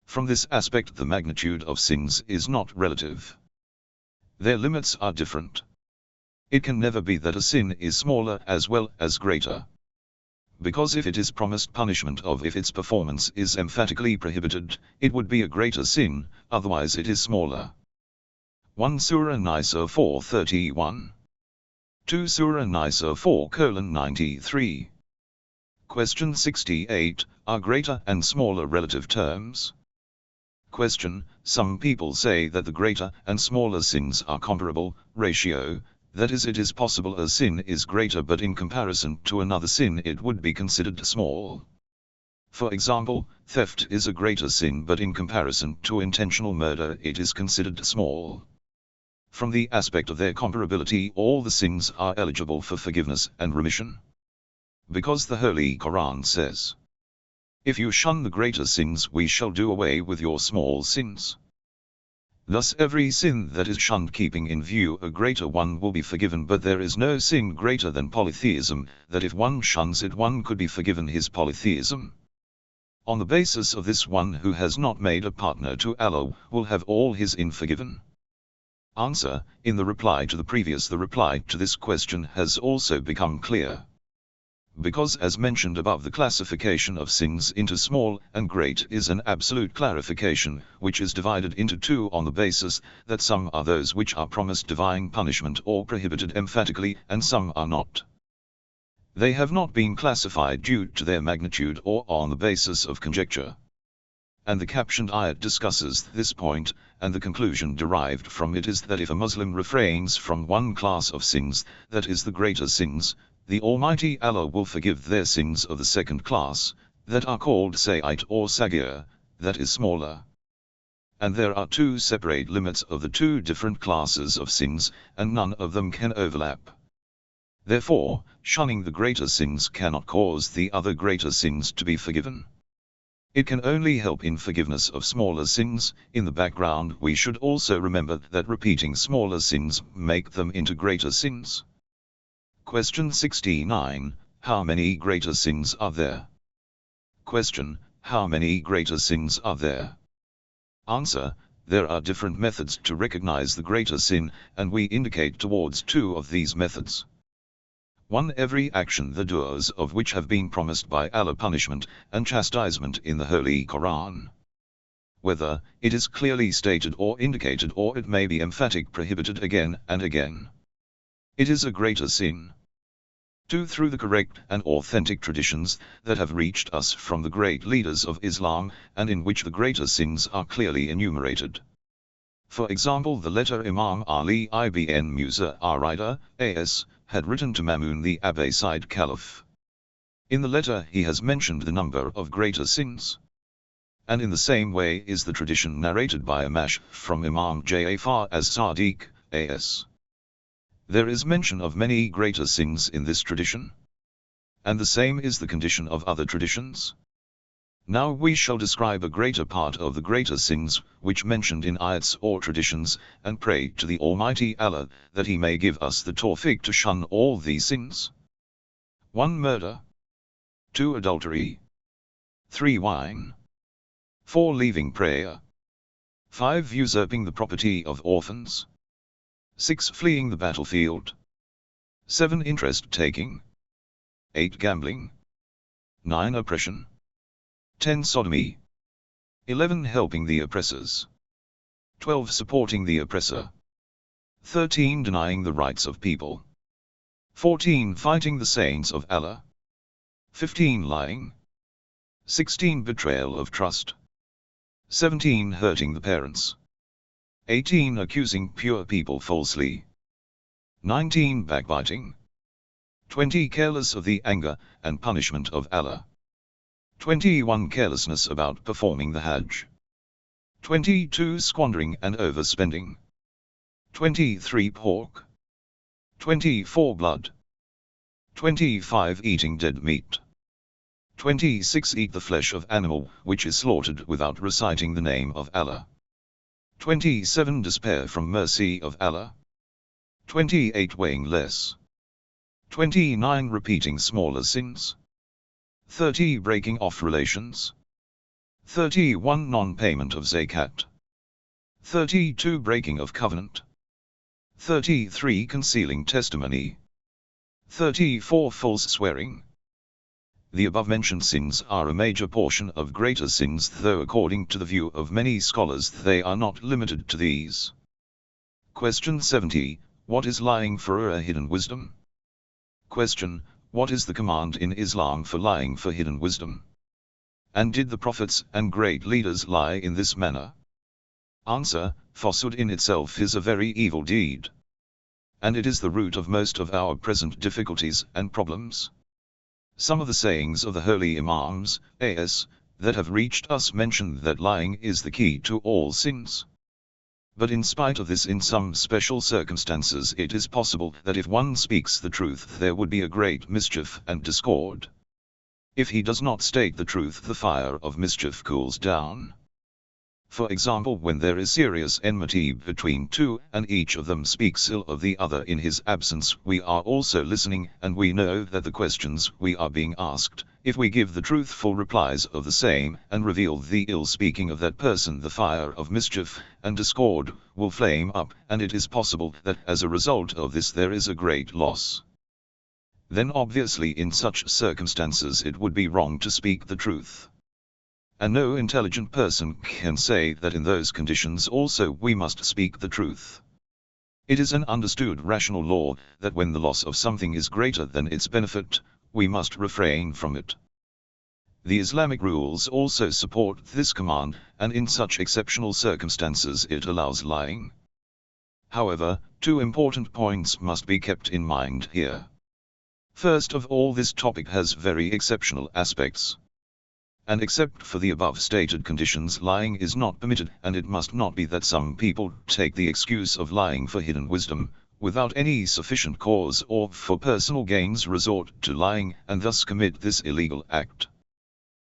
From this aspect the magnitude of sins is not relative. Their limits are different. It can never be that a sin is smaller as well as greater. Because if it is promised punishment of if its performance is emphatically prohibited, it would be a greater sin, otherwise it is smaller. 1 Surah Naser 4:31. 2 Surah Naser 4:93. Question 68. Are greater and smaller relative terms? Question. Some people say that the greater and smaller sins are comparable, ratio, that is, it is possible a sin is greater but in comparison to another sin it would be considered small. For example, theft is a greater sin but in comparison to intentional murder it is considered small. From the aspect of their comparability all the sins are eligible for forgiveness and remission. Because the Holy Quran says, "If you shun the greater sins we shall do away with your small sins." Thus every sin that is shunned keeping in view a greater one will be forgiven, but there is no sin greater than polytheism, that if one shuns it one could be forgiven his polytheism. On the basis of this, one who has not made a partner to Allah will have all his sin forgiven. Answer. In the reply to the previous, the reply to this question has also become clear. Because as mentioned above, the classification of sins into small and great is an absolute clarification, which is divided into two on the basis that some are those which are promised divine punishment or prohibited emphatically, and some are not. They have not been classified due to their magnitude or on the basis of conjecture. And the captioned ayat discusses this point, and the conclusion derived from it is that if a Muslim refrains from one class of sins, that is the greater sins, the Almighty Allah will forgive their sins of the second class, that are called Sayyid or Sagir, that is smaller. And there are two separate limits of the two different classes of sins, and none of them can overlap. Therefore, shunning the greater sins cannot cause the other greater sins to be forgiven. It can only help in forgiveness of smaller sins. In the background we should also remember that repeating smaller sins make them into greater sins. Question 69. How many greater sins are there? Question. How many greater sins are there? Answer. There are different methods to recognize the greater sin, and we indicate towards two of these methods. 1. Every action the doers of which have been promised by Allah punishment and chastisement in the Holy Quran. whether it is clearly stated or indicated, or it may be emphatic prohibited again and again. It is a greater sin. 2. Through the correct and authentic traditions that have reached us from the great leaders of Islam, and in which the greater sins are clearly enumerated. For example, the letter Imam Ali ibn Musa Arida, A.S., had written to Mamun the Abbasid Caliph. In the letter he has mentioned the number of greater sins. And in the same way is the tradition narrated by Amash from Imam Ja'far as Sadiq, A.S. There is mention of many greater sins in this tradition. And the same is the condition of other traditions. Now we shall describe a greater part of the greater sins which mentioned in ayats or traditions, and pray to the Almighty Allah that He may give us the tawfiq to shun all these sins. 1. Murder. 2. Adultery. 3. Wine. 4. Leaving prayer. 5. Usurping the property of orphans. 6. Fleeing the battlefield. 7. Interest taking. 8. Gambling. 9. Oppression. 10. Sodomy. 11. Helping the oppressors. 12. Supporting the oppressor. 13. Denying the rights of people. 14. Fighting the saints of Allah. 15. Lying. 16. Betrayal of trust. 17. Hurting the parents. 18. Accusing pure people falsely. 19. Backbiting. 20. Careless of the anger and punishment of Allah. 21. Carelessness about performing the Hajj. 22. Squandering and overspending. 23. Pork. 24. Blood. 25. Eating dead meat. 26. Eat the flesh of animal which is slaughtered without reciting the name of Allah. 27. Despair from mercy of Allah. 28. Weighing less. 29. Repeating smaller sins. 30. Breaking off relations. 31. Non-payment of zakat. 32. Breaking of covenant. 33. Concealing testimony. 34. False swearing. The above-mentioned sins are a major portion of greater sins, though according to the view of many scholars they are not limited to these. Question 70. What is lying for a hidden wisdom? Question. What is the command in Islam for lying for hidden wisdom? And did the prophets and great leaders lie in this manner? Answer. Falsehood in itself is a very evil deed. And it is the root of most of our present difficulties and problems. Some of the sayings of the holy Imams, A.S., that have reached us mention that lying is the key to all sins. But in spite of this, in some special circumstances it is possible that if one speaks the truth there would be a great mischief and discord. If he does not state the truth, the fire of mischief cools down. For example, when there is serious enmity between two, and each of them speaks ill of the other in his absence, we are also listening, and we know that the questions we are being asked, if we give the truthful replies of the same, and reveal the ill speaking of that person, the fire of mischief and discord will flame up, and it is possible that as a result of this there is a great loss. Then obviously in such circumstances it would be wrong to speak the truth. And no intelligent person can say that in those conditions also we must speak the truth. It is an understood rational law that when the loss of something is greater than its benefit, we must refrain from it. The Islamic rules also support this command, and in such exceptional circumstances it allows lying. However, two important points must be kept in mind here. First of all, this topic has very exceptional aspects. And except for the above stated conditions, lying is not permitted, and it must not be that some people take the excuse of lying for hidden wisdom, without any sufficient cause, or for personal gains resort to lying, and thus commit this illegal act,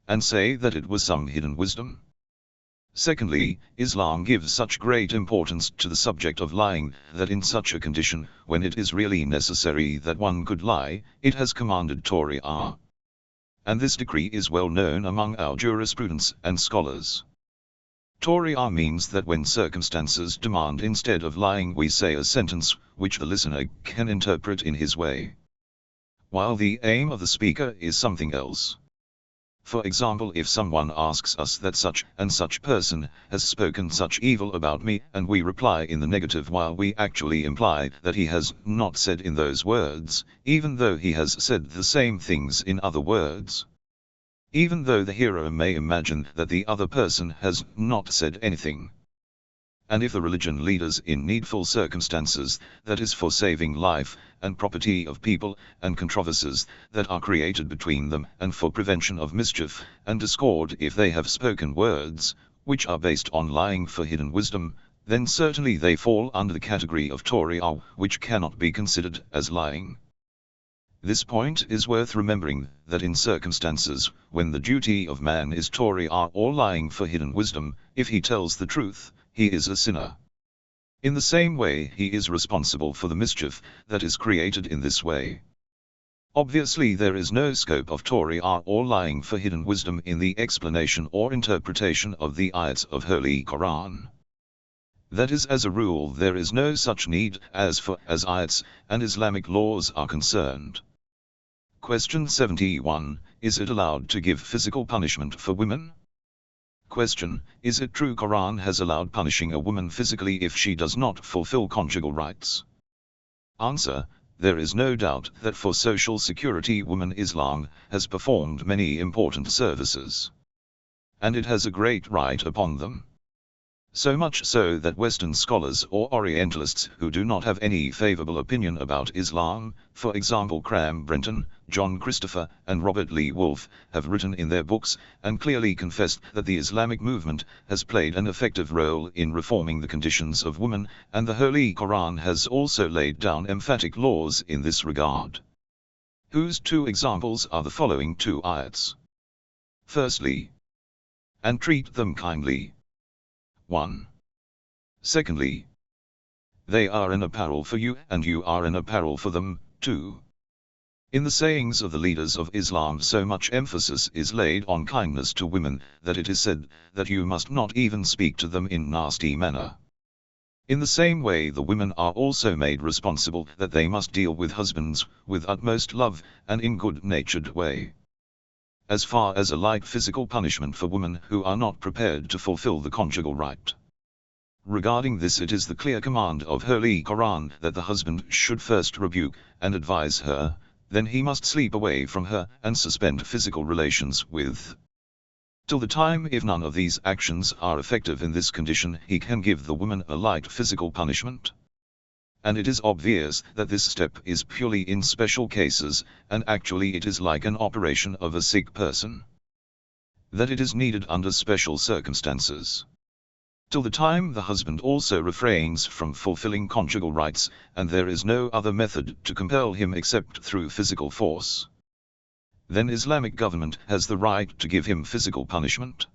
and say that it was some hidden wisdom. Secondly, Islam gives such great importance to the subject of lying, that in such a condition, when it is really necessary that one could lie, it has commanded Tawri'ah. And this decree is well known among our jurisprudents and scholars. Tawri'ah means that when circumstances demand, instead of lying we say a sentence which the listener can interpret in his way, while the aim of the speaker is something else. For example, if someone asks us that such and such person has spoken such evil about me, and we reply in the negative while we actually imply that he has not said in those words, even though he has said the same things in other words. Even though the hearer may imagine that the other person has not said anything. And if the religion leaders in needful circumstances, that is for saving life and property of people, and controversies that are created between them, and for prevention of mischief and discord, if they have spoken words which are based on lying for hidden wisdom, then certainly they fall under the category of Torah, which cannot be considered as lying. This point is worth remembering, that in circumstances when the duty of man is Torah or lying for hidden wisdom, if he tells the truth, he is a sinner. In the same way, he is responsible for the mischief that is created in this way. Obviously, there is no scope of Torah or lying for hidden wisdom in the explanation or interpretation of the ayats of Holy Quran. That is, as a rule, there is no such need as ayats and Islamic laws are concerned. Question 71. Is it allowed to give physical punishment for women? Question. Is it true Quran has allowed punishing a woman physically if she does not fulfill conjugal rights? Answer. There is no doubt that for social security women Islam has performed many important services. And it has a great right upon them. So much so that Western scholars or Orientalists who do not have any favorable opinion about Islam, for example Graham Brenton, John Christopher, and Robert Lee Wolfe, have written in their books and clearly confessed that the Islamic movement has played an effective role in reforming the conditions of women, and the Holy Quran has also laid down emphatic laws in this regard. Whose two examples are the following two ayats. Firstly, and treat them kindly. 1. Secondly, they are an apparel for you, and you are an apparel for them. 2. In the sayings of the leaders of Islam, so much emphasis is laid on kindness to women, that it is said that you must not even speak to them in nasty manner. In the same way, the women are also made responsible that they must deal with husbands with utmost love and in good-natured way. As far as a light physical punishment for women who are not prepared to fulfill the conjugal right. Regarding this, it is the clear command of Holy Quran that the husband should first rebuke and advise her, then he must sleep away from her and suspend physical relations with. Till the time, if none of these actions are effective in this condition, he can give the woman a light physical punishment. And it is obvious that this step is purely in special cases, and actually it is like an operation of a sick person. That it is needed under special circumstances. Till the time the husband also refrains from fulfilling conjugal rights, and there is no other method to compel him except through physical force. Then Islamic government has the right to give him physical punishment.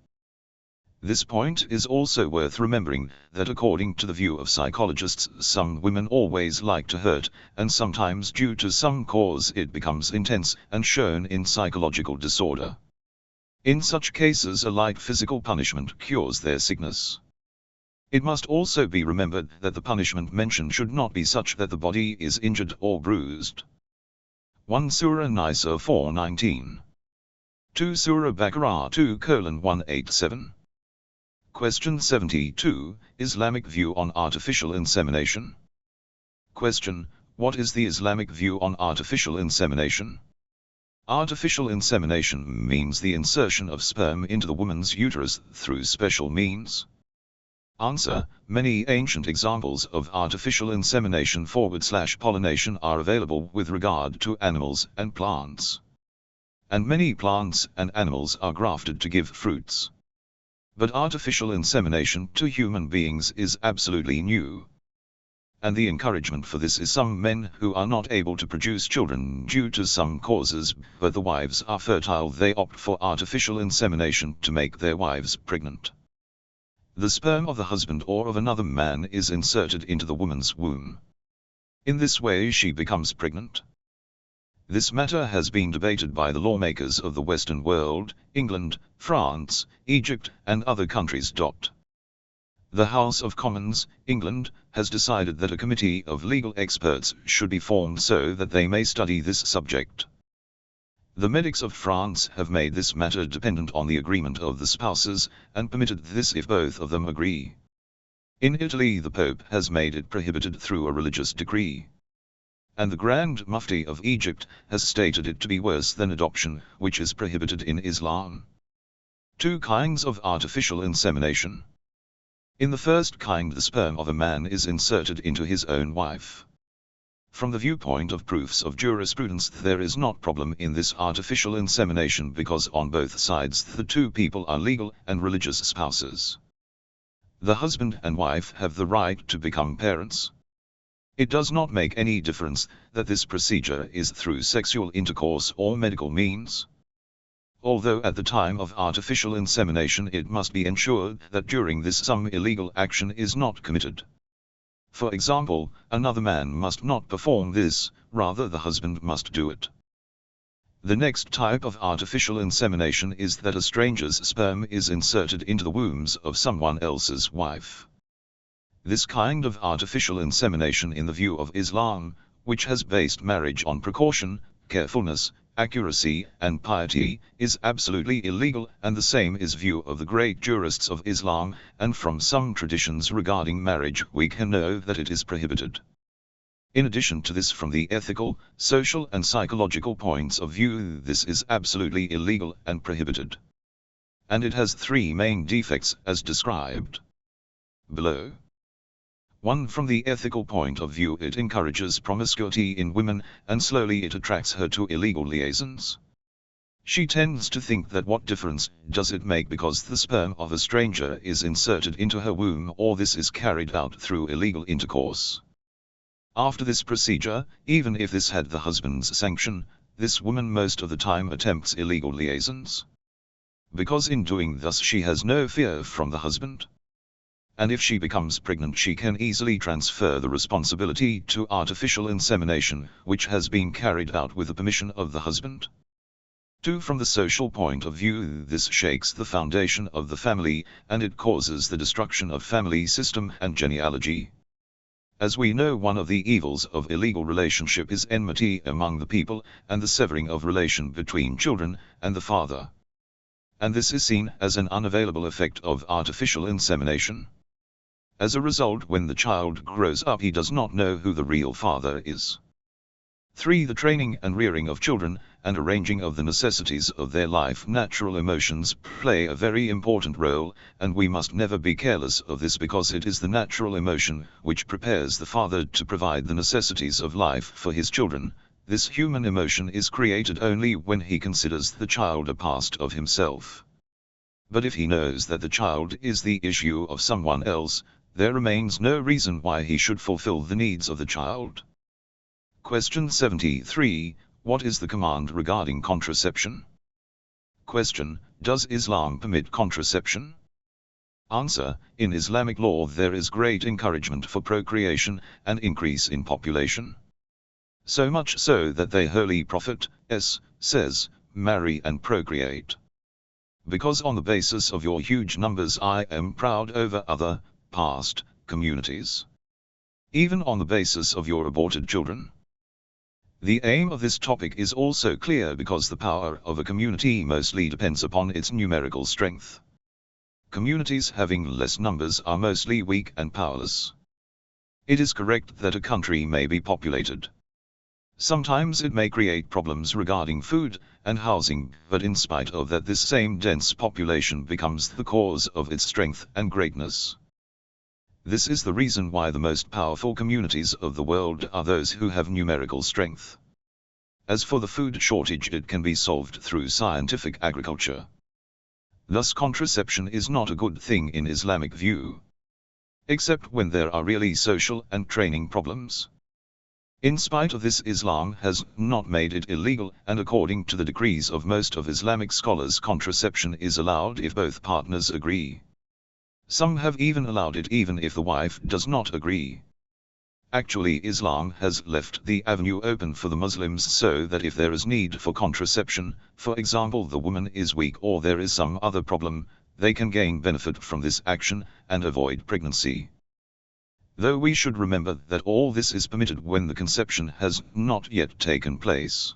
This point is also worth remembering, that according to the view of psychologists, some women always like to hurt, and sometimes due to some cause it becomes intense and shown in psychological disorder. In such cases a light physical punishment cures their sickness. It must also be remembered that the punishment mentioned should not be such that the body is injured or bruised. 1 Surah Naser 4:19. 2 Surah Baqarah 2:187. Question 72. Islamic view on artificial insemination. Question. What is the Islamic view on artificial insemination? Artificial insemination means the insertion of sperm into the woman's uterus through special means. Answer. Many ancient examples of artificial insemination / pollination are available with regard to animals and plants. And many plants and animals are grafted to give fruits. But artificial insemination to human beings is absolutely new. And the encouragement for this is some men who are not able to produce children due to some causes, but the wives are fertile, they opt for artificial insemination to make their wives pregnant. The sperm of the husband or of another man is inserted into the woman's womb. In this way she becomes pregnant. This matter has been debated by the lawmakers of the Western world, England, France, Egypt, and other countries. The House of Commons, England, has decided that a committee of legal experts should be formed so that they may study this subject. The medics of France have made this matter dependent on the agreement of the spouses, and permitted this if both of them agree. In Italy the Pope has made it prohibited through a religious decree. And the Grand Mufti of Egypt has stated it to be worse than adoption, which is prohibited in Islam. 2 kinds of artificial insemination. In the first kind, the sperm of a man is inserted into his own wife. From the viewpoint of proofs of jurisprudence, there is not problem in this artificial insemination because on both sides the 2 people are legal and religious spouses. The husband and wife have the right to become parents. It does not make any difference that this procedure is through sexual intercourse or medical means. Although at the time of artificial insemination it must be ensured that during this some illegal action is not committed. For example, another man must not perform this, rather the husband must do it. The next type of artificial insemination is that a stranger's sperm is inserted into the wombs of someone else's wife. This kind of artificial insemination in the view of Islam, which has based marriage on precaution, carefulness, accuracy, and piety, is absolutely illegal, and the same is view of the great jurists of Islam, and from some traditions regarding marriage we can know that it is prohibited. In addition to this, from the ethical, social and psychological points of view, this is absolutely illegal and prohibited. And it has 3 main defects as described below. 1. From the ethical point of view, it encourages promiscuity in women, and slowly it attracts her to illegal liaisons. She tends to think that what difference does it make because the sperm of a stranger is inserted into her womb, or this is carried out through illegal intercourse. After this procedure, even if this had the husband's sanction, this woman most of the time attempts illegal liaisons. Because in doing thus she has no fear from the husband. And if she becomes pregnant, she can easily transfer the responsibility to artificial insemination, which has been carried out with the permission of the husband. 2. From the social point of view, this shakes the foundation of the family, and it causes the destruction of family system and genealogy. As we know, one of the evils of illegal relationship is enmity among the people, and the severing of relation between children and the father. And this is seen as an unavailable effect of artificial insemination. As a result, when the child grows up, he does not know who the real father is. 3. The training and rearing of children, and arranging of the necessities of their life. Natural emotions play a very important role, and we must never be careless of this, because it is the natural emotion which prepares the father to provide the necessities of life for his children. This human emotion is created only when he considers the child a part of himself. But if he knows that the child is the issue of someone else, there remains no reason why he should fulfill the needs of the child. Question 73. What is the command regarding contraception? Question. Does Islam permit contraception? Answer. In Islamic law there is great encouragement for procreation and increase in population. So much so that the Holy Prophet says, marry and procreate. Because on the basis of your huge numbers I am proud over other past communities. Even on the basis of your aborted children. The aim of this topic is also clear, because the power of a community mostly depends upon its numerical strength. Communities having less numbers are mostly weak and powerless. It is correct that a country may be populated. Sometimes it may create problems regarding food and housing, but in spite of that, this same dense population becomes the cause of its strength and greatness. This is the reason why the most powerful communities of the world are those who have numerical strength. As for the food shortage, it can be solved through scientific agriculture. Thus contraception is not a good thing in Islamic view. Except when there are really social and training problems. In spite of this, Islam has not made it illegal, and according to the decrees of most of Islamic scholars, contraception is allowed if both partners agree. Some have even allowed it even if the wife does not agree. Actually, Islam has left the avenue open for the Muslims, so that if there is need for contraception, for example the woman is weak or there is some other problem, they can gain benefit from this action and avoid pregnancy. Though we should remember that all this is permitted when the conception has not yet taken place.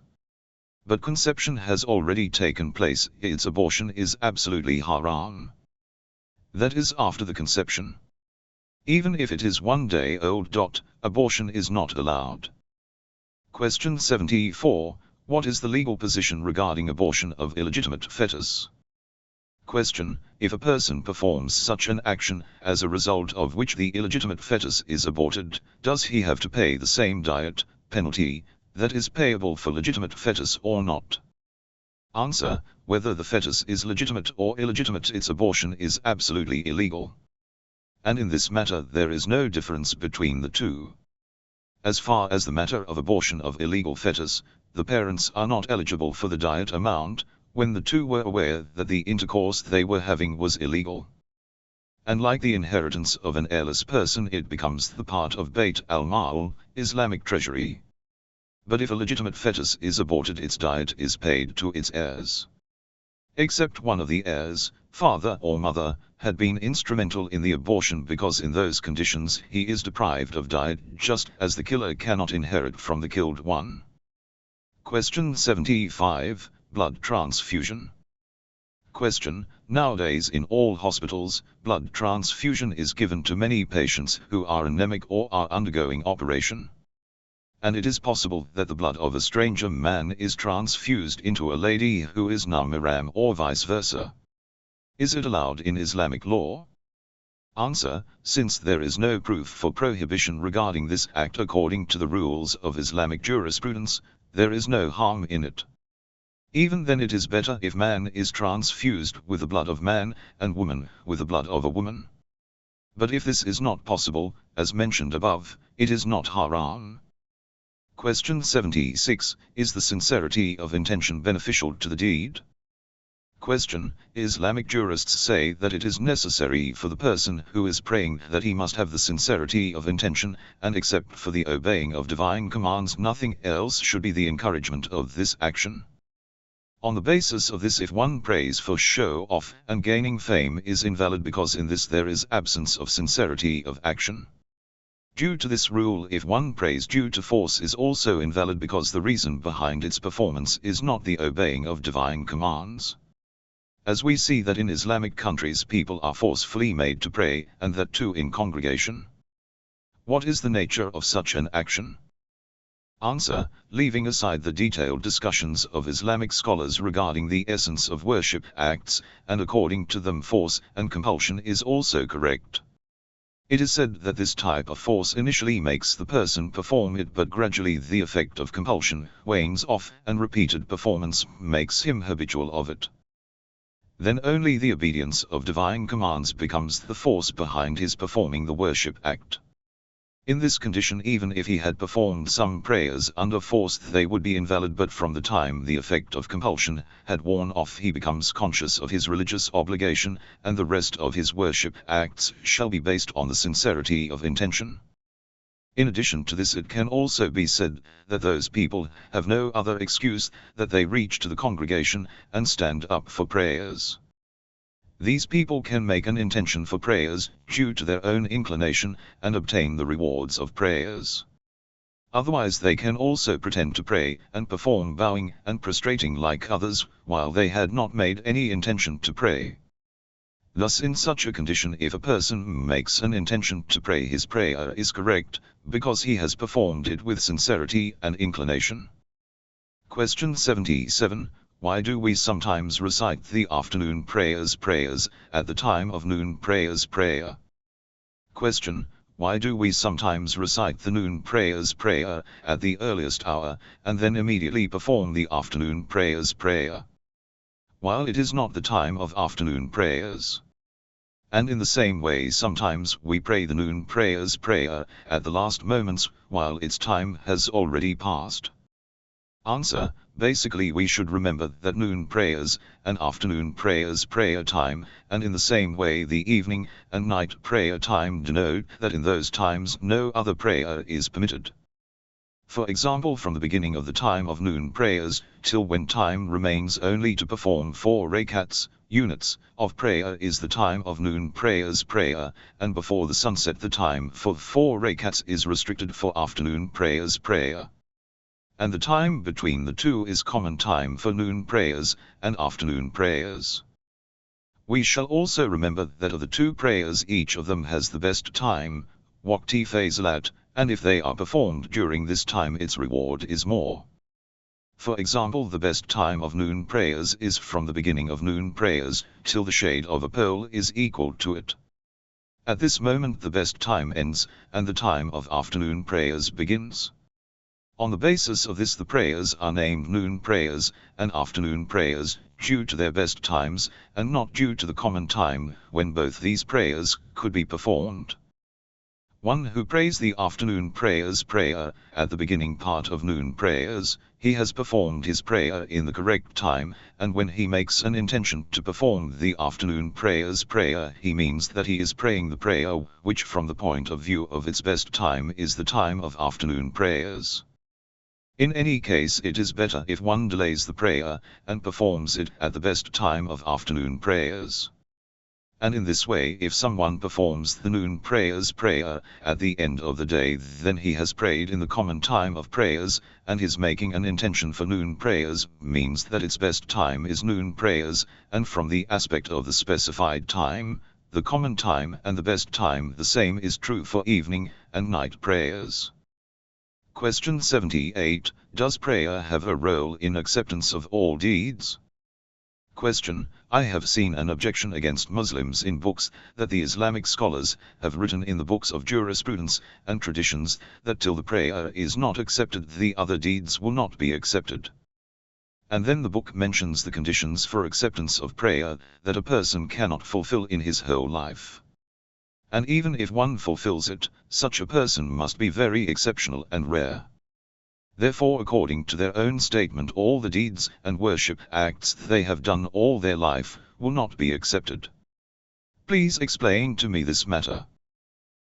but conception has already taken place, its abortion is absolutely haram. That is after the conception. Even if it is 1 day old. Abortion is not allowed. Question 74. What is the legal position regarding abortion of illegitimate fetus? Question. If a person performs such an action, as a result of which the illegitimate fetus is aborted, does he have to pay the same diet, penalty, that is payable for legitimate fetus or not? Answer. Whether the fetus is legitimate or illegitimate, its abortion is absolutely illegal. And in this matter there is no difference between the two. As far as the matter of abortion of illegal fetus, the parents are not eligible for the diet amount, when the two were aware that the intercourse they were having was illegal. And like the inheritance of an heirless person, it becomes the part of Bait al-Mal, Islamic treasury. But if a legitimate fetus is aborted, its diet is paid to its heirs. Except one of the heirs, father or mother, had been instrumental in the abortion, because in those conditions he is deprived of diet, just as the killer cannot inherit from the killed one. Question 75. Blood transfusion. Question. Nowadays in all hospitals, blood transfusion is given to many patients who are anemic or are undergoing operation. And it is possible that the blood of a stranger man is transfused into a lady who is Makarem or vice versa. Is it allowed in Islamic law? Answer. Since there is no proof for prohibition regarding this act according to the rules of Islamic jurisprudence, there is no harm in it. Even then it is better if man is transfused with the blood of man, and woman with the blood of a woman. But if this is not possible, as mentioned above, it is not haram. Question 76. Is the sincerity of intention beneficial to the deed? Question. Islamic jurists say that it is necessary for the person who is praying that he must have the sincerity of intention, and except for the obeying of divine commands nothing else should be the encouragement of this action. On the basis of this, if one prays for show-off and gaining fame is invalid, because in this there is absence of sincerity of action. Due to this rule, if one prays due to force is also invalid, because the reason behind its performance is not the obeying of divine commands. As we see that in Islamic countries people are forcefully made to pray, and that too in congregation. What is the nature of such an action? Answer. Leaving aside the detailed discussions of Islamic scholars regarding the essence of worship acts, and according to them force and compulsion is also correct. It is said that this type of force initially makes the person perform it, but gradually the effect of compulsion wanes off, and repeated performance makes him habitual of it. Then only the obedience of divine commands becomes the force behind his performing the worship act. In this condition, even if he had performed some prayers under force, they would be invalid, but from the time the effect of compulsion had worn off, he becomes conscious of his religious obligation, and the rest of his worship acts shall be based on the sincerity of intention. In addition to this, it can also be said that those people have no other excuse that they reach to the congregation and stand up for prayers. These people can make an intention for prayers due to their own inclination and obtain the rewards of prayers. Otherwise they can also pretend to pray and perform bowing and prostrating like others, while they had not made any intention to pray. Thus in such a condition, if a person makes an intention to pray, his prayer is correct, because he has performed it with sincerity and inclination. Question 77. Why do we sometimes recite the afternoon prayers at the time of noon prayers prayer? Question. Why do we sometimes recite the noon prayers prayer at the earliest hour, and then immediately perform the afternoon prayers prayer? While it is not the time of afternoon prayers. And in the same way sometimes we pray the noon prayers prayer at the last moments, while its time has already passed. Answer. Basically we should remember that noon prayers and afternoon prayers prayer time, and in the same way the evening and night prayer time, denote that in those times no other prayer is permitted. For example, from the beginning of the time of noon prayers till when time remains only to perform 4 rakats, units, of prayer is the time of noon prayers prayer, and before the sunset the time for 4 rakats is restricted for afternoon prayers prayer. and the time between the two is common time for noon prayers and afternoon prayers. We shall also remember that of the two prayers each of them has the best time, waqti fazilat, and if they are performed during this time its reward is more. For example, the best time of noon prayers is from the beginning of noon prayers till the shade of a pole is equal to it. At this moment the best time ends, and the time of afternoon prayers begins. On the basis of this the prayers are named noon prayers and afternoon prayers, due to their best times, and not due to the common time when both these prayers could be performed. One who prays the afternoon prayers prayer at the beginning part of noon prayers, he has performed his prayer in the correct time, and when he makes an intention to perform the afternoon prayers prayer, he means that he is praying the prayer which from the point of view of its best time is the time of afternoon prayers. In any case it is better if one delays the prayer and performs it at the best time of afternoon prayers. And in this way if someone performs the noon prayers prayer at the end of the day, then he has prayed in the common time of prayers, and his making an intention for noon prayers means that its best time is noon prayers, and from the aspect of the specified time, the common time and the best time, the same is true for evening and night prayers. Question 78. Does prayer have a role in acceptance of all deeds? Question. I have seen an objection against Muslims in books that the Islamic scholars have written in the books of jurisprudence and traditions that till the prayer is not accepted the other deeds will not be accepted. And then the book mentions the conditions for acceptance of prayer that a person cannot fulfill in his whole life. And even if one fulfills it, such a person must be very exceptional and rare. Therefore, according to their own statement, all the deeds and worship acts they have done all their life will not be accepted. Please explain to me this matter.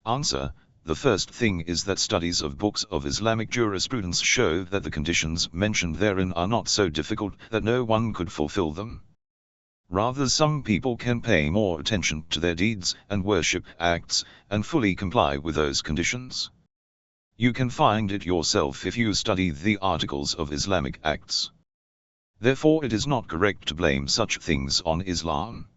Answer. The first thing is that studies of books of Islamic jurisprudence show that the conditions mentioned therein are not so difficult that no one could fulfill them. Rather, some people can pay more attention to their deeds and worship acts and fully comply with those conditions. You can find it yourself if you study the articles of Islamic acts. Therefore it is not correct to blame such things on Islam.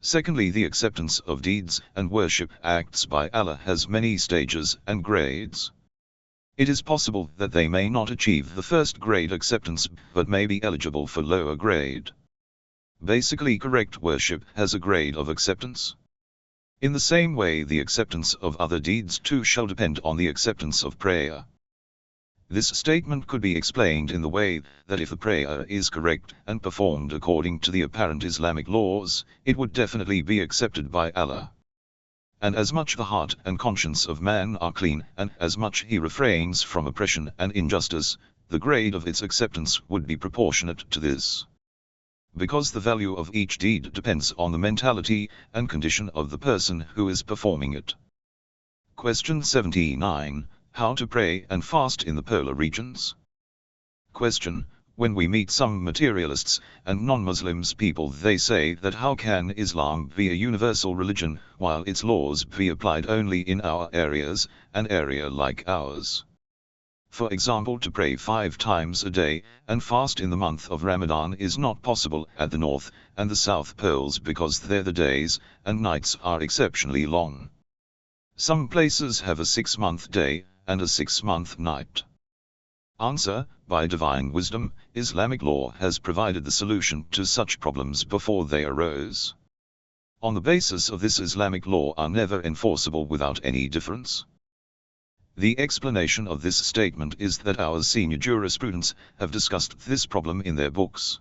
Secondly, the acceptance of deeds and worship acts by Allah has many stages and grades. It is possible that they may not achieve the first grade acceptance but may be eligible for lower grade. Basically, correct worship has a grade of acceptance. In the same way, the acceptance of other deeds too shall depend on the acceptance of prayer. This statement could be explained in the way that if the prayer is correct and performed according to the apparent Islamic laws, it would definitely be accepted by Allah. And as much the heart and conscience of man are clean, and as much he refrains from oppression and injustice, the grade of its acceptance would be proportionate to this. Because the value of each deed depends on the mentality and condition of the person who is performing it. Question 79. How to pray and fast in the polar regions? Question. When we meet some materialists and non-Muslims people, they say that how can Islam be a universal religion while its laws be applied only in our areas, an area like ours? For example, to pray 5 times a day and fast in the month of Ramadan is not possible at the North and the South Poles because there the days and nights are exceptionally long. Some places have a 6-month day and a 6-month night. Answer. By divine wisdom, Islamic law has provided the solution to such problems before they arose. On the basis of this, Islamic law are never enforceable without any difference. The explanation of this statement is that our senior jurisprudents have discussed this problem in their books.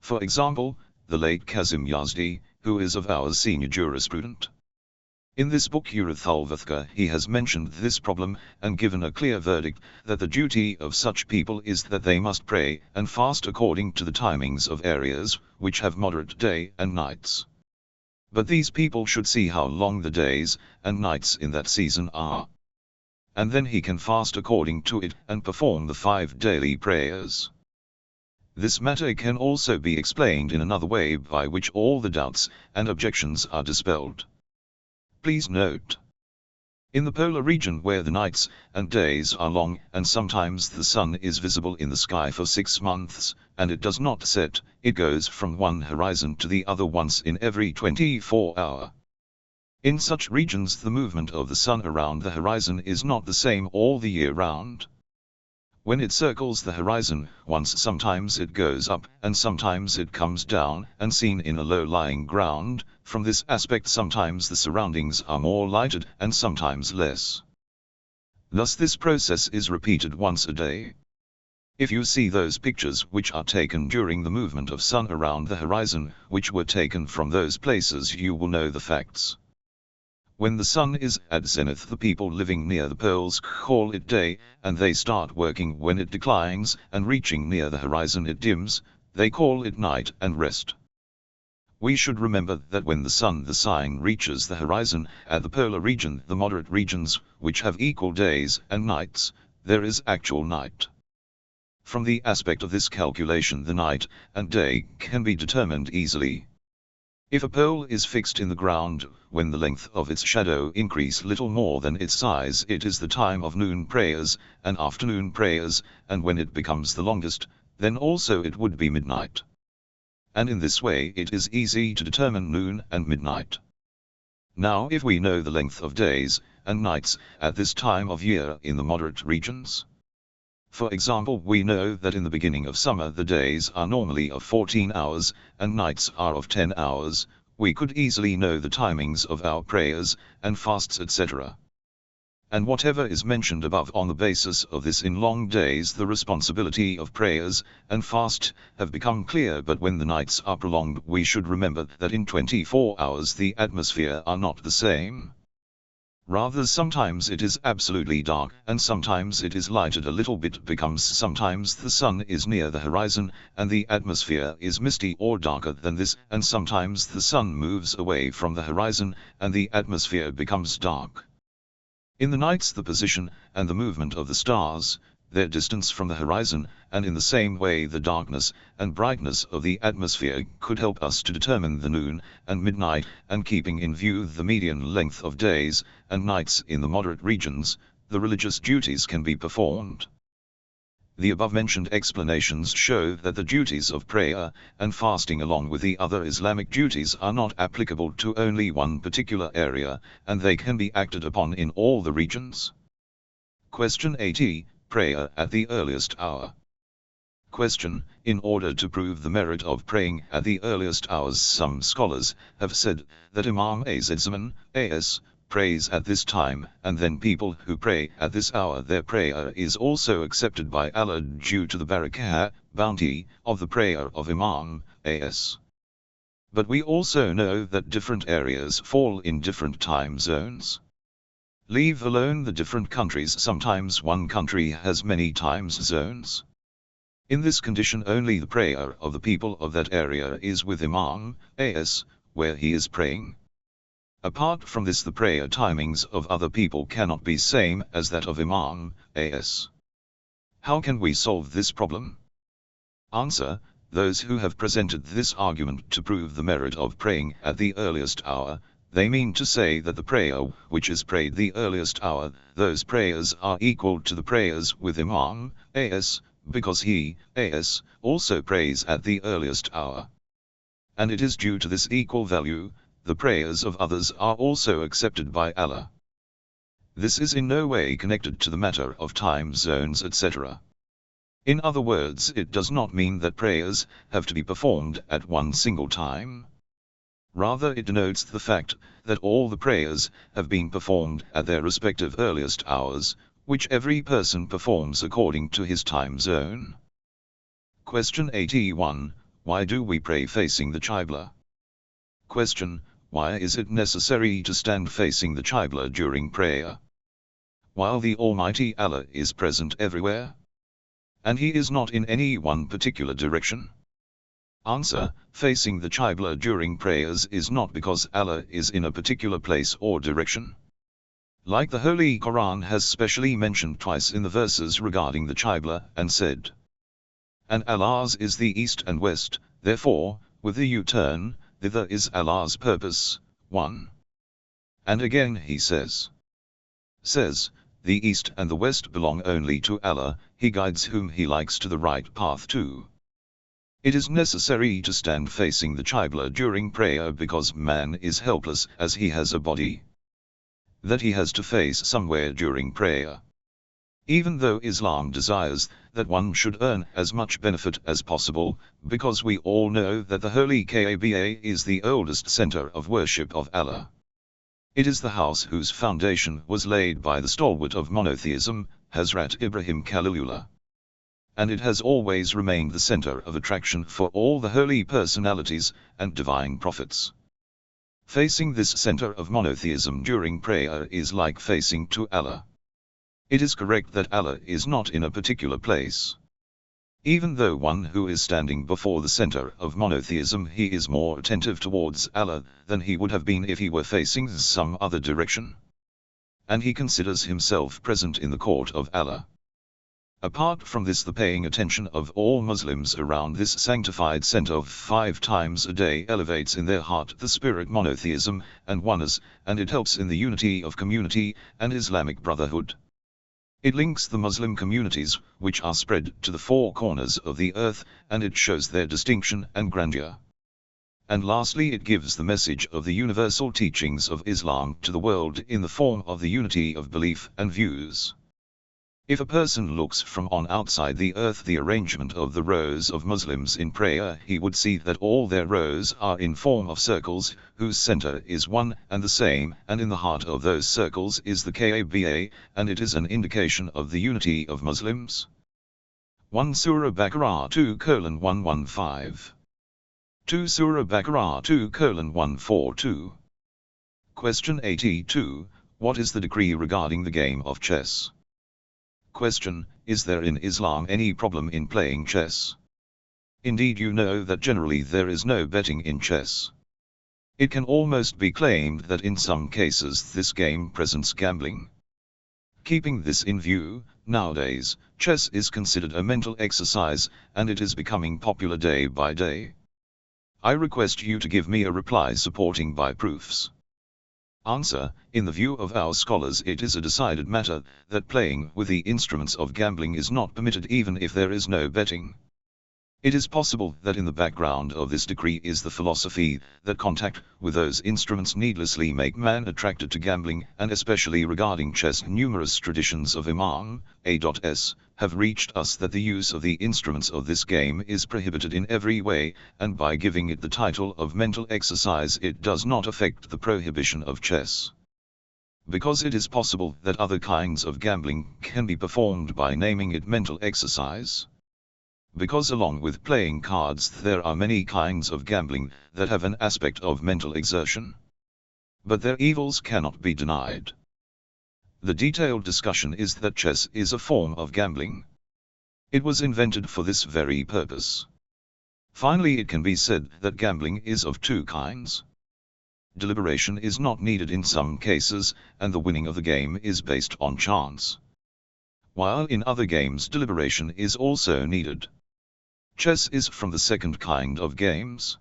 For example, the late Kazim Yazdi, who is of our senior jurisprudent. In this book Urathulvathka, he has mentioned this problem and given a clear verdict that the duty of such people is that they must pray and fast according to the timings of areas which have moderate day and nights. But these people should see how long the days and nights in that season are. And then he can fast according to it and perform the 5 daily prayers. This matter can also be explained in another way by which all the doubts and objections are dispelled. Please note. In the polar region where the nights and days are long and sometimes the sun is visible in the sky for 6 months, and it does not set, it goes from one horizon to the other once in every 24 hours. In such regions the movement of the sun around the horizon is not the same all the year round. When it circles the horizon once, sometimes it goes up and sometimes it comes down, and seen in a low-lying ground, from this aspect sometimes the surroundings are more lighted and sometimes less. Thus this process is repeated once a day. If you see those pictures which are taken during the movement of sun around the horizon, which were taken from those places, you will know the facts. When the sun is at zenith, the people living near the poles call it day, and they start working. When it declines and reaching near the horizon it dims, they call it night and rest. We should remember that when the sign reaches the horizon at the polar region, the moderate regions, which have equal days and nights, there is actual night. From the aspect of this calculation, the night and day can be determined easily. If a pole is fixed in the ground, when the length of its shadow increase little more than its size, it is the time of noon prayers and afternoon prayers, and when it becomes the longest, then also it would be midnight. And in this way it is easy to determine noon and midnight. Now if we know the length of days and nights at this time of year in the moderate regions, for example, we know that in the beginning of summer the days are normally of 14 hours, and nights are of 10 hours, we could easily know the timings of our prayers, and fasts etc. And whatever is mentioned above on the basis of this, in long days the responsibility of prayers and fast have become clear, but when the nights are prolonged we should remember that in 24 hours the atmosphere are not the same. Rather sometimes it is absolutely dark, and sometimes it is lighted a little bit, becomes sometimes the sun is near the horizon, and the atmosphere is misty or darker than this, and sometimes the sun moves away from the horizon, and the atmosphere becomes dark. In the nights the position and the movement of the stars, their distance from the horizon, and in the same way the darkness and brightness of the atmosphere could help us to determine the noon and midnight, and keeping in view the median length of days and nights in the moderate regions, the religious duties can be performed. The above-mentioned explanations show that the duties of prayer and fasting along with the other Islamic duties are not applicable to only one particular area, and they can be acted upon in all the regions. Question 80. Prayer at the earliest hour. Question. In order to prove the merit of praying at the earliest hours, some scholars have said that Imam Az-Zaman, A.S., prays at this time, and then people who pray at this hour, their prayer is also accepted by Allah due to the barakah, bounty, of the prayer of Imam A.S. But we also know that different areas fall in different time zones. Leave alone the different countries, sometimes one country has many time zones. In this condition only the prayer of the people of that area is with Imam A.S., where he is praying. Apart from this, the prayer timings of other people cannot be same as that of Imam A.S. How can we solve this problem? Answer. Those who have presented this argument to prove the merit of praying at the earliest hour, they mean to say that the prayer which is prayed the earliest hour, those prayers are equal to the prayers with Imam A.S., because he, A.S., also prays at the earliest hour. And it is due to this equal value, the prayers of others are also accepted by Allah. This is in no way connected to the matter of time zones etc. In other words, it does not mean that prayers have to be performed at one single time. Rather it denotes the fact that all the prayers have been performed at their respective earliest hours, which every person performs according to his time zone. Question 81. Why do we pray facing the Qibla? Question. Why is it necessary to stand facing the Qibla during prayer? While the Almighty Allah is present everywhere, and He is not in any one particular direction. Answer. Facing the Qibla during prayers is not because Allah is in a particular place or direction. Like the Holy Quran has specially mentioned twice in the verses regarding the Qibla, and said, "And Allah's is the east and west, therefore, whither you turn, thither is Allah's purpose." 1. And again he says, says, "The East and the West belong only to Allah, He guides whom He likes to the right path too." It is necessary to stand facing the Qibla during prayer because man is helpless as he has a body that he has to face somewhere during prayer. Even though Islam desires that one should earn as much benefit as possible, because we all know that the Holy Kaaba is the oldest center of worship of Allah. It is the house whose foundation was laid by the stalwart of monotheism, Hazrat Ibrahim Khalilullah. And it has always remained the center of attraction for all the holy personalities and divine prophets. Facing this center of monotheism during prayer is like facing to Allah. It is correct that Allah is not in a particular place. Even though one who is standing before the center of monotheism, he is more attentive towards Allah than he would have been if he were facing some other direction. And he considers himself present in the court of Allah. Apart from this, the paying attention of all Muslims around this sanctified center 5 times a day elevates in their heart the spirit monotheism and oneness, and it helps in the unity of community and Islamic brotherhood. It links the Muslim communities, which are spread to the 4 corners of the earth, and it shows their distinction and grandeur. And lastly, it gives the message of the universal teachings of Islam to the world in the form of the unity of belief and views. If a person looks from on outside the earth the arrangement of the rows of Muslims in prayer, he would see that all their rows are in form of circles, whose center is one and the same, and in the heart of those circles is the Kaaba, and it is an indication of the unity of Muslims. 1 Surah Baqarah 2:115. 2 Surah Baqarah 2:142. Question 82. What is the decree regarding the game of chess? Question: Is there in Islam any problem in playing chess? Indeed, you know that generally there is no betting in chess. It can almost be claimed that in some cases this game presents gambling. Keeping this in view, nowadays, chess is considered a mental exercise, and it is becoming popular day by day. I request you to give me a reply supporting by proofs. Answer: in the view of our scholars, it is a decided matter that playing with the instruments of gambling is not permitted even if there is no betting. It is possible that in the background of this decree is the philosophy that contact with those instruments needlessly make man attracted to gambling, and especially regarding chess, numerous traditions of Imam A.S. have reached us that the use of the instruments of this game is prohibited in every way, and by giving it the title of mental exercise it does not affect the prohibition of chess. Because it is possible that other kinds of gambling can be performed by naming it mental exercise. Because along with playing cards there are many kinds of gambling that have an aspect of mental exertion. But their evils cannot be denied. The detailed discussion is that chess is a form of gambling. It was invented for this very purpose. Finally, it can be said that gambling is of 2 kinds. Deliberation is not needed in some cases, and the winning of the game is based on chance. While in other games deliberation is also needed. Chess is from the second kind of games.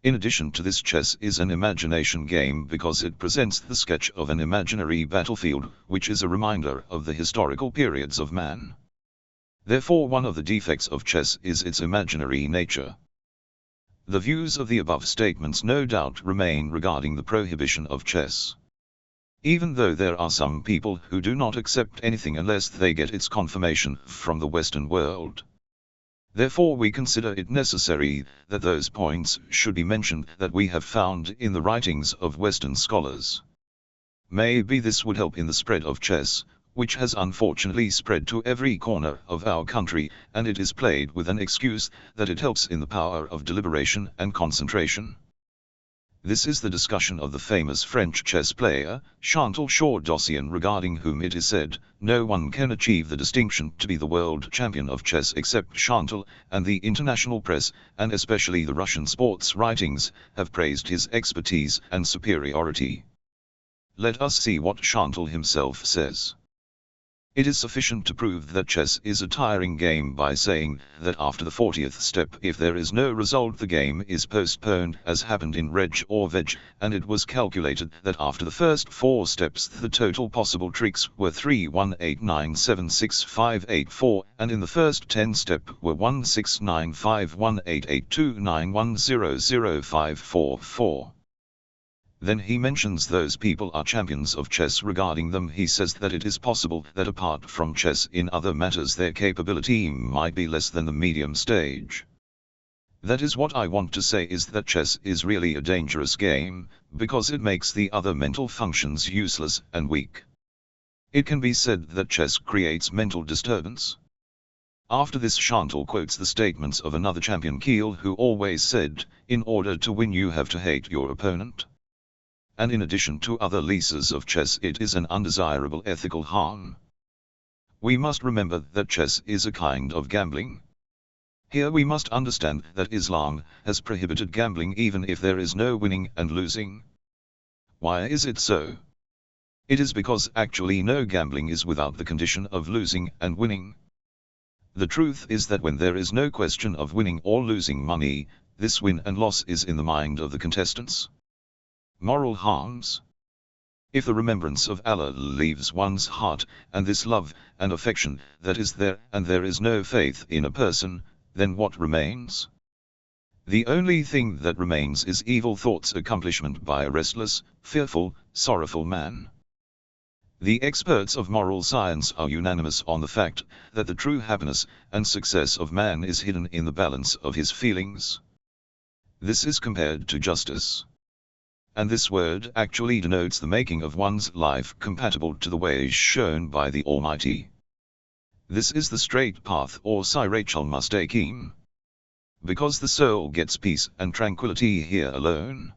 In addition to this, chess is an imagination game because it presents the sketch of an imaginary battlefield, which is a reminder of the historical periods of man. Therefore, one of the defects of chess is its imaginary nature. The views of the above statements no doubt remain regarding the prohibition of chess. Even though there are some people who do not accept anything unless they get its confirmation from the Western world. Therefore, we consider it necessary that those points should be mentioned that we have found in the writings of Western scholars. Maybe this would help in the spread of chess, which has unfortunately spread to every corner of our country, and it is played with an excuse that it helps in the power of deliberation and concentration. This is the discussion of the famous French chess player, Chantal Chaudosian, regarding whom it is said, no one can achieve the distinction to be the world champion of chess except Chantal, and the international press, and especially the Russian sports writings, have praised his expertise and superiority. Let us see what Chantal himself says. It is sufficient to prove that chess is a tiring game by saying that after the 40th step, if there is no result, the game is postponed, as happened in Reg or Veg, and it was calculated that after the first 4 steps the total possible tricks were 318976584, and in the first 10 step were 1695188291000544. Then he mentions those people are champions of chess. Regarding them, he says that it is possible that apart from chess in other matters their capability might be less than the medium stage. That is what I want to say, is that chess is really a dangerous game, because it makes the other mental functions useless and weak. It can be said that chess creates mental disturbance. After this, Chantal quotes the statements of another champion, Kiel, who always said, "In order to win you have to hate your opponent." And in addition to other leases of chess, it is an undesirable ethical harm. We must remember that chess is a kind of gambling. Here we must understand that Islam has prohibited gambling even if there is no winning and losing. Why is it so? It is because actually no gambling is without the condition of losing and winning. The truth is that when there is no question of winning or losing money, this win and loss is in the mind of the contestants. Moral harms. If the remembrance of Allah leaves one's heart, and this love and affection that is there, and there is no faith in a person, then what remains? The only thing that remains is evil thoughts, accomplishment by a restless, fearful, sorrowful man. The experts of moral science are unanimous on the fact that the true happiness and success of man is hidden in the balance of his feelings. This is compared to justice. And this word actually denotes the making of one's life compatible to the ways shown by the Almighty. This is the straight path, or Siratal Mustaqim. Because the soul gets peace and tranquility here alone.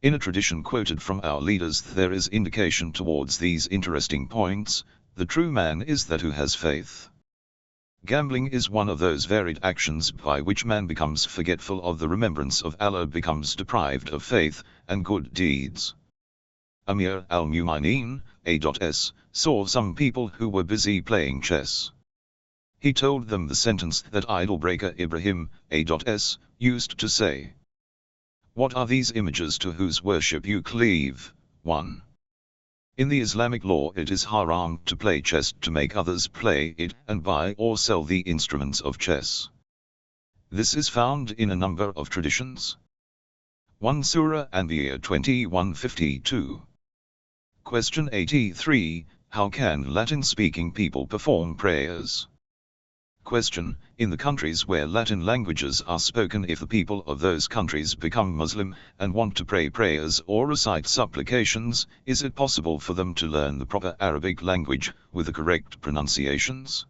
In a tradition quoted from our leaders there is indication towards these interesting points. The true man is that who has faith. Gambling is one of those varied actions by which man becomes forgetful of the remembrance of Allah, becomes deprived of faith and good deeds. Amir al-Mu'minin, A.S., saw some people who were busy playing chess. He told them the sentence that idol breaker Ibrahim, A.S., used to say. What are these images to whose worship you cleave? 1. In the Islamic law it is haram to play chess, to make others play it, and buy or sell the instruments of chess. This is found in a number of traditions. 1 Surah Anbiya 21:52. Question 83, how can Latin-speaking people perform prayers? Question, in the countries where Latin languages are spoken, if the people of those countries become Muslim and want to pray prayers or recite supplications, is it possible for them to learn the proper Arabic language with the correct pronunciations?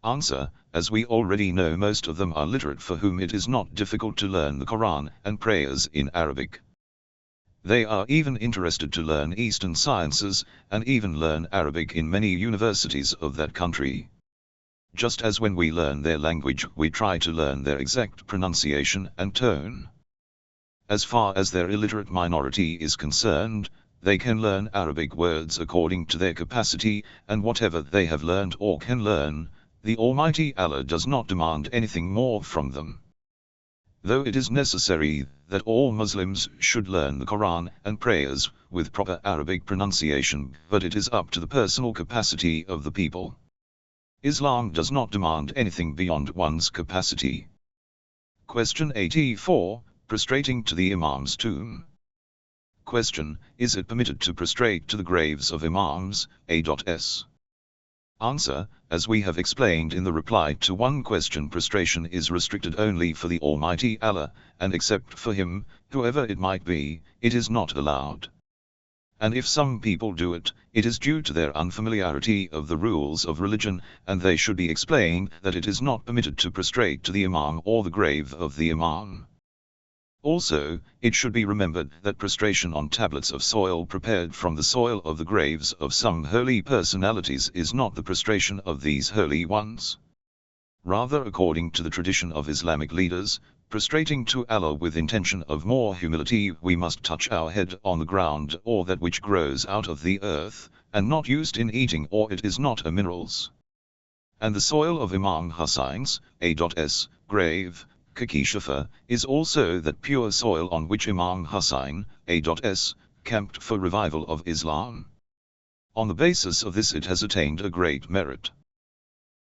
Answer, as we already know, most of them are literate for whom it is not difficult to learn the Quran and prayers in Arabic. They are even interested to learn Eastern sciences and even learn Arabic in many universities of that country. Just as when we learn their language we try to learn their exact pronunciation and tone. As far as their illiterate minority is concerned, they can learn Arabic words according to their capacity, and whatever they have learned or can learn, the Almighty Allah does not demand anything more from them. Though it is necessary that all Muslims should learn the Quran and prayers with proper Arabic pronunciation, but it is up to the personal capacity of the people. Islam does not demand anything beyond one's capacity. Question 84, prostrating to the Imam's tomb. Question, is it permitted to prostrate to the graves of Imams? A.S. Answer, as we have explained in the reply to one question, prostration is restricted only for the Almighty Allah, and except for Him, whoever it might be, it is not allowed. And if some people do it, it is due to their unfamiliarity of the rules of religion, and they should be explained that it is not permitted to prostrate to the Imam or the grave of the Imam. Also, it should be remembered that prostration on tablets of soil prepared from the soil of the graves of some holy personalities is not the prostration of these holy ones. Rather, according to the tradition of Islamic leaders, prostrating to Allah with intention of more humility, we must touch our head on the ground or that which grows out of the earth, and not used in eating, or it is not a minerals. And the soil of Imam Hussein's A.S. grave, Kakishafa, is also that pure soil on which Imam Hussein A.S. camped for revival of Islam. On the basis of this it has attained a great merit.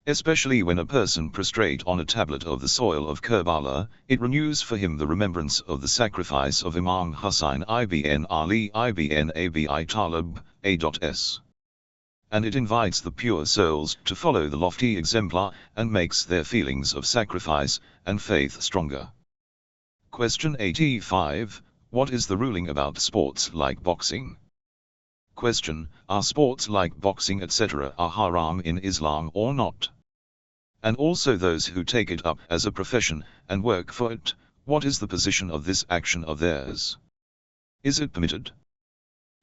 Especially when a person prostrate on a tablet of the soil of Karbala, it renews for him the remembrance of the sacrifice of Imam Hussein ibn Ali ibn Abi Talib A.S. And it invites the pure souls to follow the lofty exemplar, and makes their feelings of sacrifice and faith stronger. Question 85. What is the ruling about sports like boxing? Question. Are sports like boxing etc. are haram in Islam or not? And also those who take it up as a profession, and work for it, what is the position of this action of theirs? Is it permitted?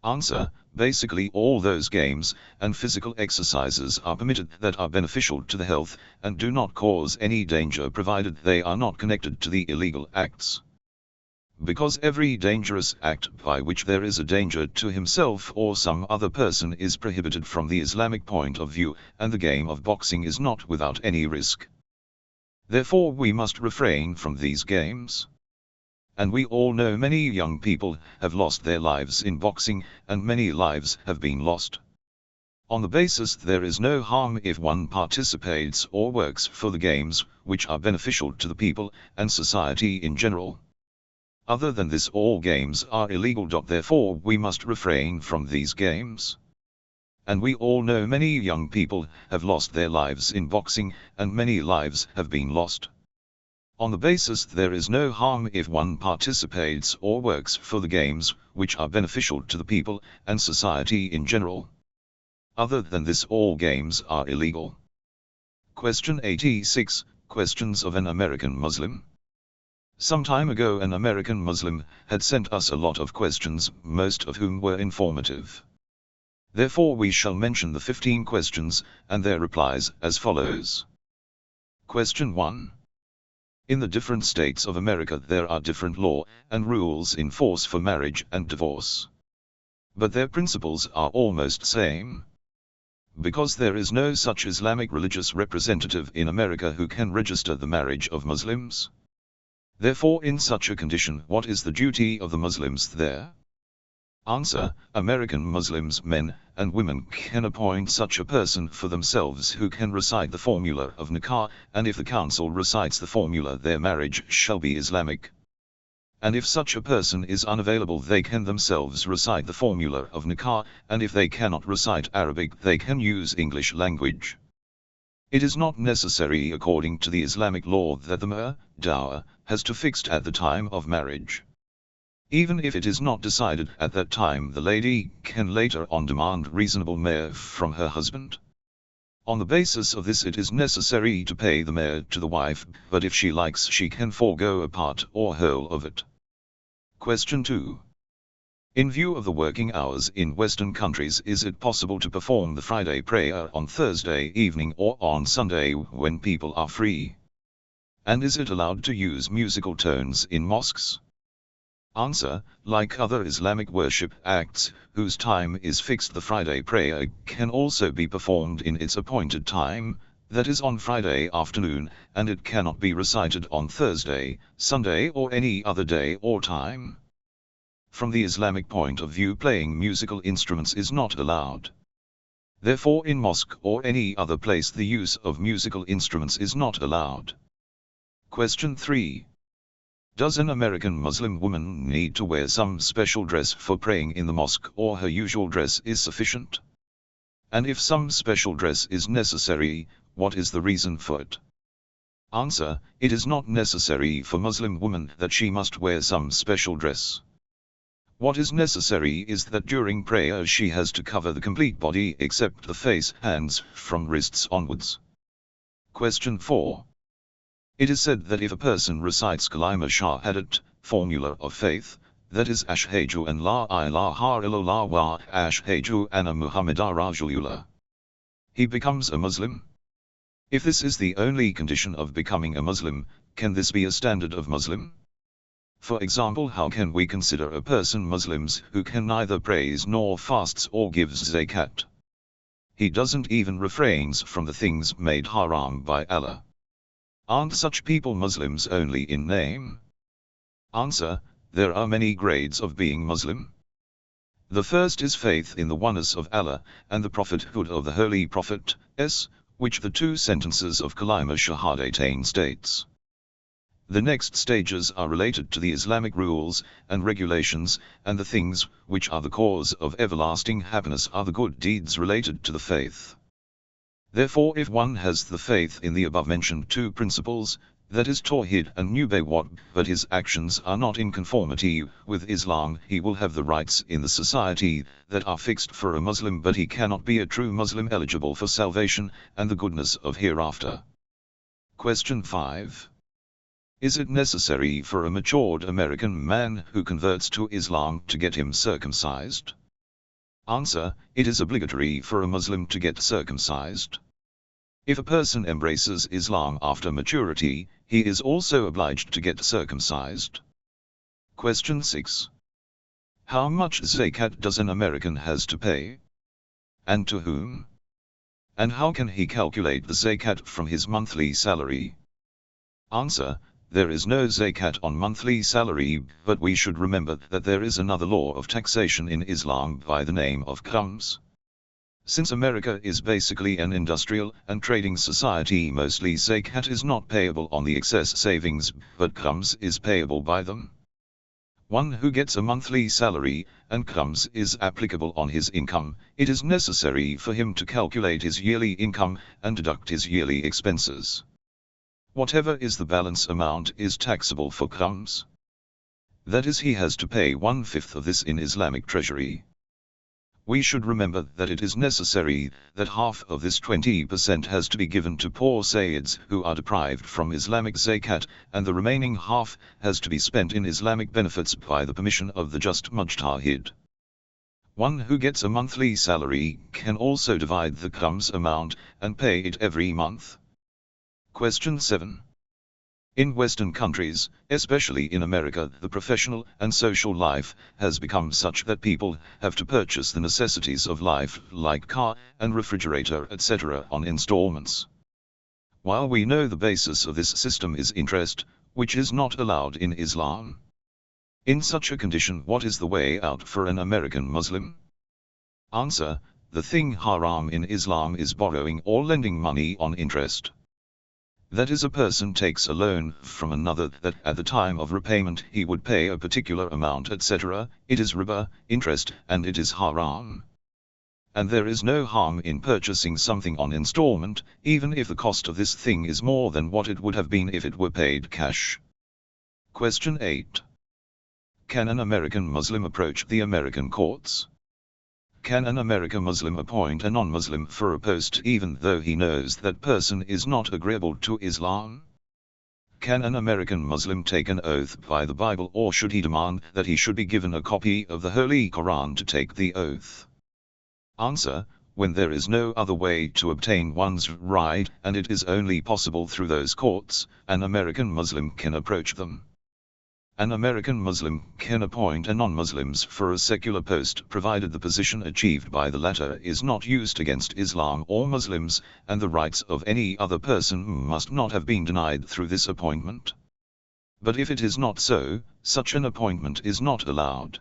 Answer. Basically all those games and physical exercises are permitted that are beneficial to the health, and do not cause any danger provided they are not connected to the illegal acts. Because every dangerous act by which there is a danger to himself or some other person is prohibited from the Islamic point of view, and the game of boxing is not without any risk. Therefore we must refrain from these games. And we all know many young people have lost their lives in boxing, and many lives have been lost. On the basis there is no harm if one participates or works for the games, which are beneficial to the people and society in general. Other than this all games are illegal. Therefore we must refrain from these games. And we all know many young people have lost their lives in boxing, and many lives have been lost. On the basis there is no harm if one participates or works for the games, which are beneficial to the people and society in general. Other than this all games are illegal. Question 86. Questions of an American Muslim. Some time ago an American Muslim had sent us a lot of questions, most of whom were informative. Therefore we shall mention the 15 questions, and their replies as follows. Question 1. In the different states of America there are different law and rules in force for marriage and divorce. But their principles are almost same. Because there is no such Islamic religious representative in America who can register the marriage of Muslims. Therefore in such a condition what is the duty of the Muslims there? Answer. American Muslims, men and women, can appoint such a person for themselves who can recite the formula of nikah, and if the council recites the formula their marriage shall be Islamic. And if such a person is unavailable they can themselves recite the formula of nikah, and if they cannot recite Arabic they can use English language. It is not necessary according to the Islamic law that the mehr, dower, has to fixed at the time of marriage. Even if it is not decided at that time the lady can later on demand reasonable mehr from her husband. On the basis of this it is necessary to pay the mehr to the wife, but if she likes she can forego a part or whole of it. Question 2. In view of the working hours in Western countries, is it possible to perform the Friday prayer on Thursday evening or on Sunday when people are free? And is it allowed to use musical tones in mosques? Answer. Like other Islamic worship acts, whose time is fixed, the Friday prayer can also be performed in its appointed time, that is on Friday afternoon, and it cannot be recited on Thursday, Sunday or any other day or time. From the Islamic point of view playing musical instruments is not allowed. Therefore in mosque or any other place the use of musical instruments is not allowed. Question 3. Does an American Muslim woman need to wear some special dress for praying in the mosque, or her usual dress is sufficient? And if some special dress is necessary, what is the reason for it? Answer. It is not necessary for Muslim woman that she must wear some special dress. What is necessary is that during prayer she has to cover the complete body except the face, hands, from wrists onwards. Question 4. It is said that if a person recites Kalima Shahadat, formula of faith, that is Ashhadu an la ilaha illallah wa Ashhadu anna Muhammadar Rasulullah, he becomes a Muslim. If this is the only condition of becoming a Muslim, can this be a standard of Muslim? For example, how can we consider a person Muslims who can neither prays nor fasts or gives zakat? He doesn't even refrains from the things made haram by Allah. Aren't such people Muslims only in name? Answer: there are many grades of being Muslim. The first is faith in the oneness of Allah, and the prophethood of the Holy Prophet, which the two sentences of Kalima Shahadatain states. The next stages are related to the Islamic rules and regulations, and the things which are the cause of everlasting happiness are the good deeds related to the faith. Therefore, if one has the faith in the above-mentioned two principles, that is Tawhid and Nubuwwat, but his actions are not in conformity with Islam, he will have the rights in the society that are fixed for a Muslim, but he cannot be a true Muslim eligible for salvation and the goodness of hereafter. Question 5. Is it necessary for a matured American man who converts to Islam to get him circumcised? Answer: it is obligatory for a Muslim to get circumcised. If a person embraces Islam after maturity, he is also obliged to get circumcised. Question 6. How much zakat does an American has to pay? And to whom? And how can he calculate the zakat from his monthly salary? Answer: there is no zakat on monthly salary, but we should remember that there is another law of taxation in Islam by the name of crumbs. Since America is basically an industrial and trading society, mostly zakat is not payable on the excess savings, but crumbs is payable by them. One who gets a monthly salary, and crumbs is applicable on his income, it is necessary for him to calculate his yearly income and deduct his yearly expenses. Whatever is the balance amount is taxable for crumbs. That is, he has to pay 1/5 of this in Islamic treasury. We should remember that it is necessary that half of this 20% has to be given to poor Sayyids who are deprived from Islamic zakat, and the remaining half has to be spent in Islamic benefits by the permission of the just mujtahid. One who gets a monthly salary can also divide the crumbs amount and pay it every month. Question 7. In Western countries, especially in America, the professional and social life has become such that people have to purchase the necessities of life, like car and refrigerator, etc., on installments. While we know the basis of this system is interest, which is not allowed in Islam. In such a condition, what is the way out for an American Muslim? Answer: the thing haram in Islam is borrowing or lending money on interest. That is, a person takes a loan from another that at the time of repayment he would pay a particular amount, etc. It is riba, interest, and it is haram. And there is no harm in purchasing something on installment, even if the cost of this thing is more than what it would have been if it were paid cash. Question 8. Can an American Muslim approach the American courts? Can an American Muslim appoint a non-Muslim for a post even though he knows that person is not agreeable to Islam? Can an American Muslim take an oath by the Bible, or should he demand that he should be given a copy of the Holy Quran to take the oath? Answer: when there is no other way to obtain one's right, and it is only possible through those courts, an American Muslim can approach them. An American Muslim can appoint a non-Muslims for a secular post provided the position achieved by the latter is not used against Islam or Muslims, and the rights of any other person must not have been denied through this appointment. But if it is not so, such an appointment is not allowed.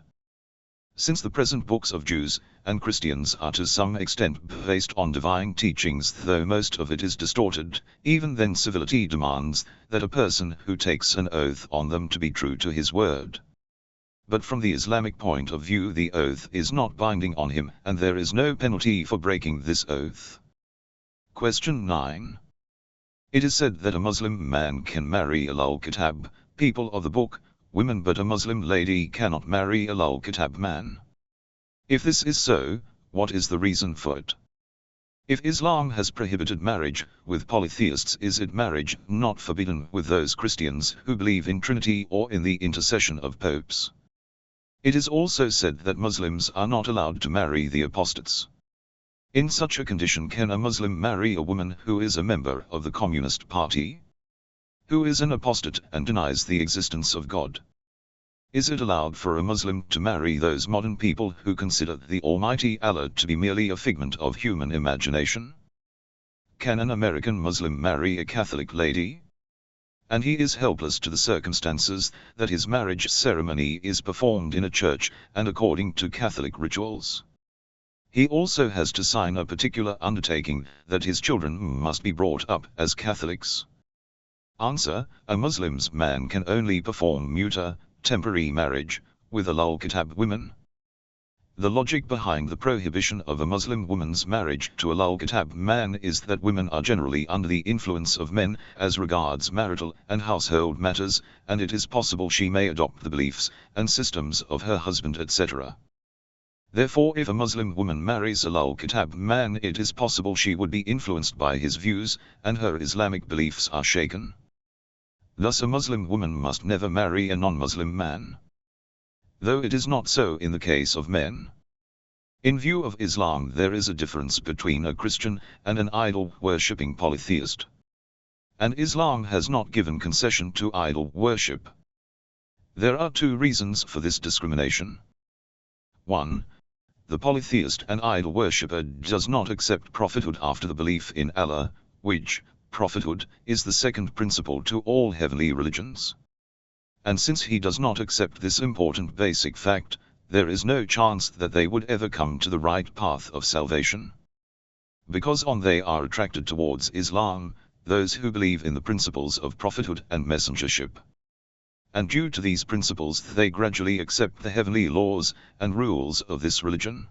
Since the present books of Jews and Christians are to some extent based on divine teachings, though most of it is distorted, even then civility demands that a person who takes an oath on them to be true to his word. But from the Islamic point of view, the oath is not binding on him, and there is no penalty for breaking this oath. Question 9. It is said that a Muslim man can marry Ahlul Kitab, people of the book, women, but a Muslim lady cannot marry a Ahlul Kitab man. If this is so, what is the reason for it? If Islam has prohibited marriage with polytheists, is it marriage not forbidden with those Christians who believe in Trinity or in the intercession of popes? It is also said that Muslims are not allowed to marry the apostates. In such a condition, can a Muslim marry a woman who is a member of the Communist Party? Who is an apostate and denies the existence of God? Is it allowed for a Muslim to marry those modern people who consider the Almighty Allah to be merely a figment of human imagination? Can an American Muslim marry a Catholic lady? And he is helpless to the circumstances that his marriage ceremony is performed in a church and according to Catholic rituals. He also has to sign a particular undertaking that his children must be brought up as Catholics. Answer: a Muslim's man can only perform muta, temporary marriage, with Ahlul Kitab women. The logic behind the prohibition of a Muslim woman's marriage to a Ahlul Kitab man is that women are generally under the influence of men as regards marital and household matters, and it is possible she may adopt the beliefs and systems of her husband, etc. Therefore, if a Muslim woman marries a Ahlul Kitab man, it is possible she would be influenced by his views, and her Islamic beliefs are shaken. Thus a Muslim woman must never marry a non-Muslim man. Though it is not so in the case of men. In view of Islam, there is a difference between a Christian and an idol-worshipping polytheist. And Islam has not given concession to idol worship. There are two reasons for this discrimination. 1. The polytheist and idol worshipper does not accept prophethood after the belief in Allah, which, prophethood, is the second principle to all heavenly religions. And since he does not accept this important basic fact, there is no chance that they would ever come to the right path of salvation. Because they are attracted towards Islam, those who believe in the principles of prophethood and messengership. And due to these principles, they gradually accept the heavenly laws and rules of this religion.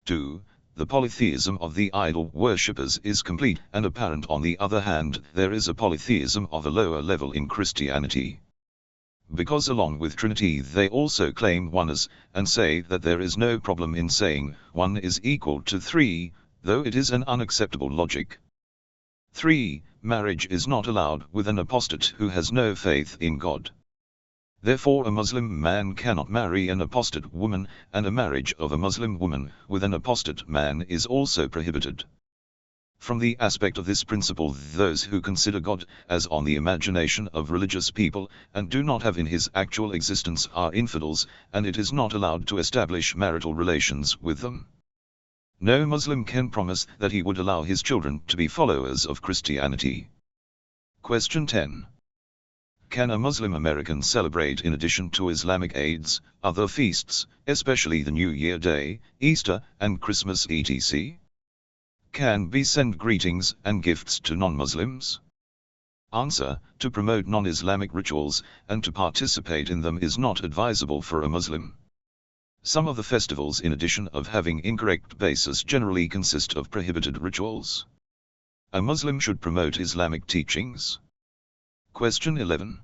2. The polytheism of the idol worshippers is complete and apparent. On the other hand, there is a polytheism of a lower level in Christianity. Because along with Trinity they also claim oneness, and say that there is no problem in saying 1 is equal to 3, though it is an unacceptable logic. 3. Marriage is not allowed with an apostate who has no faith in God. Therefore a Muslim man cannot marry an apostate woman, and a marriage of a Muslim woman with an apostate man is also prohibited. From the aspect of this principle, those who consider God as on the imagination of religious people, and do not have in his actual existence, are infidels, and it is not allowed to establish marital relations with them. No Muslim can promise that he would allow his children to be followers of Christianity. Question 10. Can a Muslim American celebrate, in addition to Islamic Eids, other feasts, especially the New Year Day, Easter, and Christmas etc.? Can we send greetings and gifts to non-Muslims? Answer: to promote non-Islamic rituals and to participate in them is not advisable for a Muslim. Some of the festivals, in addition of having incorrect basis, generally consist of prohibited rituals. A Muslim should promote Islamic teachings. Question 11.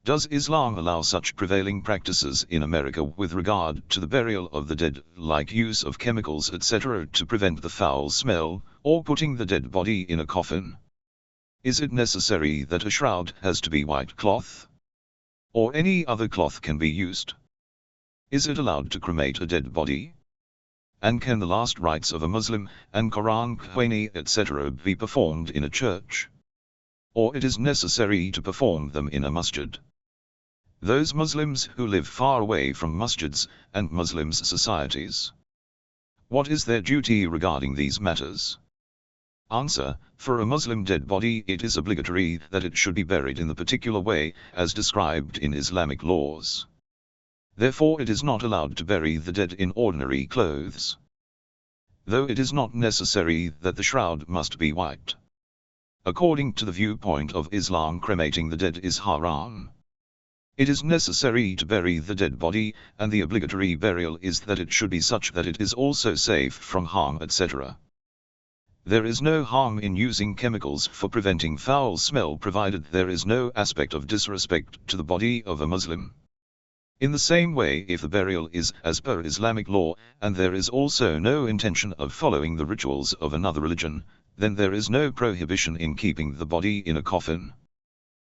Does Islam allow such prevailing practices in America with regard to the burial of the dead, like use of chemicals etc. to prevent the foul smell, or putting the dead body in a coffin? Is it necessary that a shroud has to be white cloth? Or any other cloth can be used? Is it allowed to cremate a dead body? And can the last rites of a Muslim, and Quran, Khwani etc. be performed in a church? Or it is necessary to perform them in a masjid? Those Muslims who live far away from masjids and Muslims societies, what is their duty regarding these matters? Answer: for a Muslim dead body, it is obligatory that it should be buried in the particular way as described in Islamic laws. Therefore it is not allowed to bury the dead in ordinary clothes. Though it is not necessary that the shroud must be white. According to the viewpoint of Islam, cremating the dead is haram. It is necessary to bury the dead body, and the obligatory burial is that it should be such that it is also safe from harm etc. There is no harm in using chemicals for preventing foul smell, provided there is no aspect of disrespect to the body of a Muslim. In the same way, if the burial is as per Islamic law, and there is also no intention of following the rituals of another religion, then there is no prohibition in keeping the body in a coffin.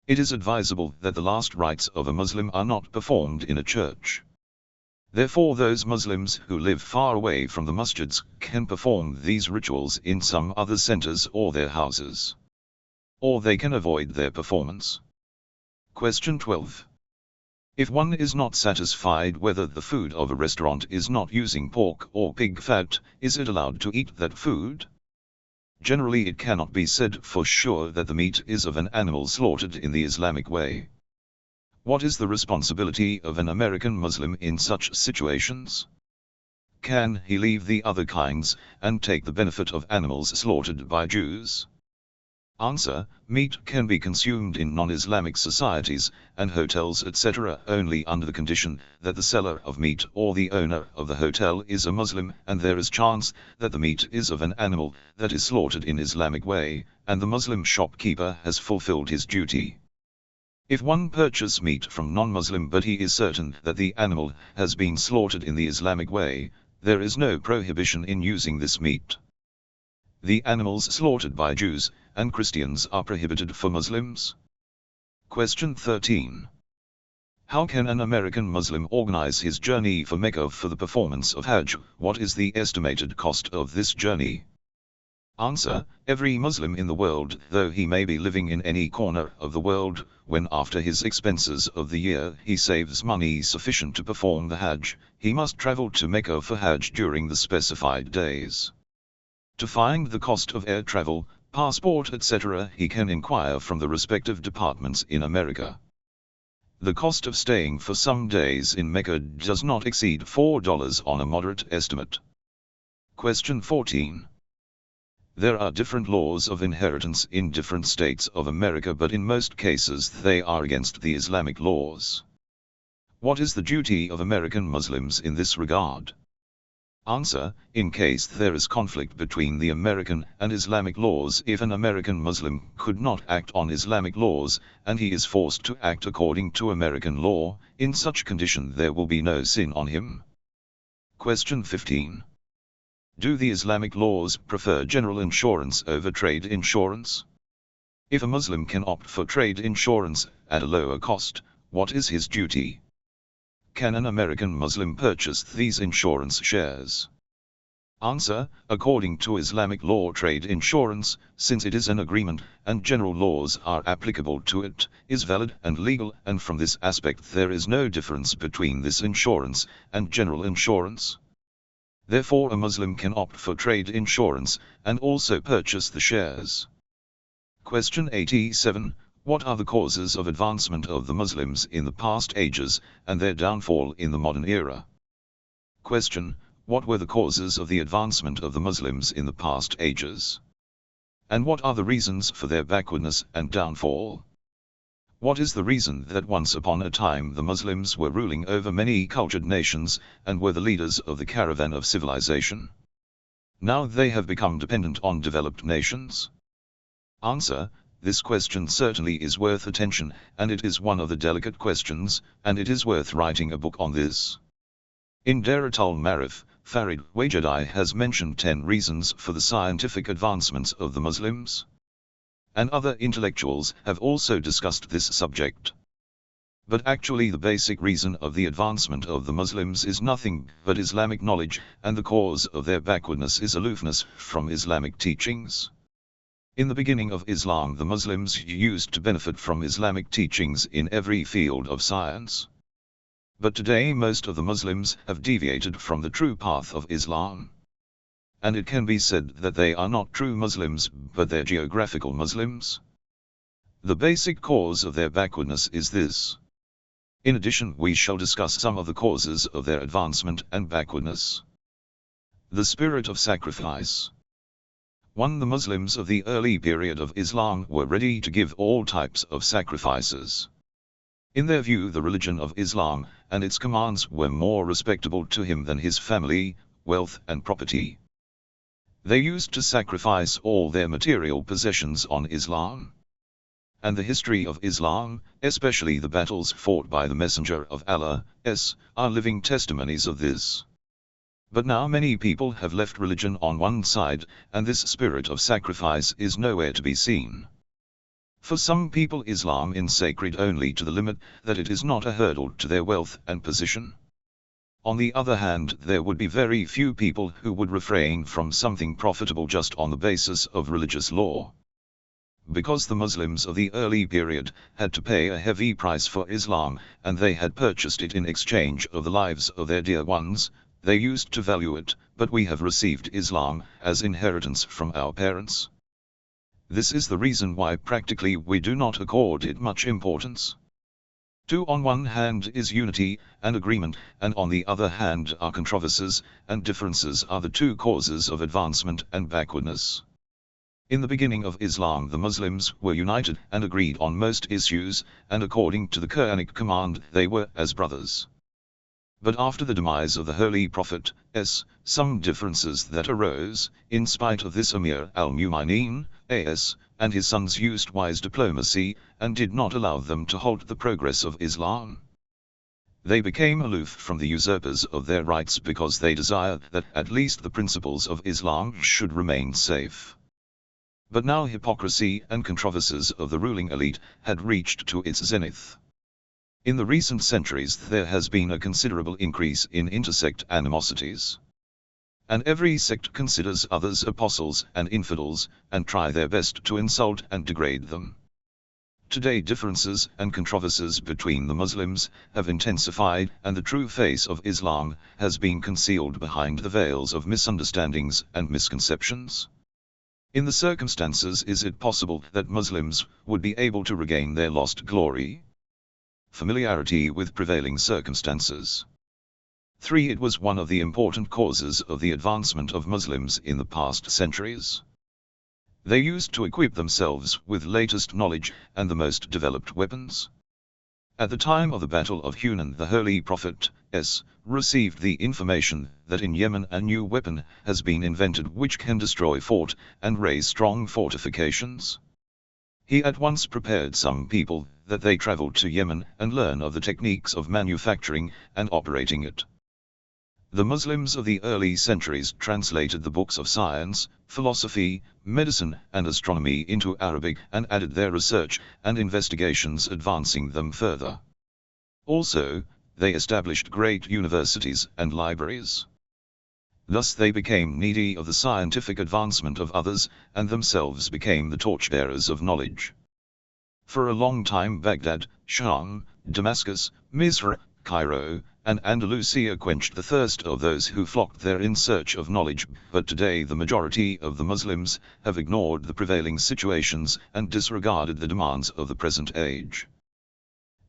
It is advisable that the last rites of a Muslim are not performed in a church. Therefore those Muslims who live far away from the masjids can perform these rituals in some other centers or their houses. Or they can avoid their performance. Question 12. If one is not satisfied whether the food of a restaurant is not using pork or pig fat, is it allowed to eat that food? Generally it cannot be said for sure that the meat is of an animal slaughtered in the Islamic way. What is the responsibility of an American Muslim in such situations? Can he leave the other kinds and take the benefit of animals slaughtered by Jews? Answer: meat can be consumed in non-Islamic societies and hotels etc. only under the condition that the seller of meat or the owner of the hotel is a Muslim and there is chance that the meat is of an animal that is slaughtered in Islamic way, and the Muslim shopkeeper has fulfilled his duty. If one purchases meat from non-Muslim but he is certain that the animal has been slaughtered in the Islamic way, there is no prohibition in using this meat. The animals slaughtered by Jews and Christians are prohibited for Muslims. Question 13. How can an American Muslim organize his journey for Mecca for the performance of Hajj? What is the estimated cost of this journey? Answer: every Muslim in the world, though he may be living in any corner of the world, when after his expenses of the year he saves money sufficient to perform the Hajj, he must travel to Mecca for Hajj during the specified days. To find the cost of air travel, passport etc. he can inquire from the respective departments in America. The cost of staying for some days in Mecca does not exceed $4 on a moderate estimate. Question 14. There are different laws of inheritance in different states of America, but in most cases they are against the Islamic laws. What is the duty of American Muslims in this regard? Answer: in case there is conflict between the American and Islamic laws, if an American Muslim could not act on Islamic laws, and he is forced to act according to American law, in such condition there will be no sin on him. Question 15. Do the Islamic laws prefer general insurance over trade insurance? If a Muslim can opt for trade insurance at a lower cost, what is his duty? Can an American Muslim purchase these insurance shares? Answer: according to Islamic law, trade insurance, since it is an agreement and general laws are applicable to it, is valid and legal, and from this aspect there is no difference between this insurance and general insurance. Therefore a Muslim can opt for trade insurance and also purchase the shares. Question 87. What are the causes of advancement of the Muslims in the past ages and their downfall in the modern era? Question: what were the causes of the advancement of the Muslims in the past ages? And what are the reasons for their backwardness and downfall? What is the reason that once upon a time the Muslims were ruling over many cultured nations and were the leaders of the caravan of civilization? Now they have become dependent on developed nations? Answer: this question certainly is worth attention, and it is one of the delicate questions, and it is worth writing a book on this. In Daratul Marif, Farid Wajadi has mentioned 10 reasons for the scientific advancements of the Muslims. And other intellectuals have also discussed this subject. But actually the basic reason of the advancement of the Muslims is nothing but Islamic knowledge, and the cause of their backwardness is aloofness from Islamic teachings. In the beginning of Islam, the Muslims used to benefit from Islamic teachings in every field of science. But today most of the Muslims have deviated from the true path of Islam. And it can be said that they are not true Muslims, but they're geographical Muslims. The basic cause of their backwardness is this. In addition, we shall discuss some of the causes of their advancement and backwardness. The spirit of sacrifice. 1. The Muslims of the early period of Islam were ready to give all types of sacrifices. In their view, the religion of Islam and its commands were more respectable to him than his family, wealth and property. They used to sacrifice all their material possessions on Islam. And the history of Islam, especially the battles fought by the Messenger of Allah, are living testimonies of this. But now many people have left religion on one side, and this spirit of sacrifice is nowhere to be seen. For some people Islam is sacred only to the limit that it is not a hurdle to their wealth and position. On the other hand, there would be very few people who would refrain from something profitable just on the basis of religious law. Because the Muslims of the early period had to pay a heavy price for Islam, and they had purchased it in exchange of the lives of their dear ones, they used to value it, but we have received Islam as inheritance from our parents. This is the reason why practically we do not accord it much importance. Two on one hand is unity and agreement, and on the other hand are controversies, and differences are the two causes of advancement and backwardness. In the beginning of Islam the Muslims were united and agreed on most issues, and according to the Quranic command they were as brothers. But after the demise of the Holy Prophet, some differences that arose, in spite of this Amir al-Mu'minin, and his sons used wise diplomacy, and did not allow them to halt the progress of Islam. They became aloof from the usurpers of their rights because they desired that at least the principles of Islam should remain safe. But now hypocrisy and controversies of the ruling elite had reached to its zenith. In the recent centuries there has been a considerable increase in intersect animosities. And every sect considers others apostles and infidels, and try their best to insult and degrade them. Today differences and controversies between the Muslims have intensified, and the true face of Islam has been concealed behind the veils of misunderstandings and misconceptions. In the circumstances, is it possible that Muslims would be able to regain their lost glory? Familiarity with prevailing circumstances. 3. It was one of the important causes of the advancement of Muslims in the past centuries. They used to equip themselves with latest knowledge and the most developed weapons. At the time of the Battle of Hunain the Holy Prophet, received the information that in Yemen a new weapon has been invented which can destroy fort and raise strong fortifications. He at once prepared some people that they traveled to Yemen and learn of the techniques of manufacturing and operating it. The Muslims of the early centuries translated the books of science, philosophy, medicine, and astronomy into Arabic and added their research and investigations, advancing them further. Also, they established great universities and libraries. Thus they became needy of the scientific advancement of others, and themselves became the torchbearers of knowledge. For a long time Baghdad, Sham, Damascus, Misr, Cairo, and Andalusia quenched the thirst of those who flocked there in search of knowledge, but today the majority of the Muslims have ignored the prevailing situations and disregarded the demands of the present age.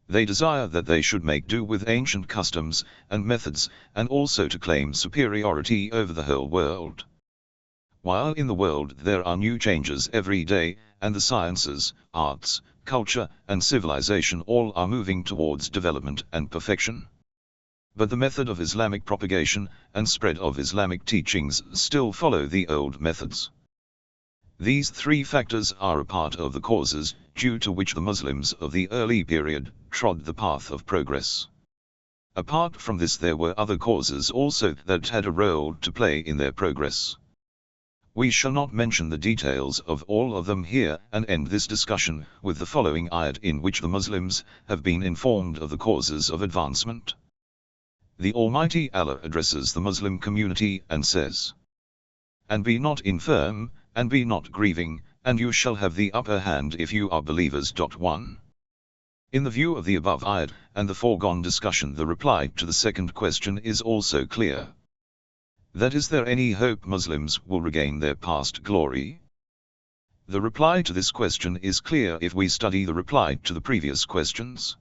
They desire that they should make do with ancient customs and methods, and also to claim superiority over the whole world. While in the world there are new changes every day, and the sciences, arts, culture, and civilization all are moving towards development and perfection. But the method of Islamic propagation and spread of Islamic teachings still follow the old methods. These 3 factors are a part of the causes due to which the Muslims of the early period trod the path of progress. Apart from this, there were other causes also that had a role to play in their progress. We shall not mention the details of all of them here, and end this discussion with the following ayat in which the Muslims have been informed of the causes of advancement. The Almighty Allah addresses the Muslim community and says, "And be not infirm, and be not grieving, and you shall have the upper hand if you are believers." 1. In the view of the above ayat and the foregone discussion, the reply to the second question is also clear. That is there any hope Muslims will regain their past glory? The reply to this question is clear if we study the reply to the previous questions.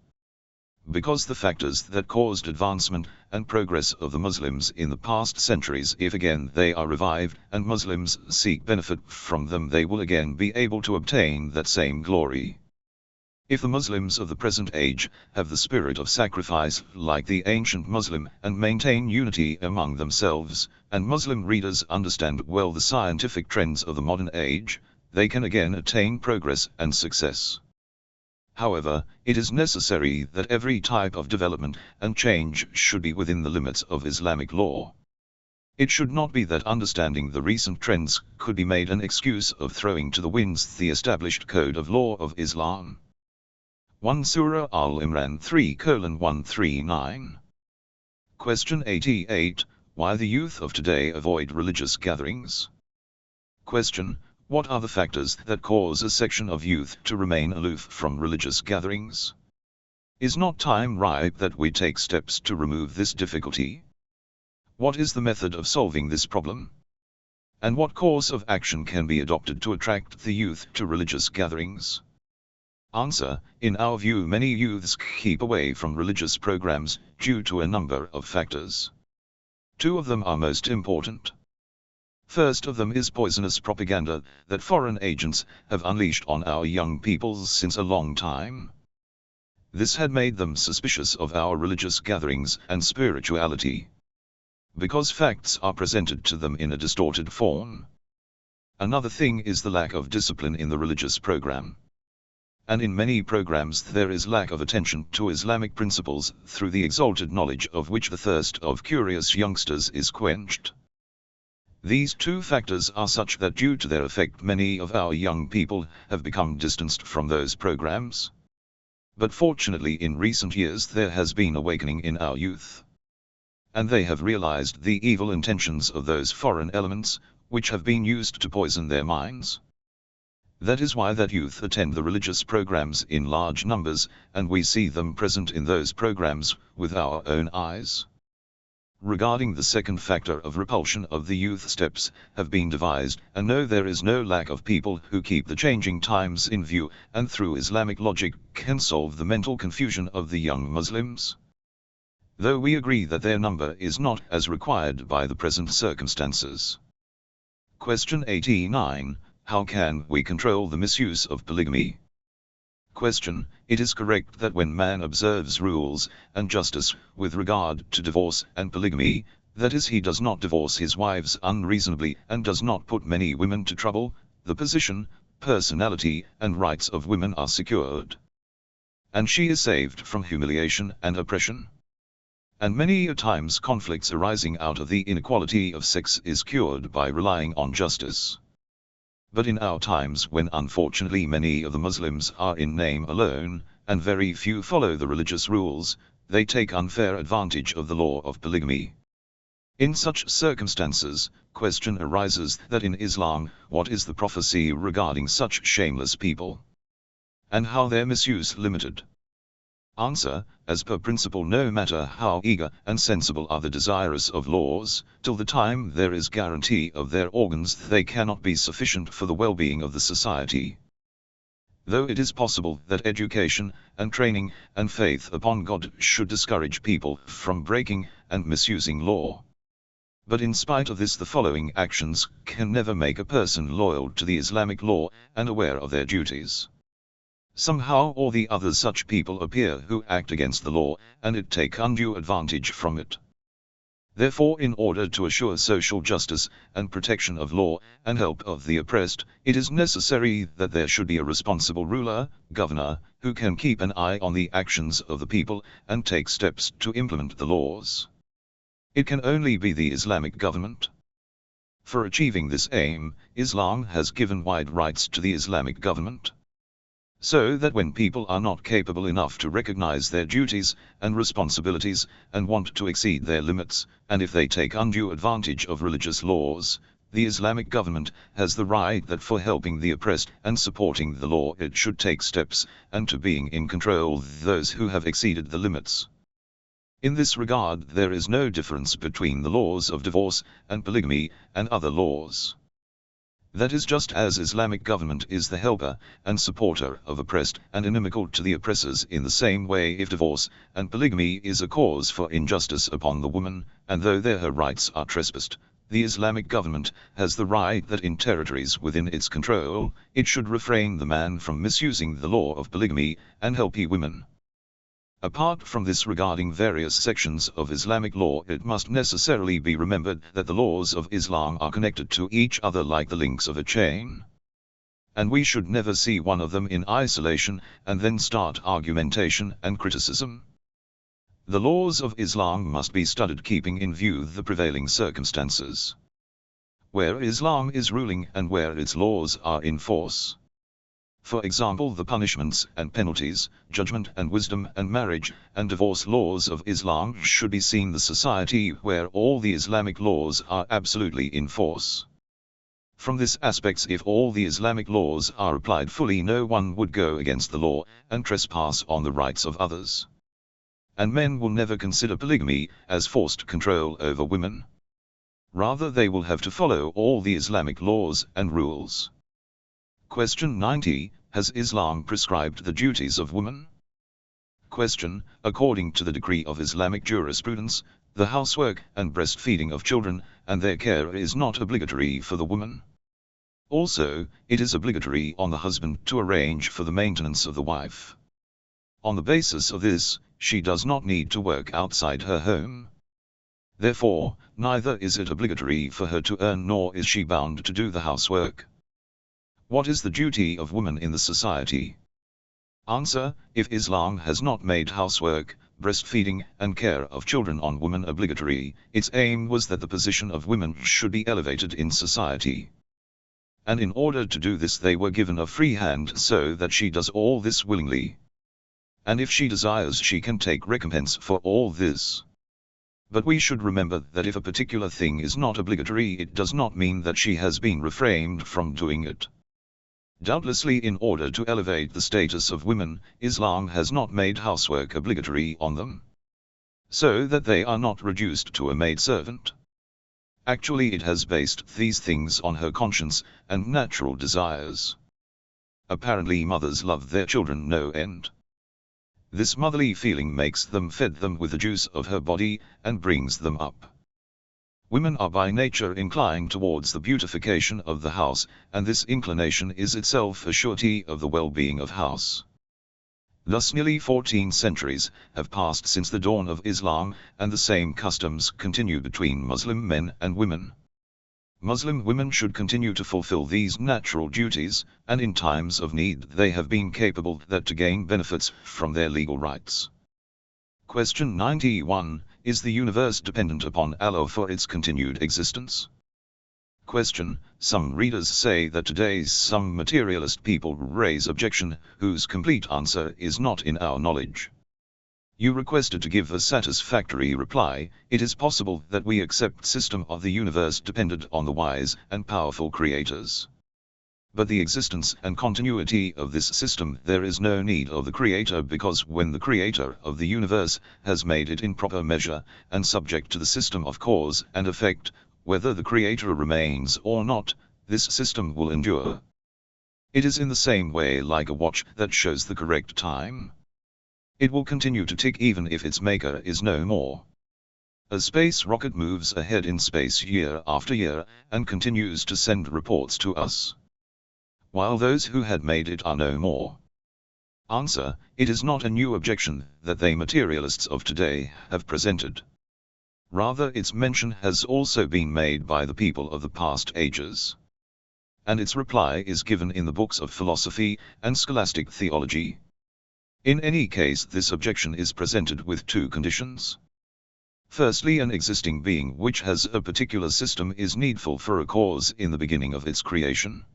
Because the factors that caused advancement and progress of the Muslims in the past centuries, if again they are revived and Muslims seek benefit from them, they will again be able to obtain that same glory. If the Muslims of the present age have the spirit of sacrifice like the ancient Muslim and maintain unity among themselves, and Muslim readers understand well the scientific trends of the modern age, they can again attain progress and success. However, it is necessary that every type of development and change should be within the limits of Islamic law. It should not be that understanding the recent trends could be made an excuse of throwing to the winds the established code of law of Islam. 1 Surah Al-Imran 3:139. Question 88. Why the youth of today avoid religious gatherings? Question. What are the factors that cause a section of youth to remain aloof from religious gatherings? Is not time ripe that we take steps to remove this difficulty? What is the method of solving this problem? And what course of action can be adopted to attract the youth to religious gatherings? Answer. In our view, many youths keep away from religious programs due to a number of factors. Two of them are most important. First of them is poisonous propaganda that foreign agents have unleashed on our young people since a long time. This had made them suspicious of our religious gatherings and spirituality, because facts are presented to them in a distorted form. Another thing is the lack of discipline in the religious program. And in many programs there is lack of attention to Islamic principles through the exalted knowledge of which the thirst of curious youngsters is quenched. These two factors are such that due to their effect many of our young people have become distanced from those programs. But fortunately in recent years there has been awakening in our youth. And they have realized the evil intentions of those foreign elements, which have been used to poison their minds. That is why that youth attend the religious programs in large numbers, and we see them present in those programs with our own eyes. Regarding the second factor of repulsion of the youth, steps have been devised, and no, there is no lack of people who keep the changing times in view, and through Islamic logic can solve the mental confusion of the young Muslims. Though we agree that their number is not as required by the present circumstances. Question 89. How can we control the misuse of polygamy? Question. It is correct that when man observes rules and justice with regard to divorce and polygamy, that is, he does not divorce his wives unreasonably and does not put many women to trouble, the position, personality and rights of women are secured. And she is saved from humiliation and oppression. And many a times conflicts arising out of the inequality of sex is cured by relying on justice. But in our times, when unfortunately many of the Muslims are in name alone, and very few follow the religious rules, they take unfair advantage of the law of polygamy. In such circumstances, question arises that in Islam, what is the prophecy regarding such shameless people? And how their misuse limited? Answer. As per principle, no matter how eager and sensible are the desirous of laws, till the time there is guarantee of their organs they cannot be sufficient for the well-being of the society. Though it is possible that education and training and faith upon God should discourage people from breaking and misusing law. But in spite of this, the following actions can never make a person loyal to the Islamic law and aware of their duties. Somehow or the other such people appear who act against the law, and it take undue advantage from it. Therefore, in order to assure social justice and protection of law and help of the oppressed, it is necessary that there should be a responsible ruler, governor, who can keep an eye on the actions of the people and take steps to implement the laws. It can only be the Islamic government. For achieving this aim, Islam has given wide rights to the Islamic government, so that when people are not capable enough to recognize their duties and responsibilities and want to exceed their limits, and if they take undue advantage of religious laws, the Islamic government has the right that for helping the oppressed and supporting the law it should take steps, and to being in control those who have exceeded the limits. In this regard there is no difference between the laws of divorce and polygamy and other laws. That is, just as Islamic government is the helper and supporter of oppressed and inimical to the oppressors, in the same way if divorce and polygamy is a cause for injustice upon the woman, and though there her rights are trespassed, the Islamic government has the right that in territories within its control, it should refrain the man from misusing the law of polygamy and help women. Apart from this, regarding various sections of Islamic law, it must necessarily be remembered that the laws of Islam are connected to each other like the links of a chain. And we should never see one of them in isolation and then start argumentation and criticism. The laws of Islam must be studied keeping in view the prevailing circumstances, where Islam is ruling and where its laws are in force. For example, the punishments and penalties, judgment and wisdom and marriage and divorce laws of Islam should be seen the society where all the Islamic laws are absolutely in force. From this aspect, if all the Islamic laws are applied fully, no one would go against the law and trespass on the rights of others. And men will never consider polygamy as forced control over women. Rather, they will have to follow all the Islamic laws and rules. Question 90. Has Islam prescribed the duties of women? Question. According to the decree of Islamic jurisprudence, the housework and breastfeeding of children and their care is not obligatory for the woman. Also, it is obligatory on the husband to arrange for the maintenance of the wife. On the basis of this, she does not need to work outside her home. Therefore, neither is it obligatory for her to earn nor is she bound to do the housework. What is the duty of woman in the society? Answer. If Islam has not made housework, breastfeeding and care of children on women obligatory, its aim was that the position of women should be elevated in society. And in order to do this they were given a free hand so that she does all this willingly. And if she desires she can take recompense for all this. But we should remember that if a particular thing is not obligatory, it does not mean that she has been refrained from doing it. Doubtlessly, in order to elevate the status of women, Islam has not made housework obligatory on them, so that they are not reduced to a maidservant. Actually, it has based these things on her conscience and natural desires. Apparently, mothers love their children no end. This motherly feeling makes them fed them with the juice of her body and brings them up. Women are by nature inclined towards the beautification of the house, and this inclination is itself a surety of the well-being of house. Thus nearly 14 centuries have passed since the dawn of Islam, and the same customs continue between Muslim men and women. Muslim women should continue to fulfill these natural duties, and in times of need they have been capable that to gain benefits from their legal rights. Question 91. Is the universe dependent upon Allah for its continued existence? Question. Some readers say that today some materialist people raise objection, whose complete answer is not in our knowledge. You requested to give a satisfactory reply. It is possible that we accept system of the universe dependent on the wise and powerful creators. But the existence and continuity of this system, there is no need of the creator, because when the creator of the universe has made it in proper measure and subject to the system of cause and effect, whether the creator remains or not, this system will endure. It is in the same way like a watch that shows the correct time. It will continue to tick even if its maker is no more. A space rocket moves ahead in space year after year and continues to send reports to us, while those who had made it are no more. Answer. It is not a new objection that they materialists of today have presented. Rather, its mention has also been made by the people of the past ages. And its reply is given in the books of philosophy and scholastic theology. In any case, this objection is presented with two conditions. Firstly, an existing being which has a particular system is needful for a cause in the beginning of its creation.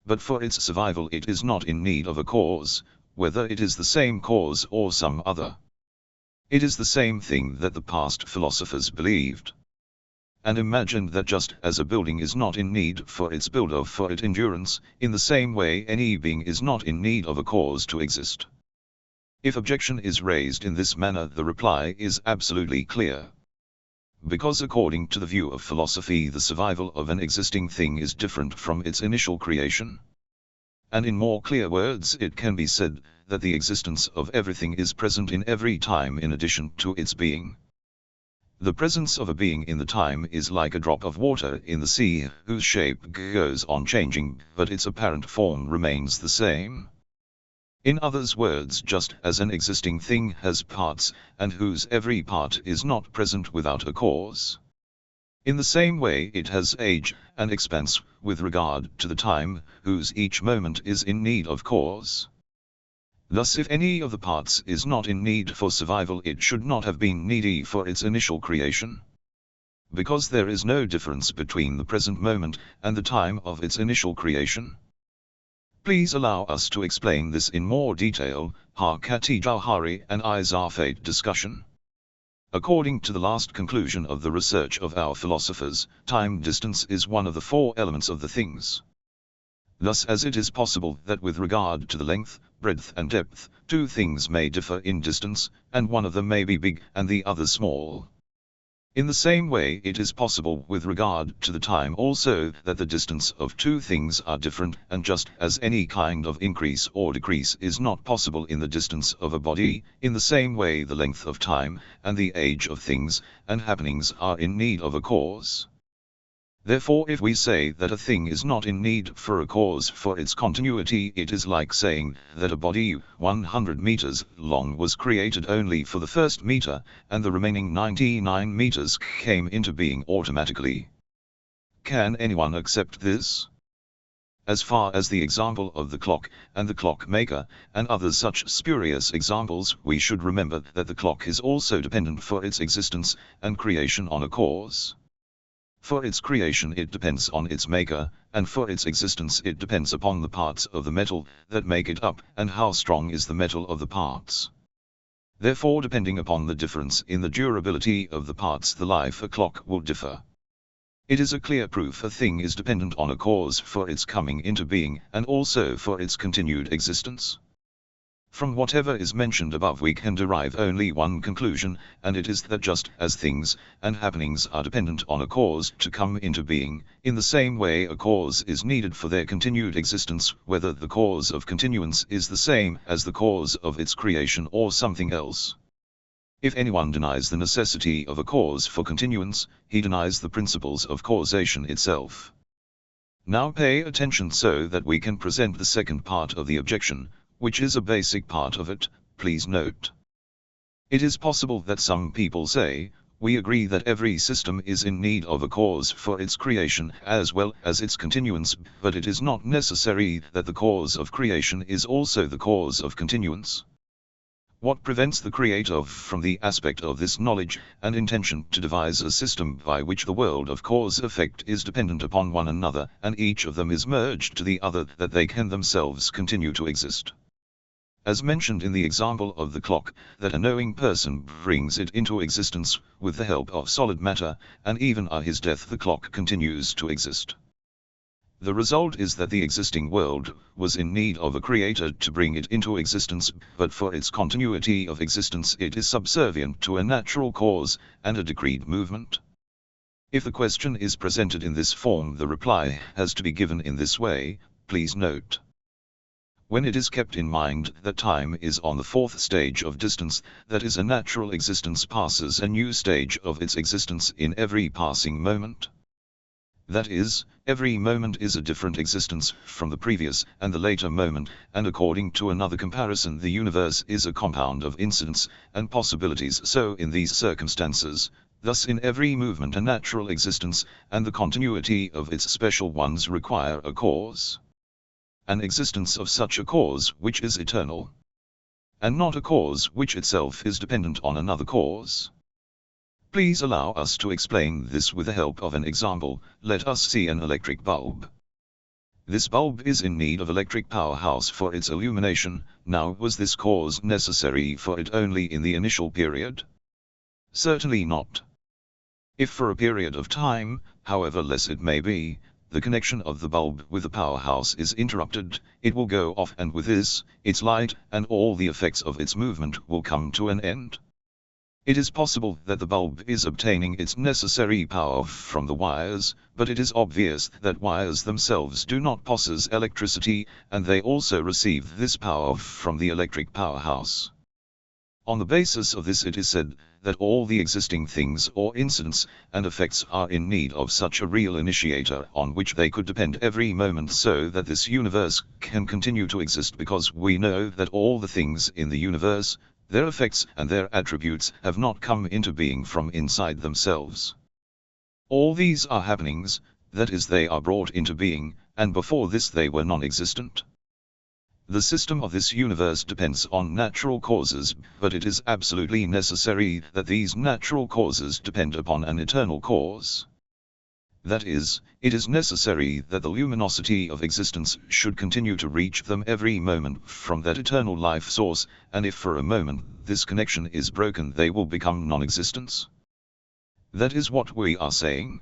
But for its survival it is not in need of a cause, whether it is the same cause or some other. It is the same thing that the past philosophers believed and imagined, that just as a building is not in need for its builder for its endurance, in the same way any being is not in need of a cause to exist. If objection is raised in this manner, the reply is absolutely clear. Because according to the view of philosophy, the survival of an existing thing is different from its initial creation. And in more clear words, it can be said that the existence of everything is present in every time in addition to its being. The presence of a being in the time is like a drop of water in the sea, whose shape goes on changing, but its apparent form remains the same. In other words, just as an existing thing has parts, and whose every part is not present without a cause, in the same way it has age and expanse with regard to the time, whose each moment is in need of cause. Thus, if any of the parts is not in need for survival, it should not have been needy for its initial creation. Because there is no difference between the present moment and the time of its initial creation. Please allow us to explain this in more detail. Hakati Jauhari and Izafate discussion. According to the last conclusion of the research of our philosophers, time distance is one of the four elements of the things. Thus, as it is possible that with regard to the length, breadth and depth, two things may differ in distance, and one of them may be big and the other small. In the same way, it is possible with regard to the time also that the distance of two things are different, and just as any kind of increase or decrease is not possible in the distance of a body, in the same way the length of time, and the age of things and happenings are in need of a cause. Therefore, if we say that a thing is not in need for a cause for its continuity, it is like saying that a body 100 meters long was created only for the first meter, and the remaining 99 meters came into being automatically. Can anyone accept this? As far as the example of the clock, and the clockmaker, and other such spurious examples, we should remember that the clock is also dependent for its existence and creation on a cause. For its creation it depends on its maker, and for its existence it depends upon the parts of the metal that make it up, and how strong is the metal of the parts. Therefore, depending upon the difference in the durability of the parts, the life of a clock will differ. It is a clear proof a thing is dependent on a cause for its coming into being, and also for its continued existence. From whatever is mentioned above we can derive only one conclusion, and it is that just as things and happenings are dependent on a cause to come into being, in the same way a cause is needed for their continued existence, whether the cause of continuance is the same as the cause of its creation or something else. If anyone denies the necessity of a cause for continuance, he denies the principles of causation itself. Now pay attention so that we can present the second part of the objection, which is a basic part of it. Please note. It is possible that some people say, we agree that every system is in need of a cause for its creation as well as its continuance, but it is not necessary that the cause of creation is also the cause of continuance. What prevents the creator from the aspect of this knowledge and intention to devise a system by which the world of cause-effect is dependent upon one another, and each of them is merged to the other, that they can themselves continue to exist? As mentioned in the example of the clock, that a knowing person brings it into existence with the help of solid matter, and even at his death the clock continues to exist. The result is that the existing world was in need of a creator to bring it into existence, but for its continuity of existence it is subservient to a natural cause and a decreed movement. If the question is presented in this form, the reply has to be given in this way. Please note. When it is kept in mind that time is on the fourth stage of distance, that is, a natural existence passes a new stage of its existence in every passing moment. That is, every moment is a different existence from the previous and the later moment, and according to another comparison the universe is a compound of incidents and possibilities. So in these circumstances, thus in every movement a natural existence and the continuity of its special ones require a cause. An existence of such a cause which is eternal, and not a cause which itself is dependent on another cause. Please allow us to explain this with the help of an example. Let us see an electric bulb. This bulb is in need of electric powerhouse for its illumination. Now, was this cause necessary for it only in the initial period? Certainly not. If for a period of time, however less it may be, the connection of the bulb with the powerhouse is interrupted, it will go off, and with this, its light and all the effects of its movement will come to an end. It is possible that the bulb is obtaining its necessary power from the wires, but it is obvious that wires themselves do not possess electricity, and they also receive this power from the electric powerhouse. On the basis of this it is said that all the existing things or incidents and effects are in need of such a real initiator on which they could depend every moment, so that this universe can continue to exist, because we know that all the things in the universe, their effects and their attributes, have not come into being from inside themselves. All these are happenings, that is, they are brought into being, and before this they were non-existent. The system of this universe depends on natural causes, but it is absolutely necessary that these natural causes depend upon an eternal cause. That is, it is necessary that the luminosity of existence should continue to reach them every moment from that eternal life source, and if for a moment this connection is broken they will become non-existence. That is what we are saying.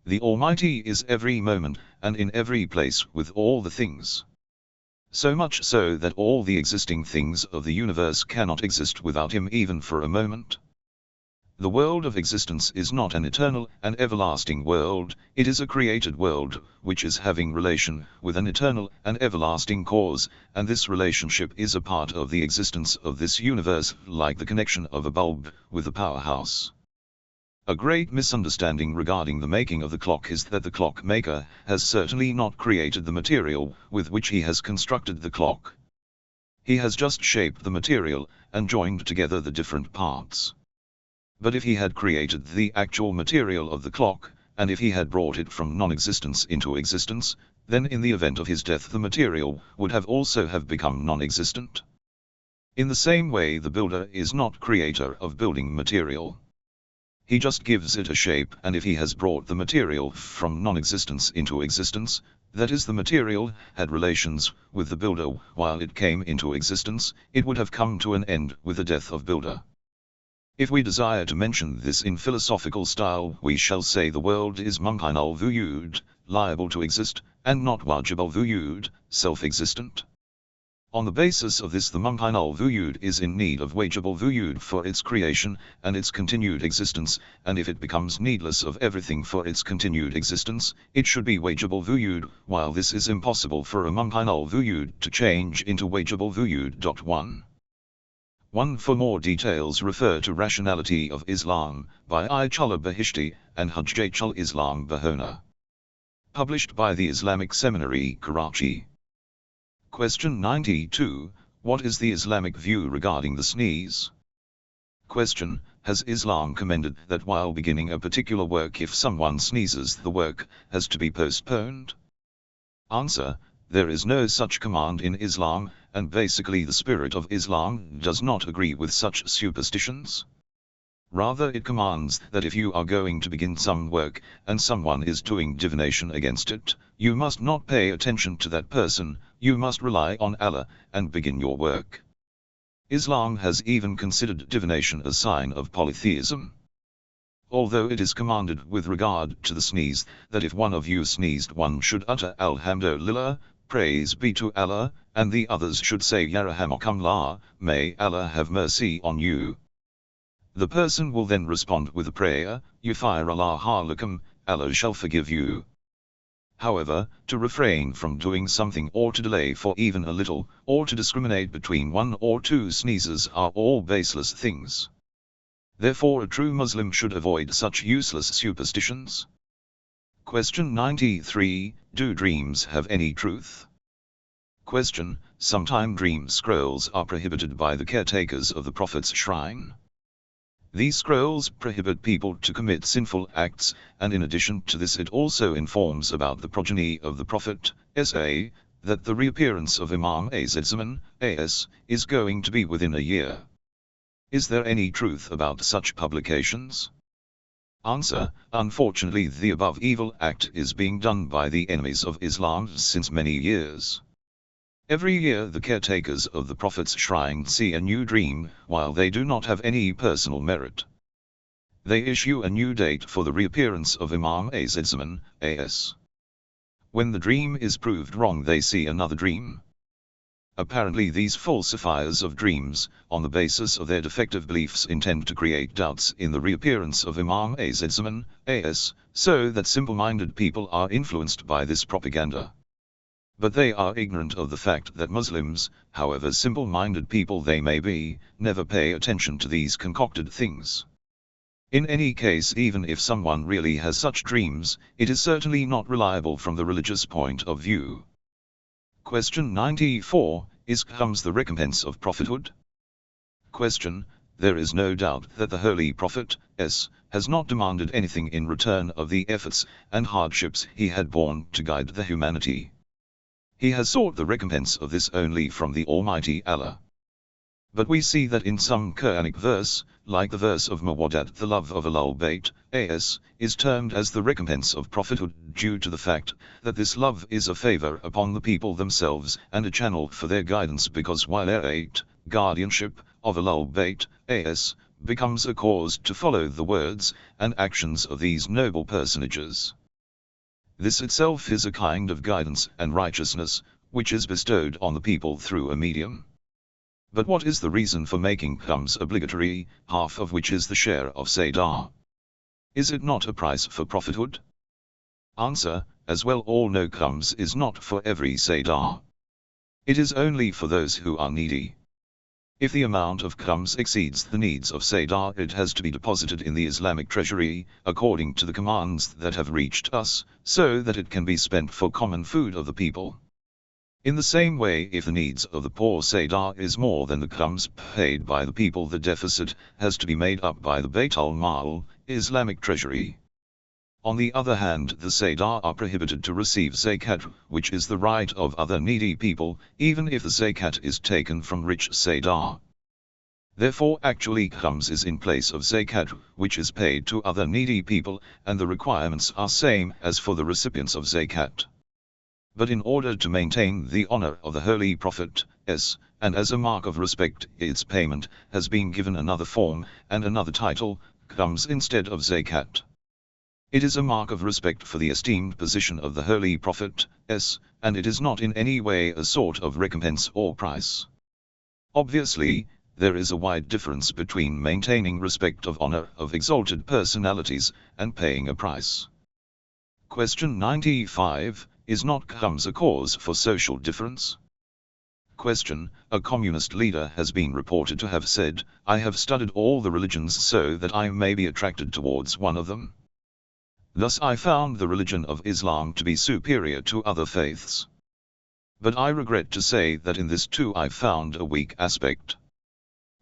The Almighty is every moment, and in every place with all the things. So much so that all the existing things of the universe cannot exist without him even for a moment. The world of existence is not an eternal and everlasting world, it is a created world, which is having relation with an eternal and everlasting cause, and this relationship is a part of the existence of this universe, like the connection of a bulb with the powerhouse. A great misunderstanding regarding the making of the clock is that the clock maker has certainly not created the material with which he has constructed the clock. He has just shaped the material and joined together the different parts. But if he had created the actual material of the clock, and if he had brought it from non-existence into existence, then in the event of his death the material would have also have become non-existent. In the same way the builder is not creator of building material. He just gives it a shape, and if he has brought the material from non-existence into existence, that is, the material had relations with the builder while it came into existence, it would have come to an end with the death of builder. If we desire to mention this in philosophical style, we shall say the world is mumkin al-wujud, liable to exist, and not wajib al-wujud, self-existent. On the basis of this the mumkin al-wujud is in need of wajib al-wujud for its creation and its continued existence, and if it becomes needless of everything for its continued existence, it should be wajib al-wujud, while this is impossible for a mumkin al-wujud to change into wajib al-wujud. 1. For more details refer to Rationality of Islam, by Ayatollah Bahishti, and Hujjat al-Islam Bahona. Published by the Islamic Seminary, Karachi. Question 92. What is the Islamic view regarding the sneeze? Question. Has Islam commended that while beginning a particular work if someone sneezes the work has to be postponed? Answer. There is no such command in Islam, and basically the spirit of Islam does not agree with such superstitions. Rather it commands that if you are going to begin some work, and someone is doing divination against it, you must not pay attention to that person, you must rely on Allah, and begin your work. Islam has even considered divination a sign of polytheism. Although it is commanded with regard to the sneeze, that if one of you sneezed one should utter Alhamdulillah, praise be to Allah, and the others should say Yarhamukumullah, may Allah have mercy on you. The person will then respond with a prayer, Yufir Allah halakum, Allah shall forgive you. However, to refrain from doing something or to delay for even a little, or to discriminate between one or two sneezes are all baseless things. Therefore a true Muslim should avoid such useless superstitions. Question 93. Do dreams have any truth? Question. Sometime dream scrolls are prohibited by the caretakers of the Prophet's shrine. These scrolls prohibit people to commit sinful acts, and in addition to this it also informs about the progeny of the Prophet, S.A., that the reappearance of Imam Az-Zaman, A.S., is going to be within a year. Is there any truth about such publications? Answer. Unfortunately the above evil act is being done by the enemies of Islam since many years. Every year the caretakers of the Prophet's shrine see a new dream, while they do not have any personal merit. They issue a new date for the reappearance of Imam Az-Zaman, A.S. When the dream is proved wrong they see another dream. Apparently these falsifiers of dreams, on the basis of their defective beliefs, intend to create doubts in the reappearance of Imam Az-Zaman, A.S., so that simple-minded people are influenced by this propaganda. But they are ignorant of the fact that Muslims, however simple-minded people they may be, never pay attention to these concocted things. In any case, even if someone really has such dreams, it is certainly not reliable from the religious point of view. Question 94. Comes the recompense of prophethood? Question. There is no doubt that the Holy Prophet, S., has not demanded anything in return of the efforts and hardships he had borne to guide the humanity. He has sought the recompense of this only from the Almighty Allah. But we see that in some Quranic verse, like the verse of Mawadat, the love of Ahlul Bayt, as, is termed as the recompense of prophethood due to the fact that this love is a favor upon the people themselves and a channel for their guidance, because wilayat, guardianship, of Ahlul Bayt, as, becomes a cause to follow the words and actions of these noble personages. This itself is a kind of guidance and righteousness, which is bestowed on the people through a medium. But what is the reason for making khums obligatory, half of which is the share of Sadar? Is it not a price for prophethood? Answer: as well all know, khums is not for every Sadar. It is only for those who are needy. If the amount of khums exceeds the needs of Sadar, it has to be deposited in the Islamic treasury, according to the commands that have reached us, so that it can be spent for common food of the people. In the same way, if the needs of the poor Sadar is more than the khums paid by the people, the deficit has to be made up by the Baytul Mal, Islamic treasury. On the other hand, the Sadar are prohibited to receive zakat, which is the right of other needy people, even if the zakat is taken from rich Sadar. Therefore actually khums is in place of zakat, which is paid to other needy people, and the requirements are same as for the recipients of zakat. But in order to maintain the honor of the Holy Prophet, and as a mark of respect, its payment has been given another form and another title, khums instead of zakat. It is a mark of respect for the esteemed position of the Holy Prophet, and it is not in any way a sort of recompense or price. Obviously, there is a wide difference between maintaining respect of honor of exalted personalities and paying a price. Question 95. Is not khums a cause for social difference? Question: a communist leader has been reported to have said, "I have studied all the religions so that I may be attracted towards one of them. Thus I found the religion of Islam to be superior to other faiths. But I regret to say that in this too I found a weak aspect.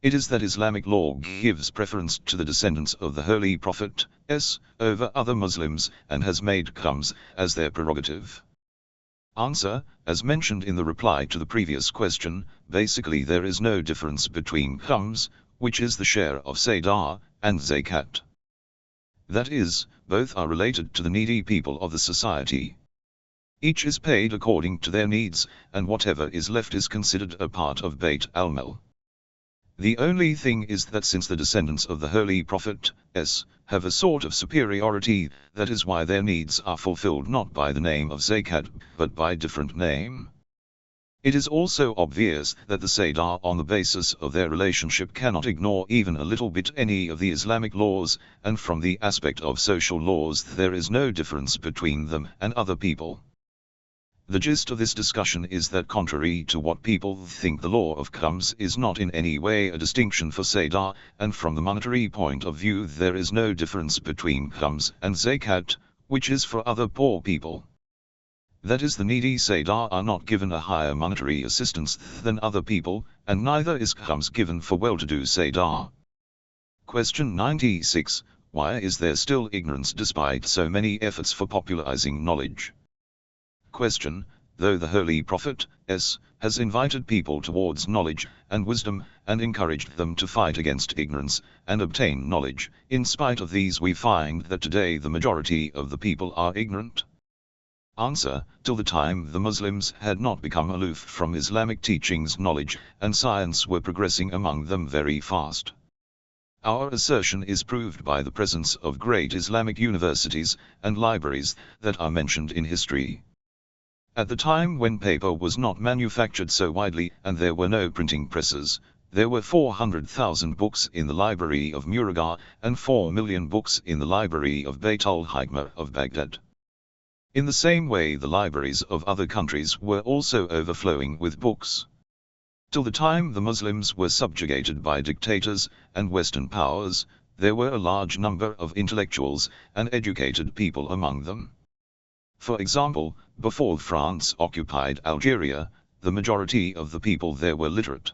It is that Islamic law gives preference to the descendants of the Holy Prophet, over other Muslims, and has made khums as their prerogative. Answer: as mentioned in the reply to the previous question, basically there is no difference between khums, which is the share of Sadar, and zakat. That is, both are related to the needy people of the society. Each is paid according to their needs, and whatever is left is considered a part of Bayt al-Mal. The only thing is that since the descendants of the Holy Prophet, have a sort of superiority, that is why their needs are fulfilled not by the name of zakat, but by different name. It is also obvious that the Sadar on the basis of their relationship cannot ignore even a little bit any of the Islamic laws, and from the aspect of social laws there is no difference between them and other people. The gist of this discussion is that contrary to what people think, the law of khums is not in any way a distinction for Sadar, and from the monetary point of view there is no difference between khums and zakat, which is for other poor people. That is, the needy Sadar are not given a higher monetary assistance than other people, and neither is khums given for well-to-do Sadar. Question 96. Why is there still ignorance despite so many efforts for popularizing knowledge? Question: though the Holy Prophet, has invited people towards knowledge and wisdom, and encouraged them to fight against ignorance, and obtain knowledge, in spite of these we find that today the majority of the people are ignorant. Answer: till the time the Muslims had not become aloof from Islamic teachings, knowledge and science were progressing among them very fast. Our assertion is proved by the presence of great Islamic universities and libraries that are mentioned in history. At the time when paper was not manufactured so widely and there were no printing presses, there were 400,000 books in the library of Muragah and 4 million books in the library of Bayt al-Hikmah of Baghdad. In the same way the libraries of other countries were also overflowing with books. Till the time the Muslims were subjugated by dictators and Western powers, there were a large number of intellectuals and educated people among them. For example, before France occupied Algeria, the majority of the people there were literate.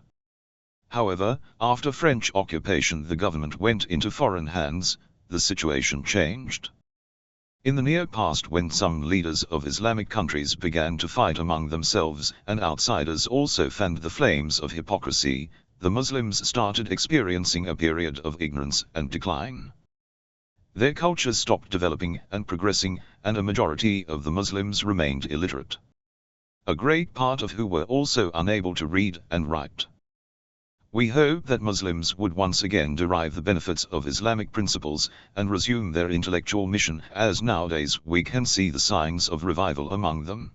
However, after French occupation the government went into foreign hands, the situation changed. In the near past, when some leaders of Islamic countries began to fight among themselves and outsiders also fanned the flames of hypocrisy, the Muslims started experiencing a period of ignorance and decline. Their culture stopped developing and progressing, and a majority of the Muslims remained illiterate. A great part of who were also unable to read and write. We hope that Muslims would once again derive the benefits of Islamic principles and resume their intellectual mission, as nowadays we can see the signs of revival among them.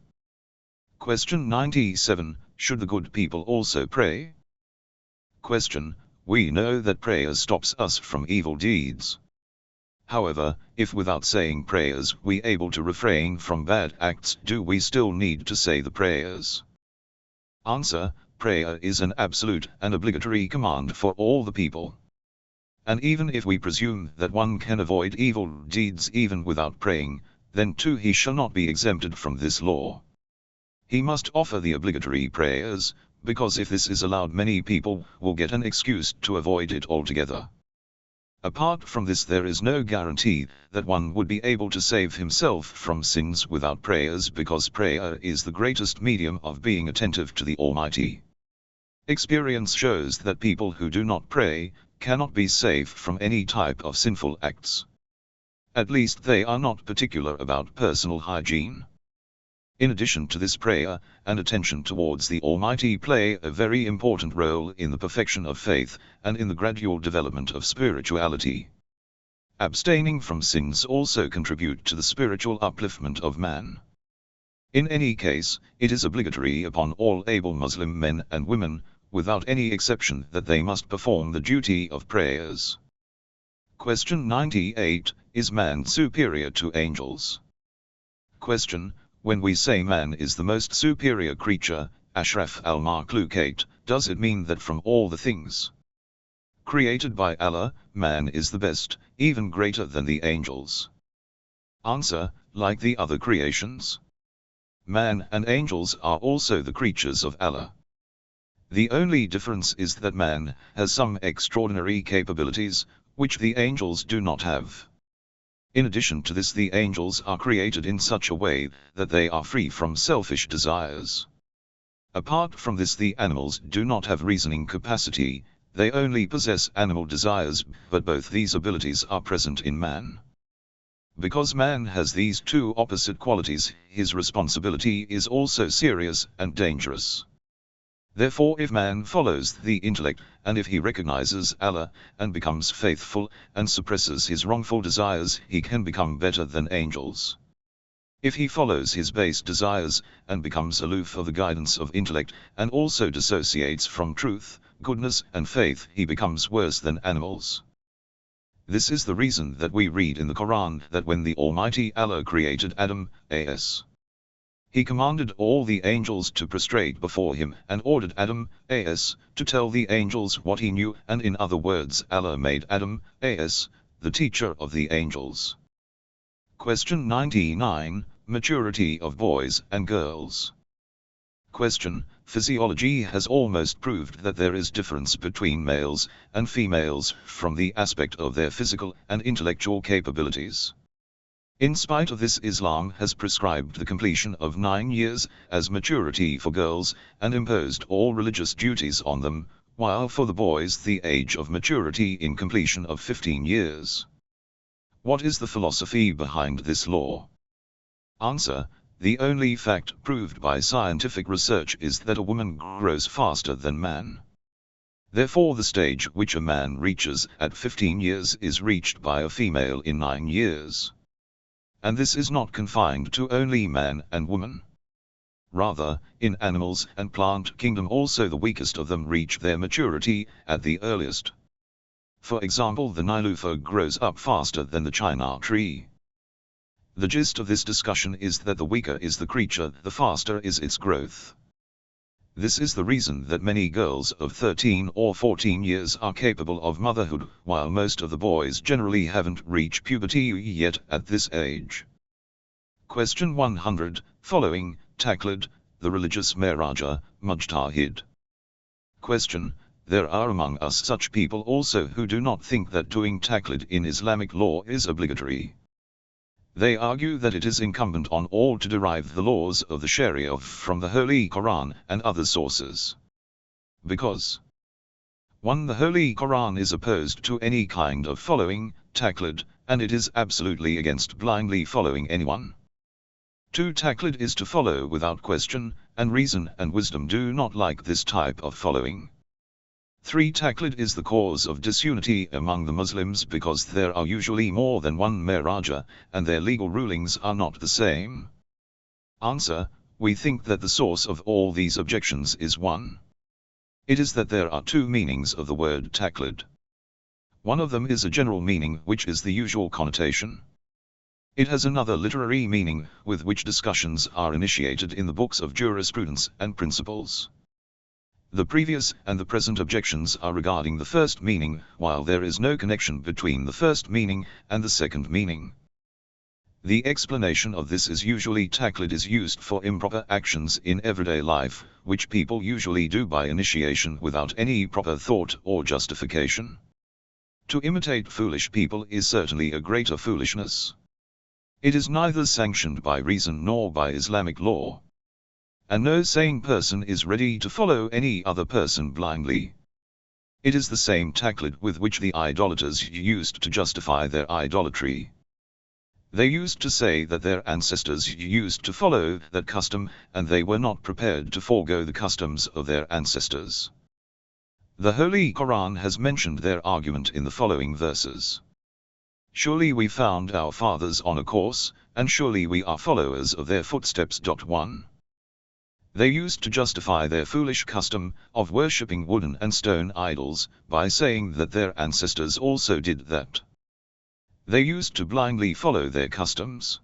Question 97. Should the good people also pray? Question. We know that prayer stops us from evil deeds. However, if without saying prayers we able to refrain from bad acts, do we still need to say the prayers? Answer. Prayer is an absolute and obligatory command for all the people. And even if we presume that one can avoid evil deeds even without praying, then too he shall not be exempted from this law. He must offer the obligatory prayers, because if this is allowed, many people will get an excuse to avoid it altogether. Apart from this, there is no guarantee that one would be able to save himself from sins without prayers, because prayer is the greatest medium of being attentive to the Almighty. Experience shows that people who do not pray cannot be saved from any type of sinful acts. At least they are not particular about personal hygiene. In addition to this, prayer and attention towards the Almighty play a very important role in the perfection of faith and in the gradual development of spirituality. Abstaining from sins also contribute to the spiritual upliftment of man. In any case, it is obligatory upon all able Muslim men and women, without any exception, that they must perform the duty of prayers. Question 98. Is man superior to angels? Question. When we say man is the most superior creature, Ashraf al-Makhluqat, does it mean that from all the things created by Allah, man is the best, even greater than the angels? Answer. Like the other creations, man and angels are also the creatures of Allah. The only difference is that man has some extraordinary capabilities, which the angels do not have. In addition to this, the angels are created in such a way that they are free from selfish desires. Apart from this, the animals do not have reasoning capacity, they only possess animal desires, but both these abilities are present in man. Because man has these two opposite qualities, his responsibility is also serious and dangerous. Therefore, if man follows the intellect, and if he recognizes Allah, and becomes faithful, and suppresses his wrongful desires, he can become better than angels. If he follows his base desires, and becomes aloof of the guidance of intellect, and also dissociates from truth, goodness and faith, he becomes worse than animals. This is the reason that we read in the Quran that when the Almighty Allah created Adam, a.s. He commanded all the angels to prostrate before him, and ordered Adam, a.s., to tell the angels what he knew, and in other words, Allah made Adam, a.s., the teacher of the angels. Question 99. Maturity of boys and girls. Question. Physiology has almost proved that there is difference between males and females from the aspect of their physical and intellectual capabilities. In spite of this, Islam has prescribed the completion of 9 years as maturity for girls, and imposed all religious duties on them, while for the boys the age of maturity in completion of 15 years. What is the philosophy behind this law? Answer. The only fact proved by scientific research is that a woman grows faster than man. Therefore, the stage which a man reaches at 15 years is reached by a female in 9 years. And this is not confined to only man and woman. Rather, in animals and plant kingdom also the weakest of them reach their maturity at the earliest. For example, the Niloufar grows up faster than the Chinar tree. The gist of this discussion is that the weaker is the creature, the faster is its growth. This is the reason that many girls of 13 or 14 years are capable of motherhood, while most of the boys generally haven't reached puberty yet at this age. Question 100. Following, Taqlid, the religious Meraja, Mujtahid. Question. There are among us such people also who do not think that doing Taqlid in Islamic law is obligatory. They argue that it is incumbent on all to derive the laws of the Sharia from the Holy Quran and other sources. Because 1. The Holy Quran is opposed to any kind of following, taqlid, and it is absolutely against blindly following anyone. 2. Taqlid is to follow without question, and reason and wisdom do not like this type of following. 3. Taqlid is the cause of disunity among the Muslims because there are usually more than one Maharaja, and their legal rulings are not the same. Answer: we think that the source of all these objections is one. It is that there are two meanings of the word taqlid. One of them is a general meaning which is the usual connotation. It has another literary meaning with which discussions are initiated in the books of jurisprudence and principles. The previous and the present objections are regarding the first meaning, while there is no connection between the first meaning and the second meaning. The explanation of this is usually taqlid is used for improper actions in everyday life, which people usually do by initiation without any proper thought or justification. To imitate foolish people is certainly a greater foolishness. It is neither sanctioned by reason nor by Islamic law. And no sane person is ready to follow any other person blindly. It is the same taqlid with which the idolaters used to justify their idolatry. They used to say that their ancestors used to follow that custom, and they were not prepared to forego the customs of their ancestors. The Holy Quran has mentioned their argument in the following verses. Surely we found our fathers on a course, and surely we are followers of their footsteps. 1. They used to justify their foolish custom of worshipping wooden and stone idols by saying that their ancestors also did that. They used to blindly follow their customs.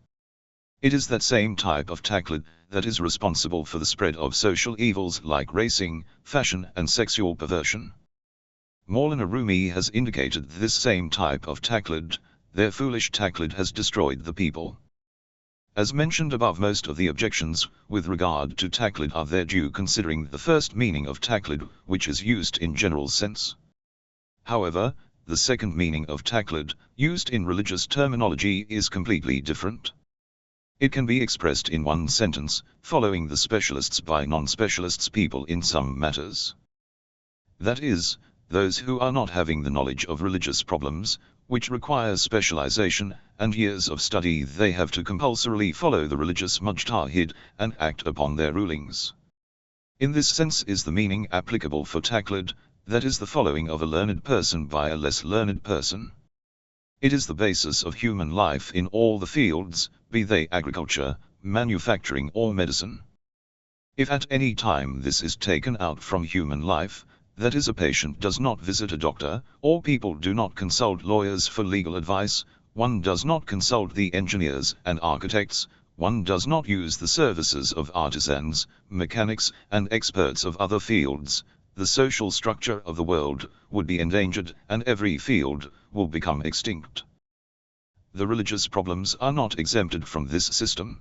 It is that same type of taqlid that is responsible for the spread of social evils like racing, fashion and sexual perversion. Maulana Rumi has indicated this same type of taqlid. Their foolish taqlid has destroyed the people. As mentioned above, most of the objections with regard to taqlid are their due considering the first meaning of taqlid, which is used in general sense. However, the second meaning of taqlid, used in religious terminology, is completely different. It can be expressed in one sentence, following the specialists by non-specialists people in some matters. That is, those who are not having the knowledge of religious problems, which requires specialization and years of study, they have to compulsorily follow the religious mujtahid and act upon their rulings. In this sense is the meaning applicable for taqlid, that is the following of a learned person by a less learned person. It is the basis of human life in all the fields, be they agriculture, manufacturing or medicine. If at any time this is taken out from human life, that is, a patient does not visit a doctor, or people do not consult lawyers for legal advice, one does not consult the engineers and architects, one does not use the services of artisans, mechanics and experts of other fields, the social structure of the world would be endangered and every field will become extinct. The religious problems are not exempted from this system.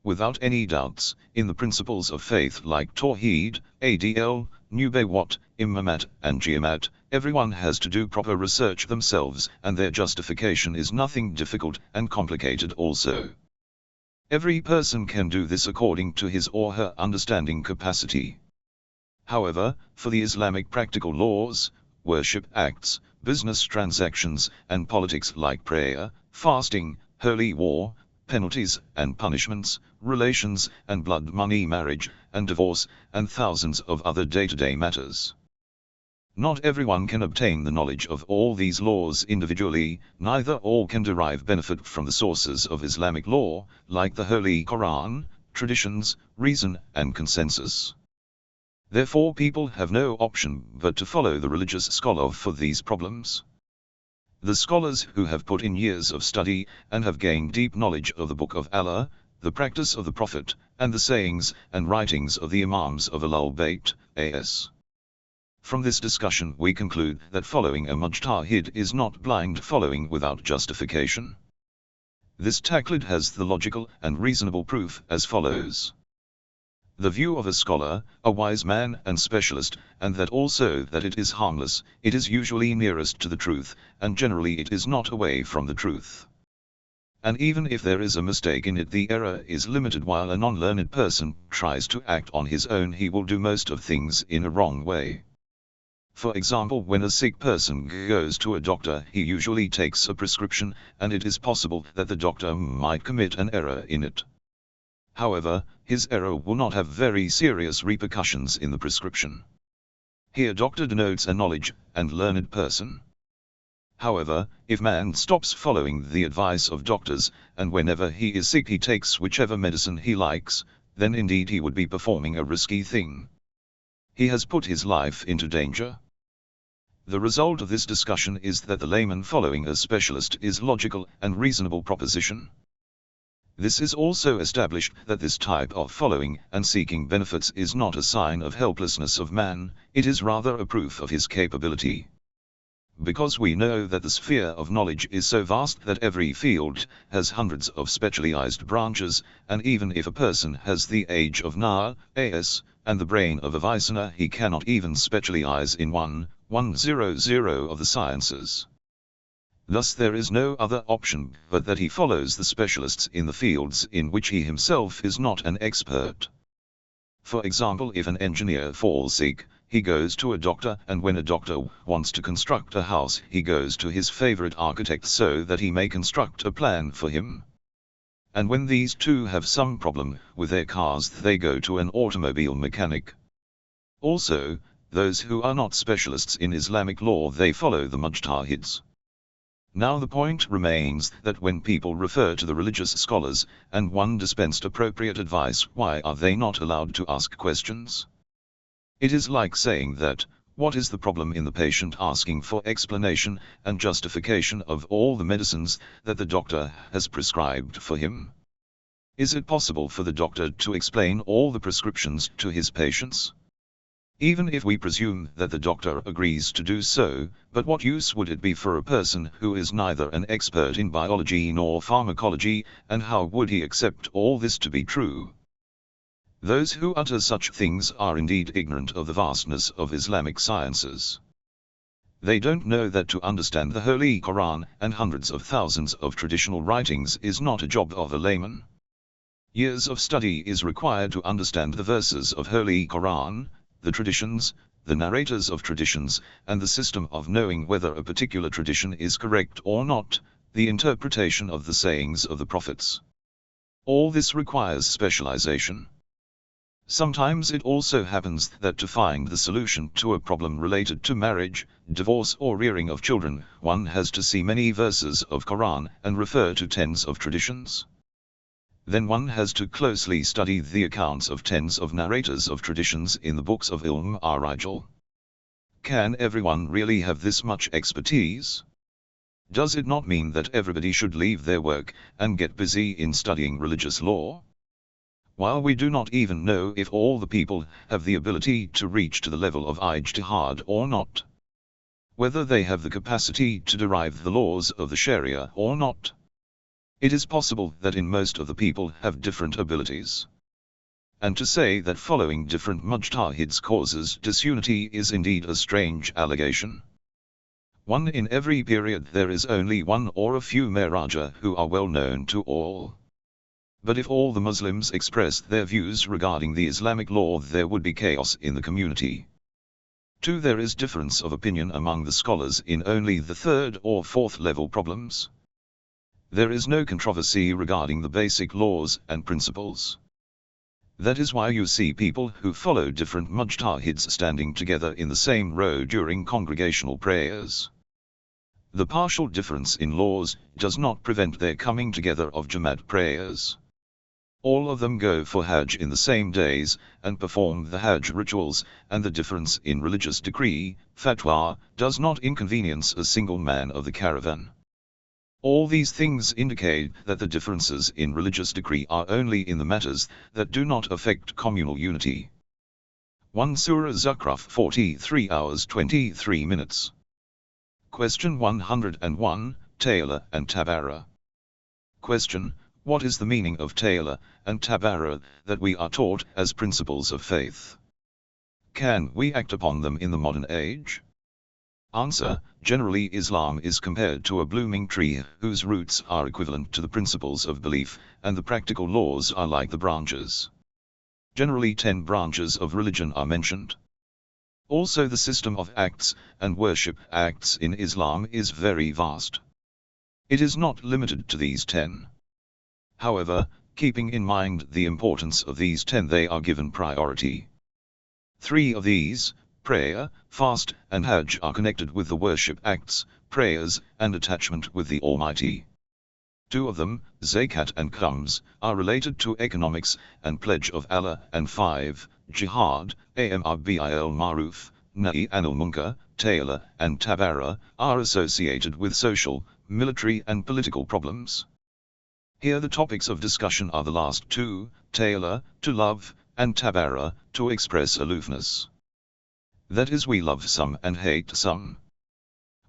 Without any doubts, in the principles of faith like Tawheed, Adl, Nubuwwat, Imamat and Qiyamat, everyone has to do proper research themselves, and their justification is nothing difficult and complicated also. Every person can do this according to his or her understanding capacity. However, for the Islamic practical laws, worship acts, business transactions and politics like prayer, fasting, holy war, penalties and punishments, relations and blood money, marriage and divorce, and thousands of other day-to-day matters. Not everyone can obtain the knowledge of all these laws individually, neither all can derive benefit from the sources of Islamic law, like the Holy Quran, traditions, reason and consensus. Therefore people have no option but to follow the religious scholar for these problems. The scholars who have put in years of study and have gained deep knowledge of the Book of Allah, the practice of the Prophet, and the sayings and writings of the Imams of Ahlul Bayt, as. From this discussion we conclude that following a mujtahid is not blind following without justification. This taqlid has the logical and reasonable proof as follows. The view of a scholar, a wise man and specialist, and that also that it is harmless, it is usually nearest to the truth, and generally it is not away from the truth. And even if there is a mistake in it, the error is limited. While a non-learned person tries to act on his own, he will do most of things in a wrong way. For example, when a sick person goes to a doctor, he usually takes a prescription, and it is possible that the doctor might commit an error in it. However, his error will not have very serious repercussions in the prescription. Here doctor denotes a knowledge and learned person. However, if man stops following the advice of doctors, and whenever he is sick he takes whichever medicine he likes, then indeed he would be performing a risky thing. He has put his life into danger. The result of this discussion is that the layman following a specialist is logical and reasonable proposition. This is also established that this type of following and seeking benefits is not a sign of helplessness of man, it is rather a proof of his capability. Because we know that the sphere of knowledge is so vast that every field has hundreds of specialized branches, and even if a person has the age of Naser and the brain of Avicenna, he cannot even specialize in 100 of the sciences. Thus there is no other option but that he follows the specialists in the fields in which he himself is not an expert. For example, if an engineer falls sick, he goes to a doctor, and when a doctor wants to construct a house, he goes to his favorite architect so that he may construct a plan for him. And when these two have some problem with their cars, they go to an automobile mechanic. Also, those who are not specialists in Islamic law, they follow the mujtahids. Now the point remains that when people refer to the religious scholars, and one dispensed appropriate advice, why are they not allowed to ask questions? It is like saying that, what is the problem in the patient asking for explanation and justification of all the medicines that the doctor has prescribed for him? Is it possible for the doctor to explain all the prescriptions to his patients? Even if we presume that the doctor agrees to do so, but what use would it be for a person who is neither an expert in biology nor pharmacology, and how would he accept all this to be true? Those who utter such things are indeed ignorant of the vastness of Islamic sciences. They don't know that to understand the Holy Quran and hundreds of thousands of traditional writings is not a job of a layman. Years of study is required to understand the verses of Holy Quran, the traditions, the narrators of traditions, and the system of knowing whether a particular tradition is correct or not, the interpretation of the sayings of the prophets. All this requires specialization. Sometimes it also happens that to find the solution to a problem related to marriage, divorce or rearing of children, one has to see many verses of Quran and refer to tens of traditions. Then one has to closely study the accounts of tens of narrators of traditions in the books of Ilm ar-Rijal. Can everyone really have this much expertise? Does it not mean that everybody should leave their work and get busy in studying religious law? While we do not even know if all the people have the ability to reach to the level of ijtihad or not. Whether they have the capacity to derive the laws of the Sharia or not. It is possible that in most of the people have different abilities. And to say that following different mujtahids causes disunity is indeed a strange allegation. One in every period there is only one or a few Maharaja who are well known to all. But if all the Muslims expressed their views regarding the Islamic law, there would be chaos in the community. 2. There is difference of opinion among the scholars in only the third or fourth level problems. There is no controversy regarding the basic laws and principles. That is why you see people who follow different mujtahids standing together in the same row during congregational prayers. The partial difference in laws does not prevent their coming together of Jamaat prayers. All of them go for Hajj in the same days, and perform the Hajj rituals, and the difference in religious decree, fatwa, does not inconvenience a single man of the caravan. All these things indicate that the differences in religious decree are only in the matters that do not affect communal unity. 1 Surah Zukhruf 43 hours 23 minutes. Question 101, Taylor and Tabara. Question: what is the meaning of Taylor and Tabara that we are taught as principles of faith? Can we act upon them in the modern age? Answer: generally Islam is compared to a blooming tree whose roots are equivalent to the principles of belief, and the practical laws are like the branches. Generally 10 branches of religion are mentioned. Also the system of acts and worship acts in Islam is very vast. It is not limited to these 10. However, keeping in mind the importance of these 10, they are given priority. 3 of these, prayer, fast, and Hajj, are connected with the worship acts, prayers, and attachment with the Almighty. 2 of them, zakat and khums, are related to economics and pledge of Allah, and 5, jihad, amr bil maruf, nahi anil munkar, ta'ala, and tabara, are associated with social, military and political problems. Here the topics of discussion are the last 2, ta'ala, to love, and tabara, to express aloofness. That is, we love some and hate some.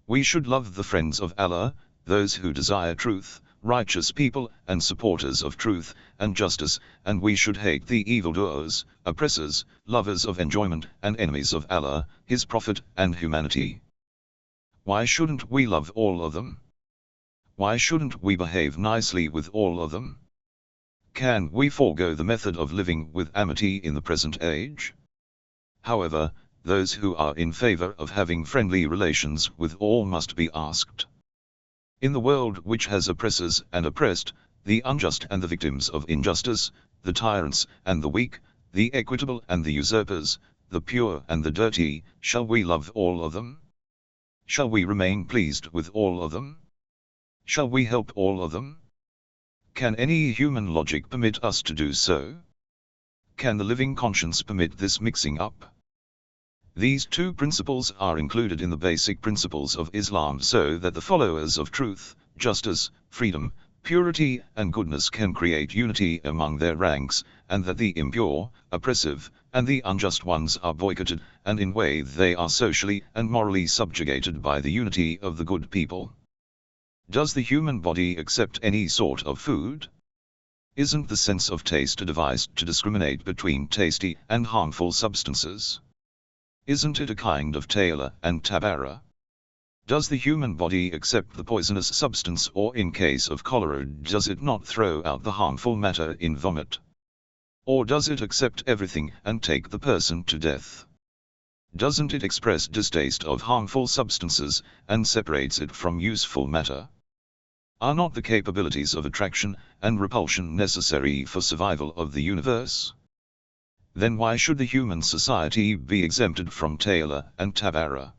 We should love the friends of Allah, those who desire truth, righteous people and supporters of truth and justice, and we should hate the evildoers, oppressors, lovers of enjoyment and enemies of Allah, His Prophet and humanity. Why shouldn't we love all of them? Why shouldn't we behave nicely with all of them? Can we forego the method of living with amity in the present age? However, those who are in favor of having friendly relations with all must be asked. In the world which has oppressors and oppressed, the unjust and the victims of injustice, the tyrants and the weak, the equitable and the usurpers, the pure and the dirty, shall we love all of them? Shall we remain pleased with all of them? Shall we help all of them? Can any human logic permit us to do so? Can the living conscience permit this mixing up? These 2 principles are included in the basic principles of Islam so that the followers of truth, justice, freedom, purity and goodness can create unity among their ranks, and that the impure, oppressive, and the unjust ones are boycotted, and in way they are socially and morally subjugated by the unity of the good people. Does the human body accept any sort of food? Isn't the sense of taste a device to discriminate between tasty and harmful substances? Isn't it a kind of ta'ala and tabara? Does the human body accept the poisonous substance, or in case of cholera does it not throw out the harmful matter in vomit? Or does it accept everything and take the person to death? Doesn't it express distaste of harmful substances and separates it from useful matter? Are not the capabilities of attraction and repulsion necessary for survival of the universe? Then why should the human society be exempted from ta'ala and tabara?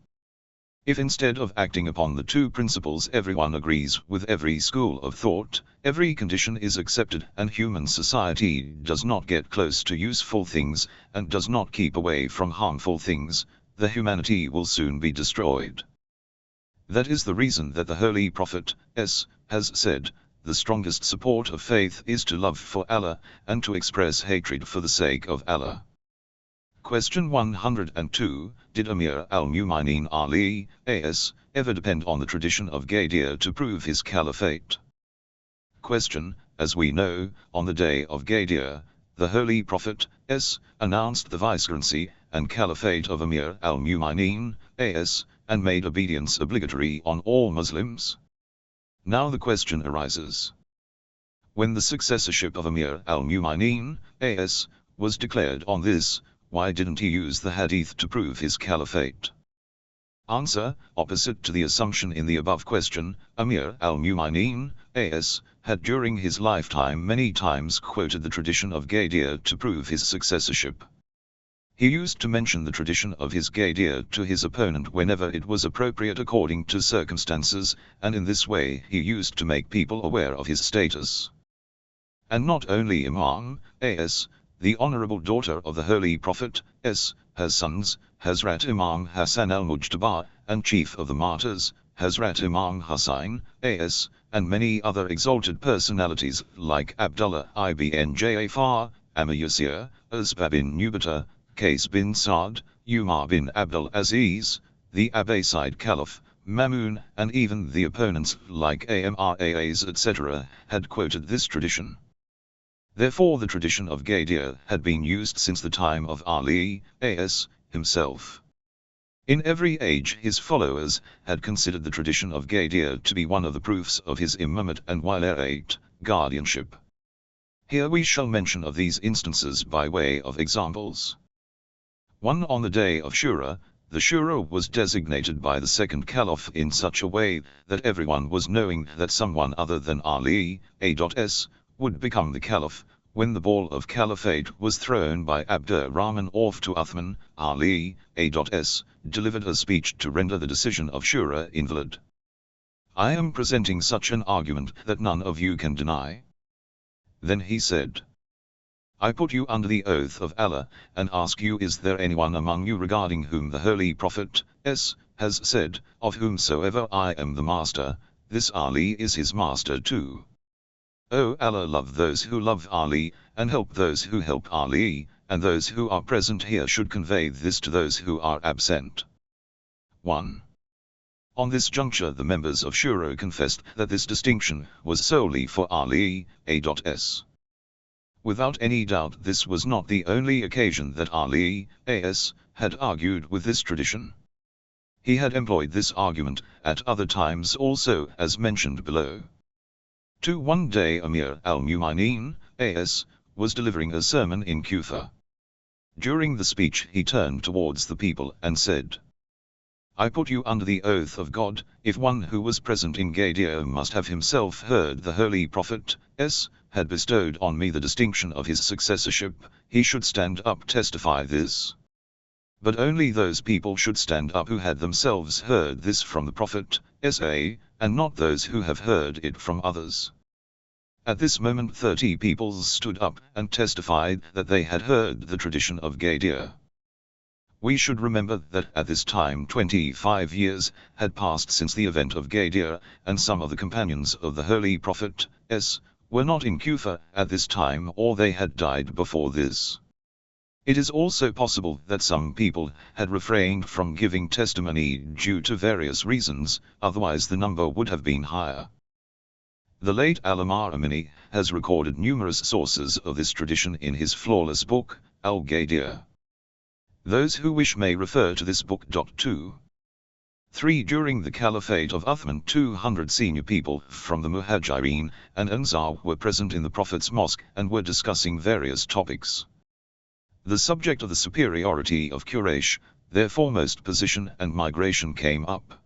If instead of acting upon the 2 principles everyone agrees with every school of thought, every condition is accepted and human society does not get close to useful things and does not keep away from harmful things, the humanity will soon be destroyed. That is the reason that the Holy Prophet has said, the strongest support of faith is to love for Allah, and to express hatred for the sake of Allah. Question 102, did Amir al-Mu'minin Ali, A.S., ever depend on the tradition of Ghadir to prove his caliphate? Question, as we know, on the day of Ghadir, the Holy Prophet, announced the vicegerency and caliphate of Amir al-Mu'minin, A.S., and made obedience obligatory on all Muslims. Now the question arises. When the successorship of Amir al-Mu'minin, A.S., was declared on this, why didn't he use the hadith to prove his caliphate? Answer, opposite to the assumption in the above question, Amir al-Mu'minin, A.S., had during his lifetime many times quoted the tradition of Ghadir to prove his successorship. He used to mention the tradition of his Ghadir to his opponent whenever it was appropriate according to circumstances, and in this way he used to make people aware of his status. And not only Imam, A.S., the honorable daughter of the Holy Prophet, her sons, Hazrat Imam Hassan al-Mujtaba, and chief of the martyrs, Hazrat Imam Hussain, A.S., and many other exalted personalities like Abdullah ibn Ja'far, Amr Yasir, Uzbah bin Nubata, Qais bin Saad, Umar bin Abdul Aziz, the Abbasid Caliph, Mamun, and even the opponents like Amras etc. had quoted this tradition. Therefore the tradition of Ghadir had been used since the time of Ali, A.S., himself. In every age his followers had considered the tradition of Ghadir to be one of the proofs of his imamate and wilayat, guardianship. Here we shall mention of these instances by way of examples. 1. On the day of Shura, the Shura was designated by the second Caliph in such a way that everyone was knowing that someone other than Ali, A.S., would become the Caliph. When the ball of caliphate was thrown by Abdurrahman off to Uthman, Ali, A.S., delivered a speech to render the decision of Shura invalid. I am presenting such an argument that none of you can deny. Then he said, I put you under the oath of Allah, and ask you, is there anyone among you regarding whom the Holy Prophet, has said, of whomsoever I am the master, this Ali is his master too. O Allah, love those who love Ali, and help those who help Ali, and those who are present here should convey this to those who are absent. 1. On this juncture the members of Shura confessed that this distinction was solely for Ali, A.S. Without any doubt this was not the only occasion that Ali, A.S., had argued with this tradition. He had employed this argument at other times also, as mentioned below. One day Amir al-Mu'minin, A.S., was delivering a sermon in Kufa. During the speech he turned towards the people and said, I put you under the oath of God, if one who was present in Gadir must have himself heard the Holy Prophet, had bestowed on me the distinction of his successorship, he should stand up testify this. But only those people should stand up who had themselves heard this from the Prophet, and not those who have heard it from others. At this moment 30 people stood up and testified that they had heard the tradition of Gadir. We should remember that at this time 25 years had passed since the event of Gadir, and some of the companions of the Holy Prophet, were not in Kufa at this time, or they had died before this. It is also possible that some people had refrained from giving testimony due to various reasons, otherwise the number would have been higher. The late Al-Makarem has recorded numerous sources of this tradition in his flawless book, Al-Gadir. Those who wish may refer to this book. 2. 3. During the Caliphate of Uthman 200 senior people from the Muhajirin and Ansar were present in the Prophet's mosque and were discussing various topics. The subject of the superiority of Quraysh, their foremost position and migration came up.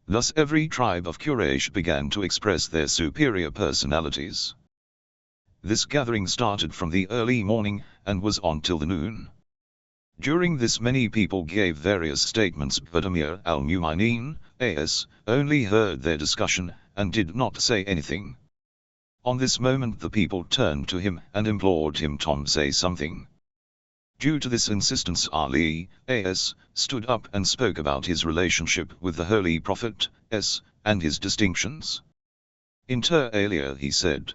Thus every tribe of Quraysh began to express their superior personalities. This gathering started from the early morning and was on till the noon. During this many people gave various statements, but Amir al-Mu'minin, A.S., only heard their discussion, and did not say anything. On this moment the people turned to him and implored him to say something. Due to this insistence Ali, A.S., stood up and spoke about his relationship with the Holy Prophet, and his distinctions. Inter alia he said,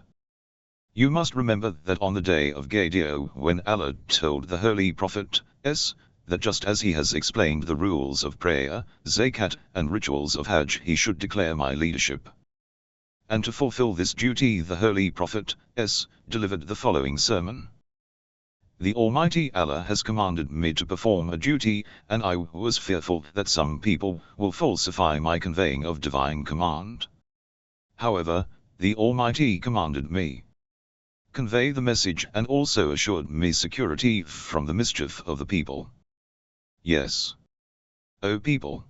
you must remember that on the day of Gadir, when Allah told the Holy Prophet, that just as he has explained the rules of prayer, zakat, and rituals of Hajj, he should declare my leadership. And to fulfill this duty the Holy Prophet, delivered the following sermon. The Almighty Allah has commanded me to perform a duty, and I was fearful that some people will falsify my conveying of divine command. However, the Almighty commanded me convey the message and also assured me security from the mischief of the people. Yes. O people!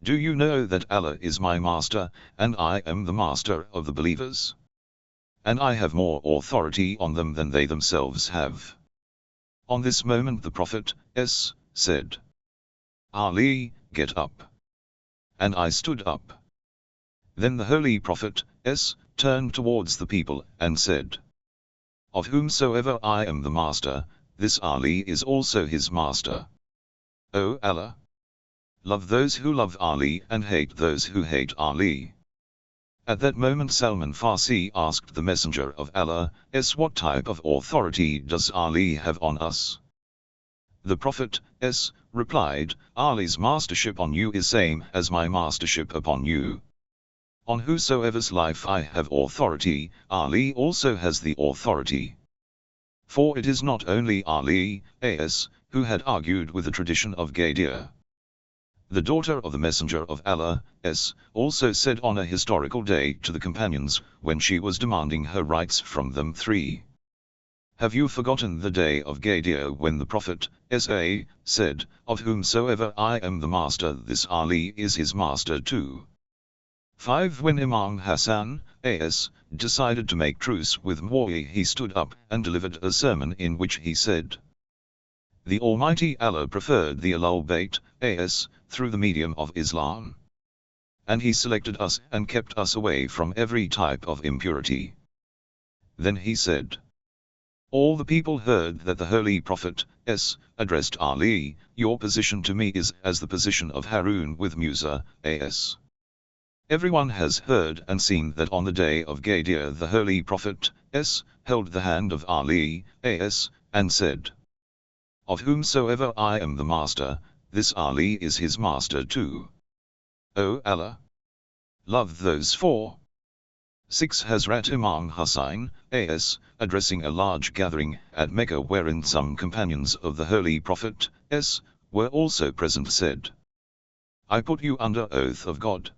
Do you know that Allah is my master, and I am the master of the believers? And I have more authority on them than they themselves have. On this moment the Prophet, said, Ali, get up. And I stood up. Then the Holy Prophet, turned towards the people and said, of whomsoever I am the master, this Ali is also his master. O Allah! Love those who love Ali and hate those who hate Ali. At that moment Salman Farsi asked the Messenger of Allah, what type of authority does Ali have on us? The Prophet, replied, Ali's mastership on you is same as my mastership upon you. On whosoever's life I have authority, Ali also has the authority. For it is not only Ali, who had argued with the tradition of Gadir. The daughter of the Messenger of Allah, also said on a historical day to the companions, when she was demanding her rights from them 3. Have you forgotten the day of Gadir when the Prophet, S.A., said, of whomsoever I am the master, this Ali is his master too? 5. When Imam Hassan, A.S., decided to make truce with Muawiyah, he stood up and delivered a sermon in which he said, "The Almighty Allah preferred the Ahlul Bayt, A.S., through the medium of Islam. And he selected us and kept us away from every type of impurity." Then he said, all the people heard that the Holy Prophet, S., addressed Ali, "Your position to me is as the position of Harun with Musa, A.S." Everyone has heard and seen that on the day of Gadir the Holy Prophet, S., held the hand of Ali, A.S., and said, "Of whomsoever I am the master, this Ali is his master too. O Allah, love those four." 6. Hazrat Imam Hussain, A.S., addressing a large gathering at Mecca wherein some companions of the Holy Prophet, S., were also present, said, "I put you under oath of God.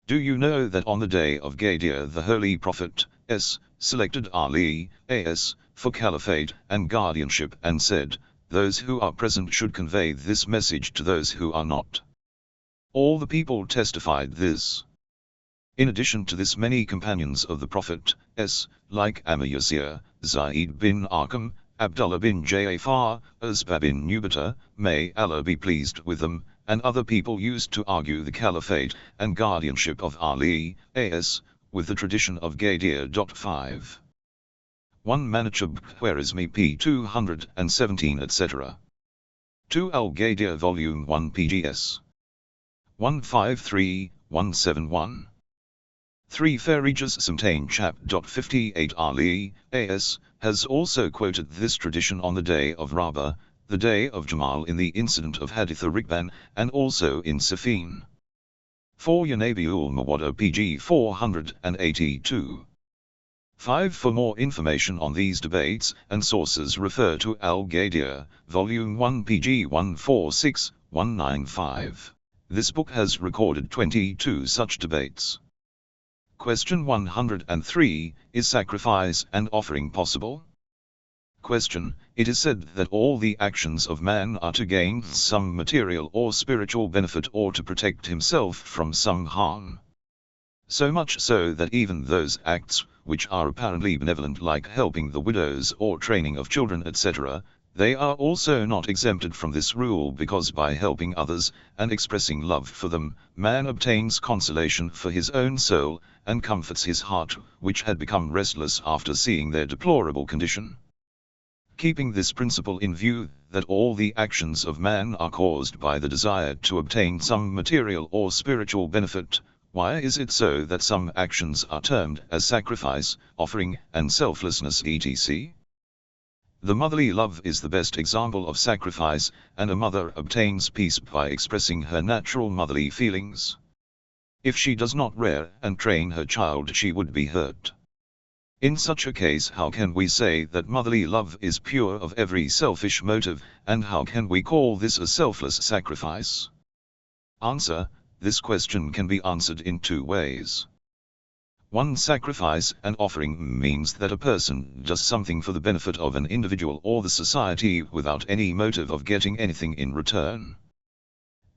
Do you know that on the day of Gadir the Holy Prophet, S., selected Ali, A.S., for caliphate and guardianship and said, those who are present should convey this message to those who are not." All the people testified this. In addition to this, many companions of the Prophet, S., like Ammar Yasir, Zaid bin Arqam, Abdullah bin Ja'far, Uzbah bin Nubata, may Allah be pleased with them, and other people used to argue the caliphate and guardianship of Ali, A.S., with the tradition of Gadir. 5. 1 Manachub Khwarizmi p. 217 etc. 2 Al-Gadir Volume 1 PGS 153171. 3 Farijas Samtain Chap. 58 Ali, A.S., has also quoted this tradition on the day of Rabah, the day of Jamal in the incident of Hadith Rikban, and also in Safin. 4 Yanabiul Mawada PG 482. 5 For more information on these debates and sources refer to Al-Gadir, Volume 1 PG 146-195. This book has recorded 22 such debates. Question 103, is sacrifice and offering possible? Question, it is said that all the actions of man are to gain some material or spiritual benefit or to protect himself from some harm. So much so that even those acts, which are apparently benevolent like helping the widows or training of children etc., they are also not exempted from this rule, because by helping others and expressing love for them, man obtains consolation for his own soul, and comforts his heart, which had become restless after seeing their deplorable condition. Keeping this principle in view, that all the actions of man are caused by the desire to obtain some material or spiritual benefit, why is it so that some actions are termed as sacrifice, offering, and selflessness etc.? The motherly love is the best example of sacrifice, and a mother obtains peace by expressing her natural motherly feelings. If she does not rear and train her child, she would be hurt. In such a case, how can we say that motherly love is pure of every selfish motive, and how can we call this a selfless sacrifice? Answer: this question can be answered in 2 ways. 1. Sacrifice and offering means that a person does something for the benefit of an individual or the society without any motive of getting anything in return.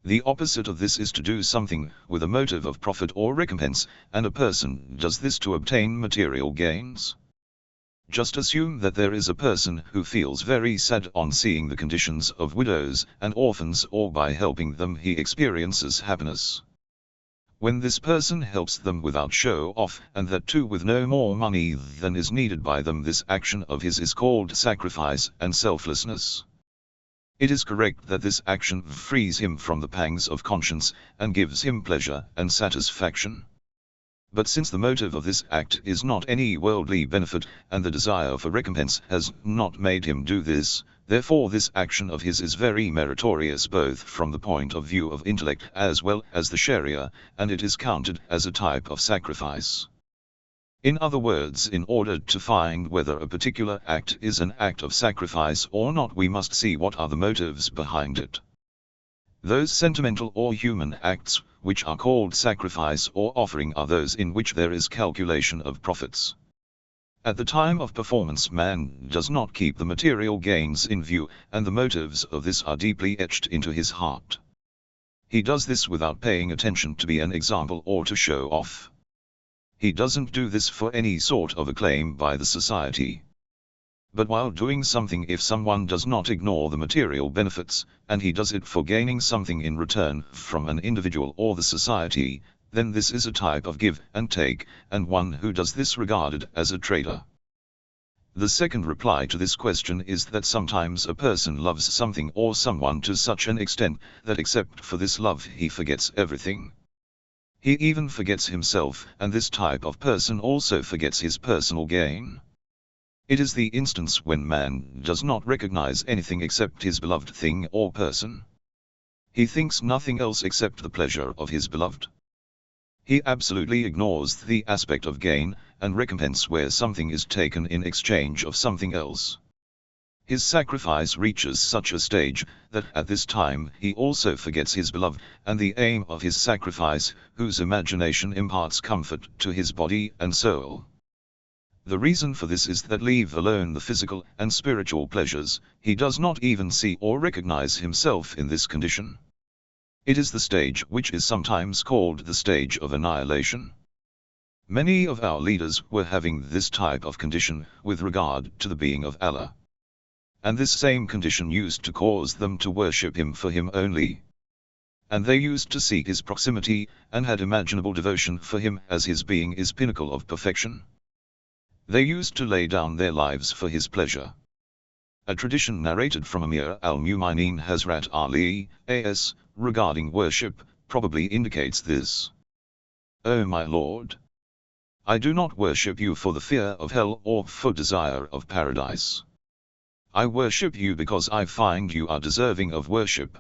The opposite of this is to do something with a motive of profit or recompense, and a person does this to obtain material gains. Just assume that there is a person who feels very sad on seeing the conditions of widows and orphans, or by helping them he experiences happiness. When this person helps them without show-off, and that too with no more money than is needed by them, this action of his is called sacrifice and selflessness. It is correct that this action frees him from the pangs of conscience, and gives him pleasure and satisfaction. But since the motive of this act is not any worldly benefit, and the desire for recompense has not made him do this, therefore this action of his is very meritorious both from the point of view of intellect as well as the Sharia, and it is counted as a type of sacrifice. In other words, in order to find whether a particular act is an act of sacrifice or not, we must see what are the motives behind it. Those sentimental or human acts, which are called sacrifice or offering, are those in which there is calculation of profits. At the time of performance, man does not keep the material gains in view, and the motives of this are deeply etched into his heart. He does this without paying attention to be an example or to show off. He doesn't do this for any sort of acclaim by the society. But while doing something, if someone does not ignore the material benefits, and he does it for gaining something in return from an individual or the society, then this is a type of give and take, and one who does this regarded as a traitor. The second reply to this question is that sometimes a person loves something or someone to such an extent that except for this love he forgets everything. He even forgets himself, and this type of person also forgets his personal gain. It is the instance when man does not recognize anything except his beloved thing or person. He thinks nothing else except the pleasure of his beloved. He absolutely ignores the aspect of gain and recompense where something is taken in exchange of something else. His sacrifice reaches such a stage that at this time he also forgets his beloved and the aim of his sacrifice, whose imagination imparts comfort to his body and soul. The reason for this is that, leave alone the physical and spiritual pleasures, he does not even see or recognize himself in this condition. It is the stage which is sometimes called the stage of annihilation. Many of our leaders were having this type of condition with regard to the being of Allah. And this same condition used to cause them to worship him for him only. And they used to seek his proximity, and had imaginable devotion for him, as his being is pinnacle of perfection. They used to lay down their lives for his pleasure. A tradition narrated from Amir al-Mu'minin Hazrat Ali, A.S., regarding worship, probably indicates this. O my Lord! I do not worship you for the fear of hell or for desire of paradise. I worship you because I find you are deserving of worship.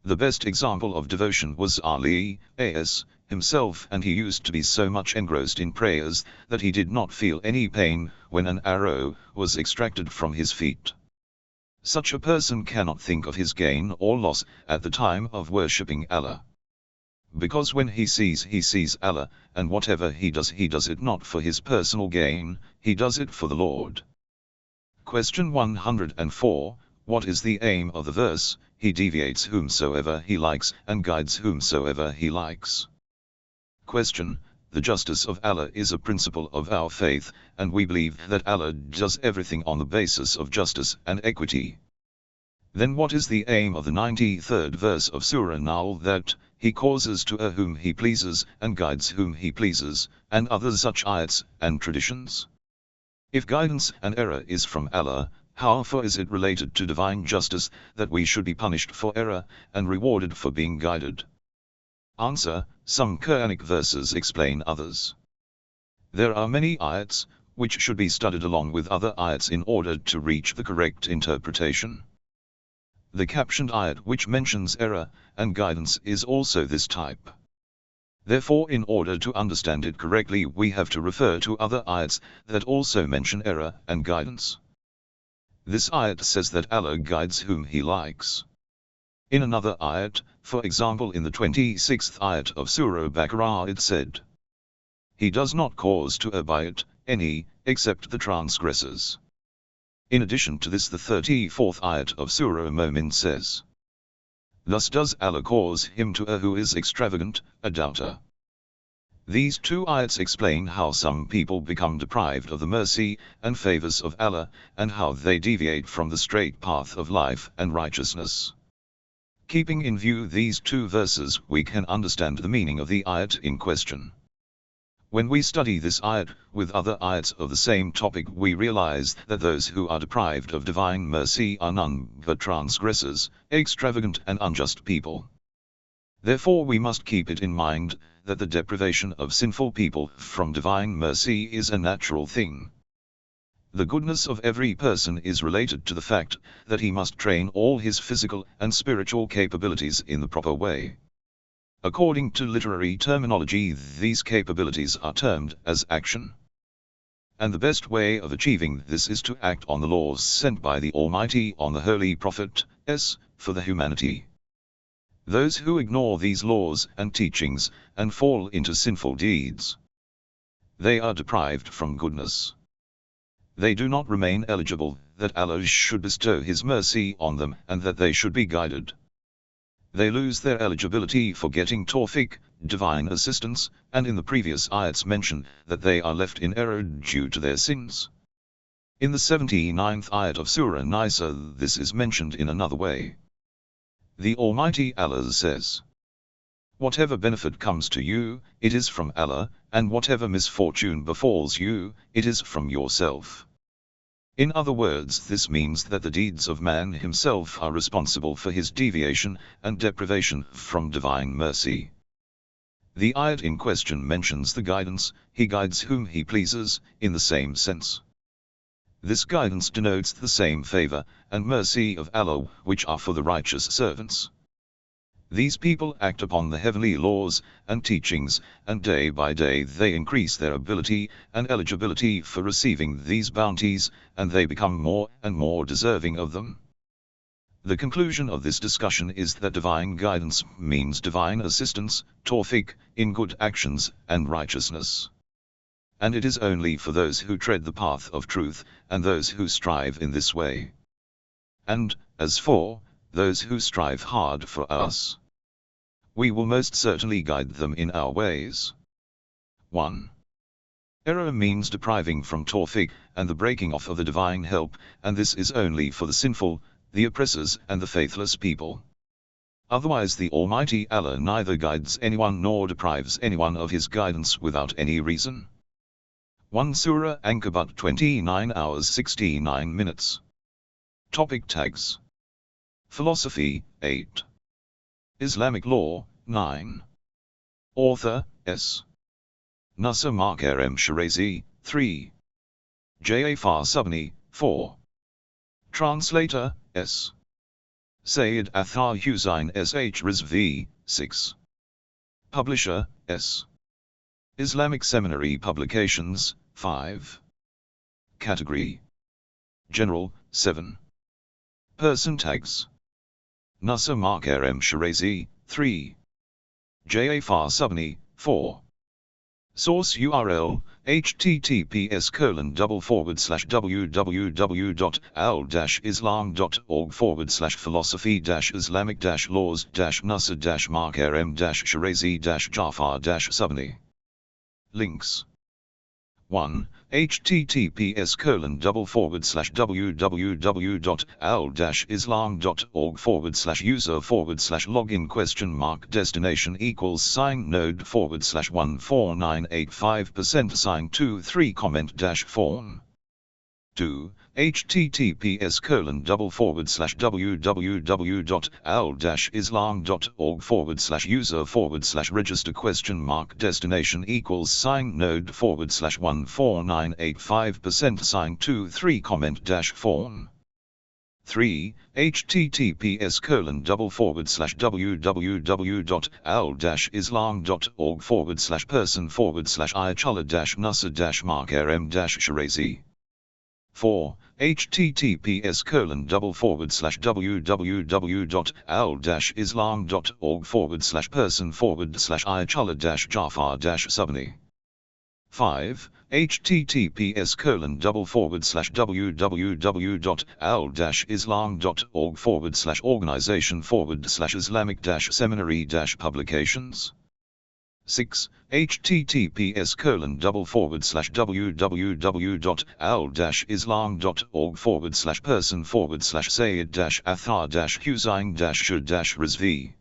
The best example of devotion was Ali, A.S., himself, and he used to be so much engrossed in prayers that he did not feel any pain when an arrow was extracted from his feet. Such a person cannot think of his gain or loss at the time of worshipping Allah. Because when he sees Allah, and whatever he does it not for his personal gain, he does it for the Lord. Question 104, what is the aim of the verse? He deviates whomsoever he likes and guides whomsoever he likes. Question, the justice of Allah is a principle of our faith, and we believe that Allah does everything on the basis of justice and equity. Then what is the aim of the 93rd verse of Surah Nahl, that he causes to err whom he pleases and guides whom he pleases, and other such ayats and traditions? If guidance and error is from Allah, how far is it related to divine justice that we should be punished for error and rewarded for being guided? Answer, some Quranic verses explain others. There are many ayats, which should be studied along with other ayats in order to reach the correct interpretation. The captioned ayat which mentions error and guidance is also this type. Therefore, in order to understand it correctly, we have to refer to other ayats that also mention error and guidance. This ayat says that Allah guides whom he likes. In another ayat, for example in the 26th ayat of Surah Baqarah, it said, He does not cause to err by it any, except the transgressors. In addition to this, the 34th ayat of Surah Mu'min says, Thus does Allah cause him to err who is extravagant, a doubter. These two ayats explain how some people become deprived of the mercy and favors of Allah, and how they deviate from the straight path of life and righteousness. Keeping in view these two verses, we can understand the meaning of the ayat in question. When we study this ayat with other ayats of the same topic, we realize that those who are deprived of divine mercy are none but transgressors, extravagant and unjust people. Therefore we must keep it in mind that the deprivation of sinful people from divine mercy is a natural thing. The goodness of every person is related to the fact that he must train all his physical and spiritual capabilities in the proper way. According to literary terminology, these capabilities are termed as action. And the best way of achieving this is to act on the laws sent by the Almighty on the Holy Prophet, for the humanity. Those who ignore these laws and teachings, and fall into sinful deeds, they are deprived from goodness. They do not remain eligible, that Allah should bestow His mercy on them and that they should be guided. They lose their eligibility for getting tawfiq, divine assistance, and in the previous ayats mentioned that they are left in error due to their sins. In the 79th ayat of Surah Naser this is mentioned in another way. The Almighty Allah says, "Whatever benefit comes to you, it is from Allah, and whatever misfortune befalls you, it is from yourself." In other words, this means that the deeds of man himself are responsible for his deviation and deprivation from divine mercy. The ayat in question mentions the guidance, He guides whom He pleases, in the same sense. This guidance denotes the same favor and mercy of Allah which are for the righteous servants. These people act upon the heavenly laws and teachings, and day by day they increase their ability and eligibility for receiving these bounties, and they become more and more deserving of them. The conclusion of this discussion is that divine guidance means divine assistance, tawfiq, in good actions and righteousness. And it is only for those who tread the path of truth, and those who strive in this way. And, as for those who strive hard for us, we will most certainly guide them in our ways. 1. Error means depriving from tawfiq and the breaking off of the divine help, and this is only for the sinful, the oppressors and the faithless people. Otherwise the Almighty Allah neither guides anyone nor deprives anyone of His guidance without any reason. 1 Surah Ankabut 29 hours 69 minutes. Topic tags. Philosophy, 8. Islamic law, 9. Author, S. Naser Makarem Shirazi, 3. Jafar Subni, 4. Translator, S. Sayyid Athar Hussain S.H. Rizvi, 6. Publisher, S. Islamic Seminary Publications, 5. Category. General, 7. Person tags. Naser Makarem Shirazi, 3. Jafar Subni, 4. Source URL, https://www.al-islam.org/philosophy-islam.Naser-Makarem-Shirazi-Jafar-Subni. Links. 1. https://www.al-islam.org/user/login?node/sign 23 2. https://www.al-islam.org/user/register?node/14985% sign 23 3. https://www.al-islam.org/person/Ayatollah-Naser-Makarem-Shirazi 4. https://www.al-islam.org/person/Ayatollah-Jafar-Subni 5. https://www.al-islam.org/organization/Islamic-seminary-publications 6. https://www.al-islam.org/person/Sayyid-Athar-Hussain-Shud-Rizvi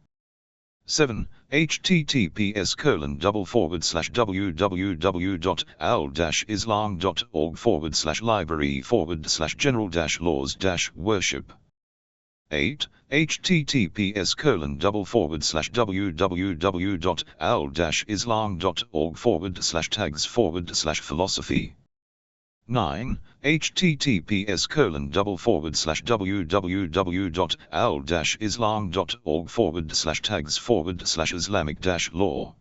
7. https://www.al-islam.org/library/general-laws-worship 8. https://www.al-islam.org/tags/philosophy 9. https://www.al-islam.org/tags/Islamic-law